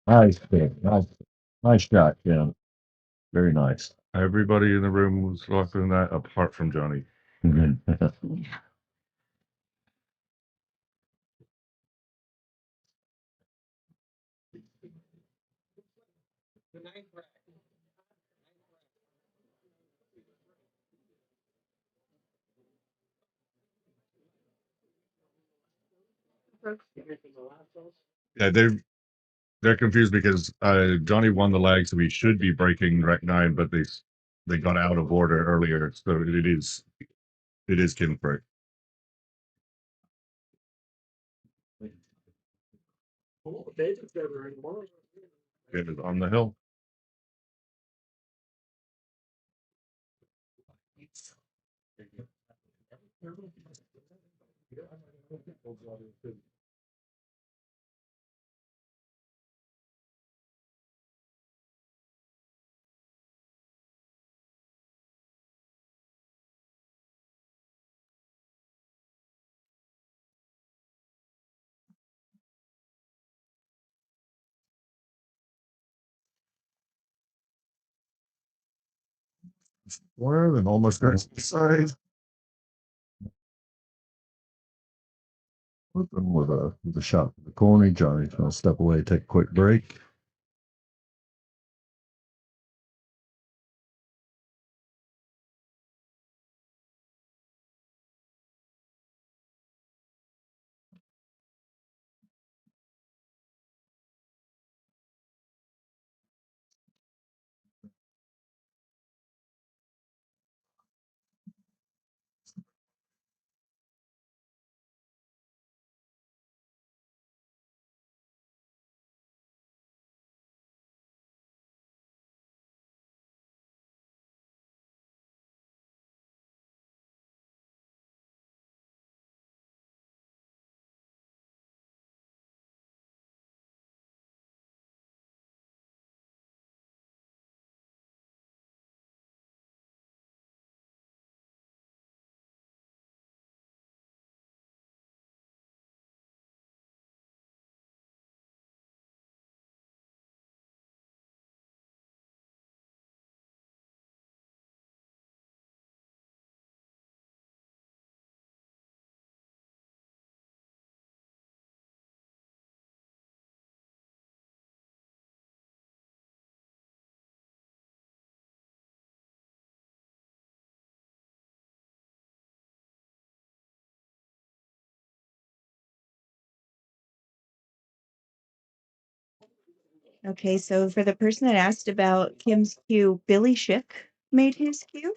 Speaker 5: Nice pick. Nice. Nice shot, Ken. Very nice.
Speaker 4: Everybody in the room was rocking that apart from Johnny. Yeah, they're confused because Johnny won the leg, so he should be breaking rec 9, but they got out of order earlier, so it is Kim break. It is on the hill. Well, and almost got side.
Speaker 5: Open with a shot to the corner. Johnny's gonna step away, take a quick break.
Speaker 8: Okay, so for the person that asked about Kim's cue, Billy Schick made his cue,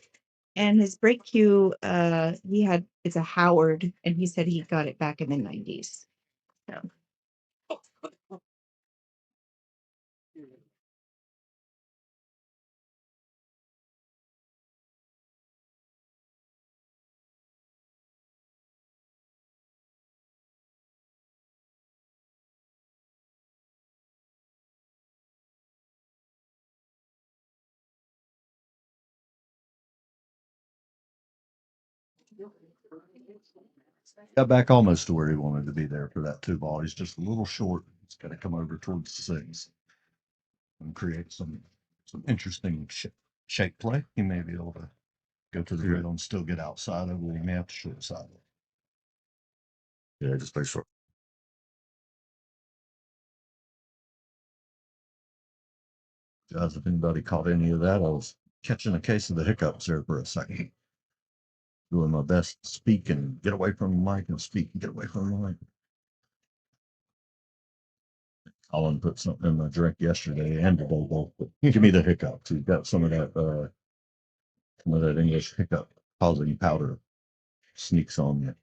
Speaker 8: and his break cue, it's a Howard, and he said he got it back in the 90s. So.
Speaker 5: Got back almost to where he wanted to be there for that 2 ball. He's just a little short. He's got to come over towards the 6 and create some interesting shape play. He may be able to go to the rail and still get outside of it. He may have to short side it.
Speaker 4: Yeah, just play short.
Speaker 5: Guys, if anybody caught any of that, I was catching a case of the hiccups there for a second. Doing my best to speak and get away from the mic and speak and get away from the mic. Colin put something in my drink yesterday and today both. But give me the hiccups. He's got some of that English hiccup causing powder sneaks on you.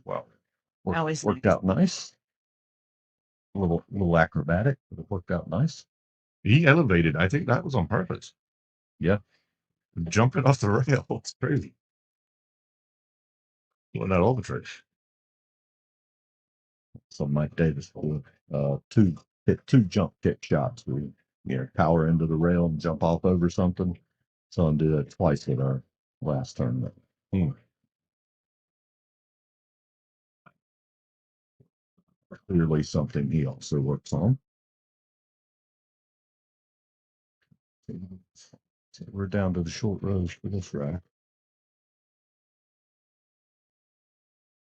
Speaker 5: Wow.
Speaker 8: Always
Speaker 5: Worked
Speaker 8: nice.
Speaker 5: out nice. A little acrobatic, but it worked out nice.
Speaker 4: He elevated. I think that was on purpose.
Speaker 5: Yeah.
Speaker 4: Jumping off the rail. It's crazy. Well, not all the tricks.
Speaker 5: So Mike Davis will hit two jump kick shots. We power into the rail and jump off over something. Saw him do that twice at our last tournament. clearly something he also works on. So we're down to the short rows for this rack.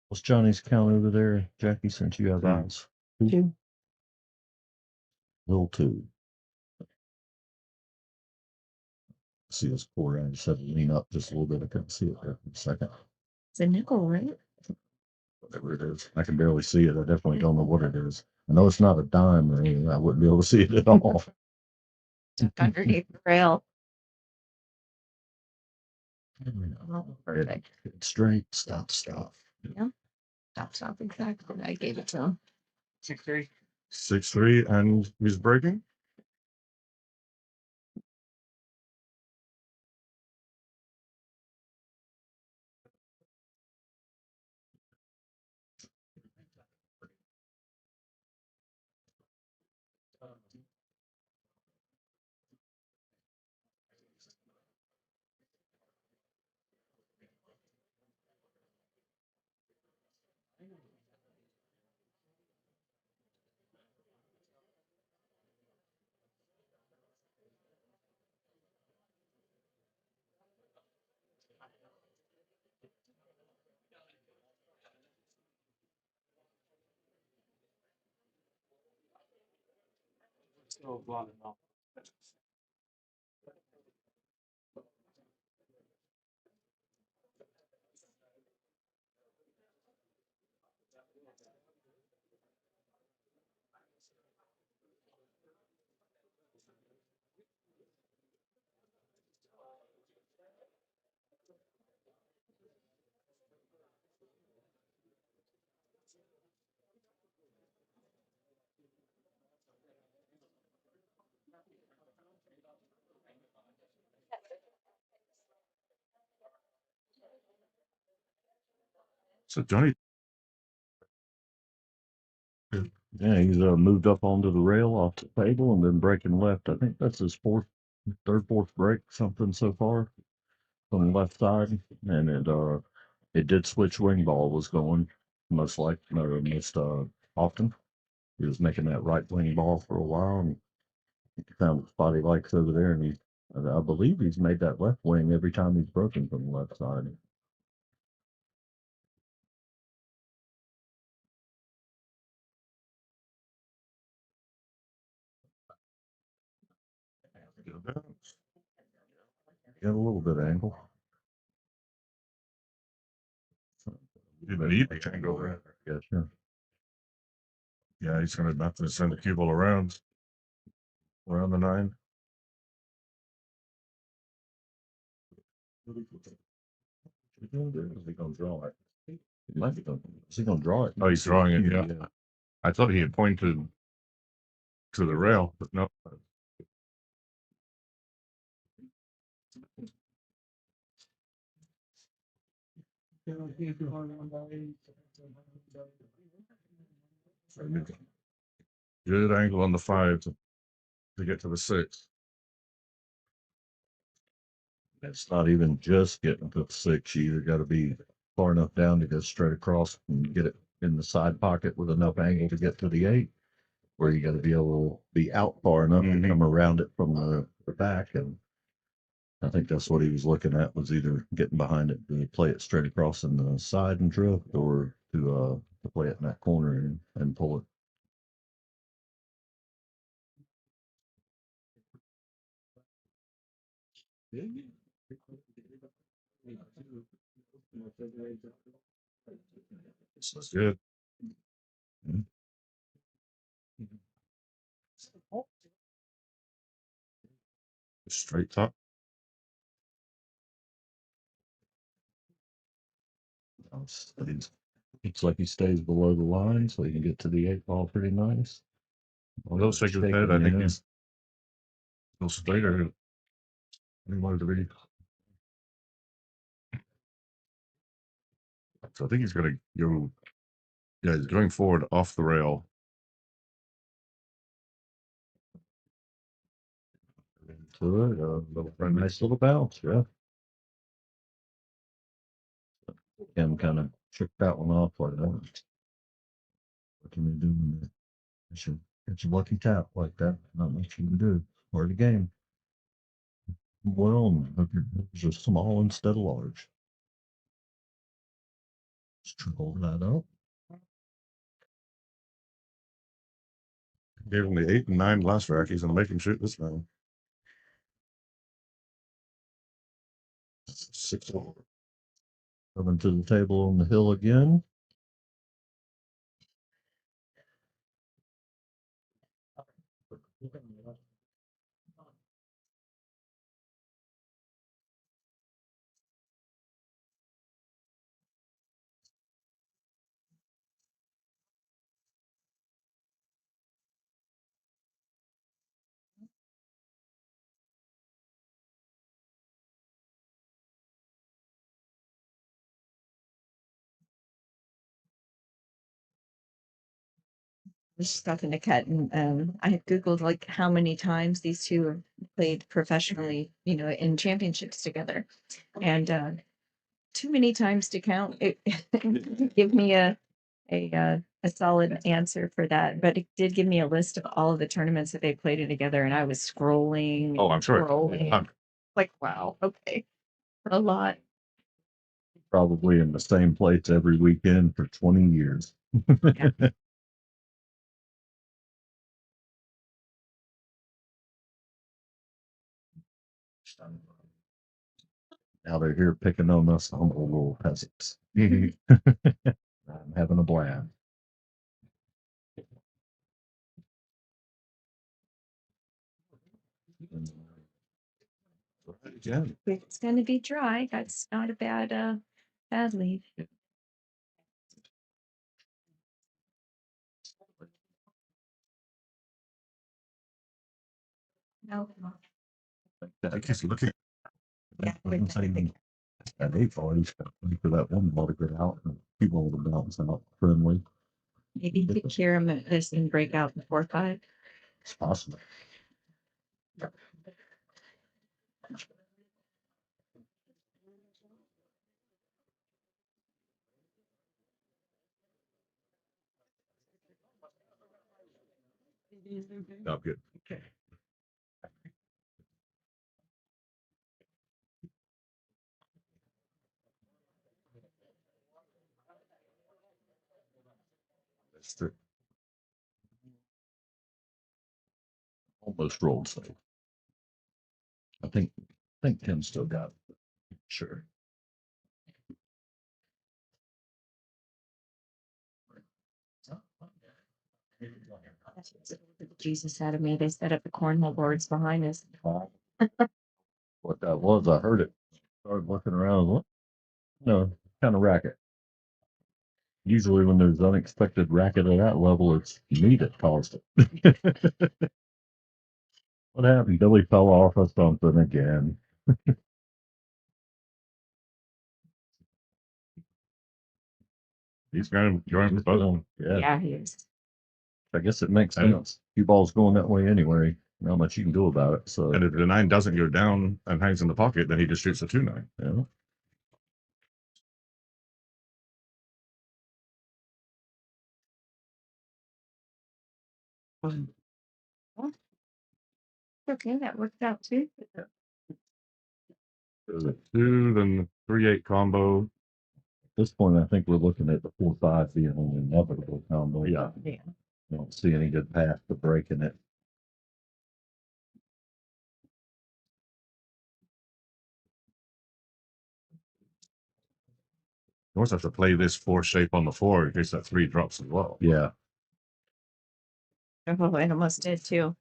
Speaker 5: What's Johnny's count over there, Jackie, since you have eyes?
Speaker 1: Two.
Speaker 5: Little two. See this quarter, I just had to lean up just a little bit. I couldn't see it there for a second.
Speaker 1: It's a nickel, right?
Speaker 5: Whatever it is. I can barely see it. I definitely don't know what it is. I know it's not a dime or anything. I wouldn't be able to see it at all.
Speaker 1: Tuck underneath the rail. Perfect.
Speaker 5: Good straight, stop.
Speaker 1: Stop exactly. I gave it to him.
Speaker 2: 6-3.
Speaker 4: 6-3, and he's breaking.
Speaker 2: Still blonde enough.
Speaker 4: So Johnny,
Speaker 5: Yeah, he's moved up onto the rail off the table and then breaking left. I think that's his fourth break, something so far on the left side. And it did switch wing ball was going most often. He was making that right wing ball for a while and found a spot he likes over there. And I believe he's made that left wing every time he's broken from the left side. Got a little bit of angle.
Speaker 4: didn't need the angle there.
Speaker 5: Yeah, sure.
Speaker 4: Yeah, he's gonna have to send the cue ball around the 9.
Speaker 5: Is he gonna draw it? Is he gonna draw it?
Speaker 4: Oh, he's drawing it. Yeah. I thought he had pointed to the rail, but no. Good angle on the 5 to get to the 6.
Speaker 5: It's not even just getting to the 6. You either got to be far enough down to go straight across and get it in the side pocket with enough angle to get to the 8, or you got to be able to be out far enough to come around it from the back. And I think that's what he was looking at, was either getting behind it to play it straight across in the side and drift, or to play it in that corner and pull it.
Speaker 4: This was good. Straight top.
Speaker 5: Looks like he stays below the line, so he can get to the 8 ball pretty nice.
Speaker 4: They'll shake his head. I think he's no straighter than he wanted to be. So I think he's gonna go. Yeah, he's going forward off the rail.
Speaker 5: To it, nice little bounce, yeah. Kim kind of shook that one off like that. What can they do when it's a lucky tap like that? Not much you can do. Or the game. Well, hope your moves are small instead of large. Let's triple that up.
Speaker 4: Gave him the 8 and 9 last rack. He's gonna make him shoot this round. 6 over.
Speaker 5: Coming to the table on the hill again.
Speaker 8: Just nothing to cut. And I had Googled like how many times these two have played professionally, in championships together. And too many times to count. It didn't give me a solid answer for that, but it did give me a list of all of the tournaments that they played in together, and I was scrolling.
Speaker 4: Oh, I'm sure.
Speaker 8: Scrolling. Like, wow, okay. A lot.
Speaker 5: Probably in the same place every weekend for 20 years.
Speaker 8: Yeah.
Speaker 5: Now they're here picking on us humble little peasants. I'm having a blast.
Speaker 4: Yeah.
Speaker 8: It's gonna be dry. That's not a bad lead. No.
Speaker 4: I guess looking.
Speaker 8: Yeah,
Speaker 5: I'm saying at 8 ball, he's got to wait for that one ball to get out and keep all the bounce out friendly.
Speaker 8: Maybe you could hear him at this and break out in 4-5.
Speaker 5: It's possible.
Speaker 4: Oh, good. That's true.
Speaker 5: Almost rolled safe. I think Tim still got it. Sure.
Speaker 8: Jesus out of me. They set up the cornhole boards behind us.
Speaker 5: What that was, I heard it. Started looking around. What? No, kind of racket. Usually, when there's unexpected racket at that level, it's me that caused it. What happened? Billy fell off or something again.
Speaker 4: He's going to both.
Speaker 5: Yeah,
Speaker 8: Yeah, he is.
Speaker 5: I guess it makes
Speaker 4: I know.
Speaker 5: sense. Few balls going that way anyway. Not much you can do about it. So
Speaker 4: And if the 9 doesn't go down and hangs in the pocket, then he just shoots a 2-9.
Speaker 5: yeah.
Speaker 8: Okay, that worked out too.
Speaker 4: There's a 2, then the 3-8 combo.
Speaker 5: At this point, I think we're looking at the 4-5 being an inevitable combo.
Speaker 4: Yeah.
Speaker 8: Yeah.
Speaker 5: I don't see any good path to breaking it.
Speaker 4: You also have to play this 4 shape on the floor in case that 3 drops as well.
Speaker 5: Yeah.
Speaker 8: Oh, it almost did too.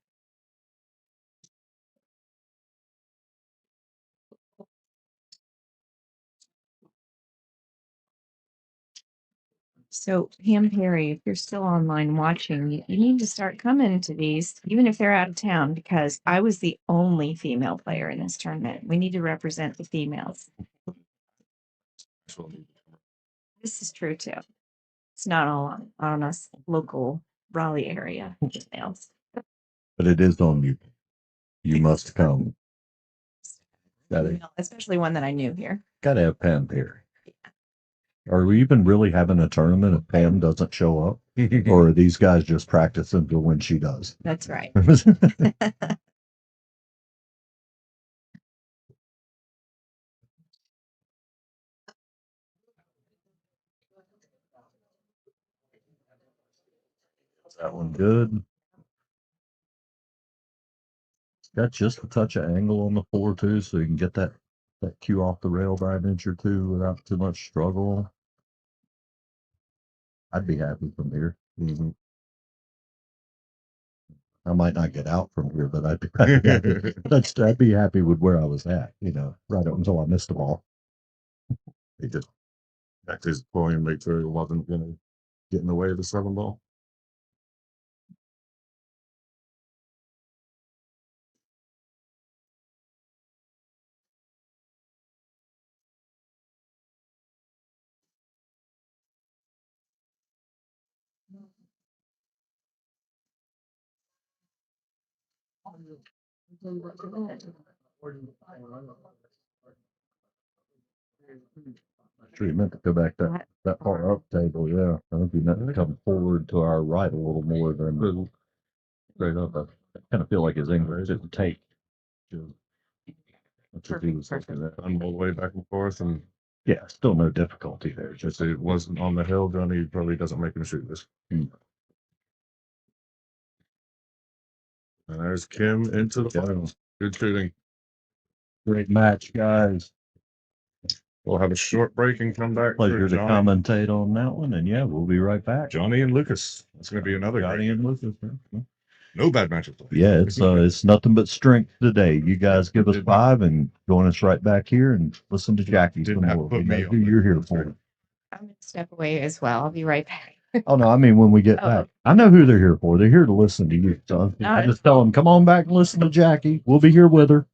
Speaker 8: So, Pam Perry, if you're still online watching, you need to start coming to these, even if they're out of town, because I was the only female player in this tournament. We need to represent the females. This is true too. It's not all on us local Raleigh area females.
Speaker 5: But it is on you. You must come. Gotta
Speaker 8: Especially one that I knew here.
Speaker 5: have Pam Perry. Are we even really having a tournament if Pam doesn't show up? Or are these guys just practicing for when she does?
Speaker 8: That's right.
Speaker 5: That one good. Got just a touch of angle on the floor too, so you can get that cue off the rail by an inch or two without too much struggle. I'd be happy from here. I might not get out from here, but I'd be happy. I'd be happy with where I was at, right up until I missed the ball.
Speaker 4: He just checked his point and made sure he wasn't going to get in the way of the 7 ball.
Speaker 5: Sure, you meant to go back that far up table, yeah. I think you meant to come forward to our right a little more than straight up. I kind of feel like his English didn't take. That's what he was looking at.
Speaker 4: I'm all the way back and forth, and
Speaker 5: Yeah, still no difficulty there.
Speaker 4: just it wasn't on the hill, then he probably doesn't make him shoot this. And there's Kim into the finals. Good shooting.
Speaker 5: Great match, guys.
Speaker 4: We'll have a short break and come back.
Speaker 5: Pleasure
Speaker 4: for
Speaker 5: to commentate on that one. And yeah, we'll be right back.
Speaker 4: Johnny and Lucas. That's going to be another
Speaker 5: Johnny
Speaker 4: great.
Speaker 5: and Lucas.
Speaker 4: No bad matchups.
Speaker 5: Yeah, it's nothing but strength today. You guys give us 5 and join us right back here and listen to Jackie.
Speaker 4: Didn't have to
Speaker 5: We
Speaker 4: put
Speaker 5: know
Speaker 4: me
Speaker 5: who
Speaker 4: on.
Speaker 5: you're here for.
Speaker 1: I'm gonna step away as well. I'll be right back.
Speaker 5: Oh no, I mean when we get
Speaker 1: Oh.
Speaker 5: back. I know who they're here for. They're here to listen to you. So I just tell them, come on back and listen to Jackie. We'll be here with her.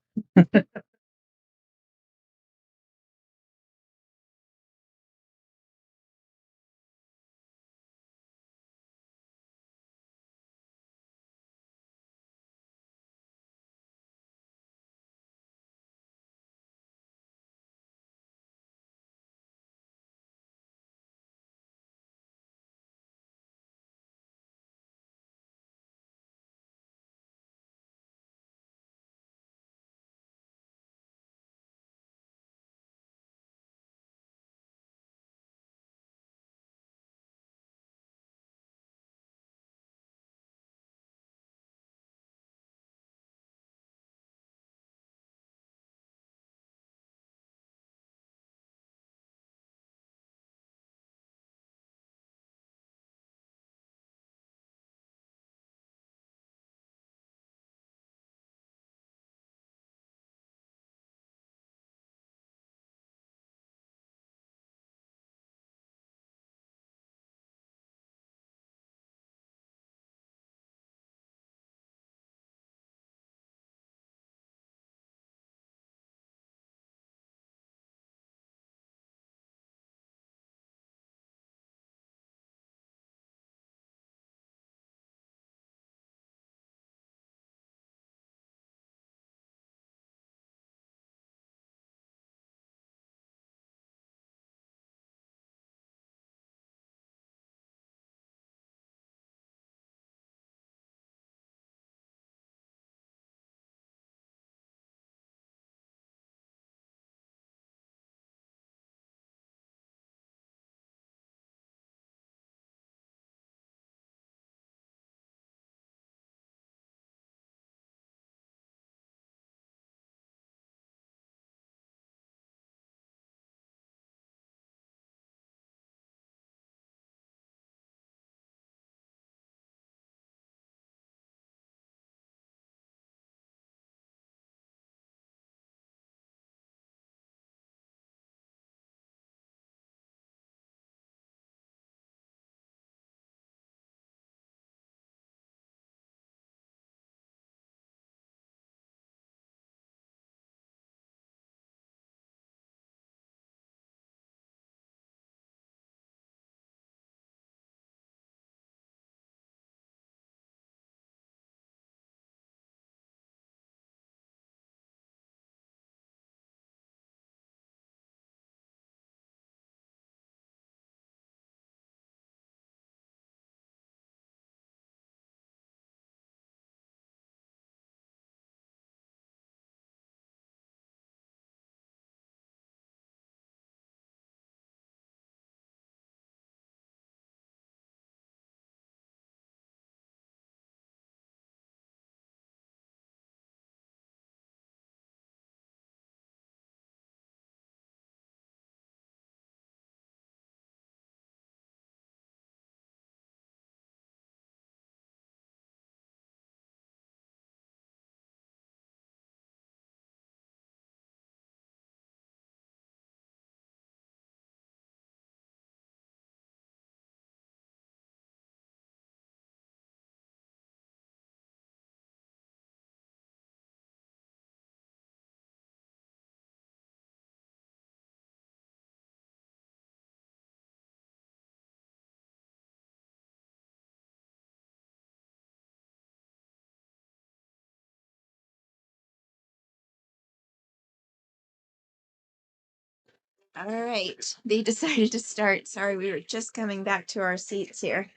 Speaker 8: All right. They decided to start. Sorry, we were just coming back to our seats here.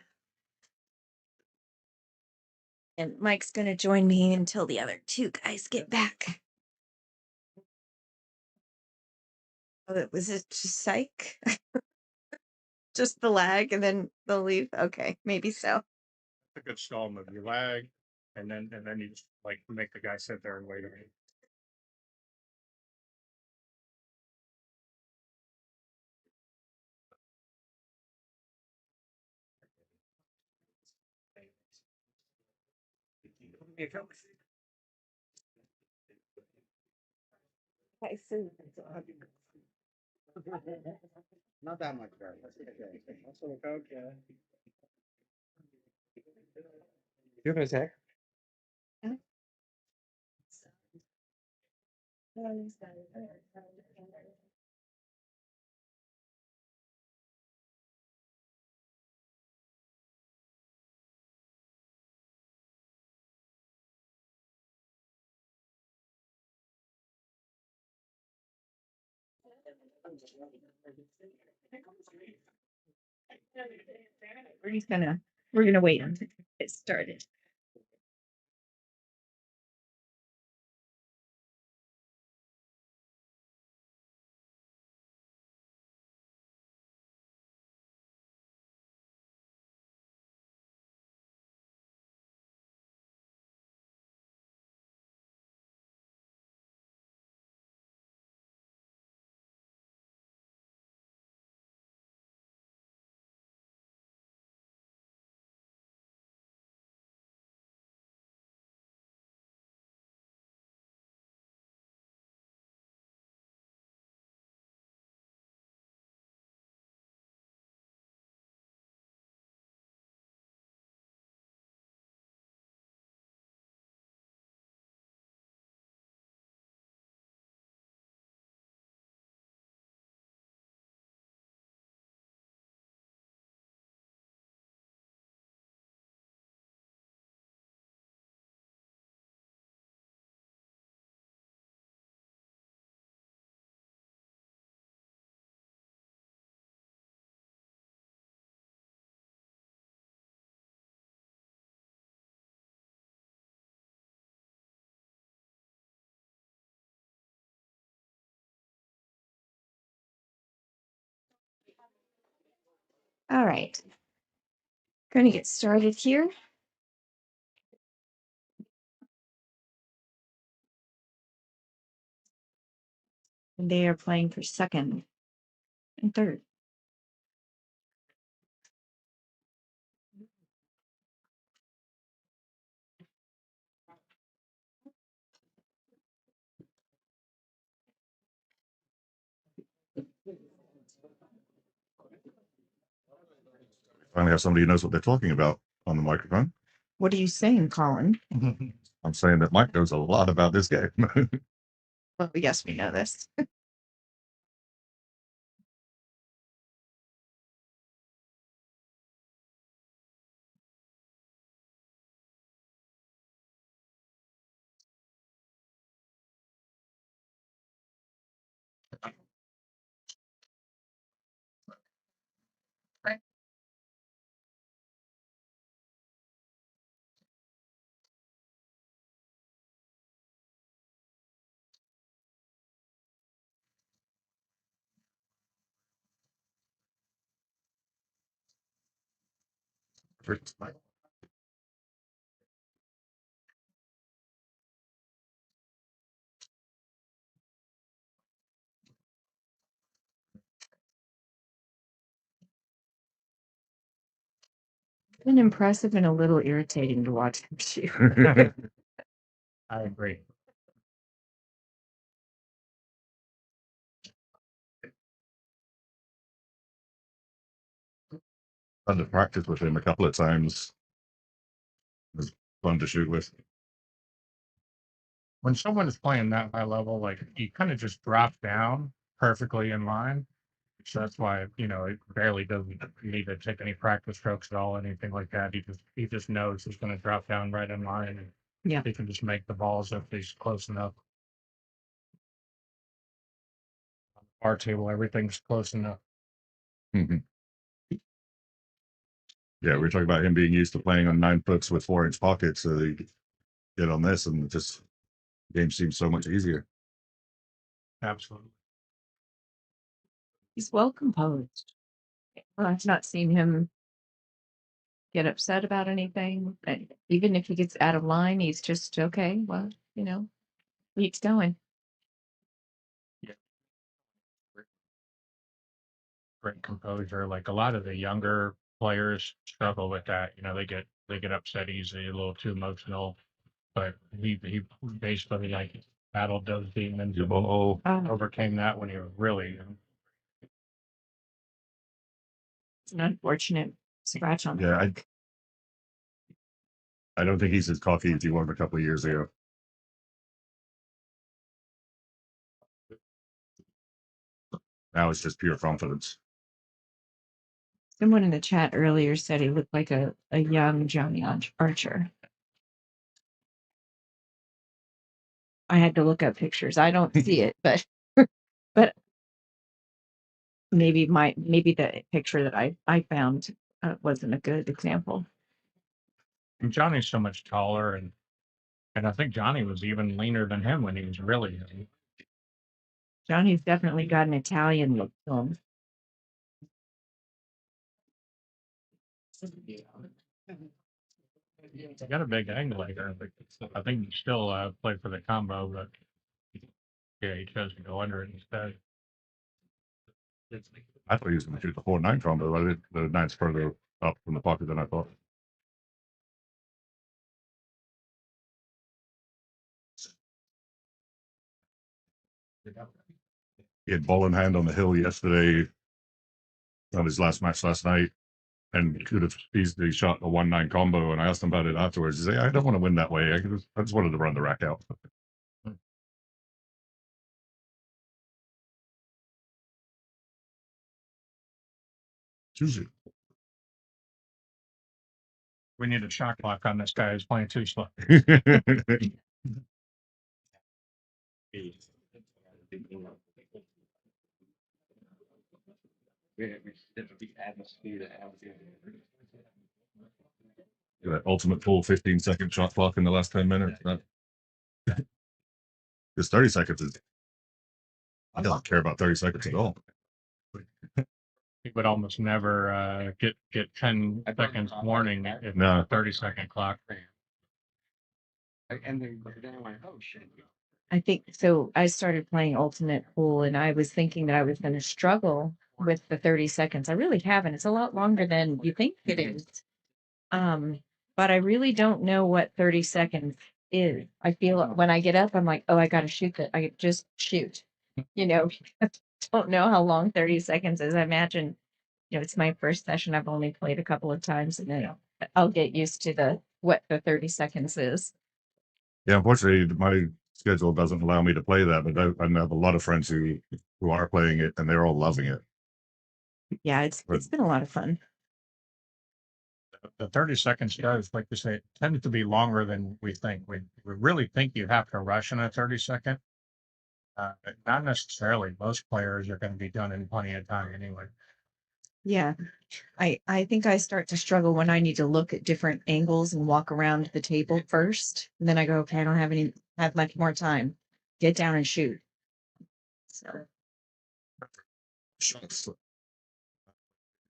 Speaker 8: And Mike's going to join me until the other two guys get back. Oh, was it just psych? Just the lag and then they'll leave? Okay, maybe so.
Speaker 9: A good stall move. You lag, and then you just like make the guy sit there and wait.
Speaker 8: Okay, so
Speaker 2: Not that much better. Also, Coke, yeah.
Speaker 9: You have his hair?
Speaker 8: we're gonna wait until it started. All right. Going to get started here. And they are playing for second and third.
Speaker 4: Finally have somebody who knows what they're talking about on the microphone.
Speaker 8: What are you saying, Colin?
Speaker 4: I'm saying that Mike knows a lot about this game.
Speaker 8: Well, yes, we know this. Been impressive and a little irritating to watch him shoot.
Speaker 9: I agree.
Speaker 4: Had to practice with him a couple of times. It was fun to shoot with.
Speaker 9: When someone is playing that high level, like you kind of just drop down perfectly in line. So that's why, it barely doesn't need to take any practice strokes at all, anything like that. He just knows he's going to drop down right in line, and
Speaker 8: Yeah.
Speaker 9: he can just make the balls if he's close enough. our table, everything's close enough.
Speaker 4: Mhm. Yeah, we were talking about him being used to playing on 9 foots with 4-inch pockets. So he get on this and just game seems so much easier.
Speaker 9: Absolutely.
Speaker 1: He's well composed. Well, I've not seen him get upset about anything. And even if he gets out of line, he's just okay. Well, keeps going.
Speaker 9: Great composure. Like a lot of the younger players struggle with that. They get upset easily, a little too emotional. But he basically like battled those demons and
Speaker 1: Oh,
Speaker 9: overcame that when he was really
Speaker 1: it's an unfortunate scratch on the
Speaker 4: Yeah,
Speaker 1: back.
Speaker 4: I don't think he's as cocky as he was a couple of years ago. Now it's just pure confidence.
Speaker 1: Someone in the chat earlier said he looked like a young Johnny Archer. I had to look up pictures. I don't see it, but but maybe the picture that I found wasn't a good example.
Speaker 9: and Johnny's so much taller and I think Johnny was even leaner than him when he was really young.
Speaker 1: Johnny's definitely got an Italian look to him.
Speaker 9: He got a big angulator, but I think he still played for the combo, but yeah, he chose to go under it instead.
Speaker 4: I thought he was going to shoot the 4-9 combo, but the 9's further up from the pocket than I thought. He had ball in hand on the hill yesterday on his last match last night and could have easily shot a 1-9 combo. And I asked him about it afterwards. He said, I don't want to win that way. I just wanted to run the rack out. Tuesday.
Speaker 9: We need a shot clock on this guy who's playing too slow.
Speaker 4: That ultimate full 15-second shot clock in the last 10 minutes. Because 30 seconds is, I don't care about 30 seconds at all.
Speaker 9: He would almost never get 10 seconds warning if
Speaker 4: No.
Speaker 9: a 30-second clock.
Speaker 3: And then I'm like, oh shit.
Speaker 1: I think so. I started playing Ultimate Pool, and I was thinking that I was going to struggle with the 30 seconds. I really haven't. It's a lot longer than you think it is. But I really don't know what 30 seconds is. I feel when I get up, I'm like, oh, I got to shoot that. I just shoot. I don't know how long 30 seconds is. I imagine, it's my first session. I've only played a couple of times, and then I'll get used to what the 30 seconds is.
Speaker 4: Yeah, unfortunately, my schedule doesn't allow me to play that, but I have a lot of friends who are playing it, and they're all loving it.
Speaker 1: Yeah, it's been a lot of fun.
Speaker 9: The 30 seconds does, like you say, tends to be longer than we think. We really think you have to rush in a 30-second. Not necessarily. Most players are going to be done in plenty of time anyway.
Speaker 1: Yeah. I think I start to struggle when I need to look at different angles and walk around the table first. And then I go, okay, I don't have much more time. Get down and shoot. So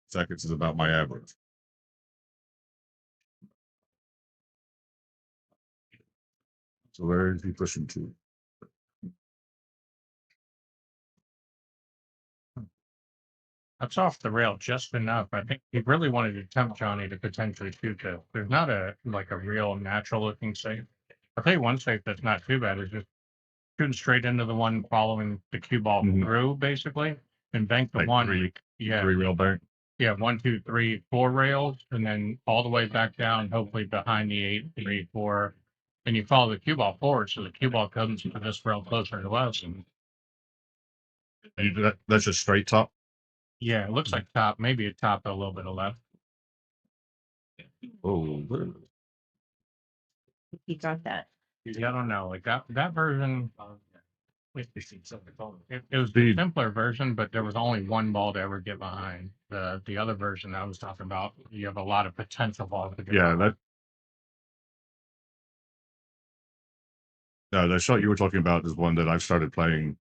Speaker 4: Seconds is about my average. So where is he pushing to?
Speaker 9: That's off the rail just enough. I think he really wanted to tempt Johnny to potentially shoot this. There's not a real natural looking safe. I'll tell you one safe that's not too bad is just shooting straight into the one following the cue ball through, basically, and bank the
Speaker 4: Like
Speaker 9: one.
Speaker 4: three
Speaker 9: Yeah.
Speaker 4: rail bank.
Speaker 9: Yeah, 1, 2, 3, 4 rails, and then all the way back down, hopefully behind the 8, 3, 4. And you follow the cue ball forward, so the cue ball comes to this rail closer to us. And
Speaker 4: And you do that, that's just straight top.
Speaker 9: yeah, it looks like top, maybe a top a little bit of left.
Speaker 4: Oh,
Speaker 1: he got that.
Speaker 9: Yeah, I don't know. Like that version, It was the simpler version, but there was only one ball to ever get behind. The other version I was talking about, you have a lot of potential balls to get
Speaker 4: Yeah,
Speaker 9: behind.
Speaker 4: the shot you were talking about is one that I've started playing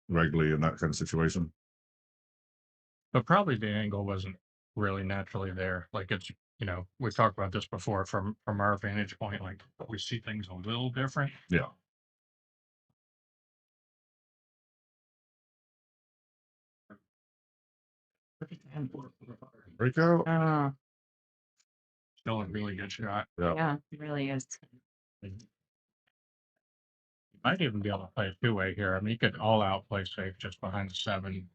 Speaker 4: regularly in that kind of situation.
Speaker 9: But probably the angle wasn't really naturally there. Like it's, we've talked about this before from our vantage point, like we see things a little different.
Speaker 4: Yeah. Breakout.
Speaker 9: Still a really good shot.
Speaker 4: Yeah.
Speaker 1: Yeah, it really is.
Speaker 9: You might even be able to play a two-way here. I mean, you could all out play safe just behind the 7.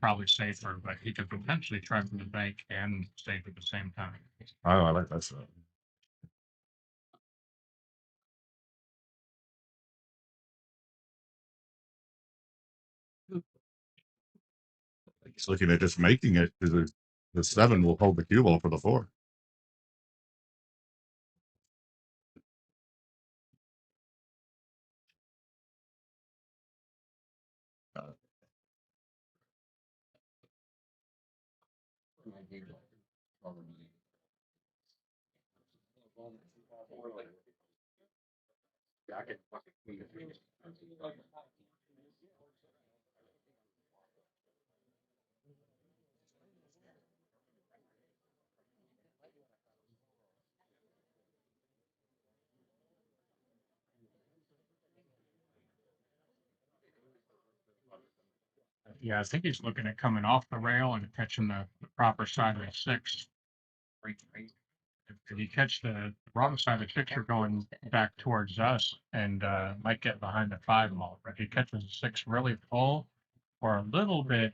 Speaker 9: Probably safer, but he could potentially try from the bank and safe at the same time.
Speaker 4: Oh, I like that shot. He's looking at just making it because the 7 will hold the cue ball for the 4.
Speaker 9: Yeah, I think he's looking at coming off the rail and catching the proper side of the 6. If you catch the wrong side of the 6, you're going back towards us and might get behind the 5 ball. But if he catches the 6 really full or a little bit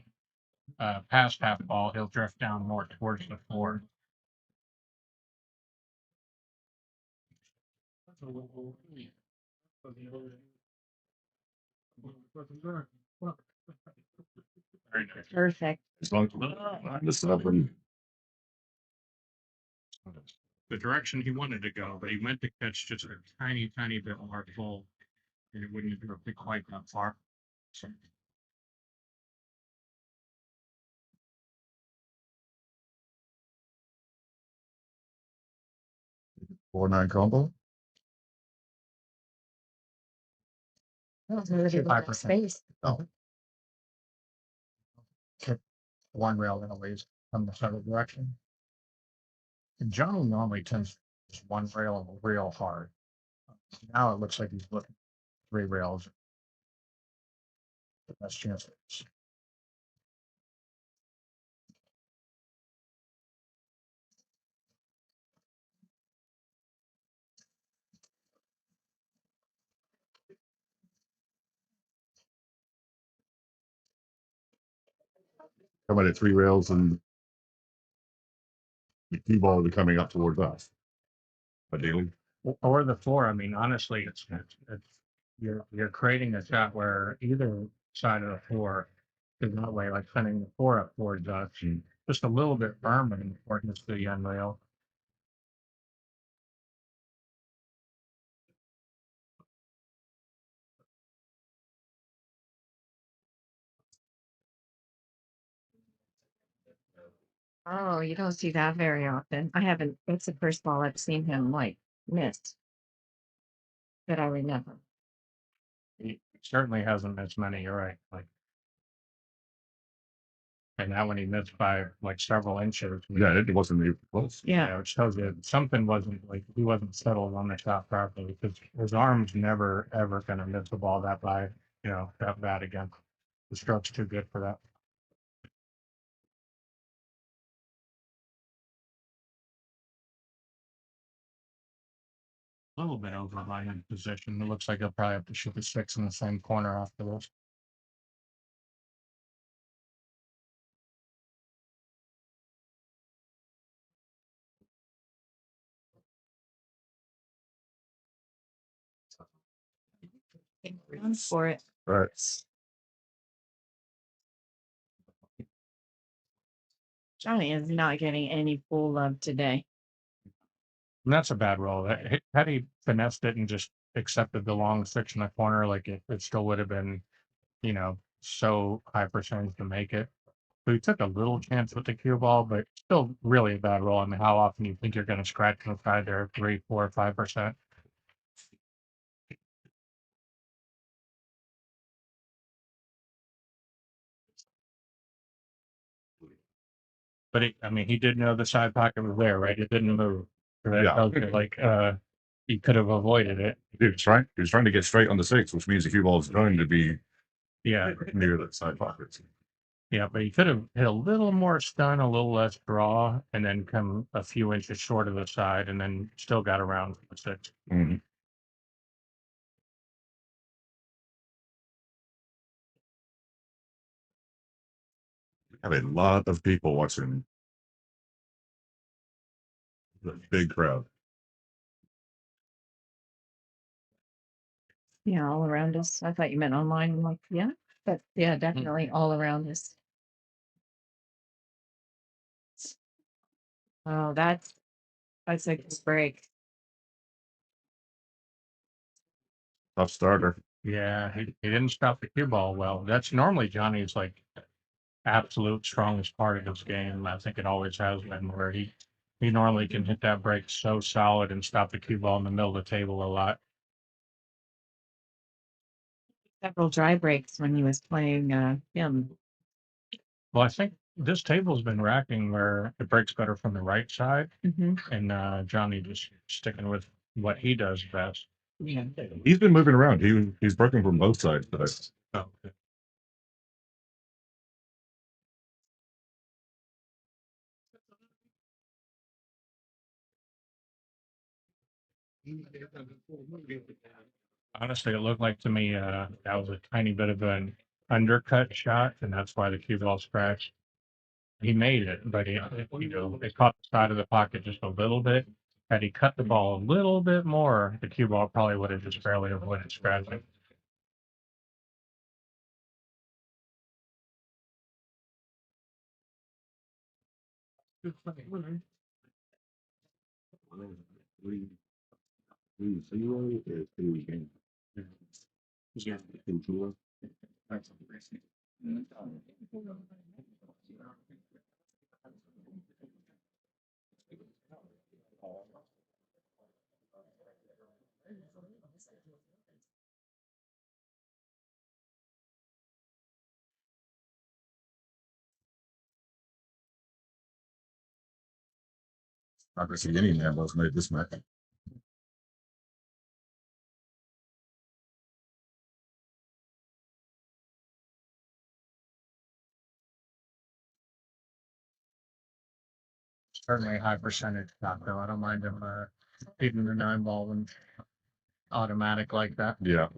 Speaker 9: past half ball, he'll drift down more towards the 4. Very nice.
Speaker 1: Perfect.
Speaker 4: As long as behind the 7.
Speaker 9: The direction he wanted to go, but he meant to catch just a tiny, tiny bit more full, and it wouldn't have been quite that far. So,
Speaker 4: 4-9 combo.
Speaker 1: That was a really good space.
Speaker 9: oh. Hit one rail in a ways from the southern direction. And Johnny normally tends to use one rail real hard. Now it looks like he's looking 3 rails. The best chance.
Speaker 4: Coming at 3 rails and the cue ball will be coming up towards us. Ideally.
Speaker 9: Or the 4. I mean, honestly, it's you're creating a shot where either side of the 4 is that way, like sending the 4 up towards us, just a little bit firm and working to the end rail.
Speaker 1: Oh, you don't see that very often. I haven't, that's the first ball I've seen him like miss that I remember.
Speaker 9: He certainly hasn't missed many. You're right. Like, and now when he missed by like several inches,
Speaker 4: Yeah, it wasn't even close.
Speaker 1: Yeah.
Speaker 9: which tells you something wasn't like he wasn't settled on the shot properly because his arm's never ever gonna miss the ball that by that bad again. The stroke's too good for that. A little bit over by in position. It looks like he'll probably have to shoot the 6 in the same corner after this.
Speaker 8: Runs for it.
Speaker 4: Right.
Speaker 1: Johnny is not getting any full love today.
Speaker 9: And that's a bad roll. Had he finessed it and just accepted the long six in the corner, like it still would have been, so high percentage to make it. So he took a little chance with the cue ball, but still really a bad roll. I mean, how often do you think you're going to scratch inside there 3, 4, 5%? But I mean, he did know the side pocket was there, right? It didn't move. So that
Speaker 4: Yeah.
Speaker 9: tells you, like, he could have avoided it.
Speaker 4: He was trying to get straight on the six, which means the cue ball is going to be
Speaker 9: Yeah.
Speaker 4: near the side pockets.
Speaker 9: Yeah, but he could have hit a little more stun, a little less draw, and then come a few inches short of the side, and then still got around for the six.
Speaker 4: Mhm. We have a lot of people watching. The big crowd.
Speaker 1: Yeah, all around us. I thought you meant online. I'm like, yeah, but yeah, definitely all around us. Oh, that's a good break.
Speaker 4: Tough starter.
Speaker 9: Yeah, he didn't stop the cue ball well. That's normally Johnny's like absolute strongest part of his game. I think it always has been where he normally can hit that break so solid and stop the cue ball in the middle of the table a lot.
Speaker 1: Several dry breaks when he was playing him.
Speaker 9: Well, I think this table's been racking where it breaks better from the right side, and Johnny just sticking with what he does best.
Speaker 1: Yeah.
Speaker 4: He's been moving around. He's broken from both sides today.
Speaker 9: Oh, okay. Honestly, it looked like to me that was a tiny bit of an undercut shot, and that's why the cue ball scratched. He made it, but it caught the side of the pocket just a little bit. Had he cut the ball a little bit more, the cue ball probably would have just barely avoided scratching.
Speaker 4: Not gonna see any Lambos made this match.
Speaker 9: Certainly a high percentage shot, though. I don't mind him hitting the 9 ball and automatic like that.
Speaker 4: Yeah.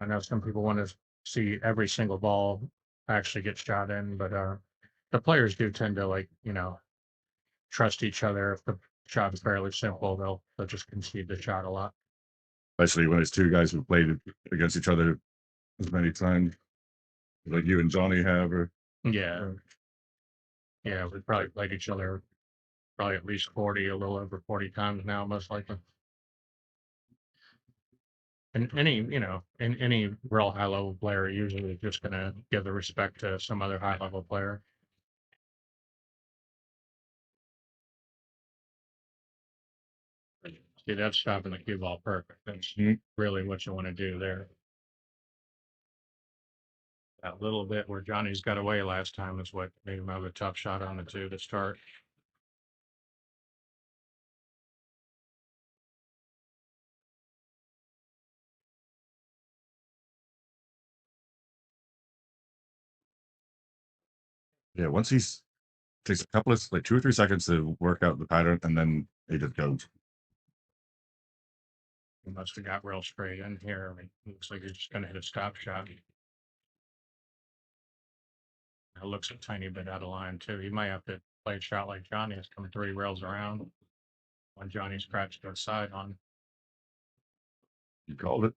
Speaker 9: I know some people want to see every single ball actually get shot in, but the players do tend to trust each other. If the shot is fairly simple, they'll just concede the shot a lot.
Speaker 4: Especially when it's two guys who played against each other as many times, like you and Johnny have, or
Speaker 9: Yeah. Yeah, we probably played each other probably at least 40, a little over 40 times now, most likely. And any real high level player usually is just gonna give the respect to some other high level player. See, that's stopping the cue ball perfect. That's really what you want to do there. That little bit where Johnny's got away last time is what made him have a tough shot on the two to start.
Speaker 4: yeah, once he's takes a couple of like 2 or 3 seconds to work out the pattern, and then he just goes.
Speaker 9: He must have got real straight in here. I mean, looks like he's just gonna hit a stop shot. It looks a tiny bit out of line too. He might have to play a shot like Johnny has come 3 rails around when Johnny scratched to the side on.
Speaker 4: You called it.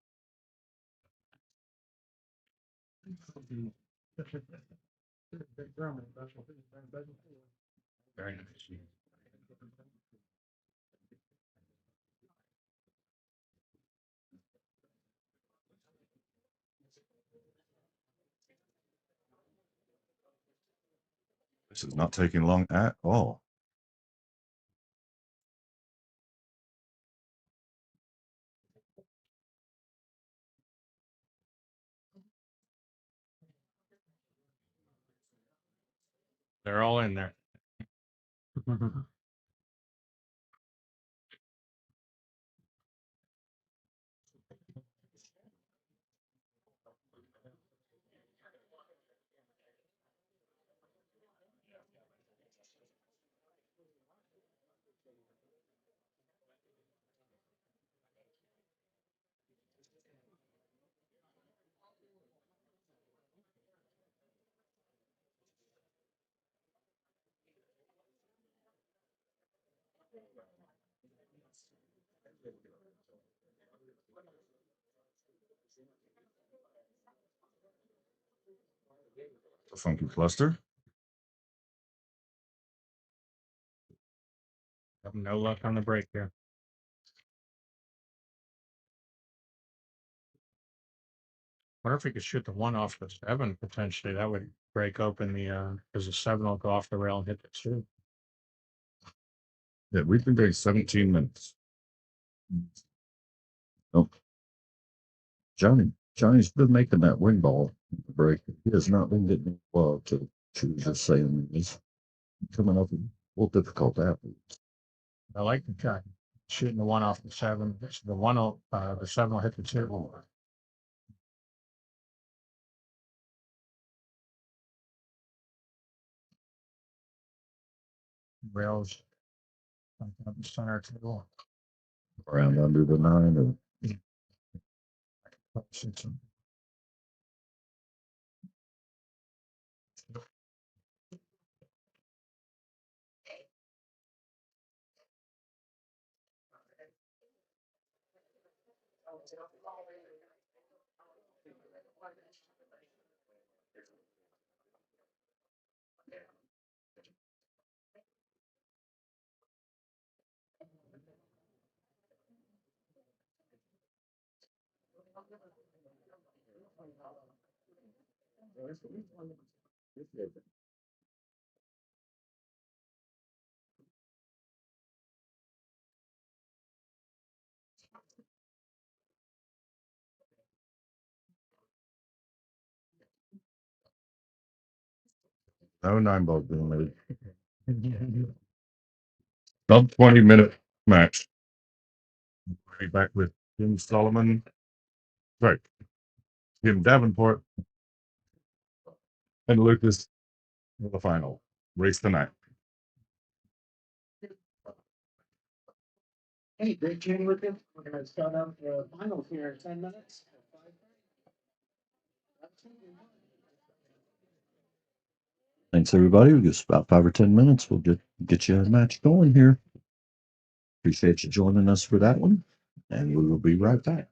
Speaker 9: Very nice.
Speaker 4: This is not taking long at all.
Speaker 9: They're all in there.
Speaker 4: A funky cluster.
Speaker 9: Have no luck on the break here. Wonder if we could shoot the one off the 7 potentially. That would break open the because the 7 will go off the rail and hit the 2.
Speaker 4: Yeah, we've been doing 17 minutes. Oh, Johnny's been making that wing ball break. He has not been getting well to just saying he's coming up with a little difficult after.
Speaker 9: I like the guy shooting the one off the 7. The 1 will the 7 will hit the 2. Rails like up the center too.
Speaker 4: Around under the 9 or no 9 balls being made. Sub 20-minute match. We'll be back with Jim Solomon. Right. Jim Davenport and Lucas for the final. Race tonight.
Speaker 2: Hey, great chatting with you. We're gonna start out the finals here in 10 minutes.
Speaker 5: Thanks, everybody. We just about 5 or 10 minutes. We'll get you a match going here. Appreciate you joining us for that one, and we will be right back.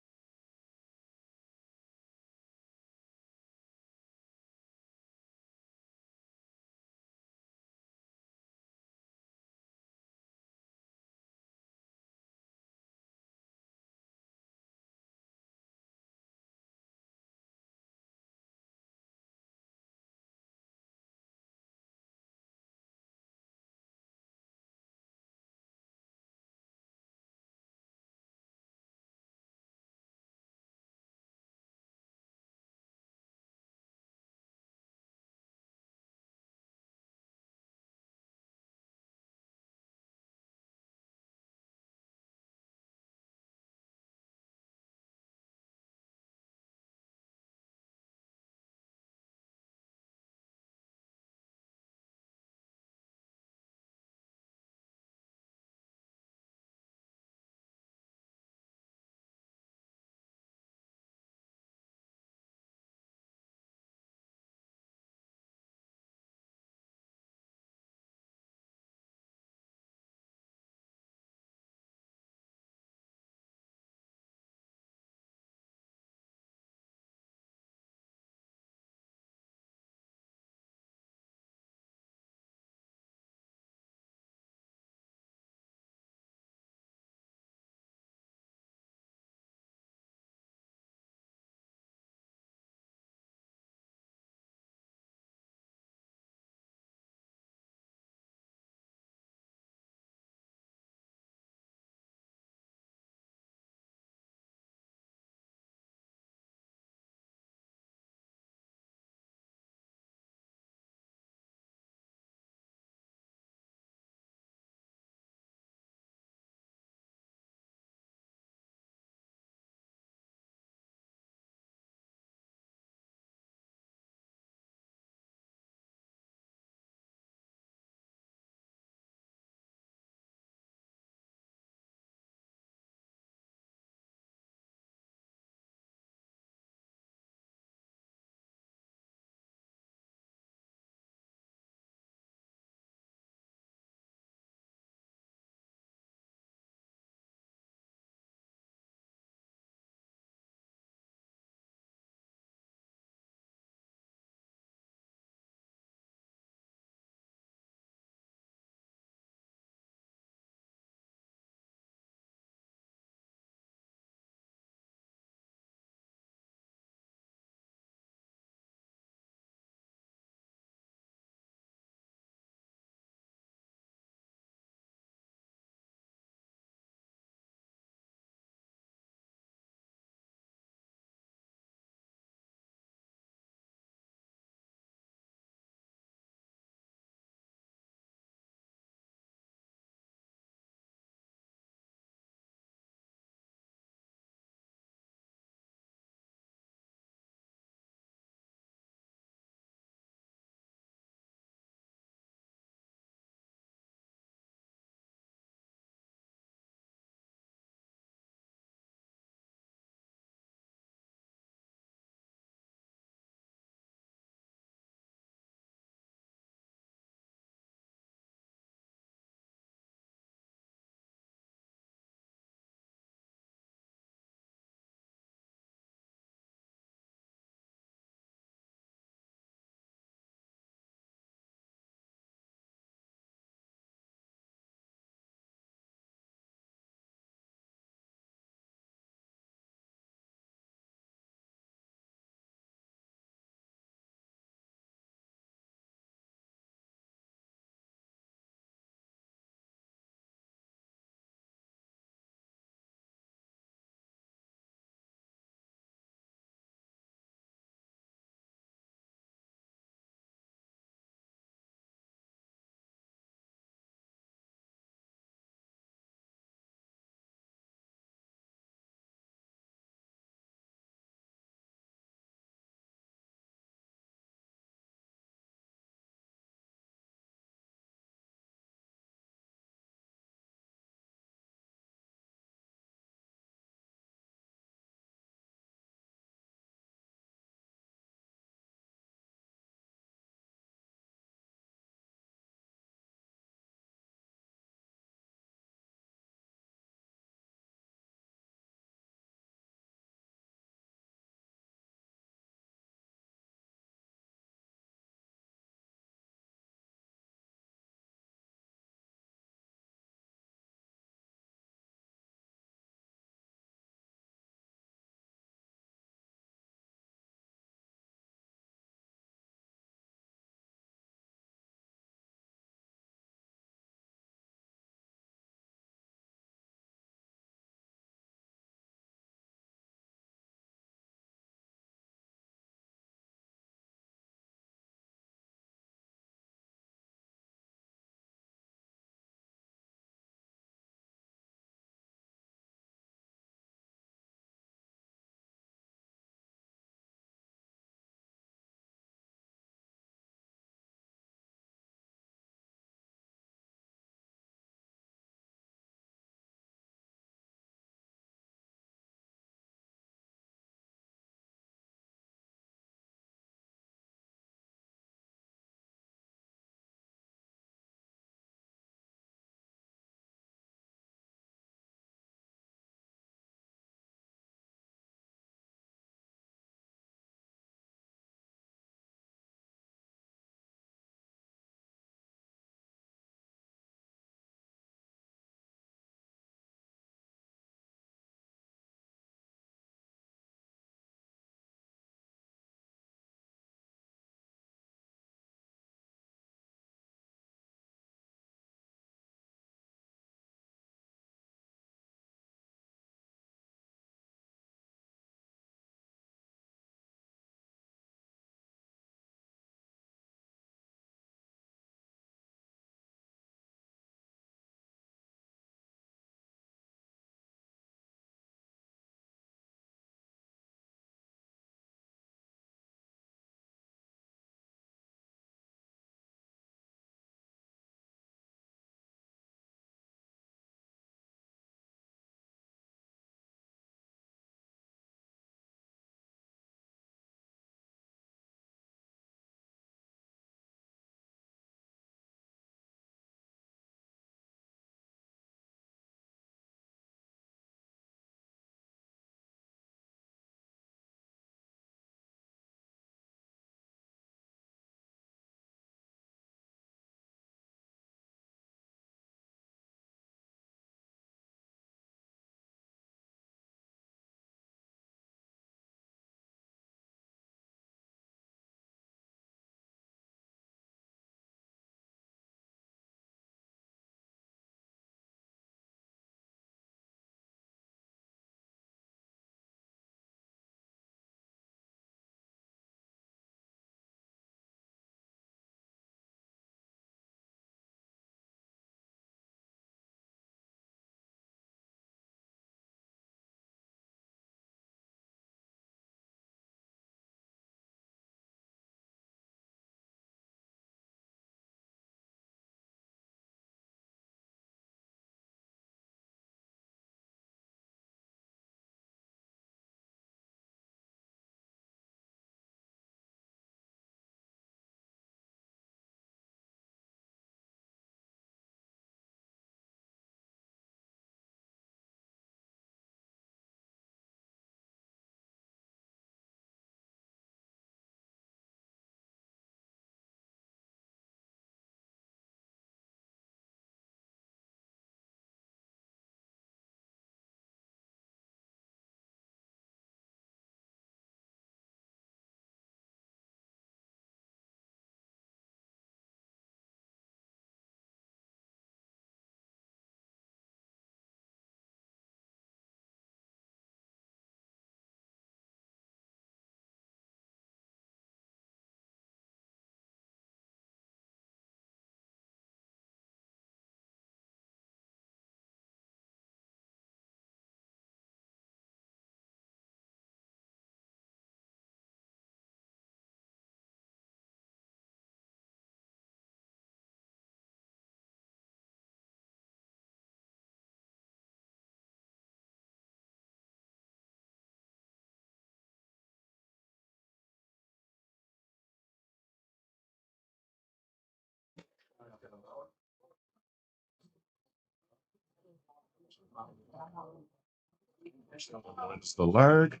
Speaker 4: It's the lag.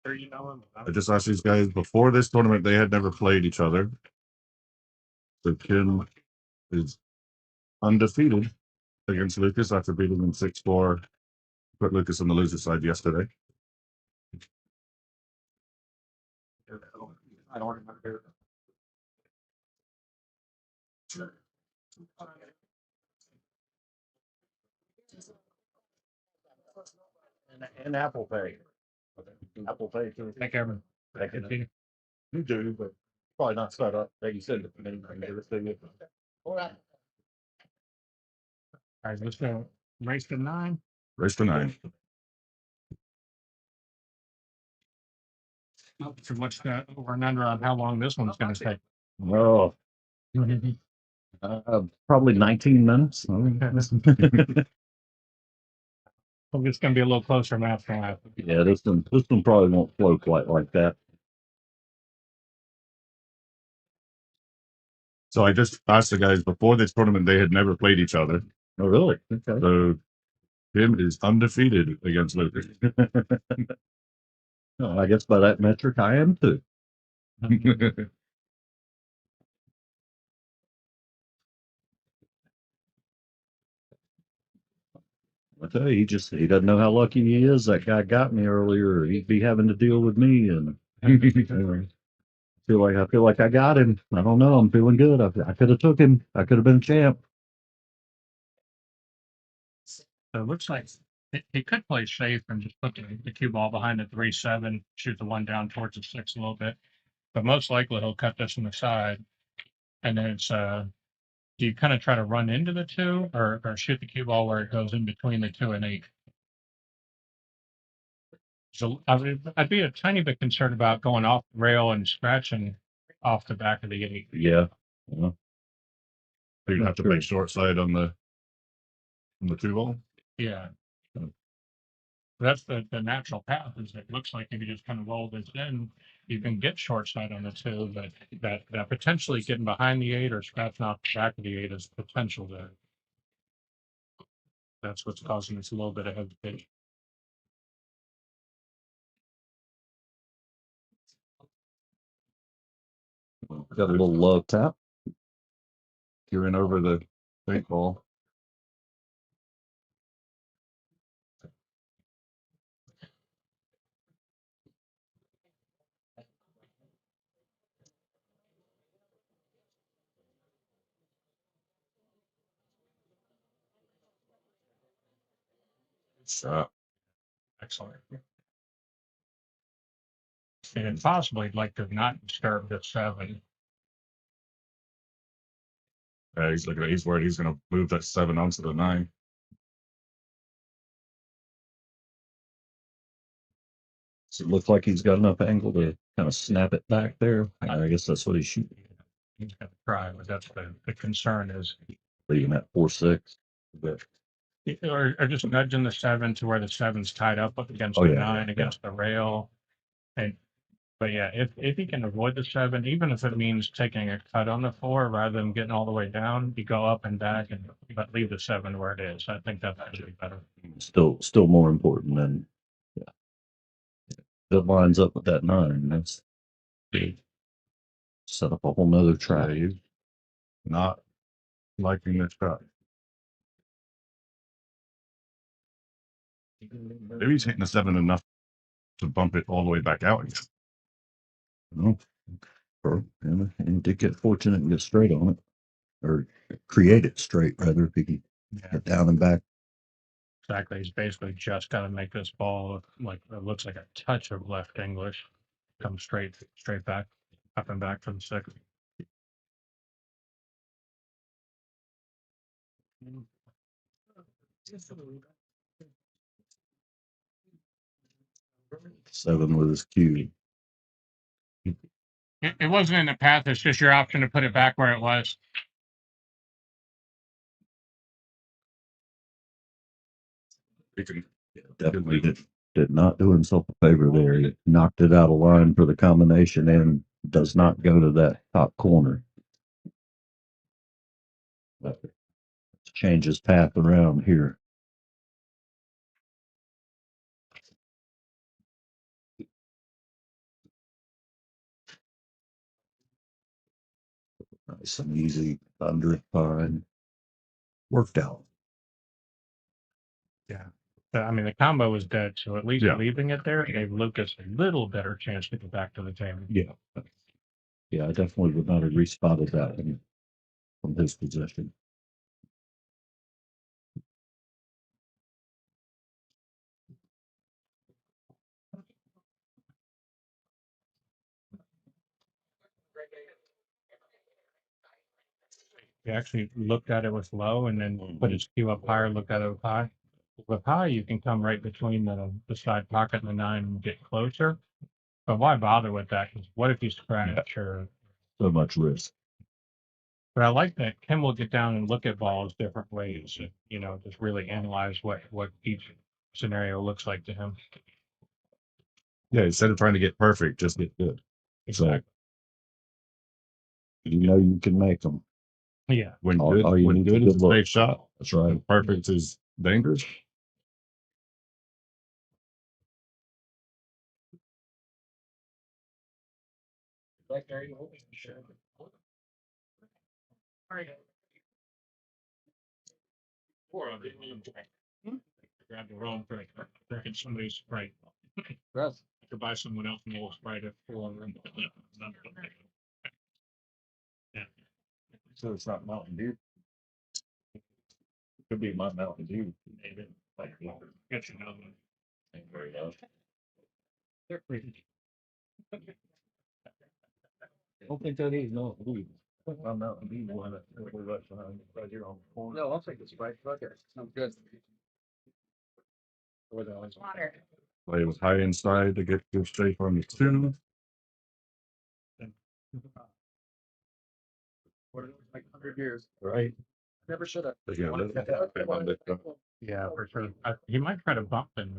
Speaker 4: I just asked these guys before this tournament, they had never played each other. So Ken is undefeated against Lucas after beating him 6-4. Put Lucas on the loser side yesterday.
Speaker 9: I don't remember.
Speaker 5: And Apple Pay. Apple Pay too.
Speaker 9: Thank you.
Speaker 5: Thank you. You do, but probably not set up. They can send it to me. I can get it to you.
Speaker 9: All right, let's go. Race to 9.
Speaker 4: Race to 9.
Speaker 9: So what's the over and under on how long this one's going to take?
Speaker 5: Oh, probably 19 minutes.
Speaker 9: Well, it's going to be a little closer than that.
Speaker 5: Yeah, this one probably won't flow quite like that.
Speaker 4: So I just asked the guys before this tournament, they had never played each other.
Speaker 5: Oh, really? Okay.
Speaker 4: So Tim is undefeated against Lucas.
Speaker 5: Well, I guess by that metric, I am too. I tell you, he doesn't know how lucky he is. That guy got me earlier. Or he'd be having to deal with me, and I feel like I got him. I don't know. I'm feeling good. I could have took him. I could have been a champ.
Speaker 9: So it looks like he could play safe and just put the cue ball behind the 3-7, shoot the one down towards the 6 a little bit. But most likely he'll cut this on the side. And then it's do you kind of try to run into the 2 or shoot the cue ball where it goes in between the 2 and 8? So I'd be a tiny bit concerned about going off the rail and scratching off the back of the 8.
Speaker 5: Yeah.
Speaker 4: So you'd have to play short side on the 2 ball.
Speaker 9: Yeah. That's the natural path. Is it looks like if you just kind of roll this in, you can get short side on the 2, but that potentially getting behind the 8 or scratching off the back of the 8 is potential there. That's what's causing this a little bit of hesitation.
Speaker 5: Got a little love tap.
Speaker 4: You're in over the 8 ball. Shot.
Speaker 9: Excellent. And possibly like to not disturb the 7.
Speaker 4: He's looking at. He's worried he's going to move that 7 onto the 9.
Speaker 5: Does it look like he's got enough angle to kind of snap it back there? I guess that's what he's shooting.
Speaker 9: He's going to try, but that's the concern is.
Speaker 5: Leaving at 4-6.
Speaker 9: Or just nudging the 7 to where the 7's tied up against
Speaker 5: Oh,
Speaker 9: the
Speaker 5: yeah,
Speaker 9: 9 against the rail. But yeah, if he can avoid the 7, even if it means taking a cut on the 4 rather than getting all the way down, you go up and back but leave the 7 where it is. I think that's actually better.
Speaker 5: Still more important than, yeah. That lines up with that 9. That's set up a whole nother trap.
Speaker 4: You not liking this shot. Maybe he's hitting the 7 enough to bump it all the way back out.
Speaker 5: No. And did get fortunate and get straight on it, or create it straight rather, if he can get down and back.
Speaker 9: Exactly. He's basically just got to make this ball like it looks like a touch of left English, come straight back, up and back from the 6.
Speaker 5: Seven with his cue.
Speaker 9: It wasn't in the path. It's just your option to put it back where it was.
Speaker 4: He can.
Speaker 5: Definitely did not do himself a favor there. He knocked it out of line for the combination and does not go to that top corner. But change his path around here. nice and easy under fine. Worked out.
Speaker 9: Yeah. I mean, the combo was dead, so at least
Speaker 4: Yeah.
Speaker 9: leaving it there gave Lucas a little better chance to get back to the table.
Speaker 5: Yeah. Yeah, I definitely would not have respotted that one from his position.
Speaker 9: He actually looked at it with low and then put his cue up higher, looked at it with high. With high, you can come right between the side pocket and the 9 and get closer. But why bother with that? 'Cause what if you scratch or?
Speaker 5: So much risk.
Speaker 9: But I like that Kim will get down and look at balls different ways. You know, just really analyze what each scenario looks like to him.
Speaker 4: Yeah, instead of trying to get perfect, just get good.
Speaker 9: Exactly.
Speaker 5: You know you can make them.
Speaker 9: Yeah.
Speaker 4: When
Speaker 5: All-
Speaker 4: good,
Speaker 5: all you
Speaker 4: when
Speaker 5: need is
Speaker 4: good
Speaker 5: a
Speaker 4: is
Speaker 5: good
Speaker 4: a
Speaker 5: look.
Speaker 4: safe shot,
Speaker 5: That's right.
Speaker 4: and perfect is dangerous.
Speaker 6: Like there you go. Sure.
Speaker 9: Grab the wrong drink. Drinking somebody's Sprite.
Speaker 2: Russ,
Speaker 9: I could buy someone else more Sprite at 4.
Speaker 4: So it's not Mountain Dew. Could be my Mountain Dew.
Speaker 9: Maybe. Like, get you another one.
Speaker 4: Ain't very loud.
Speaker 9: They're pretty.
Speaker 4: I don't think that is Mountain Dew. My Mountain Dew one right here on the corner.
Speaker 2: no, I'll take the Sprite. Okay, sounds good.
Speaker 1: Water.
Speaker 4: Play with high inside to get good shape on the tune.
Speaker 2: Like 100 years.
Speaker 4: Right.
Speaker 2: Never should have.
Speaker 4: They got it.
Speaker 9: Yeah, for sure. He might try to bump in.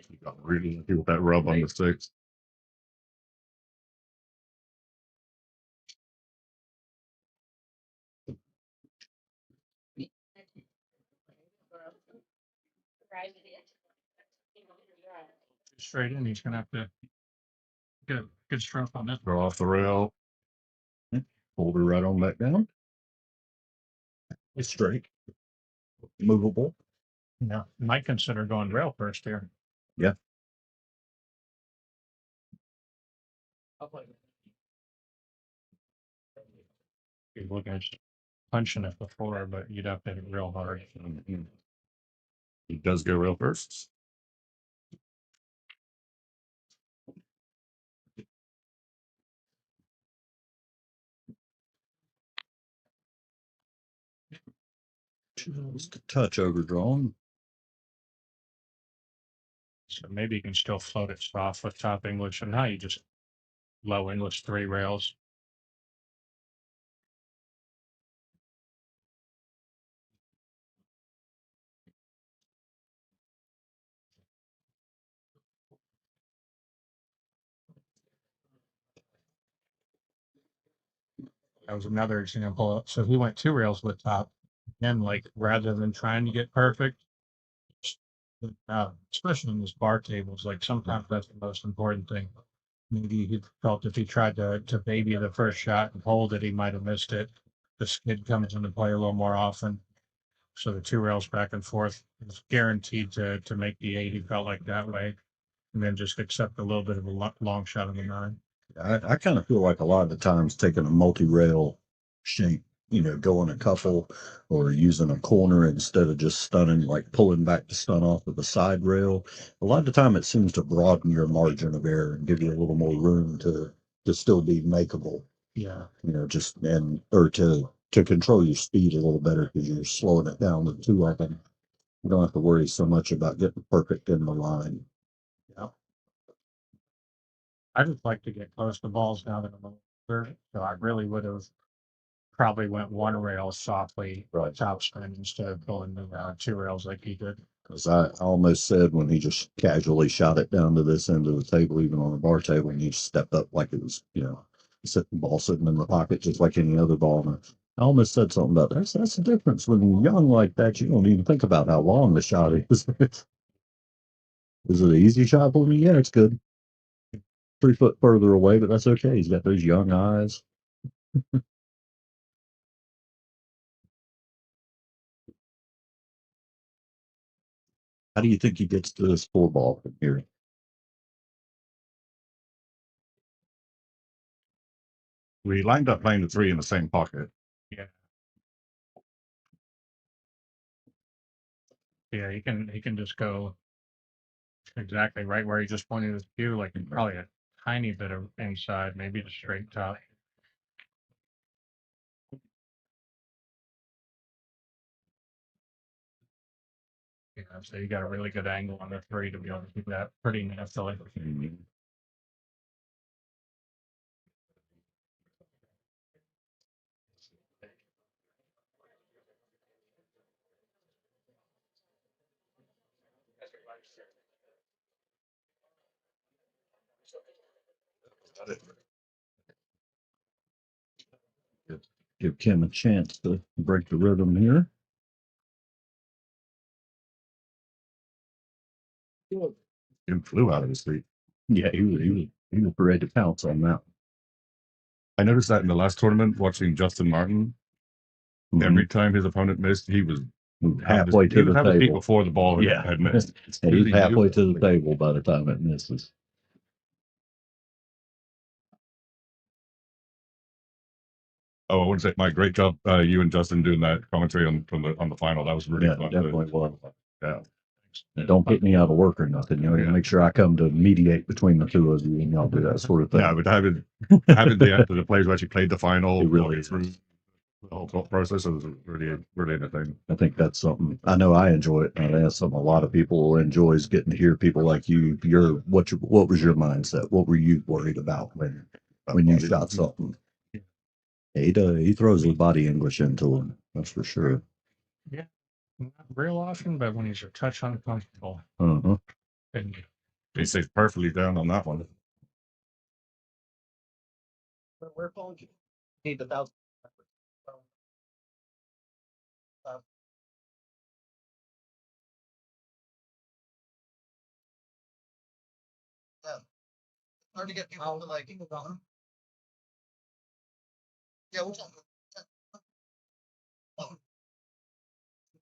Speaker 4: You got really lucky with that rub on the 6.
Speaker 9: Straight in, he's gonna have to get a good stroke on this.
Speaker 4: Go off the rail.
Speaker 5: Hold her right on back down. It's straight. Movable.
Speaker 9: Yeah, might consider going rail first here.
Speaker 5: Yeah.
Speaker 9: He's looking at punching it before, but you'd have to hit it real hard.
Speaker 4: Mhm. He does go rail first.
Speaker 5: Just a touch overdrawn.
Speaker 9: So maybe you can still float it soft with top English, and now you just low English 3 rails. That was another example. So he went 2 rails with top. And like rather than trying to get perfect, especially in these bar tables, like sometimes that's the most important thing. Maybe he felt if he tried to baby the first shot and hold it, he might have missed it. The skid comes into play a little more often. So the 2 rails back and forth is guaranteed to make the 8. He felt like that way. And then just accept a little bit of a long shot of the 9.
Speaker 5: I kind of feel like a lot of the times taking a multi-rail shape, going a couple or using a corner instead of just stunning, like pulling back to stun off of the side rail. A lot of the time it seems to broaden your margin of error and give you a little more room to still be makeable.
Speaker 9: Yeah.
Speaker 5: Or to control your speed a little better because you're slowing it down with 2 of them. You don't have to worry so much about getting perfect in the line.
Speaker 9: I just like to get close to balls now that I'm older. So I really would have probably went 1 rail softly
Speaker 5: Right.
Speaker 9: top spin instead of going the 2 rails like he did.
Speaker 5: Because I almost said when he just casually shot it down to this end of the table, even on the bar table, and he stepped up like it was, sitting ball sitting in the pocket just like any other ball. And I almost said something about that's the difference when you're young like that. You don't even think about how long the shot is. Is it an easy shot for me? Yeah, it's good. 3 foot further away, but that's okay. He's got those young eyes. How do you think he gets to this 4 ball from here?
Speaker 4: We lined up playing the 3 in the same pocket.
Speaker 9: Yeah. Yeah, he can just go exactly right where he just pointed his cue, like probably a tiny bit of inside, maybe the straight top. Yeah, so you got a really good angle on the 3 to be able to do that pretty nastily.
Speaker 5: Give Kim a chance to break the rhythm here.
Speaker 4: He flew out of his feet.
Speaker 5: Yeah, he was ready to pounce on that.
Speaker 4: I noticed that in the last tournament, watching Justin Martin. Every time his opponent missed, he was
Speaker 5: halfway to the
Speaker 4: have his feet
Speaker 5: table
Speaker 4: before the ball
Speaker 5: Yeah.
Speaker 4: had missed.
Speaker 5: And he's halfway to the table by the time it misses.
Speaker 4: Oh, I want to say, Mike, great job, you and Justin doing that commentary on the final. That was really
Speaker 5: Yeah,
Speaker 4: fun.
Speaker 5: definitely was.
Speaker 4: Yeah.
Speaker 5: And don't put me out of work or nothing. You know,
Speaker 4: Yeah.
Speaker 5: make sure I come to mediate between the two of you and y'all do that sort of thing.
Speaker 4: Yeah, but having the players who actually played the final,
Speaker 5: It really
Speaker 4: through the whole process, it was really entertaining.
Speaker 5: I think that's something I know I enjoy it. And that's something a lot of people enjoy is getting to hear people like you. What was your mindset? What were you worried about when you shot something? He throws his body English into him. That's for sure.
Speaker 9: Yeah, not real often, but when he's a touch uncomfortable,
Speaker 5: Uh-huh.
Speaker 9: and
Speaker 4: He stays perfectly down on that one.
Speaker 2: We're calling you. Need 1,000. Yeah. Hard to get people to like. Yeah, we'll talk.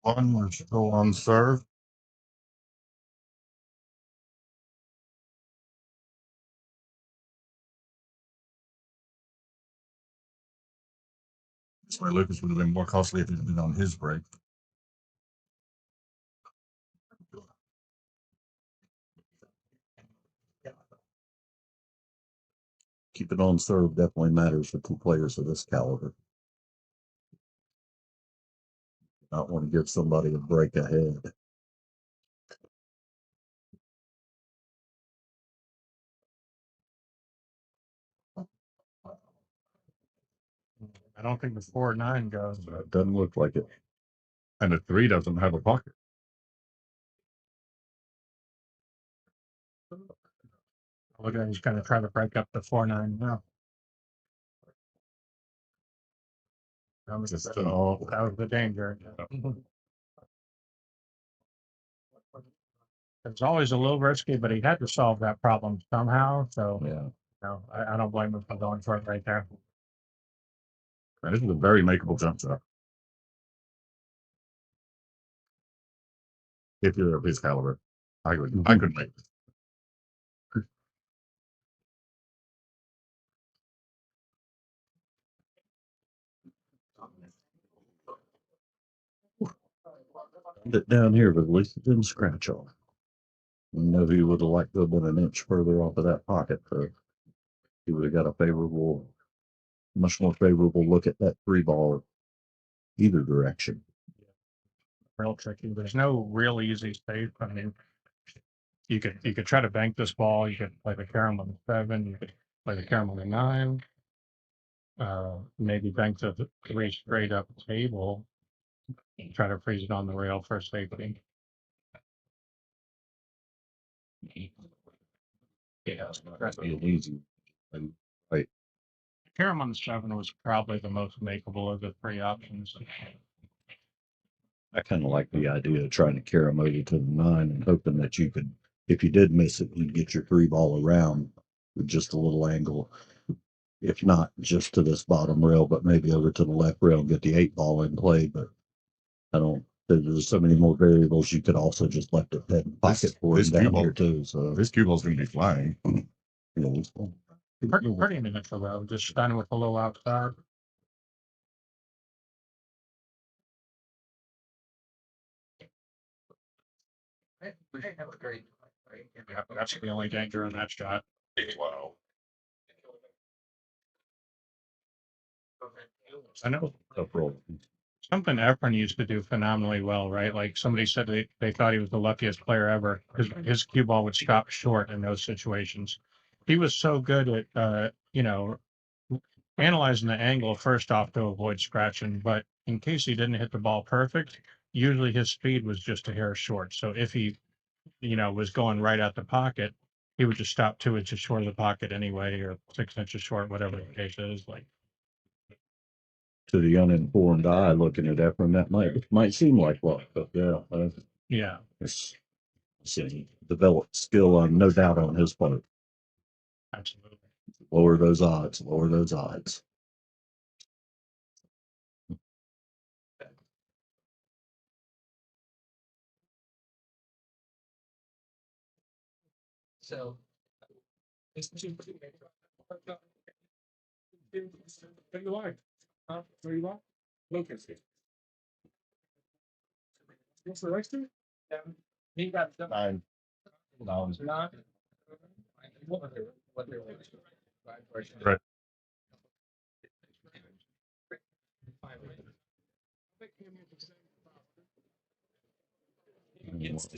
Speaker 4: One was still on serve. That's why Lucas would have been more costly if it had been on his break.
Speaker 5: Keep it on serve definitely matters for 2 players of this caliber. Not want to give somebody a break ahead.
Speaker 9: I don't think the 4-9 goes.
Speaker 5: It doesn't look like it.
Speaker 4: And the 3 doesn't have a pocket.
Speaker 9: Look at, he's going to try to break up the 4-9 now. That was the danger. It's always a little risky, but he had to solve that problem somehow. So
Speaker 5: Yeah.
Speaker 9: no, I don't blame him for going for it right there.
Speaker 4: And this is a very makeable jump shot. If you're of his caliber, I could make it.
Speaker 5: It down here, but at least it didn't scratch off. I know he would have liked to have been an inch further off of that pocket, so he would have got a much more favorable look at that 3 ball either direction.
Speaker 9: Real tricky. There's no real easy space. I mean, you could try to bank this ball. You could play the carom on the 7. You could play the carom on the 9. Maybe bank the 3 straight up table. Try to freeze it on the rail for safety. Yeah,
Speaker 5: That'd be an easy. Right.
Speaker 9: carom on the 7 was probably the most makeable of the 3 options.
Speaker 5: I kind of like the idea of trying to carry him over to the 9 and hoping that you could if you did miss it, you'd get your 3 ball around with just a little angle. If not just to this bottom rail, but maybe over to the left rail and get the 8 ball in play. But I don't, there's so many more variables. You could also just left it head and pocket for
Speaker 4: this
Speaker 5: him down
Speaker 4: cue ball-
Speaker 5: here too. So
Speaker 4: This cue ball's gonna be flying.
Speaker 5: you know,
Speaker 9: Pretty miniature though, just done with a little outside.
Speaker 2: I have a great.
Speaker 9: Yeah, that's the only danger in that shot.
Speaker 4: Wow.
Speaker 9: I know
Speaker 5: tough roll.
Speaker 9: something Efren used to do phenomenally well, right? Like somebody said they thought he was the luckiest player ever because his cue ball would stop short in those situations. He was so good at, analyzing the angle first off to avoid scratching, but in case he didn't hit the ball perfect, usually his speed was just a hair short. So if he, was going right at the pocket, he would just stop 2 inches short of the pocket anyway, or 6 inches short, whatever the case is. Like,
Speaker 5: To the uninformed eye looking at Efren, that might seem like luck, but yeah,
Speaker 9: yeah,
Speaker 5: it's a developed skill, no doubt on his part.
Speaker 9: absolutely.
Speaker 5: Lower those odds, lower those odds.
Speaker 2: So.
Speaker 9: Where you are? Huh? Where you are? Lucas. What's the next two? He got
Speaker 4: $9.
Speaker 9: nine.
Speaker 4: Right.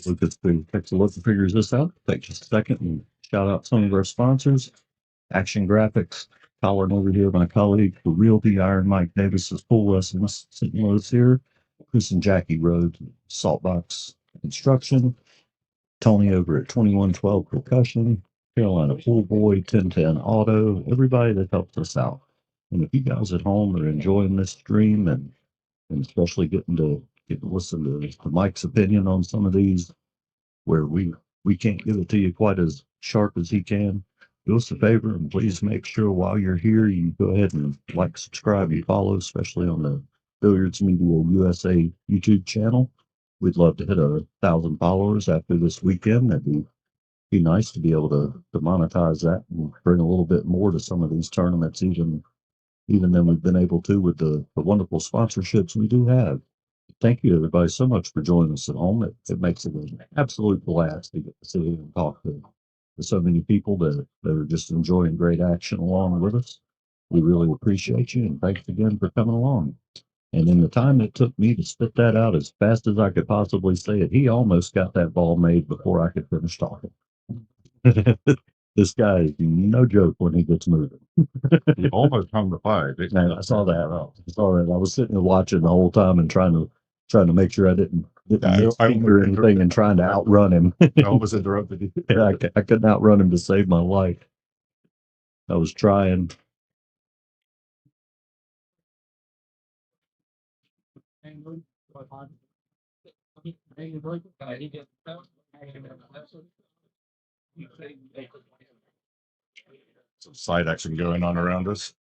Speaker 5: Lucas takes a look and figures this out. Take just a second and shout out some of our sponsors. Action Graphics, Colin over here, my colleague for Realty, Iron Mike Davis's pool lessons, St. Louis here. Chris and Jackie Road, Saltbox Construction. Tony over at 2112 Percussion, Carolina Pool Boy, 1010 Auto, everybody that helps us out. And if you guys at home are enjoying this stream and especially getting to listen to Mike's opinion on some of these, where we can't give it to you quite as sharp as he can, do us a favor and please make sure while you're here you go ahead and like, subscribe, and follow, especially on the Billiards Media USA YouTube channel. We'd love to hit 1,000 followers after this weekend. That'd be nice to be able to monetize that and bring a little bit more to some of these tournaments, even than we've been able to with the wonderful sponsorships we do have. Thank you, everybody, so much for joining us at home. It makes it an absolute blast to get to sit here and talk to so many people that are just enjoying great action along with us. We really appreciate you, and thanks again for coming along. And in the time it took me to spit that out as fast as I could possibly say it, he almost got that ball made before I could finish talking. This guy is no joke when he gets moving.
Speaker 4: He almost hung the 5.
Speaker 5: Man, I saw that. I was sitting there watching the whole time and trying to make sure I didn't miss or anything and trying to outrun him.
Speaker 4: I almost interrupted you.
Speaker 5: Yeah, I couldn't outrun him to save my life. I was trying.
Speaker 4: Some side action going on around us.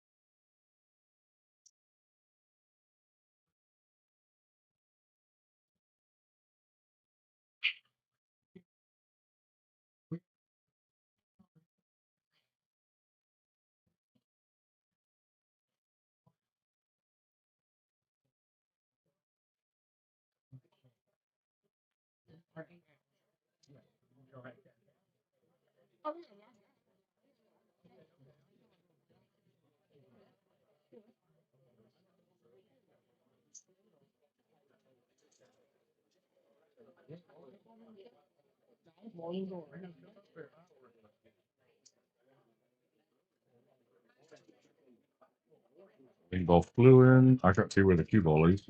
Speaker 4: They both flew in. I can't see where the cue ball is.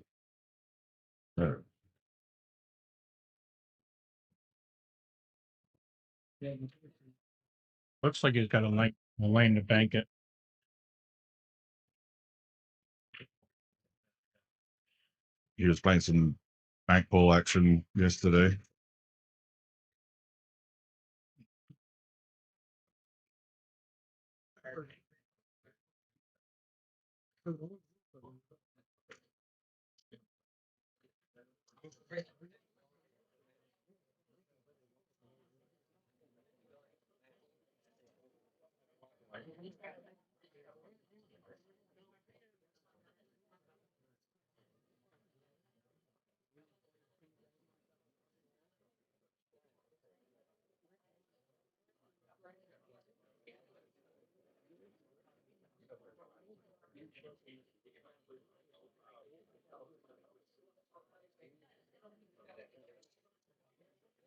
Speaker 4: There.
Speaker 9: Looks like he's got a lane to bank it.
Speaker 4: He was playing some bank pole action yesterday.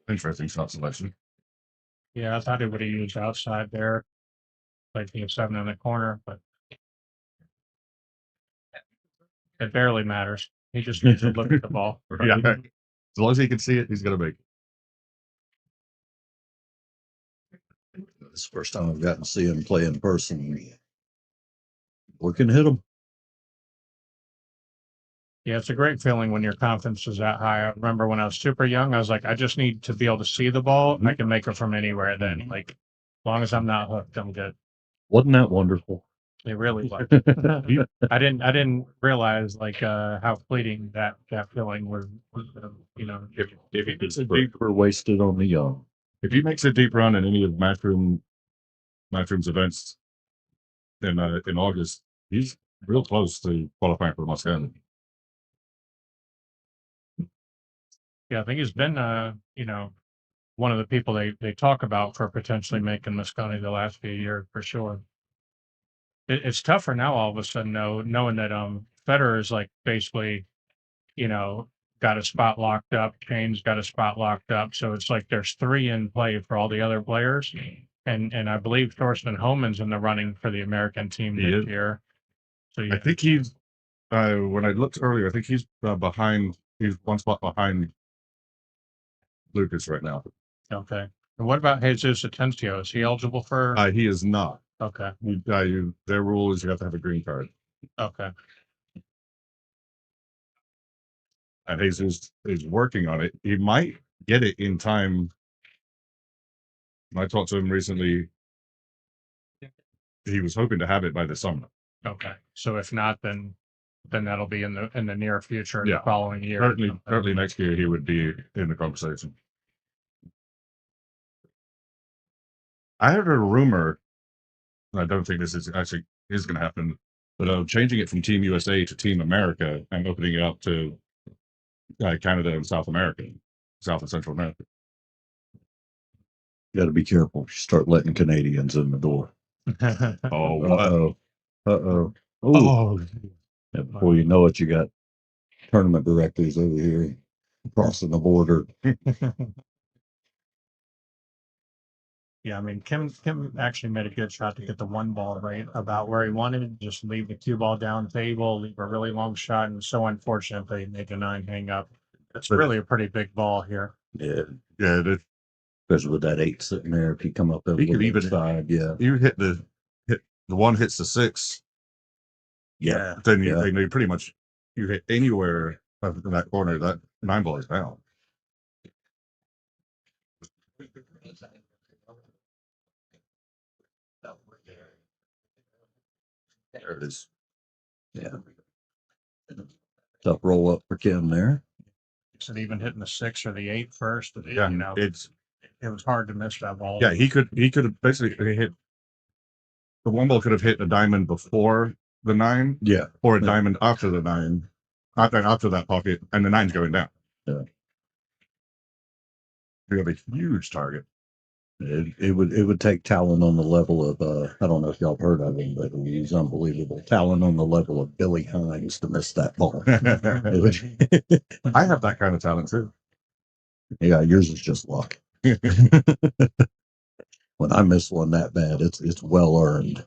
Speaker 4: Interesting shot selection.
Speaker 9: Yeah, I thought he would have used outside there, like the 7 in the corner, but it barely matters. He just needs to look at the ball.
Speaker 4: Yeah. As long as he can see it, he's gonna make it.
Speaker 5: It's the first time I've gotten to see him play in person. We can hit him.
Speaker 9: Yeah, it's a great feeling when your confidence is that high. I remember when I was super young, I was like, I just need to be able to see the ball. I can make it from anywhere then. Like, as long as I'm not hooked, I'm good.
Speaker 5: Wasn't that wonderful?
Speaker 9: It really was. I didn't realize like how fleeting that feeling was, you know.
Speaker 4: If he gets a
Speaker 5: We're,
Speaker 4: deep,
Speaker 5: we're wasted on the young.
Speaker 4: if he makes a deep run in any of Matchroom's events in August, he's real close to qualifying for Moscow.
Speaker 9: Yeah, I think he's been you know, one of the people they talk about for potentially making Moscone the last few years for sure. It's tougher now all of a sudden though, knowing that Federer is like basically, you know, got a spot locked up, Kane's got a spot locked up. So it's like there's 3 in play for all the other players. And I believe Thorsten Homan's in the running for the American team
Speaker 4: He
Speaker 9: this
Speaker 4: is.
Speaker 9: year. So
Speaker 4: I
Speaker 9: yeah,
Speaker 4: think he's when I looked earlier, I think he's behind. He's one spot behind Lucas right now.
Speaker 9: okay. And what about Jesus Atencio? Is he eligible for?
Speaker 4: He is not.
Speaker 9: Okay,
Speaker 4: Their rule is you have to have a green card,
Speaker 9: okay.
Speaker 4: and Jesus is working on it. He might get it in time. I talked to him recently. He was hoping to have it by the summer.
Speaker 9: Okay. So if not, then that'll be in the near future, the
Speaker 4: Yeah.
Speaker 9: following year.
Speaker 4: Certainly next year he would be in the conversation. I heard a rumor. I don't think this is actually going to happen, but changing it from Team USA to Team America and opening it up to Canada and South America, South and Central America.
Speaker 5: You got to be careful. You start letting Canadians in the door.
Speaker 4: Oh,
Speaker 5: Uh-oh. Uh-oh.
Speaker 4: oh,
Speaker 5: And before you know it, you got tournament directors over here crossing the border.
Speaker 9: Yeah, I mean, Kim actually made a good shot to get the 1 ball right about where he wanted. Just leave the 2 ball down table, leave a really long shot, and so unfortunate they made the 9 hang up. It's really a pretty big ball here.
Speaker 5: Yeah.
Speaker 4: yeah.
Speaker 5: Especially with that 8 sitting there, if you come up over
Speaker 4: He could
Speaker 5: the
Speaker 4: even-
Speaker 5: side, yeah.
Speaker 4: You hit the one hits the 6.
Speaker 5: Yeah.
Speaker 4: Then
Speaker 5: Yeah.
Speaker 4: you pretty much you hit anywhere in that corner, that 9 ball is down. There it is.
Speaker 5: Yeah. Tough roll up for Kim there.
Speaker 9: So even hitting the 6 or the 8 first,
Speaker 4: Yeah,
Speaker 9: you know,
Speaker 4: it's
Speaker 9: it was hard to miss that ball.
Speaker 4: yeah. He could have basically hit the 1 ball could have hit a diamond before the 9,
Speaker 5: Yeah.
Speaker 4: or a
Speaker 5: Yeah.
Speaker 4: diamond after the 9, after that pocket, and the 9's going down.
Speaker 5: Yeah.
Speaker 4: You have a huge target.
Speaker 5: It would take talent on the level of I don't know if y'all have heard of him, but he's unbelievable. Talent on the level of Billy Hines to miss that ball. It would-
Speaker 4: I have that kind of talent too.
Speaker 5: yeah, yours is just luck. When I miss one that bad, it's well earned.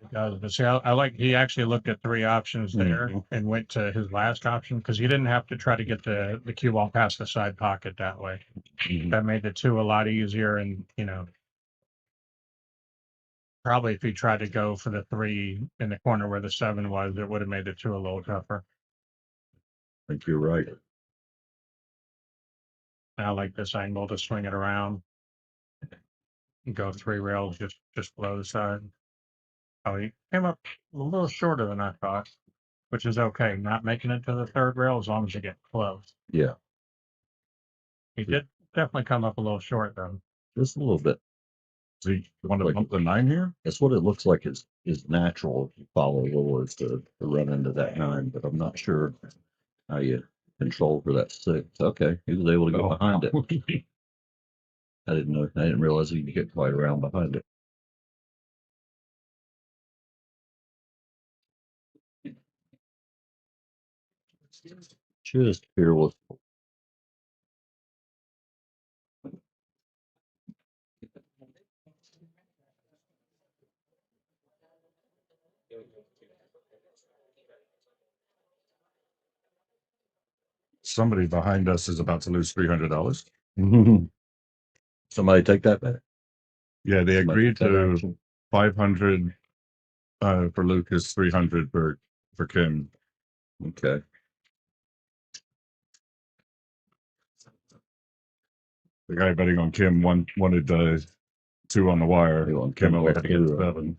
Speaker 9: It does. But see, I like he actually looked at three options there and went to his last option because he didn't have to try to get the cue ball past the side pocket that way. That made the two a lot easier. And, you know, probably if he tried to go for the three in the corner where the seven was, it would have made the two a little tougher.
Speaker 5: I think you're right.
Speaker 9: I like this angle to swing it around and go three rails just below the side. Oh, he came up a little shorter than I thought, which is okay. Not making it to the third rail as long as you get close.
Speaker 5: Yeah,
Speaker 9: He did definitely come up a little short though.
Speaker 5: just a little bit.
Speaker 4: So you want to
Speaker 5: Like-
Speaker 4: bump the 9 here?
Speaker 5: That's what it looks like is natural if you follow Lola is to run into that 9, but I'm not sure how you control for that 6. Okay, he was able to go
Speaker 4: Oh.
Speaker 5: behind it. I didn't realize he could get quite around behind it. Just fearless.
Speaker 4: Somebody behind us is about to lose $300.
Speaker 5: Somebody take that back.
Speaker 4: Yeah, they
Speaker 5: Somebody
Speaker 4: agreed
Speaker 5: take that
Speaker 4: to
Speaker 5: action.
Speaker 4: 500 for Lucas, 300 for Kim.
Speaker 5: Okay.
Speaker 4: The guy betting on Kim wanted 2 on the wire.
Speaker 5: They want
Speaker 4: Kim
Speaker 5: Kim
Speaker 4: only
Speaker 5: plus
Speaker 4: had to get
Speaker 5: 2.
Speaker 4: 7.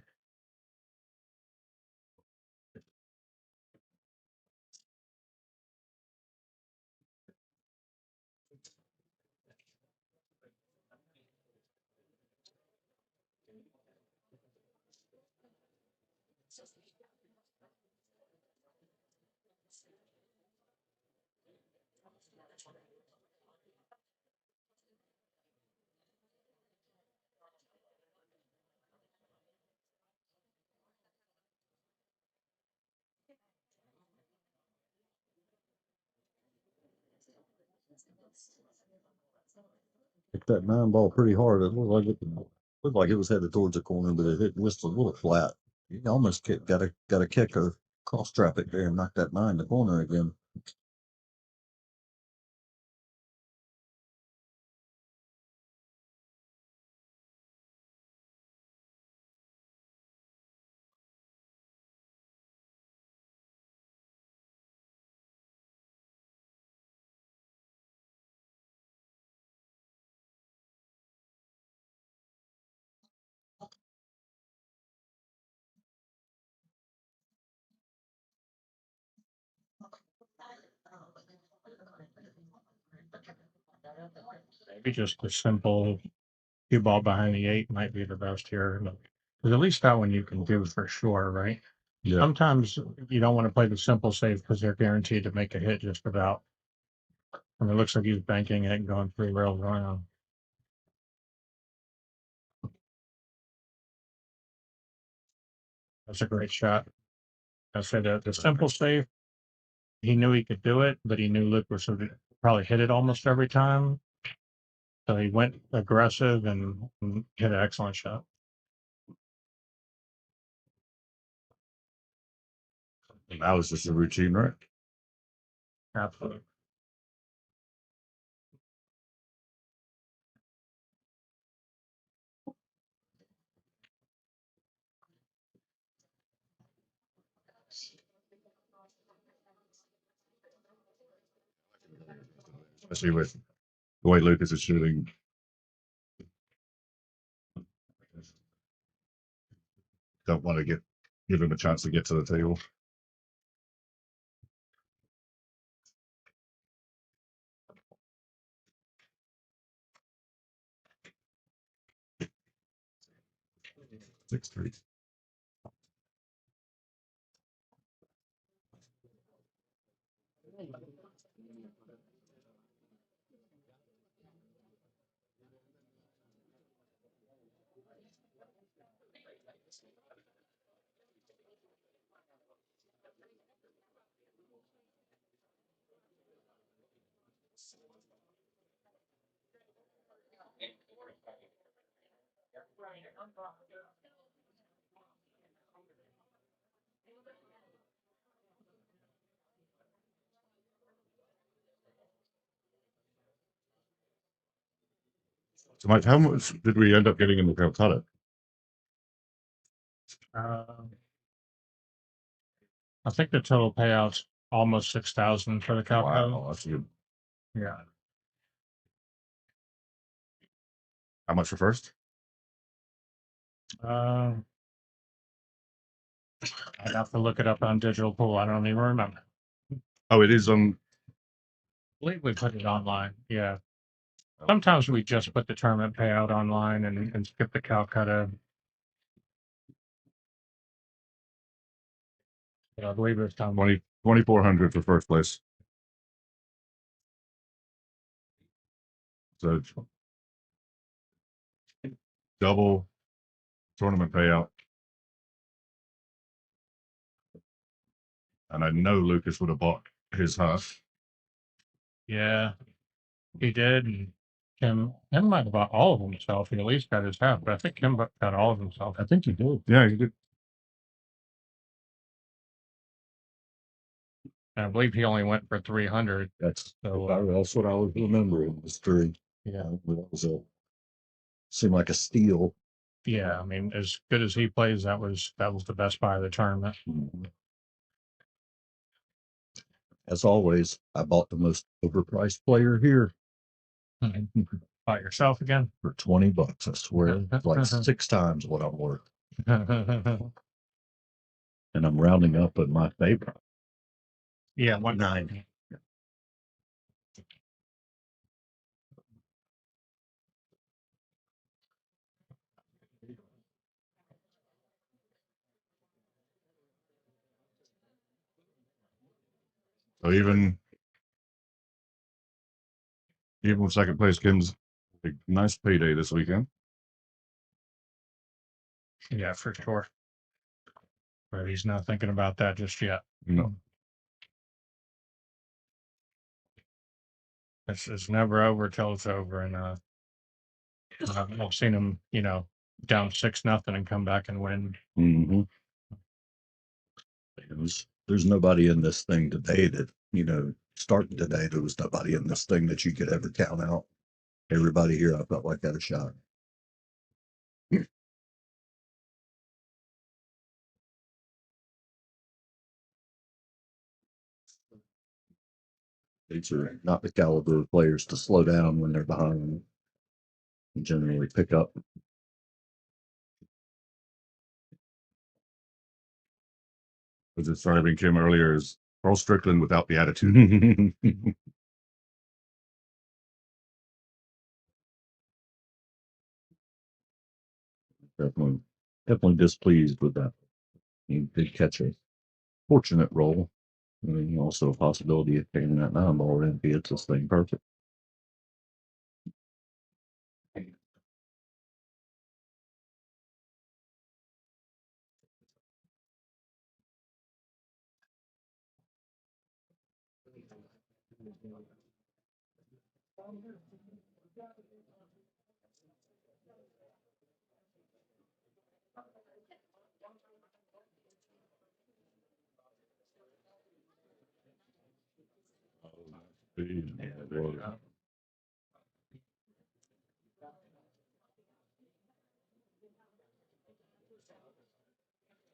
Speaker 5: Hit that 9 ball pretty hard. It looked like it was headed towards the corner, but it hit just a little flat. You almost got to kick or cross trap it there and knock that 9 in the corner again.
Speaker 9: Maybe just a simple cue ball behind the 8 might be the best here. Because at least that one you can do for sure, right?
Speaker 4: Yeah.
Speaker 9: Sometimes you don't want to play the simple save because they're guaranteed to make a hit just about. And it looks like he's banking it and going 3 rails around. That's a great shot. I said the simple save, he knew he could do it, but he knew Lucas would probably hit it almost every time. So he went aggressive and hit an excellent shot.
Speaker 4: That was just a routine, right?
Speaker 9: Absolutely.
Speaker 4: Especially with the way Lucas is shooting. Don't want to give him a chance to get to the table. Six three. So, Mike, how much did we end up getting in the Calcutta?
Speaker 9: I think the total payout's almost 6,000 for the Calcutta.
Speaker 4: Wow, that's good.
Speaker 9: Yeah.
Speaker 4: How much for first?
Speaker 9: I'd have to look it up on Digital Pool. I don't even remember.
Speaker 4: Oh, it is on.
Speaker 9: I believe we put it online. Yeah. Sometimes we just put the tournament payout online and skip the Calcutta. But I believe it's on
Speaker 4: 2,400 for first place. So it's double tournament payout. And I know Lucas would have bought his half.
Speaker 9: Yeah, he did. And Kim might have bought all of himself. He at least got his half, but I think Kim got all of himself.
Speaker 4: I think he did. Yeah, he did.
Speaker 9: And I believe he only went for 300.
Speaker 5: That's
Speaker 9: So,
Speaker 5: that's what I was remembering. Was three.
Speaker 9: Yeah.
Speaker 5: That was seemed like a steal.
Speaker 9: Yeah, I mean, as good as he plays, that was the best buy of the tournament.
Speaker 5: As always, I bought the most overpriced player here
Speaker 9: By yourself again?
Speaker 5: for $20. I swear, it's like 6 times what I'm worth. And I'm rounding up at my favorite.
Speaker 9: Yeah,
Speaker 5: 190.
Speaker 4: So even with second place, Kim's a nice payday this weekend.
Speaker 9: Yeah, for sure. But he's not thinking about that just yet.
Speaker 4: No.
Speaker 9: It's never over till it's over. And I've seen him, down 6-0 and come back and win.
Speaker 5: Mm-hmm. There's nobody in this thing today that, starting today, there was nobody in this thing that you could ever count out. Everybody here, I felt like had a shot. These are not the caliber of players to slow down when they're behind and generally pick up.
Speaker 4: Was describing Kim earlier as Carl Strickland without the attitude.
Speaker 5: Definitely displeased with that. He did catch a fortunate roll. I mean, also a possibility of getting that 9-ball in if he hits this thing perfect.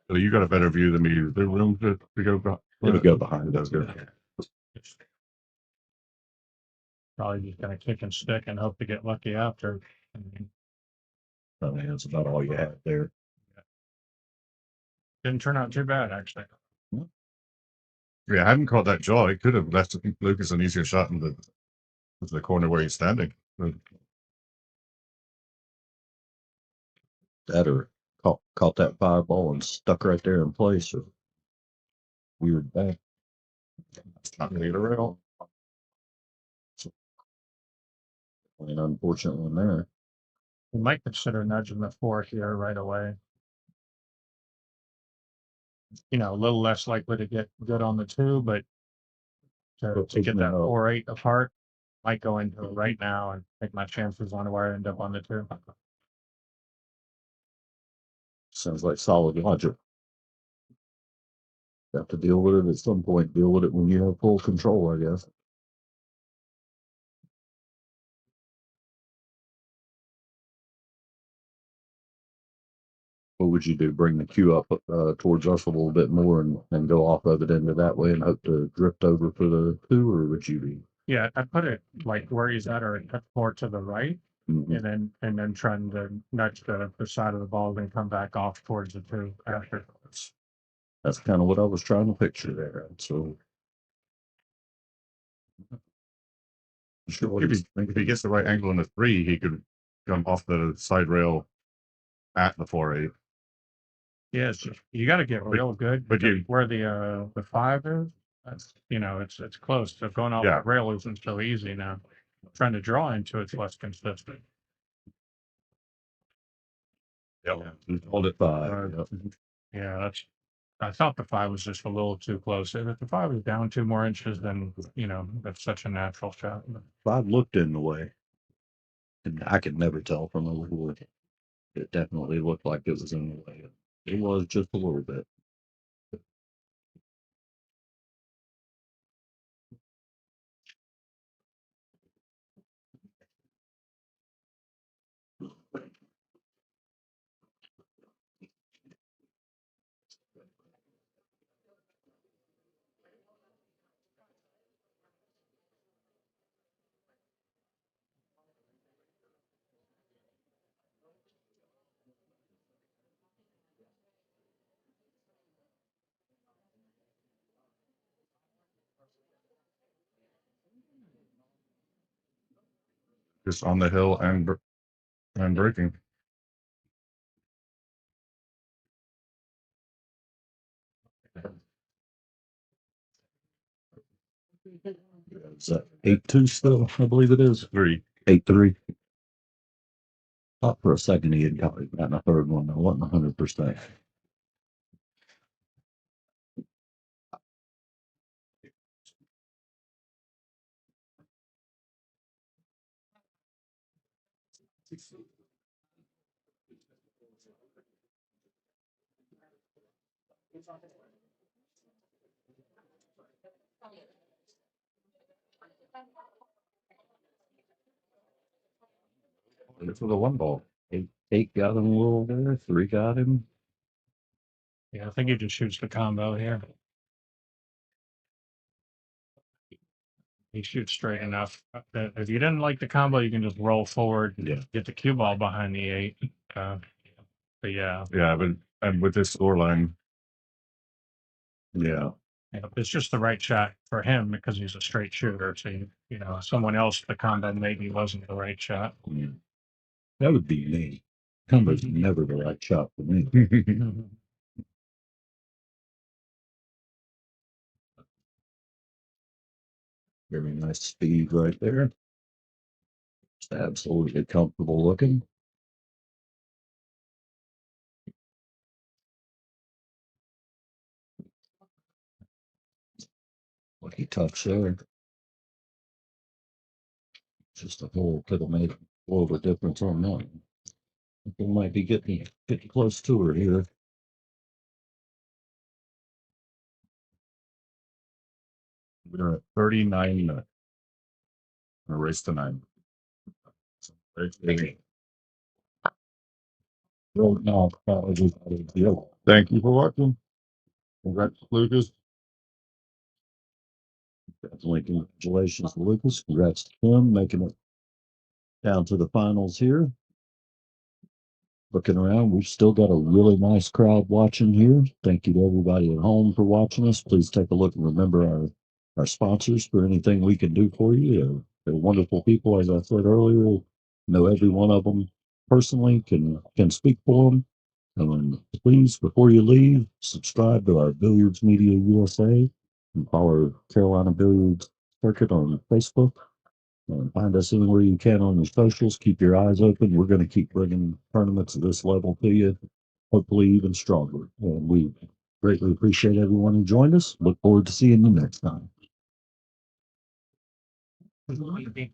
Speaker 4: So you got a better view than me. Is there room to go back?
Speaker 5: It'll go behind.
Speaker 4: That's good.
Speaker 9: Probably just gonna kick and stick and hope to get lucky after.
Speaker 5: I mean, that's about all you have there.
Speaker 9: Didn't turn out too bad, actually.
Speaker 4: Yeah, I hadn't caught that jaw. It could have left Lucas an easier shot in the corner where he's standing.
Speaker 5: That or caught that 5-ball and stuck right there in place. Or weird back.
Speaker 4: It's not really real.
Speaker 5: An unfortunate one there.
Speaker 9: We might consider nudging the 4 here right away. A little less likely to get good on the 2, but to get that 4-8 apart. might go into it right now and take my chances on where I end up on the 2.
Speaker 5: Sounds like solid logic. Have to deal with it at some point. Deal with it when you have full control, I guess. What would you do? Bring the queue up towards us a little bit more and go off of it into that way and hope to drift over for the 2, or would you be?
Speaker 9: Yeah, I put it like where he's at or more to the right,
Speaker 5: Mhm.
Speaker 9: and then trying to nudge the side of the ball and come back off towards the 2 afterwards.
Speaker 5: That's kind of what I was trying to picture there. So, sure what
Speaker 4: If
Speaker 5: he's
Speaker 4: he, if
Speaker 5: thinking.
Speaker 4: he gets the right angle in the 3, he could jump off the side rail at the 4-8.
Speaker 9: Yes, you got to get real good.
Speaker 4: but you-
Speaker 9: where the 5 is, that's it's close. So going off
Speaker 4: Yeah.
Speaker 9: the rail isn't so easy now. Trying to draw into it's less consistent.
Speaker 4: Yep.
Speaker 5: Hold it 5. Yep.
Speaker 9: Yeah, I thought the 5 was just a little too close. If the 5 was down 2 more inches, then that's such a natural shot.
Speaker 5: 5 looked in the way, and I could never tell from over here. It definitely looked like it was in the way. It was just a little bit.
Speaker 4: Just on the hill and breaking.
Speaker 5: Is that 8-2 still? I believe it is.
Speaker 4: 3.
Speaker 5: 8-3. Thought for a second he had gotten a third one. I wasn't 100%.
Speaker 4: For the 1 ball.
Speaker 5: 8 got him a little there. 3 got him.
Speaker 9: Yeah, I think he just shoots the combo here. He shoots straight enough. If you didn't like the combo, you can just roll forward and
Speaker 5: Yeah.
Speaker 9: get the cue ball behind the 8. But yeah,
Speaker 4: And with this score line,
Speaker 5: Yeah.
Speaker 9: it's just the right shot for him because he's a straight shooter. So someone else, the combo maybe wasn't the right shot.
Speaker 5: Yeah. That would be me. Combo's never the right shot for me. Very nice speed right there. Just absolutely comfortable looking. Lucky touch there. Just a hole could have made a world of difference on that one. We might be getting close to her here.
Speaker 4: we're at 39 minutes. A race to 9.
Speaker 5: Well, no,
Speaker 4: Thank you for watching. Congrats, Lucas.
Speaker 5: definitely congratulations to Lucas. Congrats to Kim making it down to the finals here. Looking around, we've still got a really nice crowd watching here. Thank you to everybody at home for watching us. Please take a look and remember our sponsors for anything we can do for you. They're wonderful people, as I said earlier. Know every one of them personally, can speak for them. And please, before you leave, subscribe to our Billiards Media USA and follow Carolina Billiards Circuit on Facebook. Find us anywhere you can on your socials. Keep your eyes open. We're going to keep bringing tournaments of this level to you, hopefully even stronger. And we greatly appreciate everyone who joined us. Look forward to seeing you next time.
Speaker 6: What do you think?